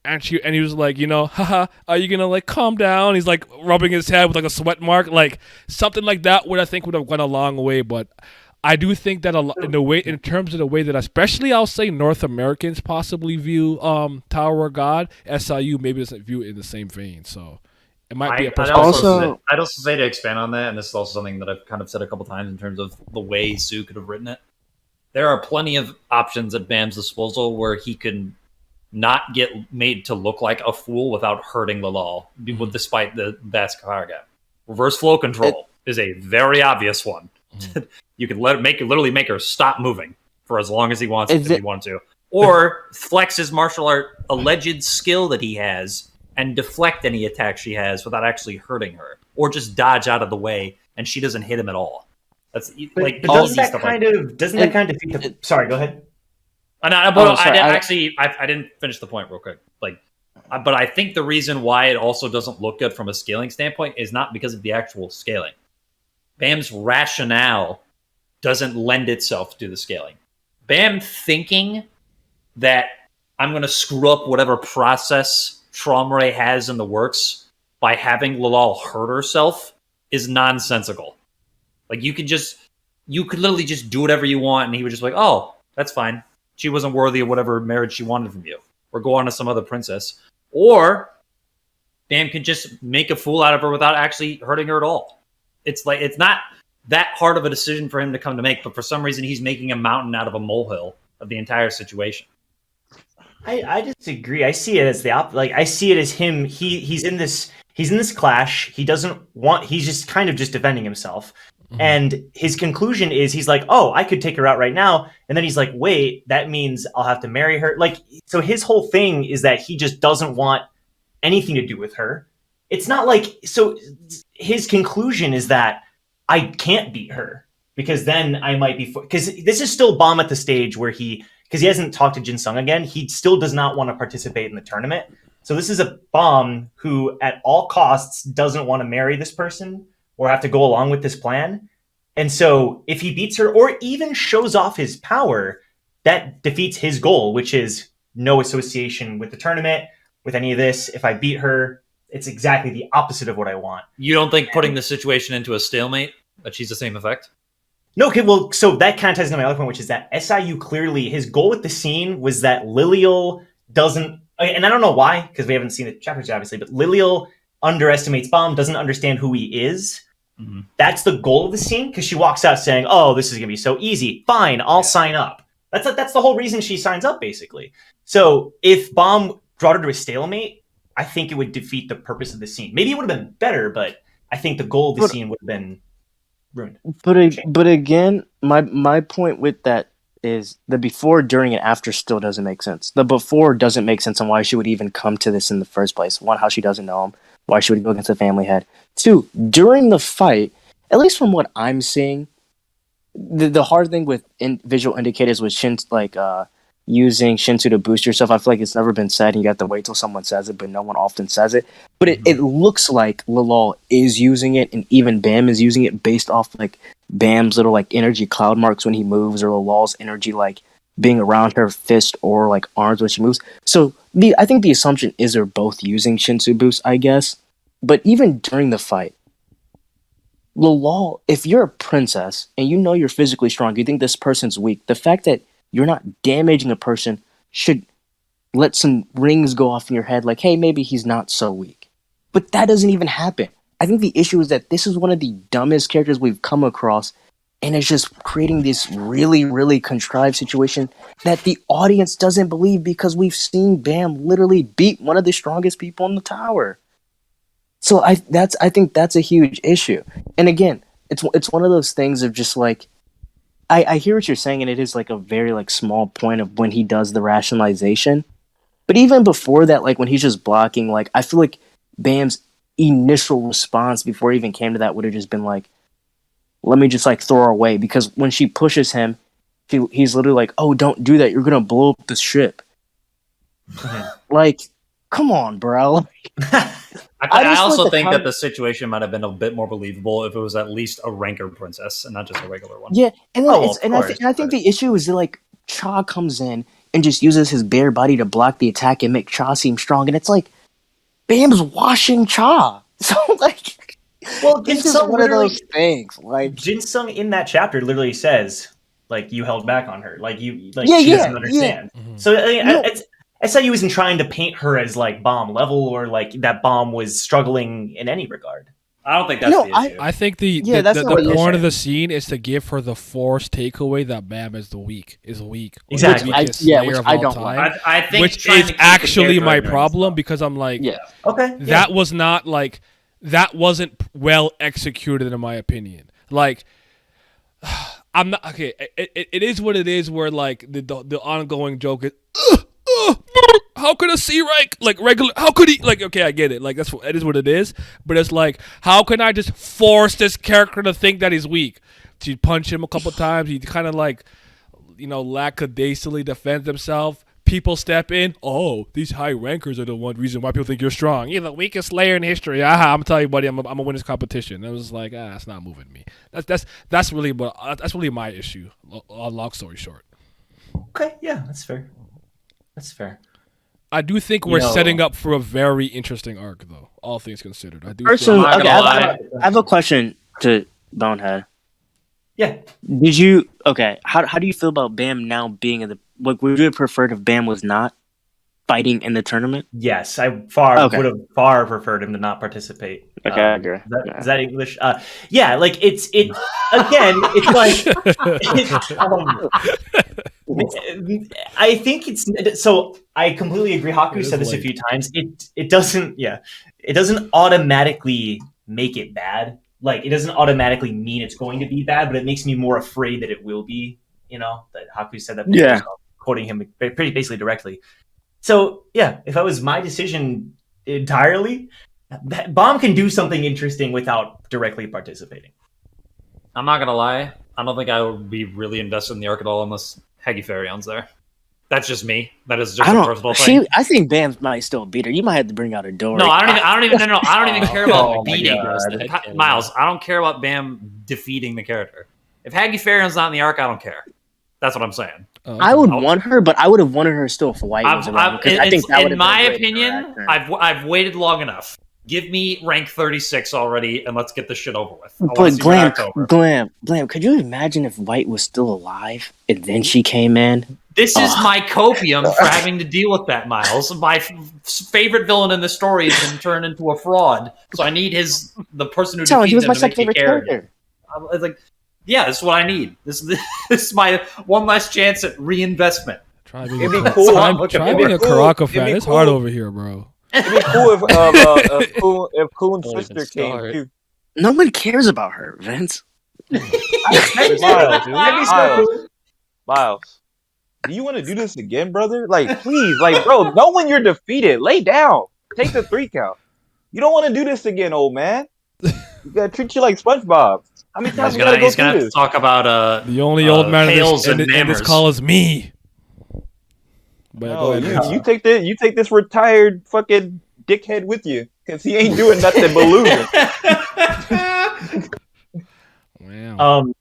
And he was like, haha, are you gonna like calm down? He's like rubbing his head with like a sweat mark, like something like that would I think would have gone a long way. But I do think that in terms of the way that especially I'll say North Americans possibly view Tower of God, SIU maybe doesn't view it in the same vein. So it might be a perspective. I'd also say to expand on that, and this is also something that I've kind of said a couple times in terms of the way Sue could have written it. There are plenty of options at Bam's disposal where he can not get made to look like a fool without hurting Lalal, despite the vast power gap. Reverse flow control is a very obvious one. You can literally make her stop moving for as long as he wants if he wants to, or flex his martial art alleged skill that he has and deflect any attack she has without actually hurting her, or just dodge out of the way and she doesn't hit him at all. That's but doesn't that kind of defeat the? Sorry, go ahead. I didn't finish the point real quick. But I think the reason why it also doesn't look good from a scaling standpoint is not because of the actual scaling. Bam's rationale doesn't lend itself to the scaling. Bam thinking that I'm going to screw up whatever process Traumerei has in the works by having Lalal hurt herself is nonsensical. Like you could literally just do whatever you want, and he would just be like, oh, that's fine. She wasn't worthy of whatever marriage she wanted from you. Or go on to some other princess. Or Bam can just make a fool out of her without actually hurting her at all. It's not that hard of a decision for him to come to make, but for some reason he's making a mountain out of a molehill of the entire situation. I disagree. I see it as the I see it as him. He's in this clash. He's just kind of just defending himself. Mm-hmm. And his conclusion is he's like, oh, I could take her out right now. And then he's like, wait, that means I'll have to marry her. So his whole thing is that he just doesn't want anything to do with her. It's not so his conclusion is that I can't beat her because then I might be, because this is still Bomb at the stage where because he hasn't talked to Jin Sung again, he still does not want to participate in the tournament. So this is a Bomb who at all costs doesn't want to marry this person or have to go along with this plan. And so if he beats her or even shows off his power, that defeats his goal, which is no association with the tournament, with any of this. If I beat her, it's exactly the opposite of what I want. You don't think putting the situation into a stalemate achieves the same effect? No, okay, well, so that kind of ties into my other point, which is that SIU clearly, his goal with the scene was that Lilial doesn't, and I don't know why, because we haven't seen the chapters obviously, but Lilial underestimates Bomb, doesn't understand who he is. Mm-hmm. That's the goal of the scene, because she walks out saying, oh, this is going to be so easy. Fine, I'll sign up. That's the whole reason she signs up, basically. So if Bomb brought her to a stalemate, I think it would defeat the purpose of the scene. Maybe it would have been better, but I think the goal of the scene would have been ruined. But again, my point with that is the before, during, and after still doesn't make sense. The before doesn't make sense on why she would even come to this in the first place. One, how she doesn't know him. Why she would go against the family head. Two, during the fight, at least from what I'm seeing, the hard thing with visual indicators was using Shinsu to boost yourself. I feel like it's never been said, and you have to wait till someone says it, but no one often says it. But it looks like Lalal is using it, and even Bam is using it based off Bam's little energy cloud marks when he moves, or Lalal's energy being around her fist or arms when she moves. So I think the assumption is they're both using Shinsu boost, I guess. But even during the fight, Lalal, if you're a princess and you know you're physically strong, you think this person's weak, the fact that you're not damaging a person should let some rings go off in your head hey, maybe he's not so weak. But that doesn't even happen. I think the issue is that this is one of the dumbest characters we've come across, and it's just creating this really, really contrived situation that the audience doesn't believe because we've seen Bam literally beat one of the strongest people in the tower. So I think that's a huge issue. And again, it's one of those things of just I hear what you're saying, and it is a very small point of when he does the rationalization. But even before that, when he's just blocking, I feel like Bam's initial response before he even came to that would have just been let me just throw her away, because when she pushes him, he's literally oh, don't do that, you're gonna blow up the ship. Come on, bro. I also think that the situation might have been a bit more believable if it was at least a ranker princess and not just a regular one. Yeah, and then Oh, I think the issue is that like Cha comes in and just uses his bare body to block the attack and make Cha seem strong, and it's like Bam's washing Cha. So like, well, it's just one of those things. Like Jinsung in that chapter literally says, like, you held back on her, like she yeah, doesn't understand. Mm-hmm. So I mean, it's not he wasn't trying to paint her as like bomb level or like that bomb was struggling in any regard. I don't think that's the issue. I think the point of the scene is to give her the forced takeaway that Bam is weak. Exactly. Which I don't like. I think which trying to is keep the actually character my ignorant problem because I'm like, okay, that was not like that wasn't well executed in my opinion. Like, I'm not okay. It is what it is. Where like the ongoing joke is. How could a C rank like regular? How could he like? Okay, I get it. Like it is what it is. But it's like, how can I just force this character to think that he's weak? She punch him a couple times. He kind of like, lackadaisically defends himself. People step in. Oh, these high rankers are the one reason why people think you're strong. You're the weakest layer in history. I'm telling you, buddy, I'm gonna win this competition. It was like, it's not moving me. That's really my issue. Long story short. Okay, yeah, that's fair. That's fair. I do think we're setting up for a very interesting arc, though. All things considered, I do. I have a question to Bonehead. Yeah. Did you How do you feel about Bam now being in the? Like, would you have preferred if Bam was not fighting in the tournament? Yes, I would have far preferred him to not participate. Okay, I agree. Is that English? Yeah, like it again. It's like I think it's so. I completely agree. Haku said this a few times. It doesn't automatically make it bad. Like it doesn't automatically mean it's going to be bad, but it makes me more afraid that it will be. That Haku said that. Yeah. Quoting him pretty basically directly. So yeah, if that was my decision entirely, Bomb can do something interesting without directly participating. I'm not gonna lie. I don't think I would be really invested in the arc at all unless Haigh-Rankers there. That's just me. That is just a personal thing. I think Bam might still beat her. You might have to bring out a door. No, I don't even care about beating Myles. I don't care about Bam defeating the character. If Haigh-Rankers not in the arc, I don't care. That's what I'm saying. I would want her, but I would have wanted her still if White was around. I think that in my opinion, I've waited long enough. Give me rank 36 already, and let's get this shit over with. But Glam, could you imagine if White was still alive and then she came in? This is my copium for having to deal with that, Myles. My favorite villain in the story has been turned into a fraud, so I need the person who defeated him to make me character. It's like, yeah, this is what I need. This is my one last chance at reinvestment. Try being a Karaka fan. It's hard over here, bro. It'd be cool if Coon's sister came too. No one cares about her, Vince. Miles, do you want to do this again, brother? Like, please, bro, know when you're defeated. Lay down. Take the 3 count. You don't want to do this again, old man. You gotta treat you like SpongeBob. How many times he's gonna have to talk about the only old man in this call is me. But you take this retired fucking dickhead with you because he ain't doing nothing but losing. Wow.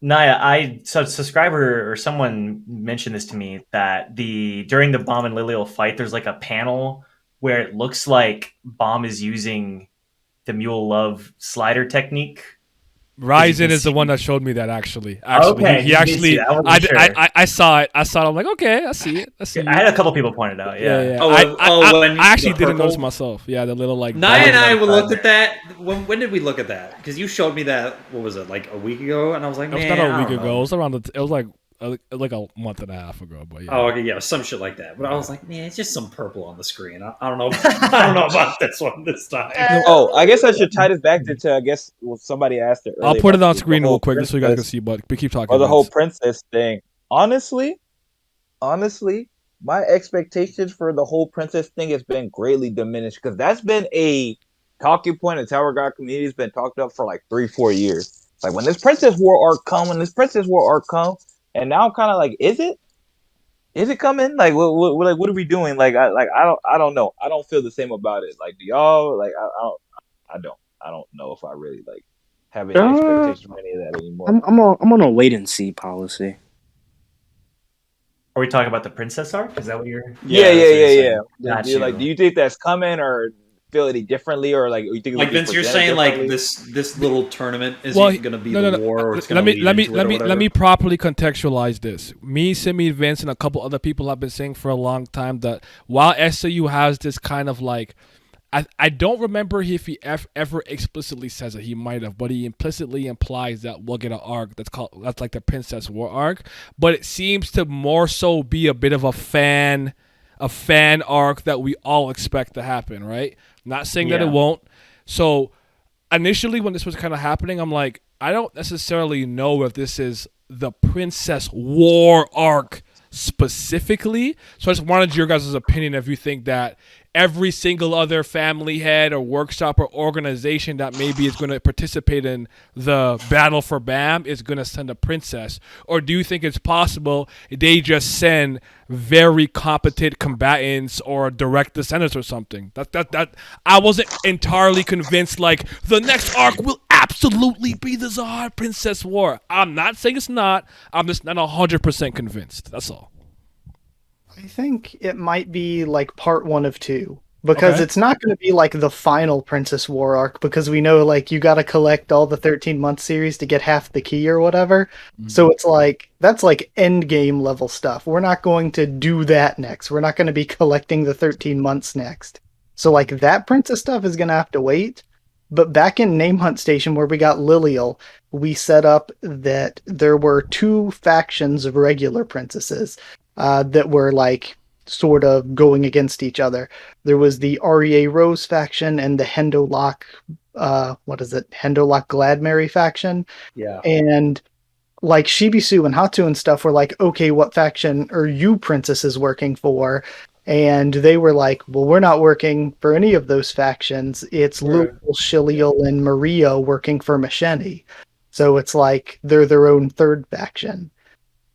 Naya, subscriber or someone mentioned this to me that during the Bomb and Lilial fight, there's like a panel where it looks like Bomb is using the Mule Love slider technique. Ryzen is the one that showed me that actually. Okay, he actually. I saw it. I'm like, okay, I see it. I had a couple people point it out. Yeah. I actually didn't notice myself. Yeah, the little like. Naya and I looked at that. When did we look at that? Because you showed me that. What was it, like a week ago? And I was like, man, it was not a week ago. It was around. It was like a month and a half ago. But yeah. Oh, okay, yeah, some shit like that. But I was like, man, it's just some purple on the screen. I don't know. I don't know about this one this time. Oh, I guess I should tie this back to I guess somebody asked it earlier. I'll put it on screen real quick just so you guys can see. But we keep talking. Or the whole princess thing. Honestly, my expectations for the whole princess thing has been greatly diminished because that's been a talking point. The Tower God community has been talked up for like 3-4 years. Like when this Princess War arc come, and now I'm kind of like, is Is it coming? Like what are we doing? Like I don't know. I don't feel the same about it. Like do y'all? Like I don't know if I really like have any expectations for any of that anymore. I'm on a wait and see policy. Are we talking about the princess arc? Is that what you're? Yeah. that's what you're saying. Got Do you. you think that's coming, or feel any differently, or like you think it Like would be Vince, you're presented saying like differently? this little tournament isn't Well, going to be no. the war, or it's Let going to me lead let me into it let or me whatever. let me properly contextualize this. Me, Simi, Vince, and a couple other people have been saying for a long time that while SAU has this kind of like, I don't remember if he ever explicitly says it. He might have, but he implicitly implies that we'll get an arc that's like the Princess War arc. But it seems to more so be a bit of a fan arc that we all expect to happen, right? Not saying that it won't. So initially when this was kind of happening, I'm like, I don't necessarily know if this is the Princess War arc specifically. So I just wanted your guys' opinion if you think that every single other family head or workshop or organization that maybe is going to participate in the battle for BAM is going to send a princess, or do you think it's possible they just send very competent combatants or direct descendants or something? That I wasn't entirely convinced like the next arc will absolutely be the Zahar Princess War. I'm not saying it's not. I'm just not 100% convinced. That's all. I think it might be like part 1 of 2. Because Okay. it's not going to be like the final Princess War arc, because we know like you got to collect all the 13-month series to get half the key or whatever. So it's like that's like end game level stuff. We're not going to do that next. We're not going to be collecting the 13 months next. So like that princess stuff is going to have to wait. But back in Name Hunt Station where we got Lilial, we set up that there were 2 factions of regular princesses that were like sort of going against each other. There was the REA Rose faction and the Hendolock, Hendolock Gladmary faction. Yeah. And like Shibisu and Hatu and stuff were like, okay, what faction are you princesses working for? And they were like, well, we're not working for any of those factions. It's Lul, Shilial, and Maria working for Masheni. So it's like they're their own third faction.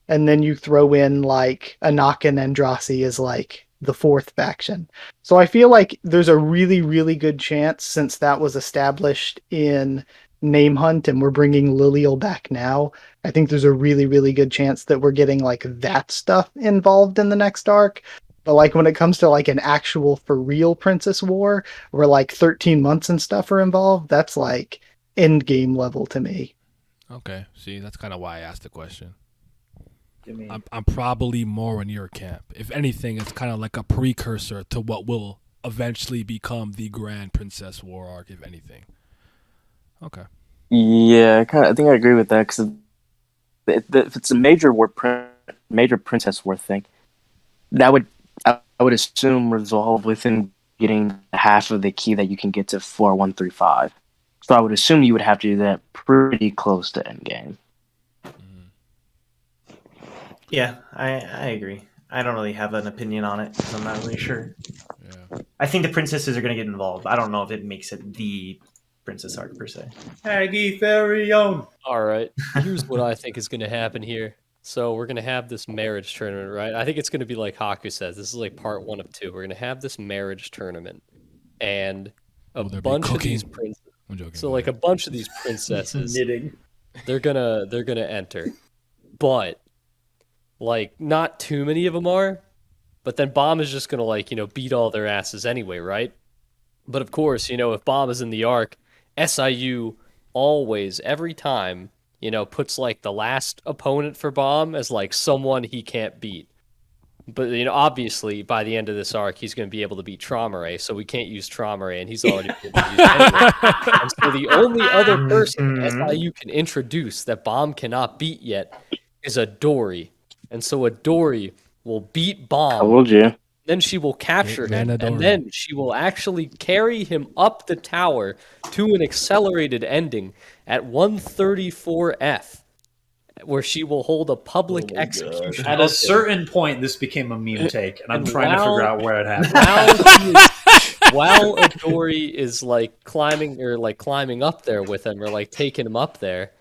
And then you throw in like Anaka and Andrasi as like the fourth faction. So I feel like there's a really, really good chance, since that was established in Name Hunt and we're bringing Lilial back now, I think there's a really, really good chance that we're getting like that stuff involved in the next arc. But like when it comes to like an actual for real Princess War, where like 13 months and stuff are involved, that's like end game level to me. Okay. See, that's kind of why I asked the question. I mean, I'm probably more in your camp. If anything, it's kind of like a precursor to what will eventually become the Grand Princess War arc, if anything. Okay. Yeah, I think I agree with that, because if it's a major Princess War thing, that would I would assume resolve within getting half of the key that you can get to 4135. So I would assume you would have to do that pretty close to endgame. Yeah, I agree. I don't really have an opinion on it because I'm not really sure. Yeah. I think the princesses are going to get involved. I don't know if it makes it the princess arc per se. Aggie Farion. All right, here's what I think is going to happen here. So we're going to have this marriage tournament, right? I think it's going to be like Haku says. This is like part 1 of 2. We're going to have this marriage tournament, and a bunch of these princesses. I'm joking. So like a bunch of these princesses, Knitting. they're gonna enter, but like not too many of them are. But then Bomb is just gonna like beat all their asses anyway, right? But of course, if Bomb is in the arc, SIU always every time puts like the last opponent for Bomb as like someone he can't beat. But obviously by the end of this arc, he's going to be able to beat Traumerei, so we can't use Traumerei, and he's already been used anyway. And so the only other person SIU can introduce that Bomb cannot beat yet is a Dory, and so a Dory will beat Bomb. Told you. Then she will capture him, Mandadori. and then she will actually carry him up the tower to an accelerated ending at 134F. Where she will hold a public execution. At a certain point, this became a meme take, and I'm trying to figure out where it happened. While Adori is like climbing up there with him, or like taking him up there,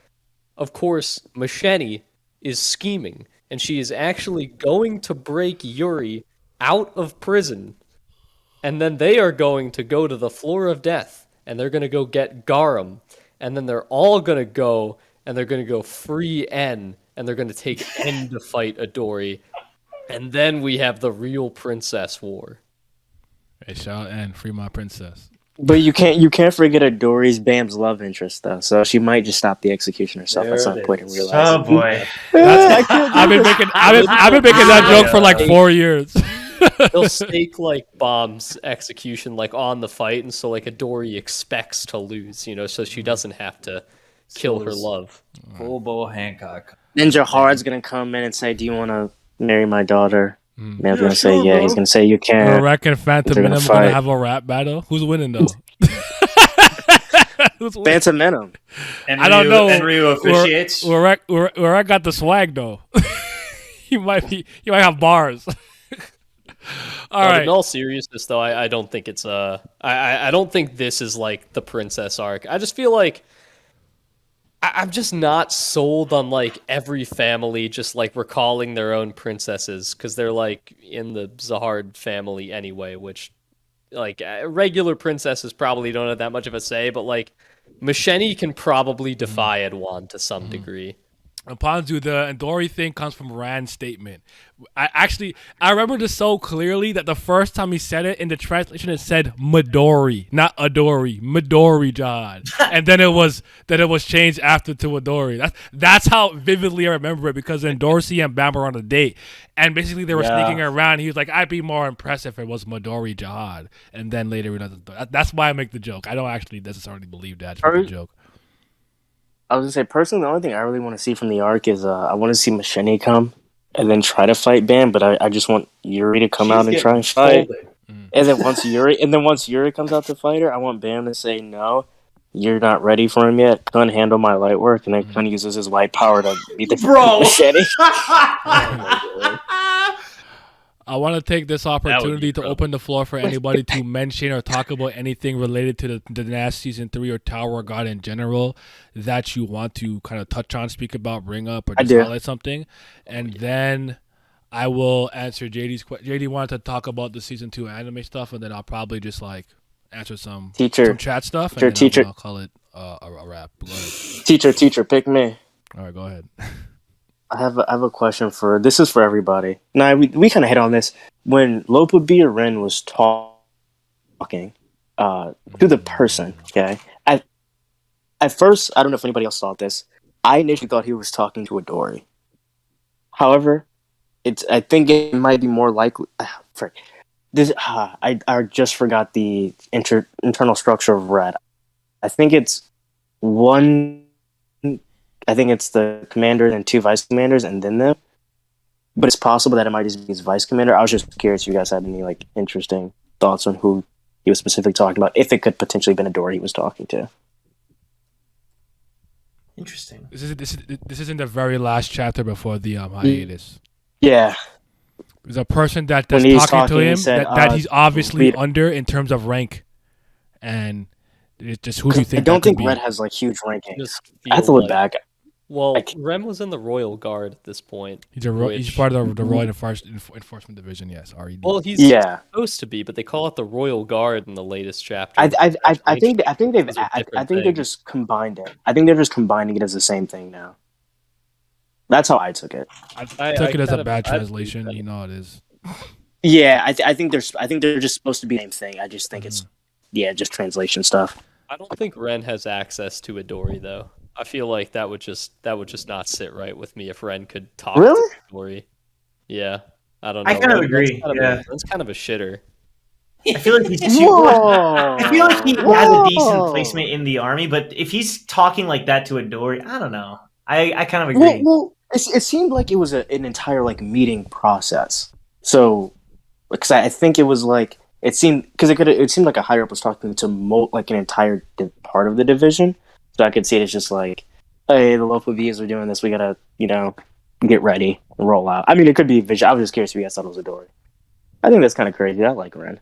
of course, Masheni is scheming and she is actually going to break Yuri out of prison, and then they are going to go to the floor of death, and they're going to go get Garum, and then they're all going to go, and they're going to go free N, and they're going to take N to fight Adori, and then we have the real princess war. Hey, shout out N, free my princess. But you can't forget Adori's Bam's love interest though, so she might just stop the execution herself at some point and realize. Oh boy, I've been making that joke for like 4 years. They'll stake like Bomb's execution like on the fight, and so like Adori expects to lose, so she doesn't have to kill her love. Bobo Hancock. Then Jahar's gonna come in and say, "Do you want to marry my daughter?" Man's Yeah, gonna say, sure, "Yeah." bro. He's gonna say, "You can't." I reckon Phantom They're gonna Venom gonna fight. have a rap battle. Who's winning though? Who's winning? Phantom Venom. I don't know. And Ryu officiates. Urek got the swag though. He might have bars. All right. In all seriousness, though, I don't think it's I don't think this is like the princess arc. I just feel like I'm just not sold on like every family just like recalling their own princesses because they're like in the Zahard family anyway, which like regular princesses probably don't have that much of a say, but like Masheni can probably defy Edwan to some degree. Ponzu, the Andori thing comes from Rand's statement. I remember this so clearly that the first time he said it in the translation, it said Midori, not Adori, Midori Jihad, and then it was changed after to Adori. That's how vividly I remember it because then Dorsey and Bam were on a date, and basically they were sneaking around. He was like, "I'd be more impressed if it was Midori Jihad," and then later that's why I make the joke. I don't actually necessarily believe that. I just make the joke. I was gonna say, personally, the only thing I really want to see from the arc is I want to see Masheni come and then try to fight Bam, but I just want Yuri to come out and try and fight. And then once Yuri comes out to fight her, I want Bam to say, "No, you're not ready for him yet. Couldn't handle my light work," and then kind of uses his light power to beat the Masheni. I want to take this opportunity to open the floor for anybody to mention or talk about anything related to the NAS Season 3 or Tower of God in general that you want to kind of touch on, speak about, bring up, or just highlight something. And then I will answer JD's question. JD wanted to talk about the Season 2 anime stuff, and then I'll probably just like answer some chat stuff, and then I'll call it a wrap. Go ahead. Teacher, pick me. All right, go ahead. I have a question this is for everybody. Now we kind of hit on this when Lopa B or Ren was talking to the person. Okay, at first I don't know if anybody else thought this. I initially thought he was talking to Adori. However, I think it might be more likely. I just forgot the internal structure of Red. I think it's one. I think it's the commander and 2 vice commanders and then them. But it's possible that it might just be his vice commander. I was just curious if you guys had any like interesting thoughts on who he was specifically talking about, if it could potentially have been Adori he was talking to. Interesting. This is in the very last chapter before the hiatus. Yeah. There's a person that's talking to him that he's obviously under in terms of rank. And it's just who do you think? I don't think Red has like huge ranking. I have to look back. Well, Rem was in the Royal Guard at this point. He's part of the Royal Enforcement Division, yes. RED. Well, he's supposed to be, but they call it the Royal Guard in the latest chapter. I think they just combined it. I think they're just combining it as the same thing now. That's how I took it. I took it as a bad translation. You know it is. Yeah, I think they're just supposed to be the same thing. I just think it's just translation stuff. I don't think Ren has access to Adori though. I feel like that would just not sit right with me if Ren could talk to Adori. Yeah, I don't know. I kind of agree. Ren's kind of a shitter. I feel like he's too. I feel like he has a decent placement in the army, but if he's talking like that to Adori, I don't know. I kind of agree. Well, it seemed like it was an entire like meeting process. So, because I think it was like it seemed like a higher up was talking to like an entire part of the division. So I could see it as just like, hey, the local V's are doing this. We gotta, get ready and roll out. I mean, it could be Vision. I was just curious if you guys thought it was Adori. I think that's kind of crazy. I like Ren.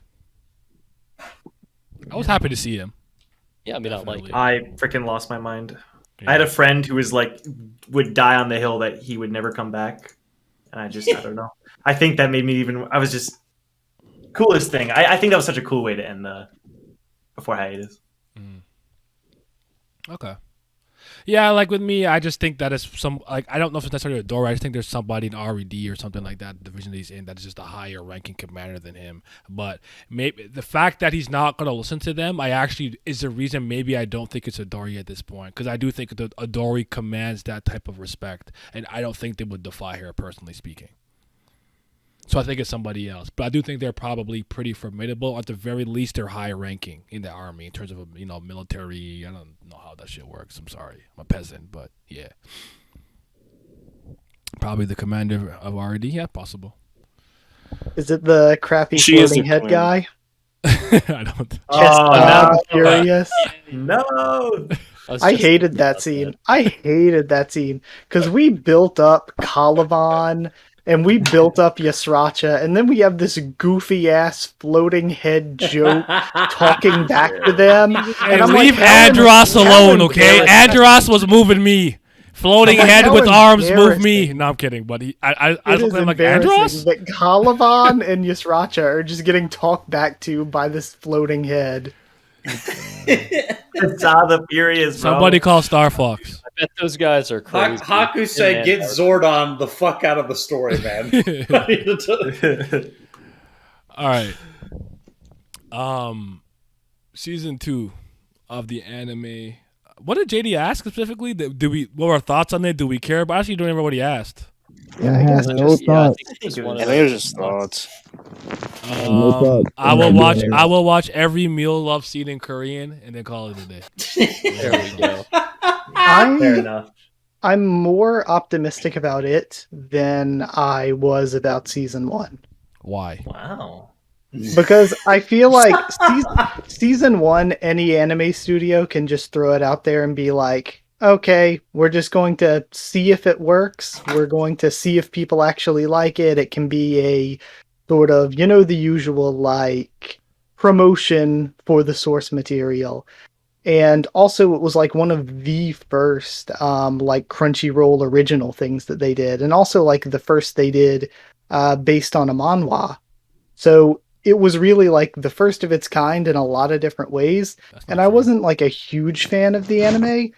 I was happy to see him. Yeah, I mean, I freaking lost my mind. Yeah. I had a friend who was like, would die on the hill that he would never come back. and I don't know. I think that made me even. I was just coolest thing. I think that was such a cool way to end the before hiatus. Okay. Yeah, like with me, I just think that it's some like I don't know if it's necessarily a door. I just think there's somebody in RED or something like that division that he's in that is just a higher ranking commander than him. But maybe the fact that he's not gonna listen to them, I actually is the reason maybe I don't think it's Adori at this point because I do think that Adori commands that type of respect, and I don't think they would defy her personally speaking. So I think it's somebody else, but I do think they're probably pretty formidable. At the very least, they're high ranking in the army in terms of military. I don't know how that shit works. I'm sorry, I'm a peasant, but yeah, probably the commander of RD. Yeah, possible. Is it the crappy She is floating the head queen. guy? I don't. Furious. No. I hated that scene. I hated that scene because we built up Caliban and we built up Yasracha, and then we have this goofy ass floating head joke talking back to them. Hey, And I'm leave like, how Andros how alone, okay? embarrassing. Andros was moving me. Floating I'm like, head how with arms moved embarrassing. me. No, I'm kidding, but I It look is at him like embarrassing Andros. that Caliban and Yasracha are just getting talked back to by this floating head. Saw the Furious, bro. Somebody call Star Fox. I bet those guys are crazy. Haku said, "Get Zordon the fuck out of the story, man." All right. Season 2 of the anime. What did JD ask specifically? What were our thoughts on it? Do we care? But actually, don't remember what he asked. Yeah, I guess no thoughts. I think it I was think it was just thoughts. I will watch every Mule love scene in Korean and then call it a day. There we go. Fair enough. I'm more optimistic about it than I was about season 1. Why? Wow. Because I feel like season 1, any anime studio can just throw it out there and be like, okay, we're just going to see if it works. We're going to see if people actually like it. It can be a sort of, the usual like promotion for the source material. And also it was like one of the first like Crunchyroll original things that they did. And also like the first they did based on a manhwa. So it was really like the first of its kind in a lot of different ways. And I wasn't like a huge fan of the anime.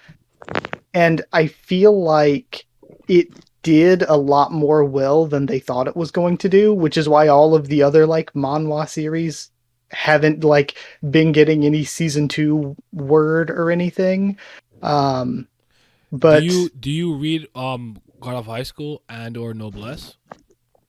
And I feel like it did a lot more well than they thought it was going to do, which is why all of the other like manhwa series haven't like been getting any season 2 word or anything. But do you read God of High School and or Noblesse?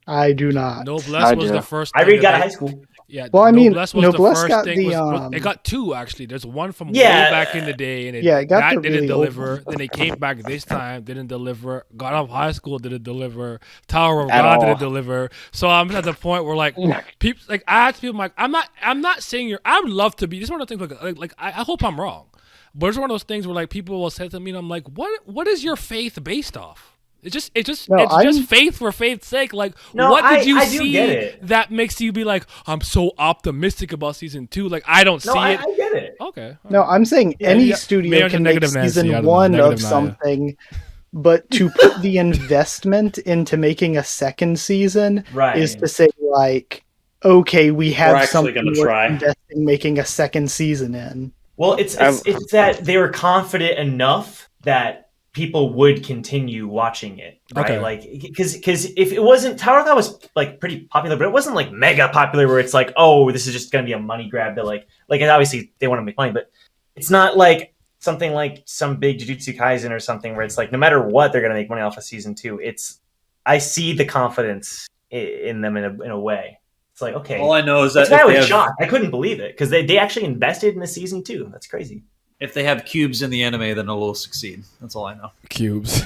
I do not. Noblesse was the first. I read God of High School. Yeah, well, I mean, Noblesse was Noblesse the first got thing. the it got 2 actually. There's one from way Yeah. back in the day, and it got that the didn't really old deliver. Then it came back this time, didn't deliver. God of High School didn't deliver. Tower of At God all. didn't deliver. So I'm at the point where like people, like I ask people, like I'm not saying you're. I would love to be. This is one of the things like I hope I'm wrong, but it's one of those things where like people will say to me, and I'm like, what is your faith based off? It's just faith for faith's sake. Like, No, what did you I do see get it. that makes you be like, I'm so optimistic about season 2? Like, I don't see it. I get it. Okay. No, I'm saying Yeah, any yeah. Maybe studio I'm can just make negative Nancy. I season don't know. 1 Negative of Naya. something, but to put the investment into making a second season Right. is to say like, okay, we have actually something gonna worth try. investing making a second season in. Well, it's that they were confident enough that people would continue watching it, right? Okay. Like, because if it wasn't, Tower of God was like pretty popular, but it wasn't like mega popular where it's like, oh, this is just gonna be a money grab to like obviously they want to make money, but it's not like something like some big Jujutsu Kaisen or something where it's like no matter what they're gonna make money off of season 2. I see the confidence in them in a way. It's like, okay. All I know is that That's why I if was they have- shocked. I couldn't believe it because they actually invested in the season 2. That's crazy. if they have cubes in the anime, then it'll succeed. That's all I know. Cubes.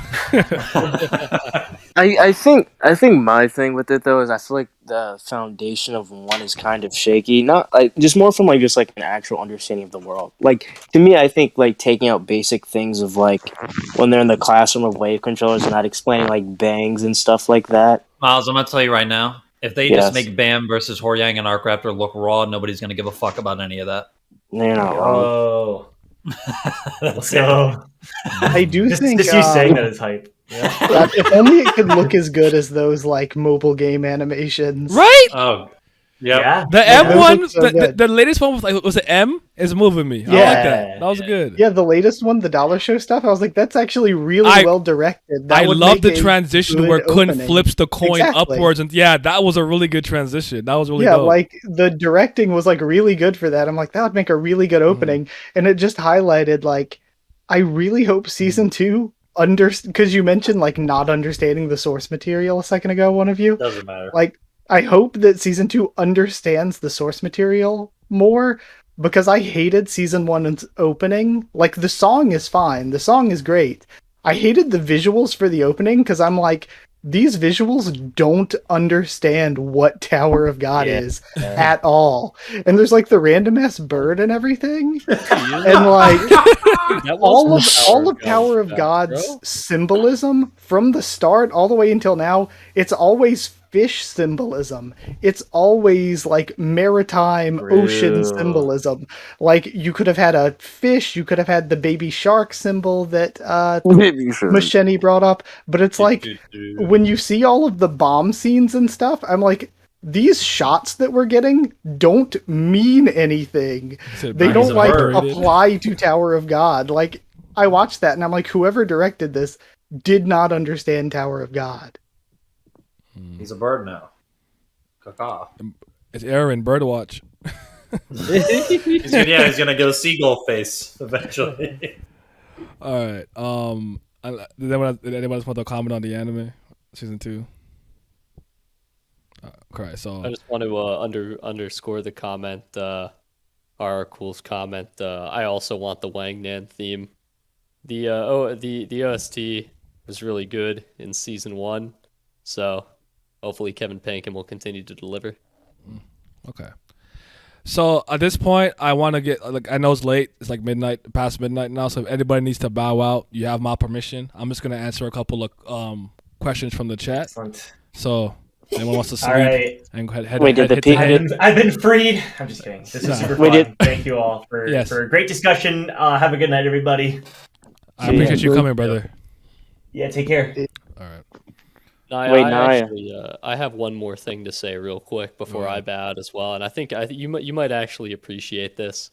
I think my thing with it though is I feel like the foundation of 1 is kind of shaky. Not like just more from like just like an actual understanding of the world. Like to me, I think like taking out basic things of like when they're in the classroom of wave controllers and not explaining like bangs and stuff like that. Miles, I'm gonna tell you right now. If they Yes. just make Bam versus Horyang and Arc Raptor look raw, nobody's gonna give a fuck about any of that. You're not wrong. Oh. Let's go. I do think just you saying that is hype. Yeah. God, if only it could look as good as those like mobile game animations. Right? Oh, yeah. The Like, M those one, look so good. the latest one was it M? Is moving me. I Yeah. like that. That was good. Yeah, the latest one, the dollar show stuff, I was like, that's actually really well directed. That I would love make the a transition good where Kun opening. flips the coin Exactly. upwards, and yeah, that was a really good transition. That was really Yeah, dope. like the directing was like really good for that. I'm like, that would make a really good opening. And it just highlighted like, I really hope season 2 because you mentioned like not understanding the source material a second ago, one of you. Doesn't matter. Like, I hope that season 2 understands the source material more, because I hated season 1's opening. Like, the song is fine. The song is great. I hated the visuals for the opening because I'm like, these visuals don't understand what Tower of God is at all. And there's like the random ass bird and everything. And like all of Tower of God's symbolism from the start all the way until now, it's always fish symbolism. It's always like maritime ocean symbolism. Like, you could have had a fish, you could have had the baby shark symbol that Macheni brought up, but it's like when you see all of the bomb scenes and stuff, I'm like, these shots that we're getting don't mean anything. They don't like apply to Tower of God. Like, I watched that and I'm like, whoever directed this did not understand Tower of God. He's a bird now. Caw. It's Aaron Birdwatch. He's gonna go seagull face eventually. All right. Did anyone else want to comment on the anime season 2? Okay, so I just want to underscore the comment, Cool's comment. I also want the Wang Nan theme. The OST was really good in season 1, so hopefully Kevin Pankin will continue to deliver. Okay. So at this point, I want to get, like, I know it's late. It's like midnight, past midnight now. So if anybody needs to bow out, you have my permission. I'm just gonna answer a couple of questions from the chat. Excellent. So anyone wants to sleep? All right. And I've been freed. I'm just kidding. This is super fun. Thank you all for a great discussion. Have a good night, everybody. I appreciate you coming, brother. Yeah, take care. All right. I have one more thing to say real quick before I bow out as well, and I think you might actually appreciate this.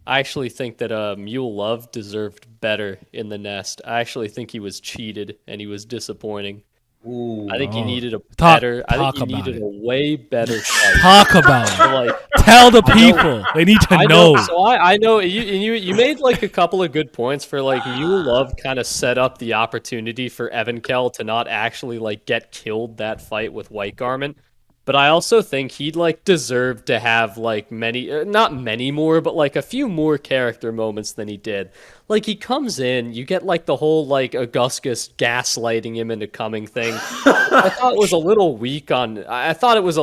I actually think that Mule Love deserved better in the nest. I actually think he was cheated and he was disappointing. Ooh, I think he needed a Talk way better fight. Talk about it. Tell the people. They need to know. So I know you made like a couple of good points for like Mule Love kind of set up the opportunity for Evan Kell to not actually like get killed that fight with White Garment. But I also think he'd like deserve to have like not many more, but like a few more character moments than he did. Like, he comes in, you get like the whole like Augustus gaslighting him into coming thing. I thought it was a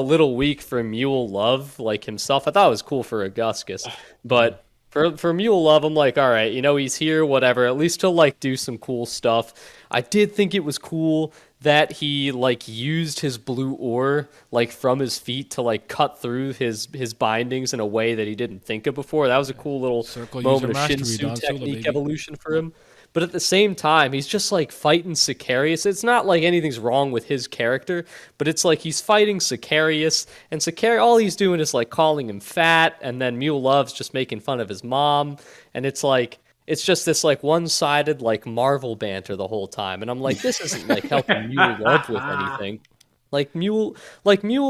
little weak for Mule Love, like himself. I thought it was cool for Augustus, but for Mule Love, I'm like, all right, he's here, whatever. At least he'll like do some cool stuff. I did think it was cool that he like used his blue ore like from his feet to like cut through his bindings in a way that he didn't think of before. That was a cool little moment of Shinsu technique evolution for him. But at the same time, he's just like fighting Sicarius. It's not like anything's wrong with his character, but it's like he's fighting Sicarius, and Sicarius, all he's doing is like calling him fat, and then Mule Love's just making fun of his mom, and it's like, it's just this like one-sided like Marvel banter the whole time, and I'm like, this isn't like helping Mule Love with anything. Like Mule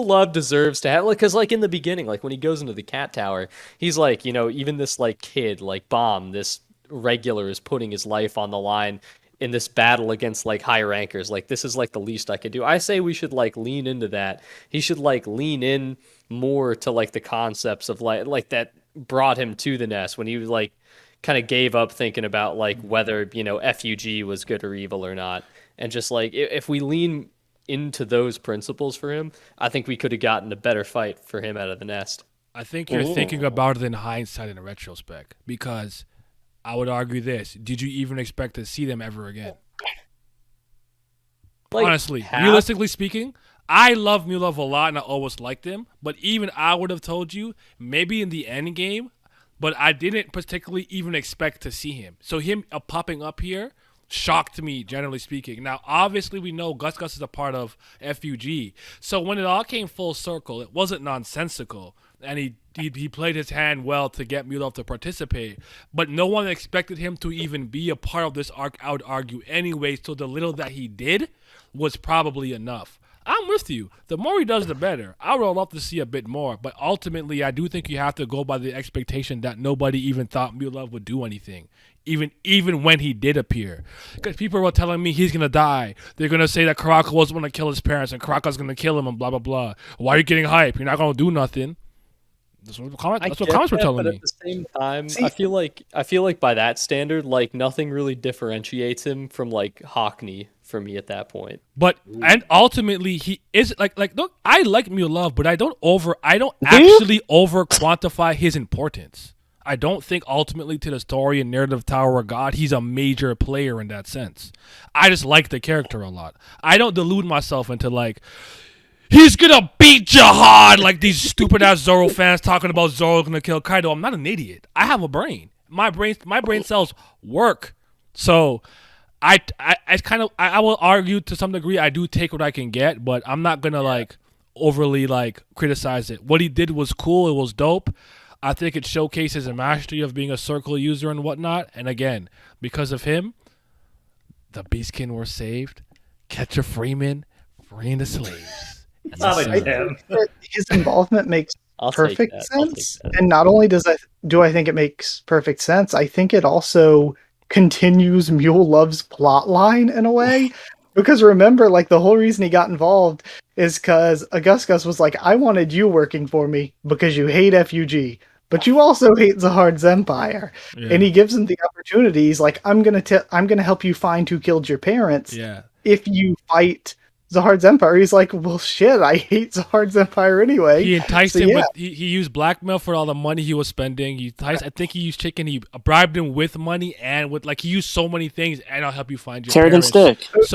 Love deserves to have, like, because like in the beginning, like when he goes into the cat tower, he's like, even this like kid, like Bomb, this regular is putting his life on the line in this battle against like Haigh-Rankers. Like, this is like the least I could do. I say we should like lean into that. He should like lean in more to like the concepts of like that brought him to the nest when he was like kind of gave up thinking about like whether F.U.G was good or evil or not, and just like if we lean into those principles for him, I think we could have gotten a better fight for him out of the nest. I think you're thinking about it in hindsight and in retrospect, because I would argue this: did you even expect to see them ever again? Like, honestly, realistically speaking, I love Mulov a lot and I always liked him, but even I would have told you maybe in the end game, but I didn't particularly even expect to see him. So him popping up here shocked me, generally speaking. Now, obviously, we know Gus Gus is a part of F.U.G. So when it all came full circle, it wasn't nonsensical, and he played his hand well to get Mule to participate. But no one expected him to even be a part of this arc, I would argue, anyway. So the little that he did was probably enough. I'm with you. The more he does, the better. I would love to see a bit more, but ultimately, I do think you have to go by the expectation that nobody even thought Mule would do anything, even when he did appear. Because people were telling me he's gonna die. They're gonna say that Karaka was gonna kill his parents and Karaka's gonna kill him and blah blah blah. Why are you getting hype? You're not gonna do nothing. That's what comments were telling but me. At the same time, I feel like by that standard, like nothing really differentiates him from like Hockney for me at that point. But and ultimately he is like look, I like Mule, but I don't actually over quantify his importance. I don't think ultimately to the story and narrative of Tower of God, he's a major player in that sense. I just like the character a lot. I don't delude myself into like he's gonna beat Jihad like these stupid ass Zoro fans talking about Zoro gonna kill Kaido. I'm not an idiot. I have a brain. My brain cells work. So I will argue to some degree I do take what I can get, but I'm not gonna like overly like criticize it. What he did was cool. It was dope. I think it showcases a mastery of being a circle user and whatnot. And again, because of him, the Beastkin were saved. Catcher Freeman freeing the slaves. His involvement makes perfect sense, and not only do I think it makes perfect sense, I think it also continues Mule Love's plot line in a way. Because remember, like the whole reason he got involved is because Augustus was like, "I wanted you working for me because you hate F.U.G. But you also hate Zahard's empire." Yeah. And he gives him the opportunity. He's like, I'm gonna help you find who killed your parents. Yeah. If you fight Zahard's empire. He's like, well, shit, I hate Zahard's empire anyway. He enticed him with he used blackmail for all the money he was spending. I think he used chicken. He bribed him with money and with he used so many things. And I'll help you find your Carrot and parents. stick.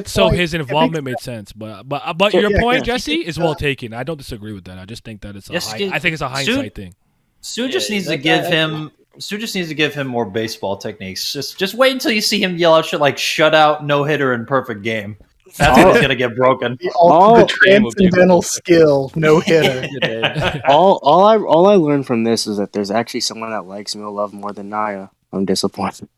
So his involvement made sense. But your point, Jesse, is well taken. I don't disagree with that. I just think that it's I think it's a hindsight thing. Stu just needs to give him. Stu just needs to give him more baseball techniques. Just wait until you see him yell out shit like shutout, no hitter, and perfect game. That's when it's gonna get broken. The transcendental skill, no hitter. all I learned from this is that there's actually someone that likes Mule Love more than Naya. I'm disappointed.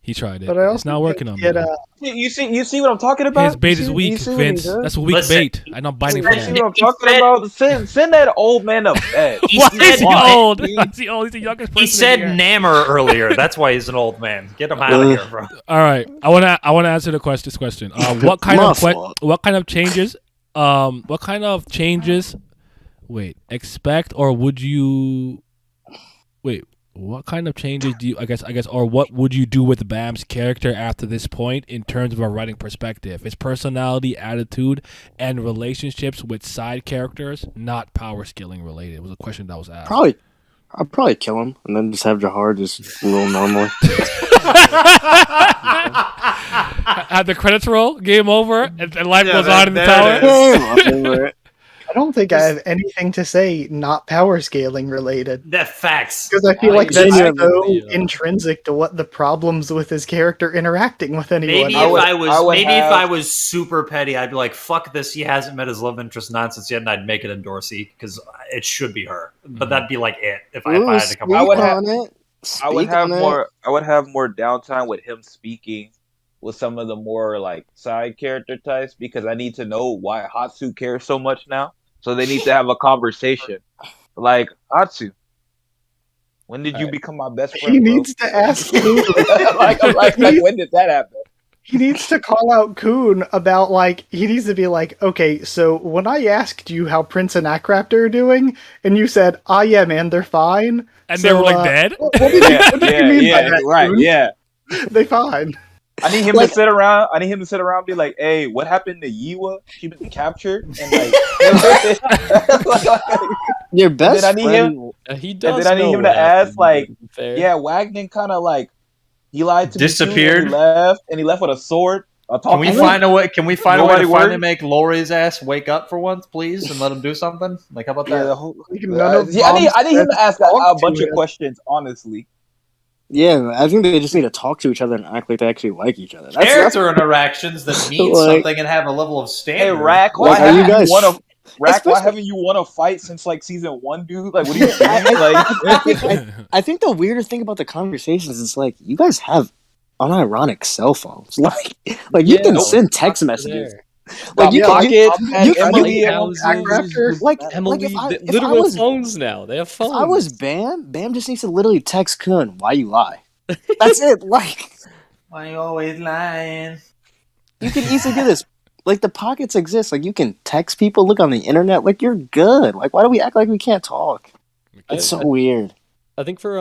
He tried it. But I It's not working on me. You see what I'm talking about? His bait is weak, Vince. That's a weak bait. I'm not biting for You see that. what I'm talking about? Send that old man to bed. Why is he old? He's the youngest person. He said Namor earlier. That's why he's an old man. Get him out of here, bro. All right, I want to answer this question. What kind of changes? Wait, expect or would you? Wait. What kind of changes do you, I guess, or what would you do with Bam's character after this point in terms of a writing perspective? His personality, attitude, and relationships with side characters, not power scaling related. It was a question that was asked. I'd probably kill him and then just have Jahar just roll normally. Have the credits roll, game over, and life goes on in the tower. I don't think I have anything to say not power scaling related. That facts. Because I feel like that's so intrinsic to what the problems with his character interacting with anyone. Maybe if I was super petty, I'd be like, "Fuck this! He hasn't met his love interest nonsense yet," and I'd make it a Dorsey because it should be her. But that'd be like it if I had to come. I would have more downtime with him speaking with some of the more like side character types because I need to know why Hatsu cares so much now. So they need to have a conversation. Like, Hatsu, when did you become my best friend? He needs to ask Kuhn. like when did that happen? He needs to call out Kuhn about he needs to be like, okay, so when I asked you how Prince and Akraptor are doing, and you said, yeah, man, they're fine. And they were dead? What did you mean by that, right, Kuhn? yeah. They fine. I need him to sit around. And be like, "Hey, what happened to Yiwa? She been captured." And your best friend. He does. And then I need him to ask, Wagner kind of he lied to disappeared. Me too, and he left with a sword. I'll Can talk we to you. find a way? Can we find a way Nobody to finally worried? make Lori's ass wake up for once, please, and let him do something? Like, how about Yeah, that? the whole. None of Yeah, Bomb's I need him friends to ask talk a to bunch of him. questions. Honestly, Yeah, I think they just need to talk to each other and act like they actually like each other. That's Character interactions that mean like, something and have a level of hey standard. Rack, like, why are you haven't you guys, won a Rack? Why especially, haven't you won a fight since like season 1, dude? Like, what are you doing? I think the weirder thing about the conversations is like you guys have unironic cell phones. Like you Yeah, can all the send text pockets are messages. there. Like Got you Yeah, can like Pocket, Bomb had you had you Emily at one Lighthouses, point. Raptor. like if literal was phones now. They have if I was phones. Bam just needs to literally text Kun, why you lie? That's it. Like Why you always lying? you can easily do this. Like the pockets exist. Like you can text people, look on the internet. Like you're good. Like why do we act like we can't talk? It's so weird. I think for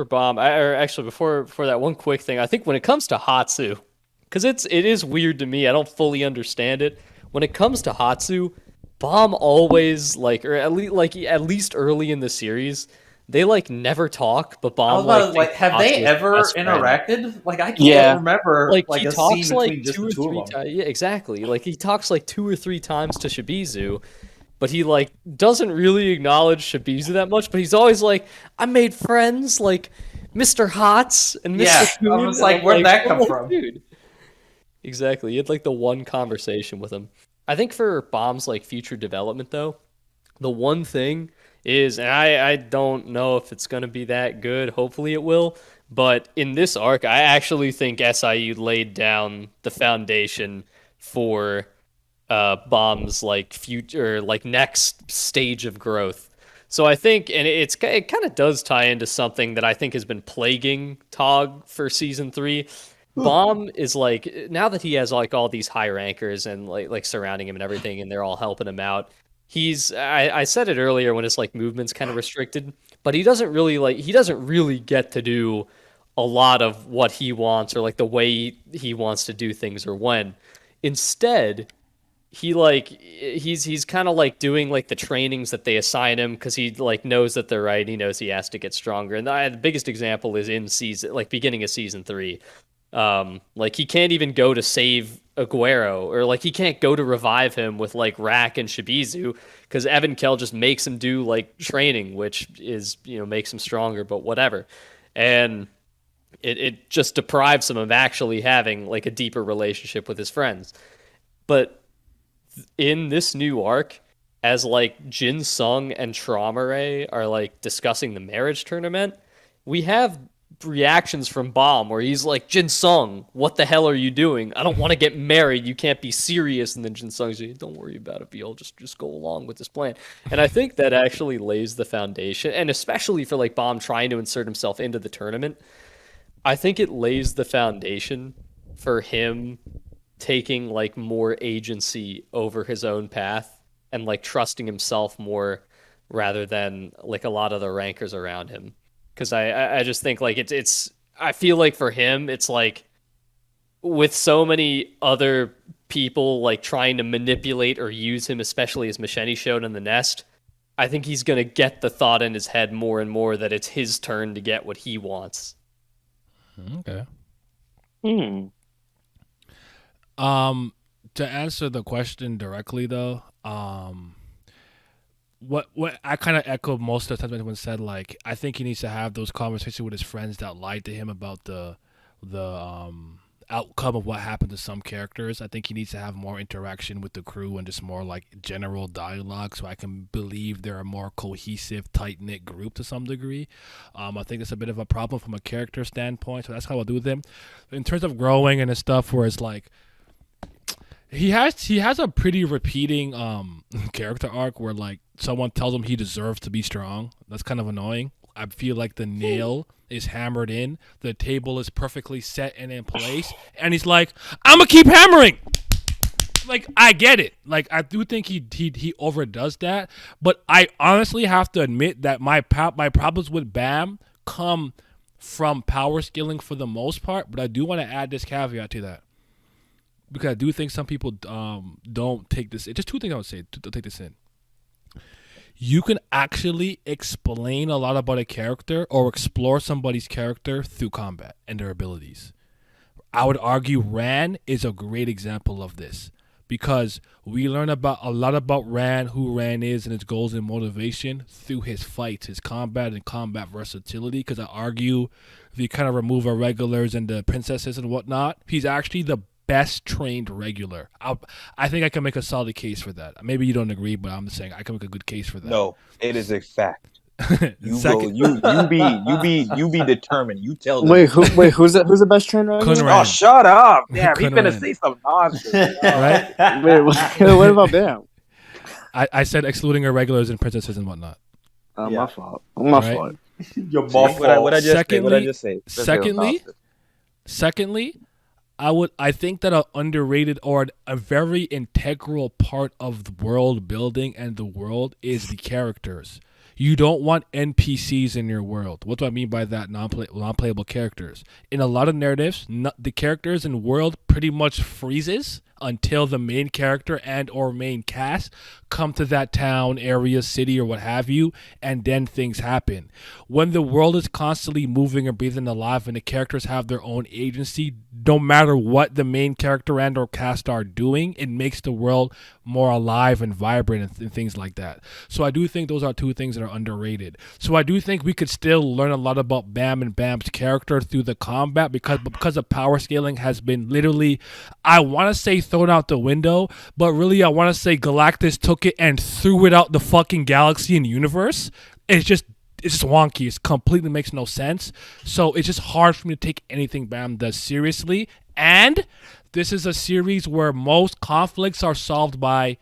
Bomb, or actually before that, one quick thing. I think when it comes to Hatsu, because it is weird to me. I don't fully understand it. When it comes to Hatsu, Bomb always or at least early in the series, they never talk, but I was Bomb about to, thinks have Hatsu they is the ever best friend. interacted? Like, I can't Yeah. remember He a talks scene between just two the or two three of them. times. Yeah, exactly. He talks 2 or 3 times to Shibizu, but he doesn't really acknowledge Shibizu that much. But he's always like, "I made friends like Mr. Hots and Mr. Yeah, Coon." I was And like, I'm where'd that I'm come from? dude. Exactly. He had the one conversation with him. I think for Bomb's future development though, the one thing is, and I don't know if it's gonna be that good. Hopefully it will. But in this arc, I actually think SIU laid down the foundation for Bomb's future next stage of growth. So I think, and it kind of does tie into something that I think has been plaguing Tog for season 3. Bomb is now that he has all these high rankers and surrounding him and everything, and they're all helping him out. I said it earlier when his movement's kind of restricted, but he doesn't really get to do a lot of what he wants or the way he wants to do things or when. Instead, he's kind of doing the trainings that they assign him because he knows that they're right. He knows he has to get stronger, and the biggest example is in season beginning of season 3. He can't even go to save Aguero, or he can't go to revive him with Rack and Shibizu because Evan Kell just makes him do training, which is makes him stronger, but whatever. And it just deprives him of actually having a deeper relationship with his friends. But in this new arc, as Jin Sung and Traumerei are discussing the marriage tournament, we have reactions from Bomb where he's like, Jin Sung, what the hell are you doing? I don't want to get married. You can't be serious. And then Jin Sung's like, don't worry about it, Beal. Just go along with this plan. And I think that actually lays the foundation, and especially for Bomb trying to insert himself into the tournament, I think it lays the foundation for him taking more agency over his own path and trusting himself more rather than a lot of the rankers around him. Because I just think it's I feel for him it's with so many other people trying to manipulate or use him, especially as Machete showed in the Nest, I think he's gonna get the thought in his head more and more that it's his turn to get what he wants. Okay. To answer the question directly though, what I kind of echo most of the time when said I think he needs to have those conversations with his friends that lied to him about the outcome of what happened to some characters. I think he needs to have more interaction with the crew and just more general dialogue so I can believe they're a more cohesive, tight-knit group to some degree. I think it's a bit of a problem from a character standpoint, so that's how I'll do with him. In terms of growing and stuff where it's he has a pretty repeating character arc where someone tells him he deserves to be strong. That's kind of annoying. I feel like the nail is hammered in, the table is perfectly set and in place, and he's like, "I'm gonna keep hammering." I get it. I do think he overdoes that, but I honestly have to admit that my problems with Bam come from power skilling for the most part. But I do want to add this caveat to that, because I do think some people don't take this. Just two things I would say to take this in. You can actually explain a lot about a character or explore somebody's character through combat and their abilities. I would argue Ran is a great example of this because we learn about a lot about Ran, who Ran is, and his goals and motivation through his fights, his combat and combat versatility. Because I argue, if you kind of remove our regulars and the princesses and whatnot, he's actually the best trained regular. I think I can make a solid case for that. Maybe you don't agree, but I'm saying I can make a good case for that. No, it is a fact. You be determined. You tell them. Who's the best trainer? Oh, shut up! Yeah, he's gonna say some nonsense. Right? What about Bam? I said excluding our regulars and princesses and whatnot. My fault. My fault. Your fault. What I just say? Secondly, I think that an underrated or a very integral part of the world building and the world is the characters. You don't want NPCs in your world. What do I mean by that? Non-playable characters. In a lot of narratives, the characters in world pretty much freezes until the main character and or main cast come to that town, area, city, or what have you, and then things happen. When the world is constantly moving and breathing alive and the characters have their own agency, no matter what the main character and or cast are doing, it makes the world more alive and vibrant and things like that. So I do think those are two things that are underrated. So I do think we could still learn a lot about Bam and Bam's character through the combat because the power scaling has been literally, I want to say thrown out the window, but really I want to say Galactus took it and threw it out the fucking galaxy and universe. It's just wonky. It completely makes no sense. So it's just hard for me to take anything Bam does seriously. And this is a series where most conflicts are solved by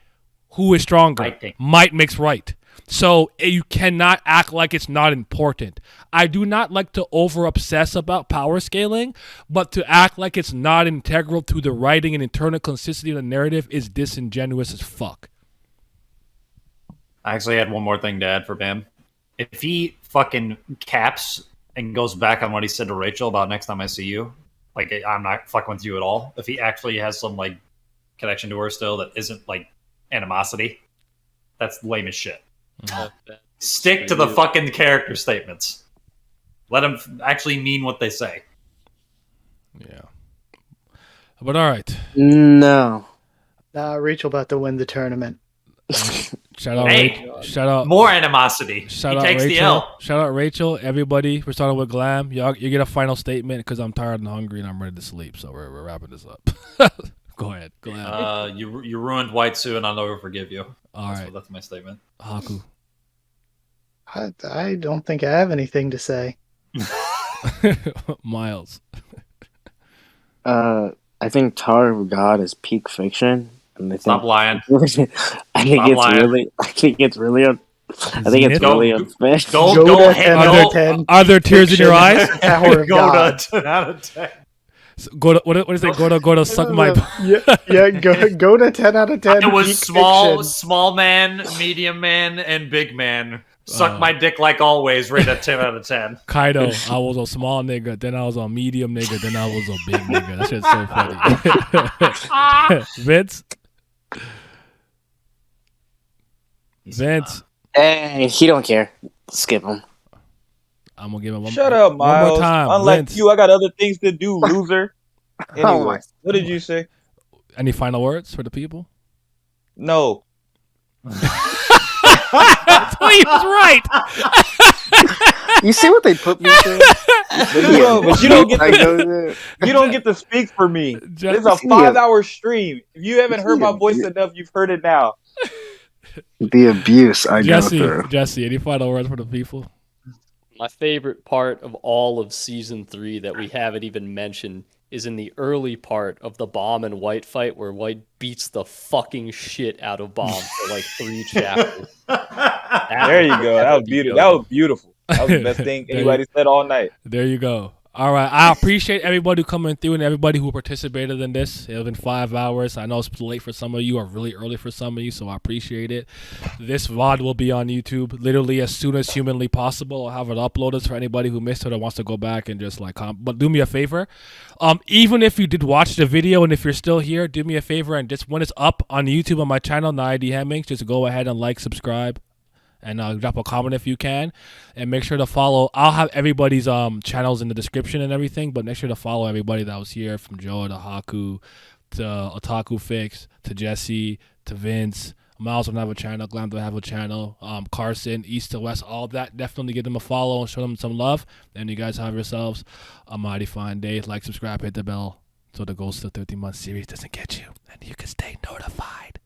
who is stronger. Might makes right. So you cannot act like it's not important. I do not like to over obsess about power scaling, but to act like it's not integral to the writing and internal consistency of the narrative is disingenuous as fuck. I actually had one more thing to add for Bam. If he fucking caps and goes back on what he said to Rachel about next time I see you, like, I'm not fucking with you at all. If he actually has some, like, connection to her still that isn't, like, animosity, that's lame as shit. Stick to the fucking character statements. Let them actually mean what they say. Yeah. But all right. No. Rachel about to win the tournament. Shout out, Hey, shout out, more animosity. Shout He out takes Rachel. the L. Shout out Rachel. Everybody, we're starting with Glam. You get a final statement because I'm tired and hungry and I'm ready to sleep. So we're wrapping this up. Go ahead, Glam. You ruined White Sue, and I'll never forgive you. All right. That's my statement. Haku. I don't think I have anything to say. Miles. I think Tower of God is peak fiction. And Stop lying. I think it's really unfair. Go ahead. Are there tears in your eyes? Tower of God. 10 out of 10. So what is it? Go to suck my. Go to 10 out of 10. It was peak small fiction. man, medium man, and big man. Suck my dick like always. Rate at 10 out of 10. Kaido, I was a small nigga, then I was a medium nigga, then I was a big nigga. That shit's so funny. Vince. Vince. Hey, he don't care. Skip him. I'm gonna give him one. Shut up, Miles. One more time. Unlike Vince. you, I got other things to do, loser. Anyway, what did you say? Any final words for the people? No. He was right. You see what they put me through? No, but you don't get to speak for me. It's a 5-hour stream. If you haven't heard my voice enough, you've heard it now. The abuse I go through. Jesse, any final words for the people? My favorite part of all of season 3 that we haven't even mentioned is in the early part of the Bomb and White fight where White beats the fucking shit out of Bomb for like 3 chapters. There you go. That was beautiful. That was beautiful. That was the best thing anybody said all night. There you go. All right. I appreciate everybody coming through and everybody who participated in this. It's been 5 hours. I know it's late for some of you or really early for some of you, so I appreciate it. This VOD will be on YouTube literally as soon as humanly possible. I'll have it uploaded for anybody who missed it or wants to go back and just like but do me a favor. Even if you did watch the video and if you're still here, do me a favor and just when it's up on YouTube on my channel, Nia D. Hemmings, just go ahead and like, subscribe, and drop a comment if you can, and make sure to follow. I'll have everybody's channels in the description and everything, but make sure to follow everybody that was here, from Joe to Haku to Otaku Fix to Jesse to Vince. Myles don't have a channel, Glam don't have a channel, Carson, East to West, all of that. Definitely give them a follow and show them some love. And you guys have yourselves a mighty fine day. Like, subscribe, hit the bell so the Ghost of 13 Months series doesn't get you, and you can stay notified.